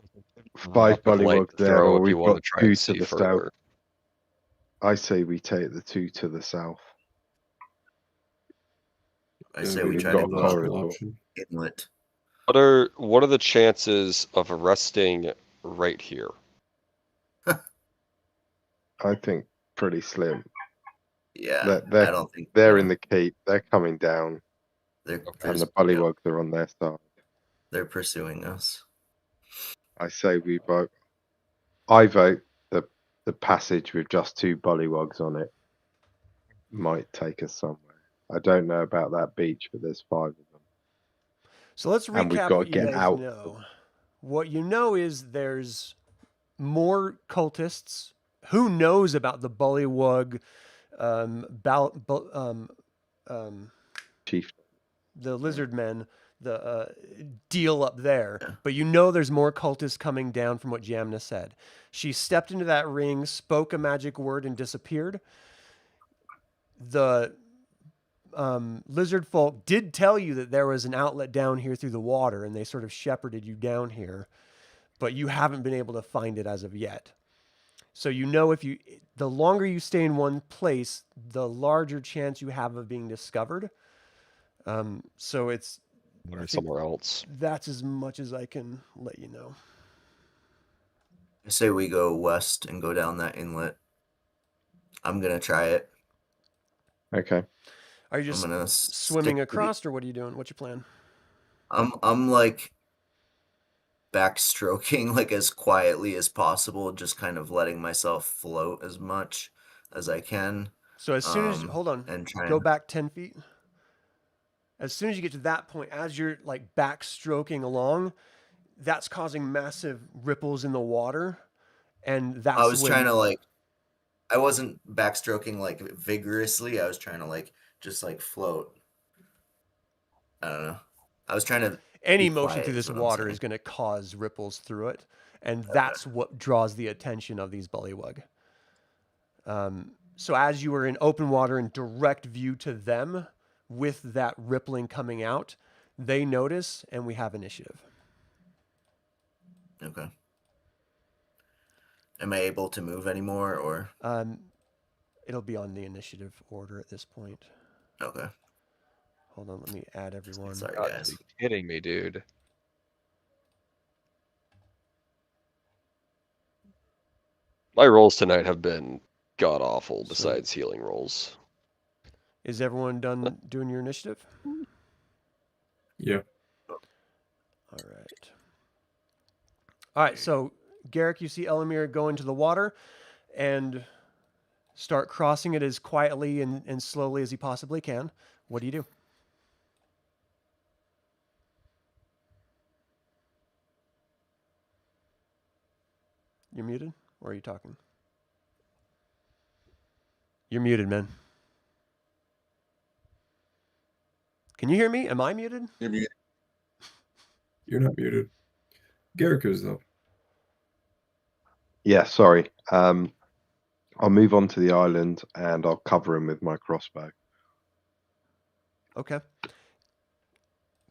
Speaker 6: 5
Speaker 5: Rocket light
Speaker 6: bullywugs
Speaker 5: to
Speaker 6: there,
Speaker 5: throw
Speaker 6: or
Speaker 5: if
Speaker 6: we've
Speaker 5: you want
Speaker 6: got
Speaker 5: to try
Speaker 6: 2
Speaker 5: and
Speaker 6: to
Speaker 5: see
Speaker 6: the south.
Speaker 5: further.
Speaker 6: I say we take the 2 to the south.
Speaker 4: I
Speaker 3: Yeah,
Speaker 4: say we
Speaker 3: we've
Speaker 4: try
Speaker 3: got
Speaker 4: to
Speaker 3: a
Speaker 4: go up
Speaker 3: logical
Speaker 6: corridor.
Speaker 3: option.
Speaker 4: the inlet.
Speaker 5: What are the chances of resting right here?
Speaker 6: I think pretty slim.
Speaker 4: Yeah,
Speaker 6: They're
Speaker 4: I don't think
Speaker 6: they're in the keep. They're coming down,
Speaker 4: they're
Speaker 6: and the
Speaker 4: yeah,
Speaker 6: bullywugs are on their side.
Speaker 4: they're pursuing us.
Speaker 6: I say we vote. I vote the passage with just 2 bullywugs on it might take us somewhere. I don't know about that beach, but there's 5 of them.
Speaker 1: So let's
Speaker 6: And we've
Speaker 1: recap
Speaker 6: got
Speaker 1: what
Speaker 6: to
Speaker 1: you
Speaker 6: get
Speaker 1: guys
Speaker 6: out.
Speaker 1: know. What you know is there's more cultists. Who knows about the bullywug,
Speaker 6: Chief.
Speaker 1: the lizard men, the deal up there.
Speaker 4: Yeah.
Speaker 1: But you know there's more cultists coming down from what Jamna said. She stepped into that ring, spoke a magic word, and disappeared. The lizard folk did tell you that there was an outlet down here through the water, and they sort of shepherded you down here, but you haven't been able to find it as of yet. So you know the longer you stay in one place, the larger chance you have of being discovered. So it's I
Speaker 5: Or
Speaker 1: think
Speaker 5: somewhere else?
Speaker 1: that's as much as I can let you know.
Speaker 4: I say we go west and go down that inlet. I'm gonna try it.
Speaker 6: Okay.
Speaker 1: Are you
Speaker 4: I'm
Speaker 1: just
Speaker 4: gonna
Speaker 1: swimming
Speaker 4: stick to
Speaker 1: across, or what are you doing? What's your plan?
Speaker 4: I'm like backstroking like as quietly as possible, just kind of letting myself float as much as I can.
Speaker 1: So as soon as hold on,
Speaker 4: and trying
Speaker 1: go back 10 feet. As soon as you get to that point, as you're like backstroking along, that's causing massive ripples in the water, and that's
Speaker 4: I was
Speaker 1: when,
Speaker 4: trying to like I wasn't backstroking like vigorously. I was trying to like just like float. I don't know. I was trying to
Speaker 1: any
Speaker 4: be
Speaker 1: motion
Speaker 4: quiet
Speaker 1: through
Speaker 4: is
Speaker 1: this
Speaker 4: what I'm
Speaker 1: water
Speaker 4: saying.
Speaker 1: is going to cause ripples through it, and that's what draws the attention of these bullywug. So as you were in open water in direct view to them, with that rippling coming out, they notice, and we have initiative.
Speaker 4: Okay. Am I able to move anymore or
Speaker 1: It'll be on the initiative order at this point.
Speaker 4: okay.
Speaker 1: Hold on, let me add everyone.
Speaker 4: Sorry
Speaker 5: Gotta
Speaker 4: guys.
Speaker 5: be kidding me, dude. My rolls tonight have been god awful.
Speaker 1: So-
Speaker 5: Besides healing rolls.
Speaker 1: Is everyone done doing your initiative?
Speaker 3: Yeah.
Speaker 1: All right. All right, so Garrick, you see Elemier go into the water and start crossing it as quietly and slowly as he possibly can. What do you do? You're muted, or are you talking? You're muted, man. Can you hear me? Am I muted?
Speaker 7: You're muted.
Speaker 3: You're not muted. Garrick is though.
Speaker 6: Yeah, sorry. I'll move on to the island and I'll cover him with my crossbow.
Speaker 1: Okay.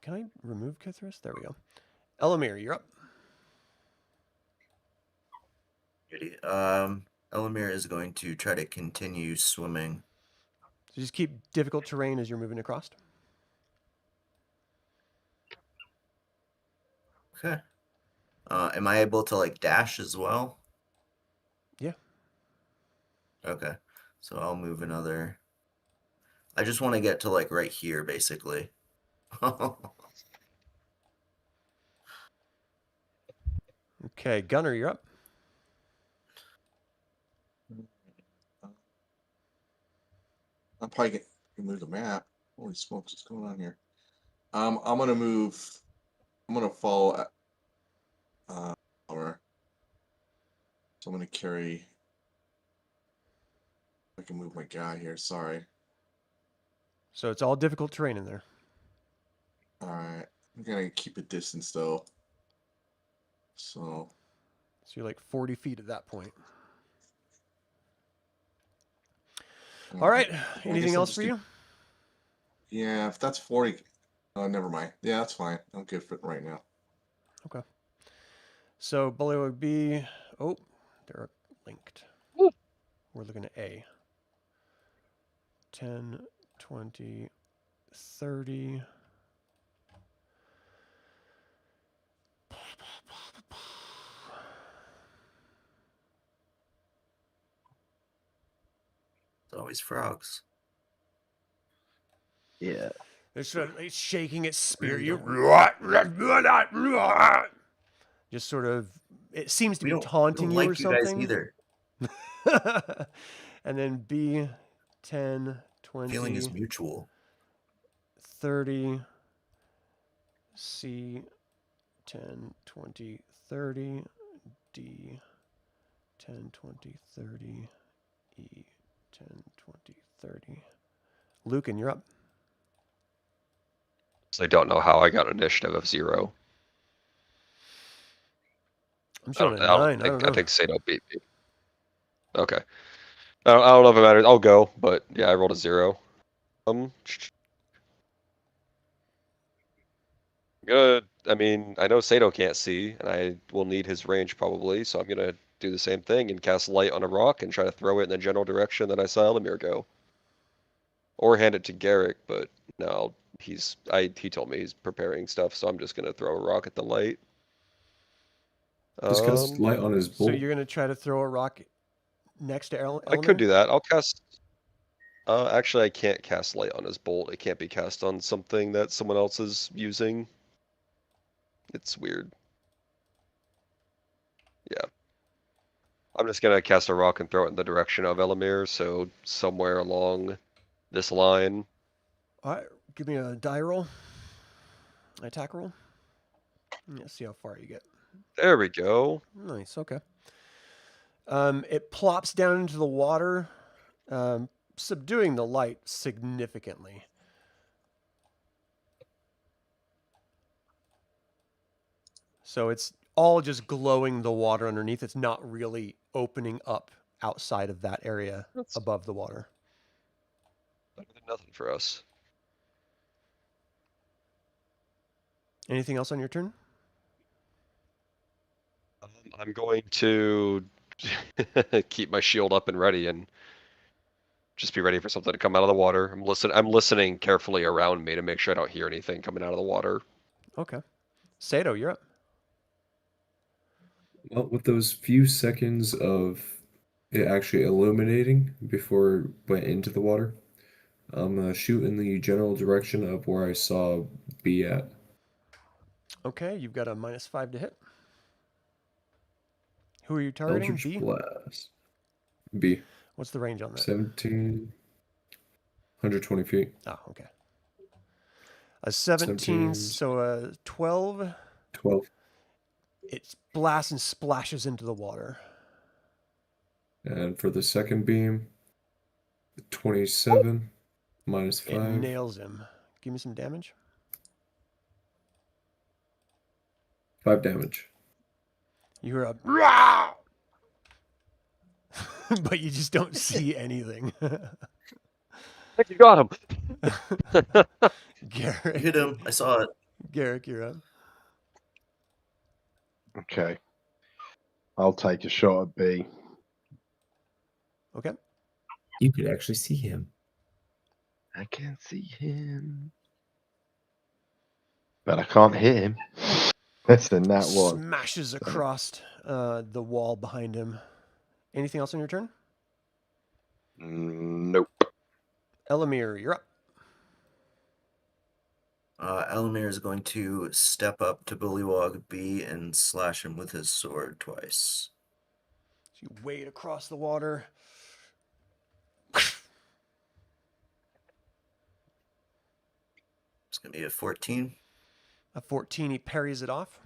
Speaker 1: Can I remove Kithris? There we go. Elemier, you're up.
Speaker 4: Elemier is going to try to continue swimming.
Speaker 1: So just keep difficult terrain as you're moving across.
Speaker 4: Okay. Am I able to like dash as well?
Speaker 1: Yeah.
Speaker 4: Okay. So I'll move another. I just want to get to like right here, basically.
Speaker 1: Okay, Gunnar, you're up.
Speaker 7: I'm probably gonna move the map. Holy smokes, what's going on here? I'm gonna move. I'm gonna follow. Or so I'm gonna carry. I can move my guy here. Sorry.
Speaker 1: So it's all difficult terrain in there.
Speaker 7: All right. I'm gonna keep a distance though. So.
Speaker 1: So you're like 40 feet at that point. All right.
Speaker 7: Well, I
Speaker 1: Anything
Speaker 7: guess I'll
Speaker 1: else
Speaker 7: just
Speaker 1: for you?
Speaker 7: Yeah, if that's 40. Oh, never mind. Yeah, that's fine. I'm good for it right now.
Speaker 1: Okay. So bully would be. Oh, they're linked.
Speaker 5: Woo.
Speaker 1: We're looking at A. 10, 20, 30.
Speaker 4: It's always frogs.
Speaker 6: Yeah.
Speaker 1: It's shaking its spear.
Speaker 4: Really
Speaker 1: You
Speaker 4: don't-
Speaker 1: just sort of. It seems to
Speaker 4: We
Speaker 1: be
Speaker 4: don't
Speaker 1: taunting you
Speaker 4: like
Speaker 1: or
Speaker 4: you guys
Speaker 1: something.
Speaker 4: either.
Speaker 1: And then B, 10,
Speaker 4: Feeling is
Speaker 1: 20,
Speaker 4: mutual.
Speaker 1: 30. C, 10, 20, 30. D, 10, 20, 30. E, 10, 20, 30. Lucan, you're up.
Speaker 5: So I don't know how I got initiative of 0.
Speaker 1: I'm
Speaker 5: I
Speaker 1: showing
Speaker 5: don't,
Speaker 1: a
Speaker 5: I don't
Speaker 1: 9. I
Speaker 5: think
Speaker 1: don't
Speaker 5: I
Speaker 1: know.
Speaker 5: think Sato beat me. Okay. I don't know if it matters. I'll go, but yeah, I rolled a 0. Good. I mean, I know Sato can't see, and I will need his range probably, so I'm gonna do the same thing and cast light on a rock and try to throw it in the general direction that I saw Elemier go. Or hand it to Garrick, but no, he told me he's preparing stuff, so I'm just gonna throw a rock at the light.
Speaker 3: Just cast light on his
Speaker 1: So
Speaker 3: bolt.
Speaker 1: you're going to try to throw a rock next to
Speaker 5: I could do that. I'll cast. Actually, I can't cast light on his bolt. It can't be cast on something that someone else is using. It's weird. Yeah. I'm just gonna cast a rock and throw it in the direction of Elemier, so somewhere along this line.
Speaker 1: All right, give me a die roll. Attack roll. Let's see how far you get.
Speaker 5: There we go.
Speaker 1: Nice, okay. It plops down into the water, subduing the light significantly. So it's all just glowing the water underneath. It's not really opening up outside of that area
Speaker 5: That's
Speaker 1: above the water.
Speaker 5: better than nothing for us.
Speaker 1: Anything else on your turn?
Speaker 5: I'm going to keep my shield up and ready and just be ready for something to come out of the water. I'm listening carefully around me to make sure I don't hear anything coming out of the water.
Speaker 1: Okay. Sato, you're up.
Speaker 3: Well, with those few seconds of it actually illuminating before it went into the water, I'm gonna shoot in the general direction of where I saw B at.
Speaker 1: Okay, you've got a -5 to hit. Who are you targeting?
Speaker 3: Eldritch
Speaker 1: B?
Speaker 3: Blast. B.
Speaker 1: What's the range on that?
Speaker 3: 17. 120 feet.
Speaker 1: Oh, okay. A 17, so a 12.
Speaker 3: 12.
Speaker 1: It blasts and splashes into the water.
Speaker 3: And for the second beam, 27
Speaker 1: It
Speaker 3: -5.
Speaker 1: nails him. give me some damage.
Speaker 3: 5 damage.
Speaker 1: You hear a "Rah!" but you just don't see anything.
Speaker 5: I think you got him.
Speaker 4: You
Speaker 1: Garrick,
Speaker 4: hit him. I saw it.
Speaker 1: Garrick, you're up.
Speaker 6: Okay. I'll take a shot at B.
Speaker 1: Okay.
Speaker 8: You could actually see him.
Speaker 6: I can see him. But I can't hit him. That's the nat one.
Speaker 1: Smashes across the wall behind him. Anything else on your turn?
Speaker 6: Nope.
Speaker 1: Elemier, you're up.
Speaker 4: Elemier is going to step up to Bullywog B and slash him with his sword twice.
Speaker 1: So you wade across the water.
Speaker 4: It's going to be a 14.
Speaker 1: A 14, he parries it off.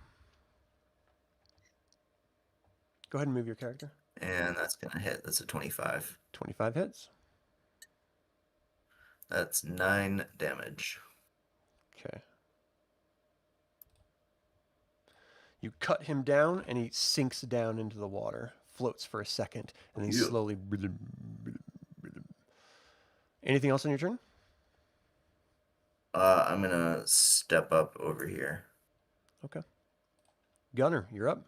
Speaker 1: Go ahead and move your character.
Speaker 4: And that's going to hit. That's a 25.
Speaker 1: 25 hits.
Speaker 4: That's 9 damage.
Speaker 1: Okay. You cut him down, and he sinks down into the water, floats for a second, and then
Speaker 4: Yeah.
Speaker 1: slowly. Anything else on your turn?
Speaker 4: I'm going to step up over here.
Speaker 1: Okay. Gunnar, you're up.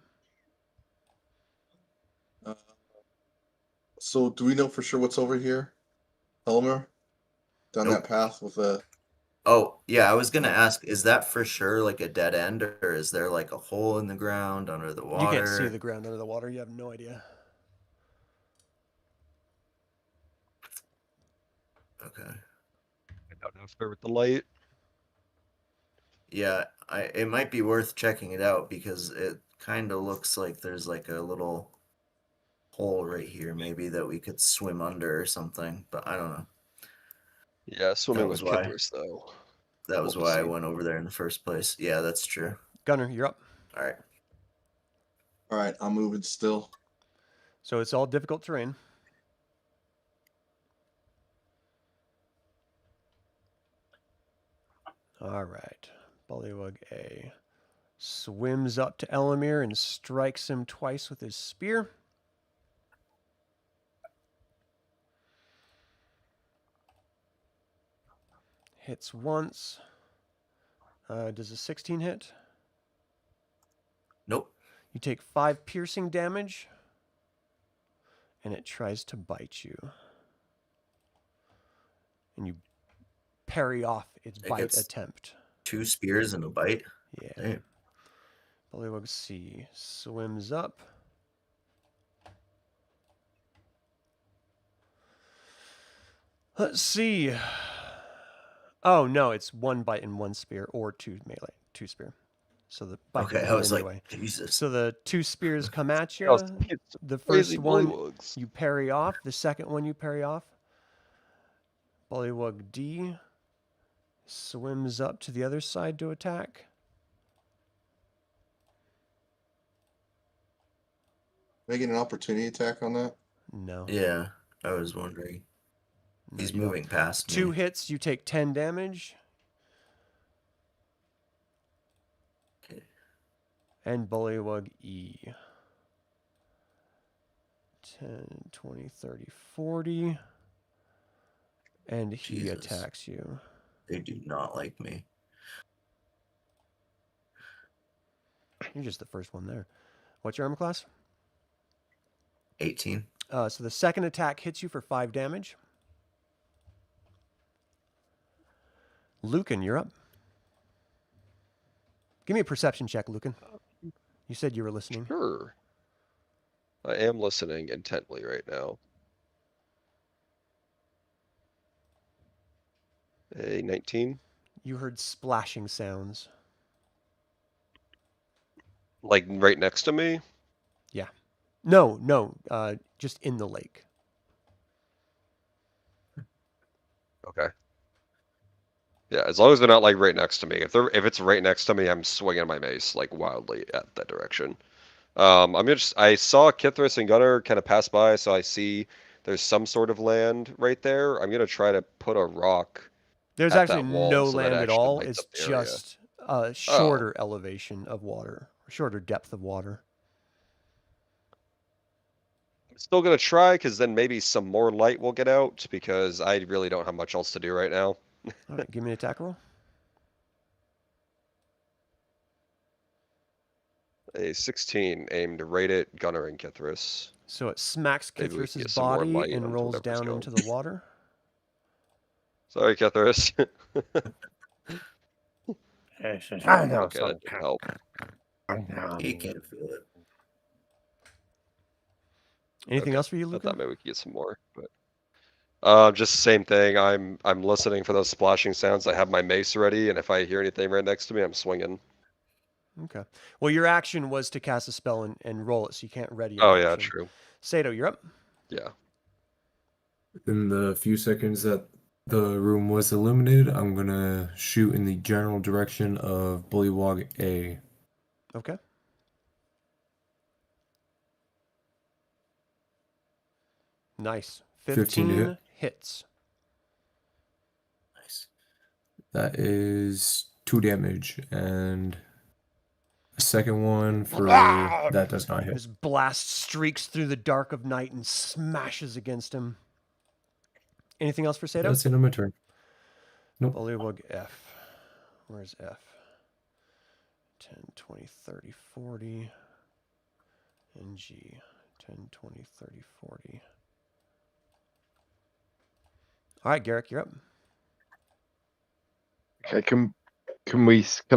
Speaker 7: So do we know for sure what's over here, Elmer? Down
Speaker 4: Nope.
Speaker 7: that path with the.
Speaker 4: Oh, yeah, I was going to ask, is that for sure like a dead end, or is there like a hole in the ground under the water?
Speaker 1: You can't see the ground under the water. You have no idea.
Speaker 4: Okay.
Speaker 5: I don't know if they're with the light.
Speaker 4: Yeah, it might be worth checking it out because it kind of looks like there's like a little hole right here, maybe that we could swim under or something, but I don't know.
Speaker 5: Yeah, swimming
Speaker 4: was
Speaker 5: with
Speaker 4: why.
Speaker 5: Kithris, though.
Speaker 4: That was
Speaker 5: What was
Speaker 4: why I
Speaker 5: he-
Speaker 4: went over there in the first place. Yeah, that's true.
Speaker 1: Gunnar, you're up.
Speaker 4: All right.
Speaker 7: All right, I'm moving still.
Speaker 1: So it's all difficult terrain. All right. Bullywug A swims up to Elemier and strikes him twice with his spear. Hits once. Does a 16 hit?
Speaker 4: Nope.
Speaker 1: You take 5 piercing damage, and it tries to bite you. And you parry off its
Speaker 4: It
Speaker 1: bite
Speaker 4: gets-
Speaker 1: attempt.
Speaker 4: 2 spears and a bite.
Speaker 1: Yeah.
Speaker 4: Damn.
Speaker 1: Bullywug C swims up. Let's see. Oh no, it's 1 bite and 1 spear, or 2 melee, 2 spear. So the bite
Speaker 4: Okay,
Speaker 1: can
Speaker 4: I was
Speaker 1: hit
Speaker 4: like,
Speaker 1: anyway.
Speaker 4: Jesus.
Speaker 1: So the 2 spears come at you.
Speaker 5: I was thinking it's
Speaker 1: The
Speaker 5: crazy
Speaker 1: first one
Speaker 5: bullywugs.
Speaker 1: you parry off. The second one you parry off. Bullywug D swims up to the other side to attack.
Speaker 7: Making an opportunity attack on that.
Speaker 1: No.
Speaker 4: Yeah, I was wondering.
Speaker 1: no,
Speaker 4: He's
Speaker 1: you don't.
Speaker 4: moving past
Speaker 1: 2
Speaker 4: me.
Speaker 1: hits, you take 10 damage.
Speaker 4: Okay.
Speaker 1: And Bullywug E. 10, 20, 30, 40. And he
Speaker 4: Jesus.
Speaker 1: attacks you.
Speaker 4: They do not like me.
Speaker 1: You're just the first one there. What's your armor class?
Speaker 4: 18.
Speaker 1: So the second attack hits you for 5 damage. Lucan, you're up. Give me a perception check, Lucan. You said you were listening.
Speaker 5: Sure. I am listening intently right now. A 19?
Speaker 1: You heard splashing sounds.
Speaker 5: Like right next to me?
Speaker 1: No, just in the lake.
Speaker 5: Okay. Yeah, as long as they're not like right next to me. If it's right next to me, I'm swinging my mace like wildly at that direction. I saw Kithris and Gunnar kind of pass by, so I see there's some sort of land right there. I'm gonna try to put a rock
Speaker 1: There's
Speaker 5: at that
Speaker 1: actually
Speaker 5: wall,
Speaker 1: no
Speaker 5: so that
Speaker 1: land at
Speaker 5: actually
Speaker 1: all.
Speaker 5: lights
Speaker 1: It's
Speaker 5: up the area.
Speaker 1: just a shorter elevation of water, shorter depth of water.
Speaker 5: I'm still gonna try, because then maybe some more light will get out, because I really don't have much else to do right now.
Speaker 1: All right, give me an attack roll.
Speaker 5: A 16 aimed right at Gunnar and Kithris.
Speaker 1: So it smacks
Speaker 5: Maybe we can
Speaker 1: Kithris's
Speaker 5: get some more
Speaker 1: body
Speaker 5: light
Speaker 1: and
Speaker 5: onto
Speaker 1: rolls
Speaker 5: whatever's
Speaker 1: down
Speaker 5: going.
Speaker 1: into the water.
Speaker 5: Sorry, Kithris.
Speaker 8: I know.
Speaker 5: Okay, that didn't help.
Speaker 4: He can't feel it.
Speaker 1: Anything
Speaker 5: Okay,
Speaker 1: else for you,
Speaker 5: I
Speaker 1: Lucan?
Speaker 5: thought maybe we could get some more, but just the same thing. I'm listening for those splashing sounds. I have my mace ready, and if I hear anything right next to me, I'm swinging.
Speaker 1: Okay. Well, your action was to cast a spell and roll it, so you can't ready an
Speaker 5: Oh yeah,
Speaker 1: action.
Speaker 5: true.
Speaker 1: Sato, you're up.
Speaker 5: Yeah.
Speaker 3: In the few seconds that the room was illuminated, I'm gonna shoot in the general direction of Bullywog A.
Speaker 1: Okay. Nice.
Speaker 3: 15 to
Speaker 1: 15
Speaker 3: hit.
Speaker 1: hits.
Speaker 4: Nice.
Speaker 3: That is 2 damage, and a second one for that does not hit.
Speaker 1: This blast streaks through the dark of night and smashes against him. Anything else for Sato?
Speaker 3: That's it on my turn. Nope.
Speaker 1: Bullywug F. Where's F? 10, 20, 30, 40. And G. 10, 20, 30, 40. All right, Garrick, you're up.
Speaker 6: Okay, can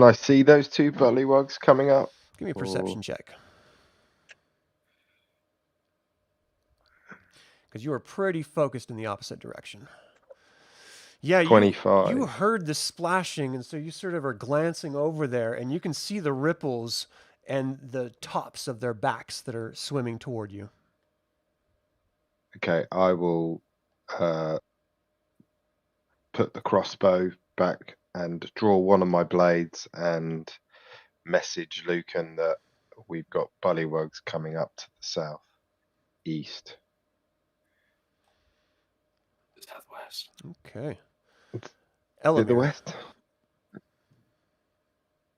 Speaker 6: I see those two bullywugs coming up?
Speaker 1: Give me a perception check. Because you are pretty focused in the opposite direction. Yeah,
Speaker 6: 25.
Speaker 1: you heard the splashing, and so you sort of are glancing over there, and you can see the ripples and the tops of their backs that are swimming toward you.
Speaker 6: Okay, I will put the crossbow back and draw one of my blades and message Lucan that we've got bullywugs coming up to the south east.
Speaker 8: Southwest.
Speaker 1: Okay.
Speaker 6: To the
Speaker 1: Elemier.
Speaker 6: west.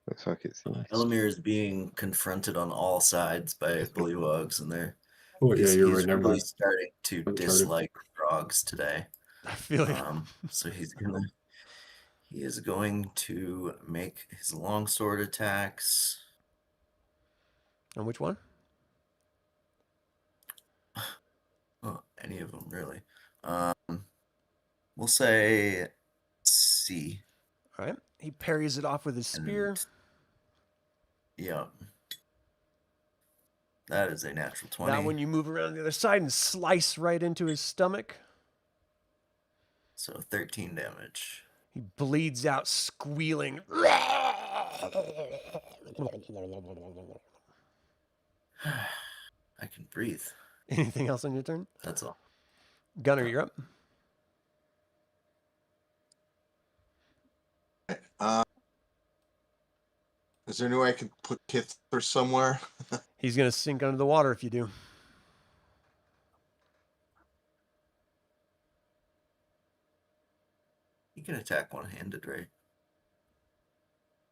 Speaker 6: Looks like it's the west.
Speaker 4: Elemier is being confronted on all sides by bullywugs, and
Speaker 3: Oh yeah,
Speaker 4: he's
Speaker 3: you're right. Never
Speaker 4: really
Speaker 3: mind.
Speaker 4: starting to
Speaker 3: I'm retarded.
Speaker 4: dislike frogs today.
Speaker 1: I feel you.
Speaker 4: So he is going to make his longsword attacks.
Speaker 1: On which one?
Speaker 4: Oh, any of them really. We'll say C.
Speaker 1: All right. He parries it off with his spear.
Speaker 4: Yeah. That is a natural 20.
Speaker 1: Now when you move around the other side and slice right into his stomach,
Speaker 4: So 13 damage.
Speaker 1: he bleeds out squealing.
Speaker 4: I can breathe.
Speaker 1: Anything else on your turn?
Speaker 4: That's all.
Speaker 1: Gunnar, you're up.
Speaker 7: Is there any way I can put Kithris somewhere?
Speaker 1: He's going to sink under the water if you do.
Speaker 4: You can attack one-handed, right?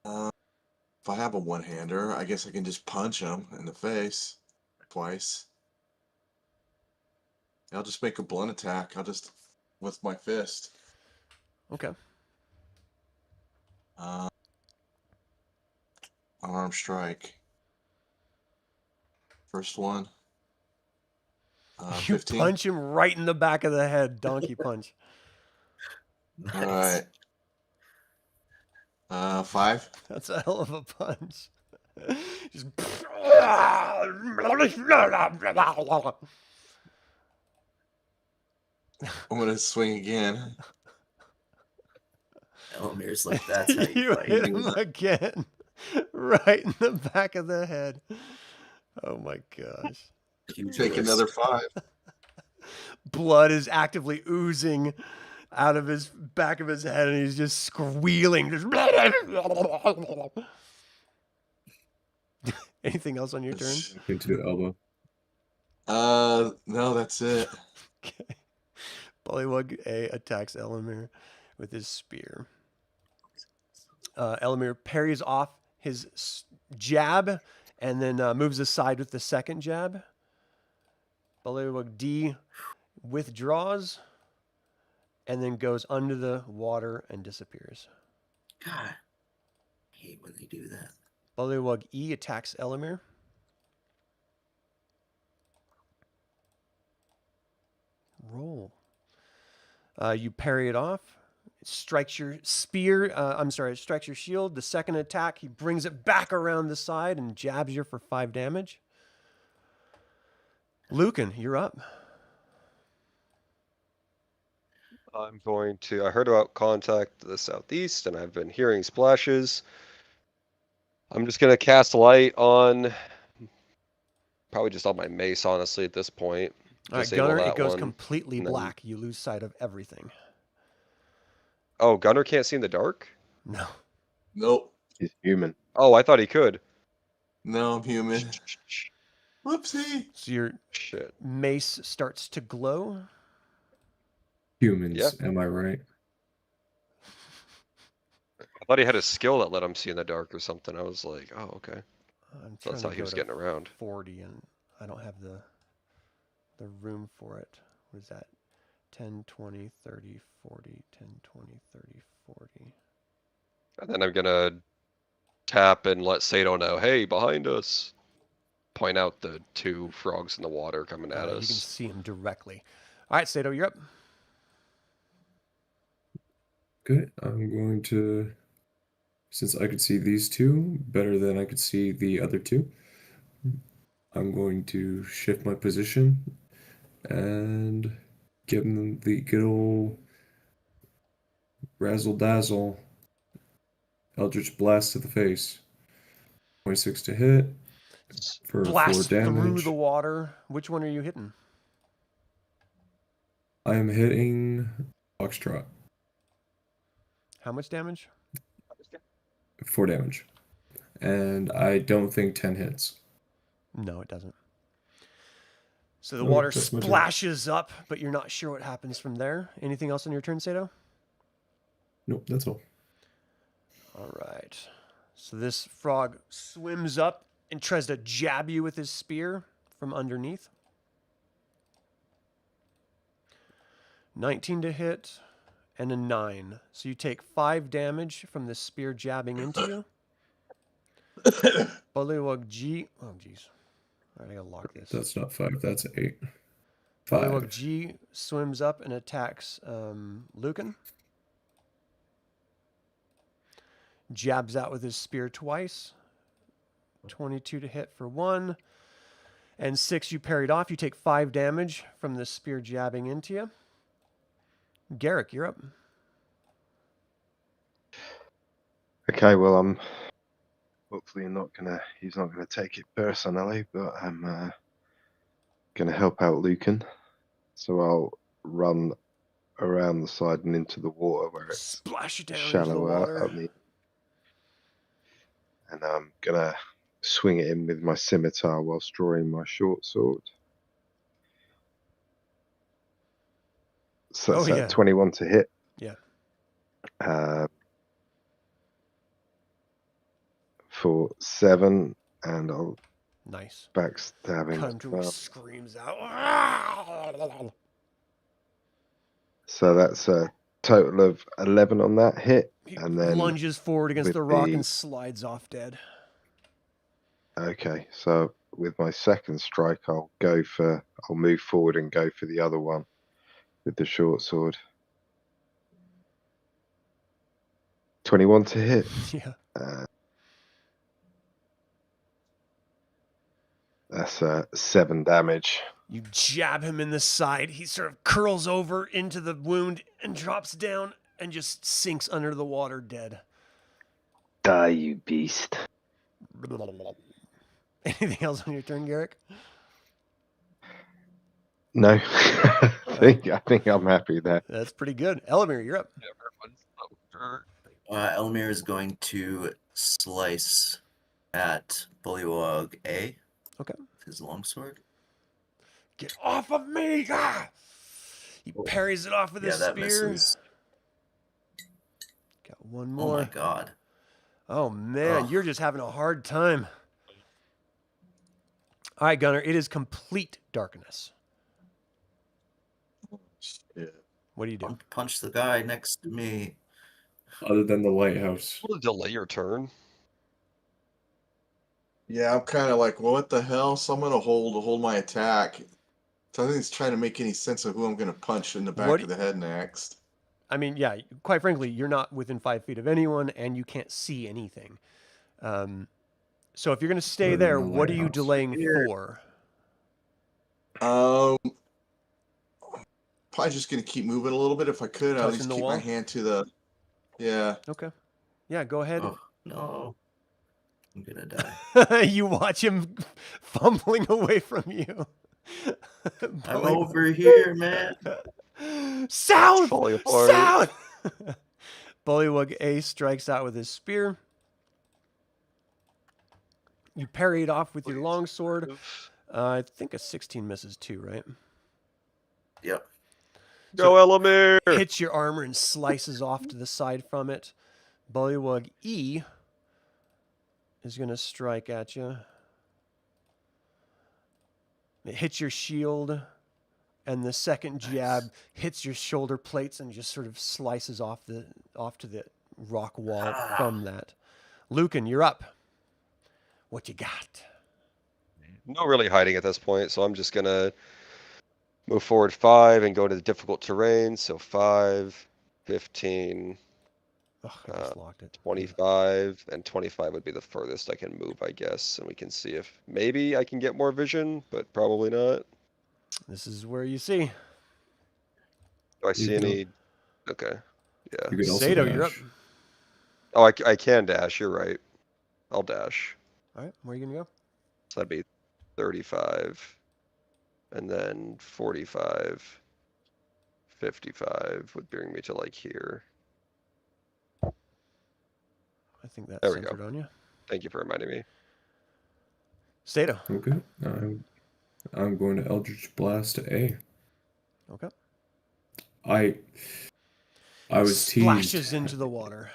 Speaker 7: If I have a one-hander, I guess I can just punch him in the face twice. I'll just make a blunt attack. I'll just with my fist.
Speaker 1: Okay.
Speaker 7: Unarmed strike. First one.
Speaker 1: You
Speaker 7: 15.
Speaker 1: punch him right in the back of the head. Donkey punch.
Speaker 7: All right. 5.
Speaker 1: That's a hell of a punch. Just...
Speaker 7: I'm gonna swing again.
Speaker 4: Elemier's like, that's how you
Speaker 1: You
Speaker 4: fight.
Speaker 1: hit him again. Right in the back of the head. Oh my gosh.
Speaker 7: You take another 5.
Speaker 1: Blood is actively oozing out of his back of his head, and he's just squealing. Just... Anything else on your turn?
Speaker 3: Into the elbow.
Speaker 7: No, that's it.
Speaker 1: Okay. Bullywug A attacks Elemier. with his spear. Elemier parries off his jab and then moves aside with the second jab. Bullywug D withdraws and then goes under the water and disappears.
Speaker 4: God, I hate when they do that.
Speaker 1: Bullywug E attacks Elemier. Roll. You parry it off. It strikes your spear. It strikes your shield. The second attack, he brings it back around the side and jabs you for 5 damage. Lucan, you're up.
Speaker 5: I'm going to. I heard about contact to the southeast, and I've been hearing splashes. I'm just gonna cast light on. Probably just on my mace, honestly, at this point.
Speaker 1: All right,
Speaker 5: Disable
Speaker 1: Gunnar, it
Speaker 5: that
Speaker 1: goes
Speaker 5: one,
Speaker 1: completely
Speaker 5: and then-
Speaker 1: black. You lose sight of everything.
Speaker 5: Oh, Gunnar can't see in the dark?
Speaker 1: No.
Speaker 7: Nope.
Speaker 6: He's human.
Speaker 5: Oh, I thought he could.
Speaker 7: No, I'm human. Whoopsie.
Speaker 1: So your
Speaker 5: Shit.
Speaker 1: mace starts to glow.
Speaker 3: Humans,
Speaker 5: Yeah.
Speaker 3: am I right?
Speaker 5: I thought he had a skill that let him see in the dark or something. I was like, oh, okay.
Speaker 1: I'm
Speaker 5: So
Speaker 1: trying
Speaker 5: that's
Speaker 1: to
Speaker 5: how he
Speaker 1: go
Speaker 5: was
Speaker 1: to
Speaker 5: getting around.
Speaker 1: 40, and I don't have the room for it. What is that? 10, 20, 30, 40, 10, 20, 30, 40.
Speaker 5: And then I'm gonna tap and let Sato know, hey, behind us. Point out the 2 frogs in the water coming at
Speaker 1: You can
Speaker 5: us.
Speaker 1: see him directly. All right, Sato, you're up.
Speaker 3: Okay, I'm going to, since I could see these 2 better than I could see the other 2, I'm going to shift my position and give them the good old razzle dazzle Eldritch Blast to the face. 26 to hit for 4
Speaker 1: Blast through
Speaker 3: damage.
Speaker 1: the water. Which one are you hitting?
Speaker 3: I am hitting Foxtrot.
Speaker 1: How much damage?
Speaker 3: 4 damage. And I don't think 10 hits.
Speaker 1: No, it doesn't. So the
Speaker 3: Oh,
Speaker 1: water
Speaker 3: that's my turn.
Speaker 1: splashes up, but you're not sure what happens from there. Anything else on your turn, Sato?
Speaker 3: Nope, that's all.
Speaker 1: All right. So this frog swims up and tries to jab you with his spear from underneath. 19 to hit and a 9. So you take 5 damage from the spear jabbing into you. Bullywug G. Oh, jeez. All right, I gotta lock this.
Speaker 3: That's not 5, that's 8.
Speaker 1: Bullywug
Speaker 3: 5.
Speaker 1: G swims up and attacks Lucan. Jabs out with his spear twice. 22 to hit for 1. And 6 you parried off. You take 5 damage from the spear jabbing into you. Garrick, you're up.
Speaker 6: Okay, well, I'm hopefully he's not gonna take it personally, but I'm gonna help out Lucan. So I'll run around the side and into the water where it's
Speaker 1: Splash it down into the
Speaker 6: shallower
Speaker 1: water.
Speaker 6: up me. And I'm gonna swing it in with my scimitar whilst drawing my short sword. So that's
Speaker 1: yeah.
Speaker 6: 21 to hit.
Speaker 1: Yeah.
Speaker 6: For 7, and I'll
Speaker 1: Nice.
Speaker 6: backstab him as
Speaker 1: Androu
Speaker 6: well.
Speaker 1: screams out.
Speaker 6: So that's a total of 11 on that hit.
Speaker 1: He
Speaker 6: And then
Speaker 1: lunges forward against
Speaker 6: with
Speaker 1: the rock
Speaker 6: the-
Speaker 1: and slides off dead.
Speaker 6: Okay, so with my second strike, I'll move forward and go for the other one with the short sword. 21 to hit.
Speaker 1: Yeah.
Speaker 6: That's 7 damage.
Speaker 1: You jab him in the side. He sort of curls over into the wound and drops down and just sinks under the water dead.
Speaker 6: Die, you beast.
Speaker 1: Anything else on your turn, Garrick?
Speaker 6: No, I think I'm happy there.
Speaker 1: That's pretty good. Elemier, you're up.
Speaker 4: Elemier is going to slice at Bullywug A.
Speaker 1: Okay.
Speaker 4: With his longsword.
Speaker 1: Get off of me! Ah! He parries it off with his
Speaker 4: that
Speaker 1: spear.
Speaker 4: misses.
Speaker 1: Got one
Speaker 4: Oh
Speaker 1: more.
Speaker 4: my god.
Speaker 1: Oh man,
Speaker 4: Ugh.
Speaker 1: you're just having a hard time. All right, Gunnar, it is complete darkness.
Speaker 7: Shit.
Speaker 1: What do you do?
Speaker 4: Punch the guy next to me.
Speaker 3: Other than the lighthouse.
Speaker 5: Will it delay your turn?
Speaker 7: Yeah, I'm kind of like, well, what the hell? So I'm gonna hold my attack. So I think it's trying to make any sense of who I'm gonna punch in the back
Speaker 1: What-
Speaker 7: of the head next.
Speaker 1: I mean, yeah, quite frankly, you're not within 5 feet of anyone, and you can't see anything. So if you're going to stay
Speaker 3: Other than
Speaker 1: there,
Speaker 3: the
Speaker 1: what are you
Speaker 3: lighthouse.
Speaker 1: delaying
Speaker 4: Weird.
Speaker 1: for?
Speaker 7: Probably just gonna keep moving a little bit if I could. I'll at
Speaker 1: Touching
Speaker 7: least
Speaker 1: the
Speaker 7: keep
Speaker 1: wall?
Speaker 7: my hand to the. Yeah.
Speaker 1: Okay. Yeah, go ahead.
Speaker 4: Oh no. I'm gonna die.
Speaker 1: You watch him fumbling away from you.
Speaker 4: I'm over here, man.
Speaker 1: South!
Speaker 5: Falling apart.
Speaker 1: South! Bullywug A strikes out with his spear. You parry it off with your longsword. I think a 16 misses too, right?
Speaker 4: Yep.
Speaker 5: Go, Elemier!
Speaker 1: Hits your armor and slices off to the side from it. Bullywug E is going to strike at you. It hits your shield, and the second jab hits your shoulder plates and just sort of slices off to the rock wall from that. Lucan, you're up. What you got?
Speaker 5: No really hiding at this point, so I'm just gonna move forward 5 and go to the difficult terrain. So 5, 15,
Speaker 1: Ugh, I just locked it.
Speaker 5: 25, and 25 would be the furthest I can move, I guess. And we can see if maybe I can get more vision, but probably not.
Speaker 1: This is where you see.
Speaker 5: Do I see
Speaker 3: You go.
Speaker 5: any? Okay. Yeah.
Speaker 3: You could also
Speaker 1: Sato, you're up.
Speaker 3: dash.
Speaker 5: Oh, I can dash. You're right. I'll dash.
Speaker 1: All right, where are you going to go?
Speaker 5: So that'd be 35. And then 45. 55 would bring me to like here.
Speaker 1: I think that's
Speaker 5: There we go.
Speaker 1: centered on you.
Speaker 5: Thank you for reminding me.
Speaker 1: Sato.
Speaker 3: Okay. I'm going to Eldritch Blast to A.
Speaker 1: Okay.
Speaker 3: I was
Speaker 1: Splashes
Speaker 3: teased.
Speaker 1: into the water.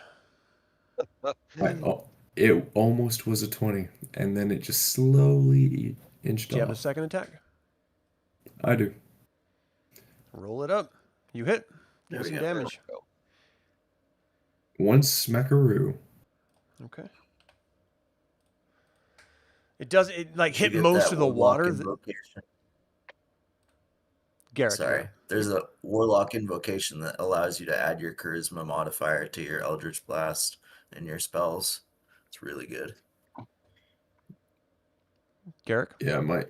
Speaker 3: It almost was a 20, and then it just slowly inched
Speaker 1: Do you have a
Speaker 3: off.
Speaker 1: second attack?
Speaker 3: I do.
Speaker 1: Roll it up. You hit.
Speaker 4: There
Speaker 1: Give
Speaker 4: we
Speaker 1: some
Speaker 4: go.
Speaker 1: damage.
Speaker 3: One smackaroo.
Speaker 1: Okay. It does it like
Speaker 4: You
Speaker 1: hit
Speaker 4: get
Speaker 1: most
Speaker 4: that
Speaker 1: of the
Speaker 4: warlock
Speaker 1: water.
Speaker 4: invocation.
Speaker 1: Garrick.
Speaker 4: Sorry. There's a warlock invocation that allows you to add your charisma modifier to your Eldritch Blast and your spells. It's really good.
Speaker 1: Garrick.
Speaker 3: Yeah, my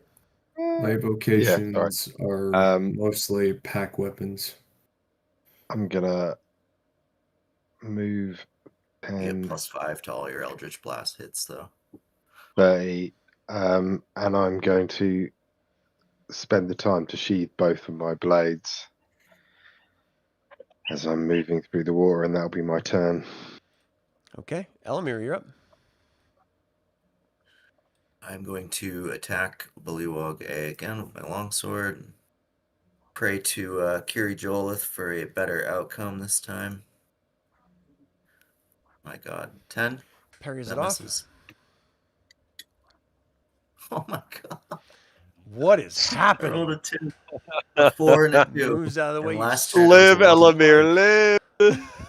Speaker 3: vocations are
Speaker 6: Um,
Speaker 3: mostly pack weapons.
Speaker 6: I'm gonna move
Speaker 4: You get
Speaker 6: 10,
Speaker 4: +5 to all your Eldritch Blast hits, though.
Speaker 6: 30, and I'm going to spend the time to sheathe both of my blades as I'm moving through the water, and that'll be my turn.
Speaker 1: Okay. Elemier, you're up.
Speaker 4: I'm going to attack Bullywug A again with my longsword. Pray to Kiri-Jolith for a better outcome this time. My god. 10?
Speaker 1: Parries
Speaker 4: That
Speaker 1: it off.
Speaker 4: misses. Oh my god.
Speaker 1: What is
Speaker 4: I rolled
Speaker 1: happening?
Speaker 4: a 2. A 4 and a 2.
Speaker 1: Moves out of the way.
Speaker 4: And
Speaker 1: you
Speaker 4: last turn
Speaker 5: Live,
Speaker 4: was a 1 to
Speaker 5: Elemier,
Speaker 4: 5.
Speaker 5: live!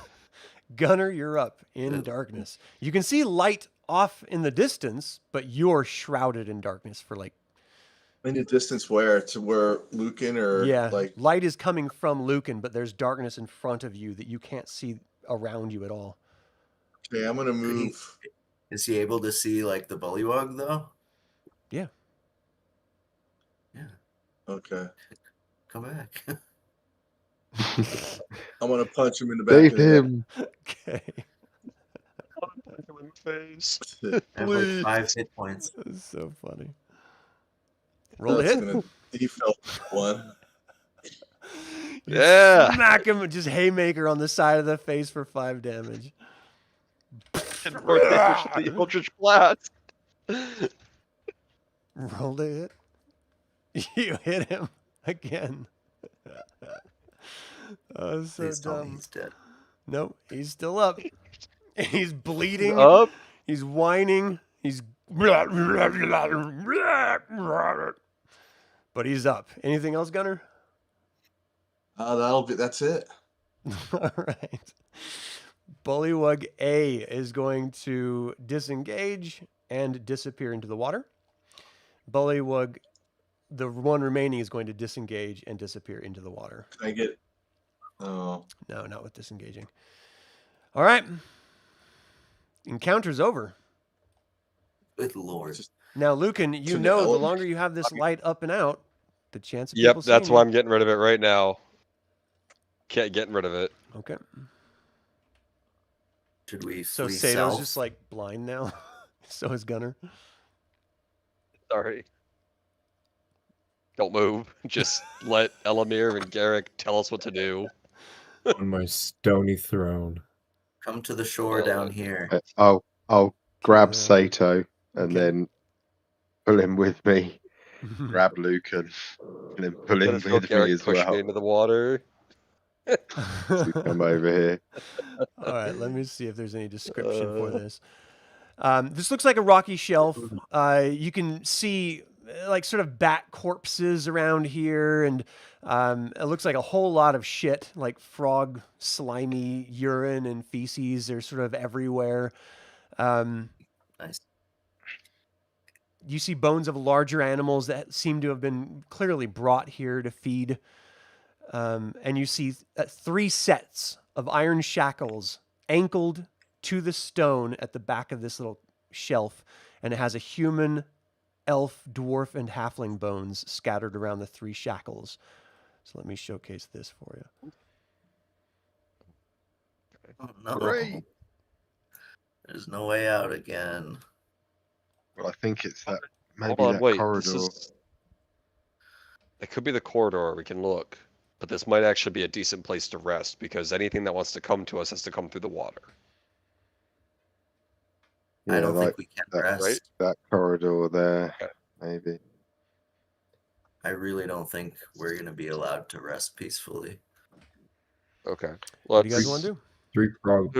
Speaker 1: Gunnar, you're up in
Speaker 4: Good.
Speaker 1: darkness. You can see light off in the distance, but you're shrouded in darkness for like
Speaker 7: In the distance, where to where Lucan or
Speaker 1: yeah.
Speaker 7: like
Speaker 1: Light is coming from Lucan, but there's darkness in front of you that you can't see around you at all.
Speaker 7: okay, I'm gonna move.
Speaker 4: Is he able to see like the Bullywug though?
Speaker 1: Yeah.
Speaker 4: Yeah.
Speaker 7: Okay,
Speaker 4: Come back.
Speaker 7: I'm gonna punch him in the back
Speaker 6: Save
Speaker 7: of the head.
Speaker 6: him.
Speaker 1: Okay.
Speaker 5: Face.
Speaker 4: I have like
Speaker 5: Please.
Speaker 4: 5 hit points.
Speaker 1: That's so funny. Roll the
Speaker 7: That's
Speaker 1: hit.
Speaker 7: gonna default one.
Speaker 1: You
Speaker 5: Yeah.
Speaker 1: Smack him with just haymaker on the side of the face for 5 damage.
Speaker 5: The Eldritch Blast.
Speaker 1: Roll the hit. You hit him again. Oh, so
Speaker 4: Please tell me
Speaker 1: dumb.
Speaker 4: he's dead.
Speaker 1: No, he's still up. He's bleeding.
Speaker 5: Up.
Speaker 1: He's whining. He's. But he's up. Anything else, Gunnar?
Speaker 7: That's it.
Speaker 1: All right. Bullywug A is going to disengage and disappear into the water. Bullywug, the one remaining, is going to disengage and disappear into the water.
Speaker 7: Can I get? Oh,
Speaker 1: No, not with disengaging. All right. Encounter's over.
Speaker 4: Good lord.
Speaker 1: Now, Lucan, you
Speaker 7: So
Speaker 1: know
Speaker 7: now-
Speaker 1: the longer you have this light up and out, the chance of
Speaker 5: Yep,
Speaker 1: people
Speaker 5: that's
Speaker 1: seeing
Speaker 5: why
Speaker 1: you.
Speaker 5: I'm getting rid of it right now. Getting rid of it.
Speaker 1: Okay.
Speaker 4: Should we
Speaker 1: So
Speaker 4: flee
Speaker 1: Sato's
Speaker 4: south?
Speaker 1: just like blind now. So is Gunnar.
Speaker 5: Sorry. Don't move. Just let Elemier and Garrick tell us what to do.
Speaker 3: On my stony throne.
Speaker 4: Come to the shore down here.
Speaker 6: I'll grab
Speaker 1: Yeah.
Speaker 6: Sato and
Speaker 1: Okay.
Speaker 6: then pull him with me. Grab Lucan and then pull
Speaker 5: I'm
Speaker 6: him
Speaker 5: gonna feel
Speaker 6: with me
Speaker 5: Garrick
Speaker 6: as
Speaker 5: push
Speaker 6: well
Speaker 5: me into the water.
Speaker 6: to come over here.
Speaker 1: All right, let me see if there's any description for
Speaker 5: Uh.
Speaker 1: this. This looks like a rocky shelf. You can see like sort of bat corpses around here, and it looks like a whole lot of shit, like frog slimy urine and feces are sort of everywhere.
Speaker 4: Nice.
Speaker 1: You see bones of larger animals that seem to have been clearly brought here to feed. And you see 3 sets of iron shackles ankled to the stone at the back of this little shelf. And it has a human, elf, dwarf, and halfling bones scattered around the 3 shackles. So let me showcase this for you.
Speaker 4: Oh no.
Speaker 6: Great.
Speaker 4: There's no way out again.
Speaker 6: Well, I think it's that maybe
Speaker 5: Hold on,
Speaker 6: that
Speaker 5: wait.
Speaker 6: corridor.
Speaker 5: It could be the corridor. We can look. But this might actually be a decent place to rest because anything that wants to come to us has to come through the water.
Speaker 6: Yeah,
Speaker 4: I don't
Speaker 6: like
Speaker 4: think we can
Speaker 6: that,
Speaker 4: rest.
Speaker 5: right?
Speaker 6: that corridor there,
Speaker 5: Okay.
Speaker 6: maybe.
Speaker 4: I really don't think we're gonna be allowed to rest peacefully.
Speaker 5: Okay.
Speaker 1: What do you
Speaker 5: Let's.
Speaker 1: guys want to do?
Speaker 3: 3 frog.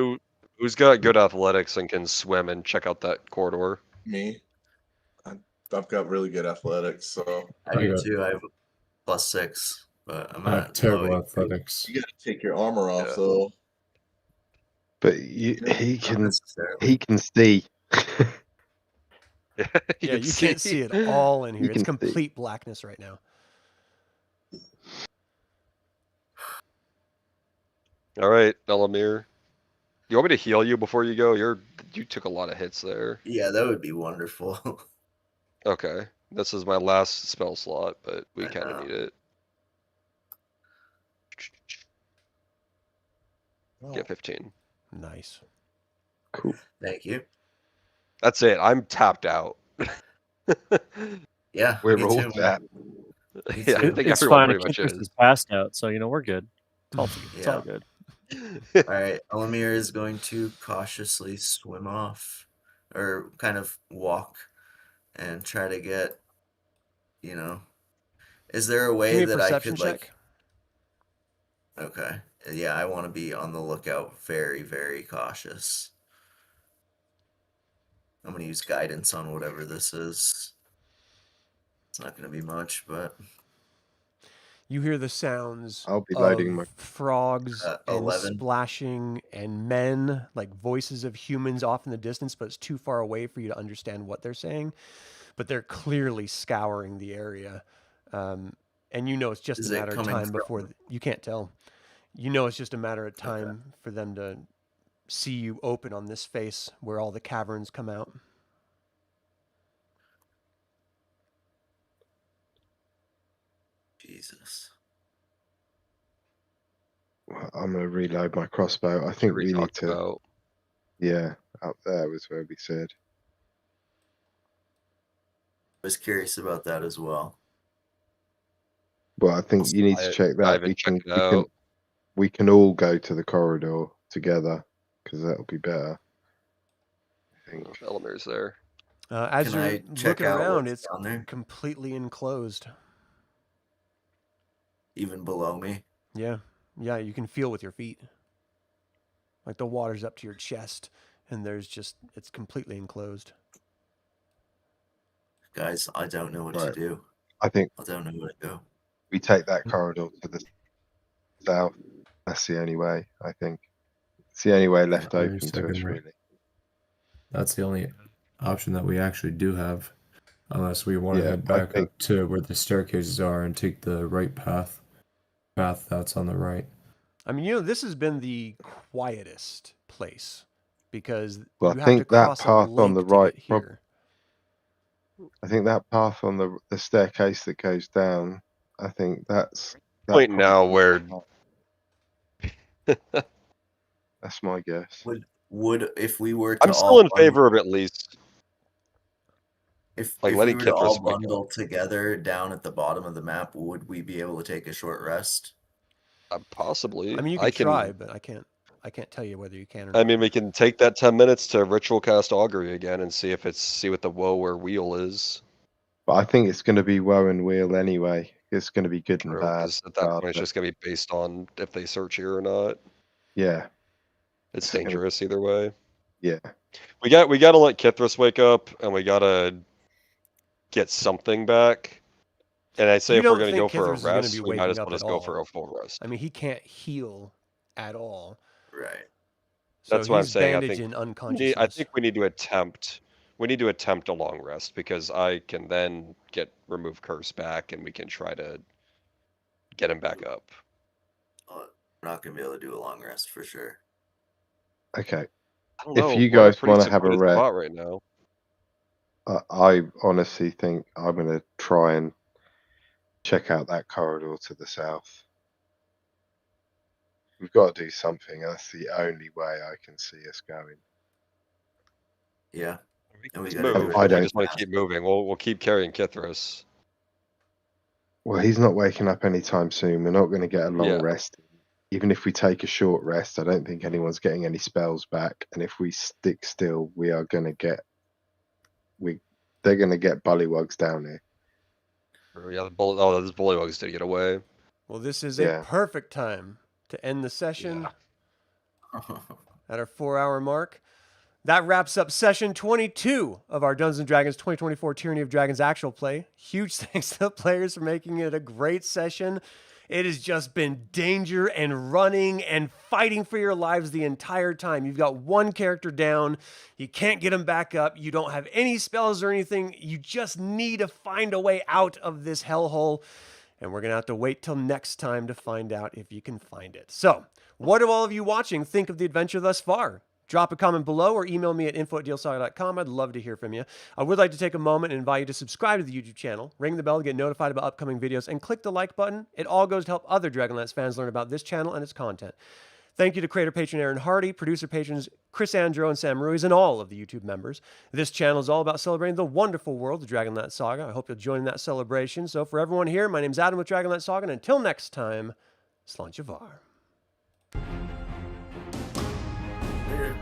Speaker 5: Who's got good athletics and can swim and check out that corridor?
Speaker 7: me. I've got really good athletics, so
Speaker 4: I do
Speaker 3: got-
Speaker 4: too. I have a +6, but I'm
Speaker 3: I have
Speaker 4: at
Speaker 3: terrible
Speaker 4: low.
Speaker 3: athletics.
Speaker 7: you got to take your armor off.
Speaker 5: Yeah.
Speaker 7: So
Speaker 6: But
Speaker 7: Yeah,
Speaker 6: he
Speaker 4: Not
Speaker 6: can
Speaker 4: necessarily.
Speaker 6: see.
Speaker 5: Yeah,
Speaker 1: Yeah, you can't see it all in here.
Speaker 6: You
Speaker 1: It's
Speaker 6: can see.
Speaker 1: complete blackness right now.
Speaker 5: All right, Elemier. You want me to heal you before you go? You took a lot of hits there.
Speaker 4: Yeah, that would be wonderful.
Speaker 5: Okay. This is my last spell slot, but we
Speaker 4: I
Speaker 5: kind of
Speaker 4: know.
Speaker 5: need it. Get 15.
Speaker 1: Nice.
Speaker 6: Cool.
Speaker 4: Thank you.
Speaker 5: That's it. I'm tapped out.
Speaker 4: Yeah,
Speaker 6: We're
Speaker 4: me
Speaker 6: all
Speaker 4: too.
Speaker 6: that.
Speaker 4: Me
Speaker 5: Yeah, I
Speaker 4: too.
Speaker 5: think
Speaker 2: It's
Speaker 5: everyone
Speaker 2: fine.
Speaker 5: pretty much
Speaker 2: Keepers
Speaker 5: is.
Speaker 2: is passed out, so we're good. It's all
Speaker 4: Yeah.
Speaker 2: good.
Speaker 4: All right, Elemier is going to cautiously swim off, or kind of walk, and try to get. Is there a way
Speaker 1: Give me a
Speaker 4: that I
Speaker 1: perception
Speaker 4: could
Speaker 1: check.
Speaker 4: Okay, yeah, I want to be on the lookout, very, very cautious. I'm gonna use guidance on whatever this is. It's not gonna be much, but
Speaker 1: You hear the sounds
Speaker 6: I'll be
Speaker 1: of
Speaker 6: loading my-
Speaker 1: frogs and
Speaker 4: 11.
Speaker 1: splashing and men, like voices of humans off in the distance, but it's too far away for you to understand what they're saying. But they're clearly scouring the area. And you know it's just
Speaker 4: Is
Speaker 1: a
Speaker 4: it
Speaker 1: matter of
Speaker 4: coming
Speaker 1: time
Speaker 4: from-
Speaker 1: before you can't tell. You know it's just a matter of time for them to see you open on this face where all the caverns come out.
Speaker 4: Jesus.
Speaker 6: I'm gonna reload my crossbow. I think we need
Speaker 5: talked
Speaker 6: to.
Speaker 5: about.
Speaker 6: Yeah, up there was where we said.
Speaker 4: I was curious about that as well.
Speaker 6: Well, I think you need to
Speaker 5: Dive-
Speaker 6: check that.
Speaker 5: dive and check it out.
Speaker 6: We can all go to the corridor together because that'll be better. I think.
Speaker 5: Elemier's there.
Speaker 1: As
Speaker 4: Can
Speaker 1: you're
Speaker 4: I check
Speaker 1: looking
Speaker 4: out
Speaker 1: around,
Speaker 4: what's
Speaker 1: it's
Speaker 4: down there?
Speaker 1: completely enclosed.
Speaker 4: Even below me?
Speaker 1: Yeah, you can feel with your feet. Like the water's up to your chest, and it's completely enclosed.
Speaker 4: Guys, I don't know what to
Speaker 6: Right.
Speaker 4: do.
Speaker 6: I think
Speaker 4: I don't know where to go.
Speaker 6: we take that corridor to the south. That's the only way, I think. It's the only way left
Speaker 3: Wait a
Speaker 6: open to us,
Speaker 3: second, Ray.
Speaker 6: really.
Speaker 3: That's the only option that we actually do have, unless we want to
Speaker 6: Yeah,
Speaker 3: head
Speaker 6: I
Speaker 3: back
Speaker 6: think-
Speaker 3: up to where the staircases are and take the right path that's on the right.
Speaker 1: I mean, this has been the quietest place because
Speaker 6: Well,
Speaker 1: you
Speaker 6: I
Speaker 1: have to
Speaker 6: think that
Speaker 1: cross a
Speaker 6: path on
Speaker 1: lake
Speaker 6: the
Speaker 1: to
Speaker 6: right
Speaker 1: get here.
Speaker 6: I think that path on the staircase that goes down, I think that's that
Speaker 5: Point now where
Speaker 6: that's my guess.
Speaker 4: Would if we were to
Speaker 5: I'm still in favor of at least
Speaker 4: if
Speaker 5: like
Speaker 4: we
Speaker 5: letting
Speaker 4: were to all
Speaker 5: Kithras wake up.
Speaker 4: bundle together down at the bottom of the map, would we be able to take a short rest?
Speaker 5: Possibly.
Speaker 1: I mean, you
Speaker 5: I
Speaker 1: can try, but I can't tell you whether you can or
Speaker 5: I
Speaker 1: not.
Speaker 5: mean, we can take that 10 minutes to ritual cast augury again and see what the woe or wheel is.
Speaker 6: But I think it's going to be woe and wheel anyway. It's going to be good and
Speaker 5: True,
Speaker 6: bad.
Speaker 5: because at that point it's
Speaker 6: regardless.
Speaker 5: just gonna be based on if they search here or not.
Speaker 6: Yeah,
Speaker 5: It's
Speaker 6: It's gonna-
Speaker 5: dangerous either way.
Speaker 6: yeah.
Speaker 5: We gotta let Kithras wake up, and we gotta get something back. And I'd say
Speaker 1: You
Speaker 5: if we're
Speaker 1: don't
Speaker 5: gonna
Speaker 1: think
Speaker 5: go for a
Speaker 1: Kithras is gonna
Speaker 5: rest,
Speaker 1: be
Speaker 5: we might as
Speaker 1: waking
Speaker 5: well
Speaker 1: up
Speaker 5: just
Speaker 1: at
Speaker 5: go
Speaker 1: all.
Speaker 5: for a full rest.
Speaker 1: I mean, he can't heal at all.
Speaker 4: Right.
Speaker 1: So
Speaker 5: That's what I'm
Speaker 1: he's
Speaker 5: saying.
Speaker 1: bandaged in
Speaker 5: I
Speaker 1: unconsciousness.
Speaker 5: think we need to attempt. We need to attempt a long rest because I can then remove curse back, and we can try to get him back up.
Speaker 4: We're not gonna be able to do a long rest for sure.
Speaker 6: Okay.
Speaker 5: I don't
Speaker 6: If
Speaker 5: know.
Speaker 6: you
Speaker 5: we're in a
Speaker 6: guys
Speaker 5: pretty
Speaker 6: wanna have a
Speaker 5: secluded
Speaker 6: rest-
Speaker 5: spot right now.
Speaker 6: I honestly think I'm going to try and check out that corridor to the south. We've got to do something. That's the only way I can see us going.
Speaker 4: Yeah. And we
Speaker 5: Let's
Speaker 4: gotta do
Speaker 5: move.
Speaker 6: I
Speaker 5: We
Speaker 6: don't-
Speaker 5: just want to keep moving. We'll keep carrying Kithras.
Speaker 6: Well, he's not waking up anytime soon. We're not going to get a long
Speaker 5: Yeah.
Speaker 6: rest. Even if we take a short rest, I don't think anyone's getting any spells back. And if we stick still, we are going to get they're going to get bullywugs down here.
Speaker 5: Yeah, this bullywugs did get away.
Speaker 1: Well, this is
Speaker 6: Yeah.
Speaker 1: a perfect time to end the session at our 4-hour mark. That wraps up session 22 of our Dungeons & Dragons 2024 Tyranny of Dragons actual play. Huge thanks to the players for making it a great session. It has just been danger and running and fighting for your lives the entire time. You've got one character down. You can't get him back up. You don't have any spells or anything. You just need to find a way out of this hellhole. And we're going to have to wait till next time to find out if you can find it. So, what do all of you watching think of the adventure thus far? Drop a comment below or email me at info@dealsaga.com. I'd love to hear from you. I would like to take a moment and invite you to subscribe to the YouTube channel, ring the bell to get notified about upcoming videos, and click the like button. It all goes to help other Dragonlance fans learn about this channel and its content. Thank you to creator patron Aaron Hardy, producer patrons Chris Androu and Sam Ruiz, and all of the YouTube members. This channel is all about celebrating the wonderful world of Dragonlance Saga. I hope you'll join in that celebration. So for everyone here, my name's Adam with Dragonlance Saga, and until next time, Slanchavar.
Speaker 4: Later.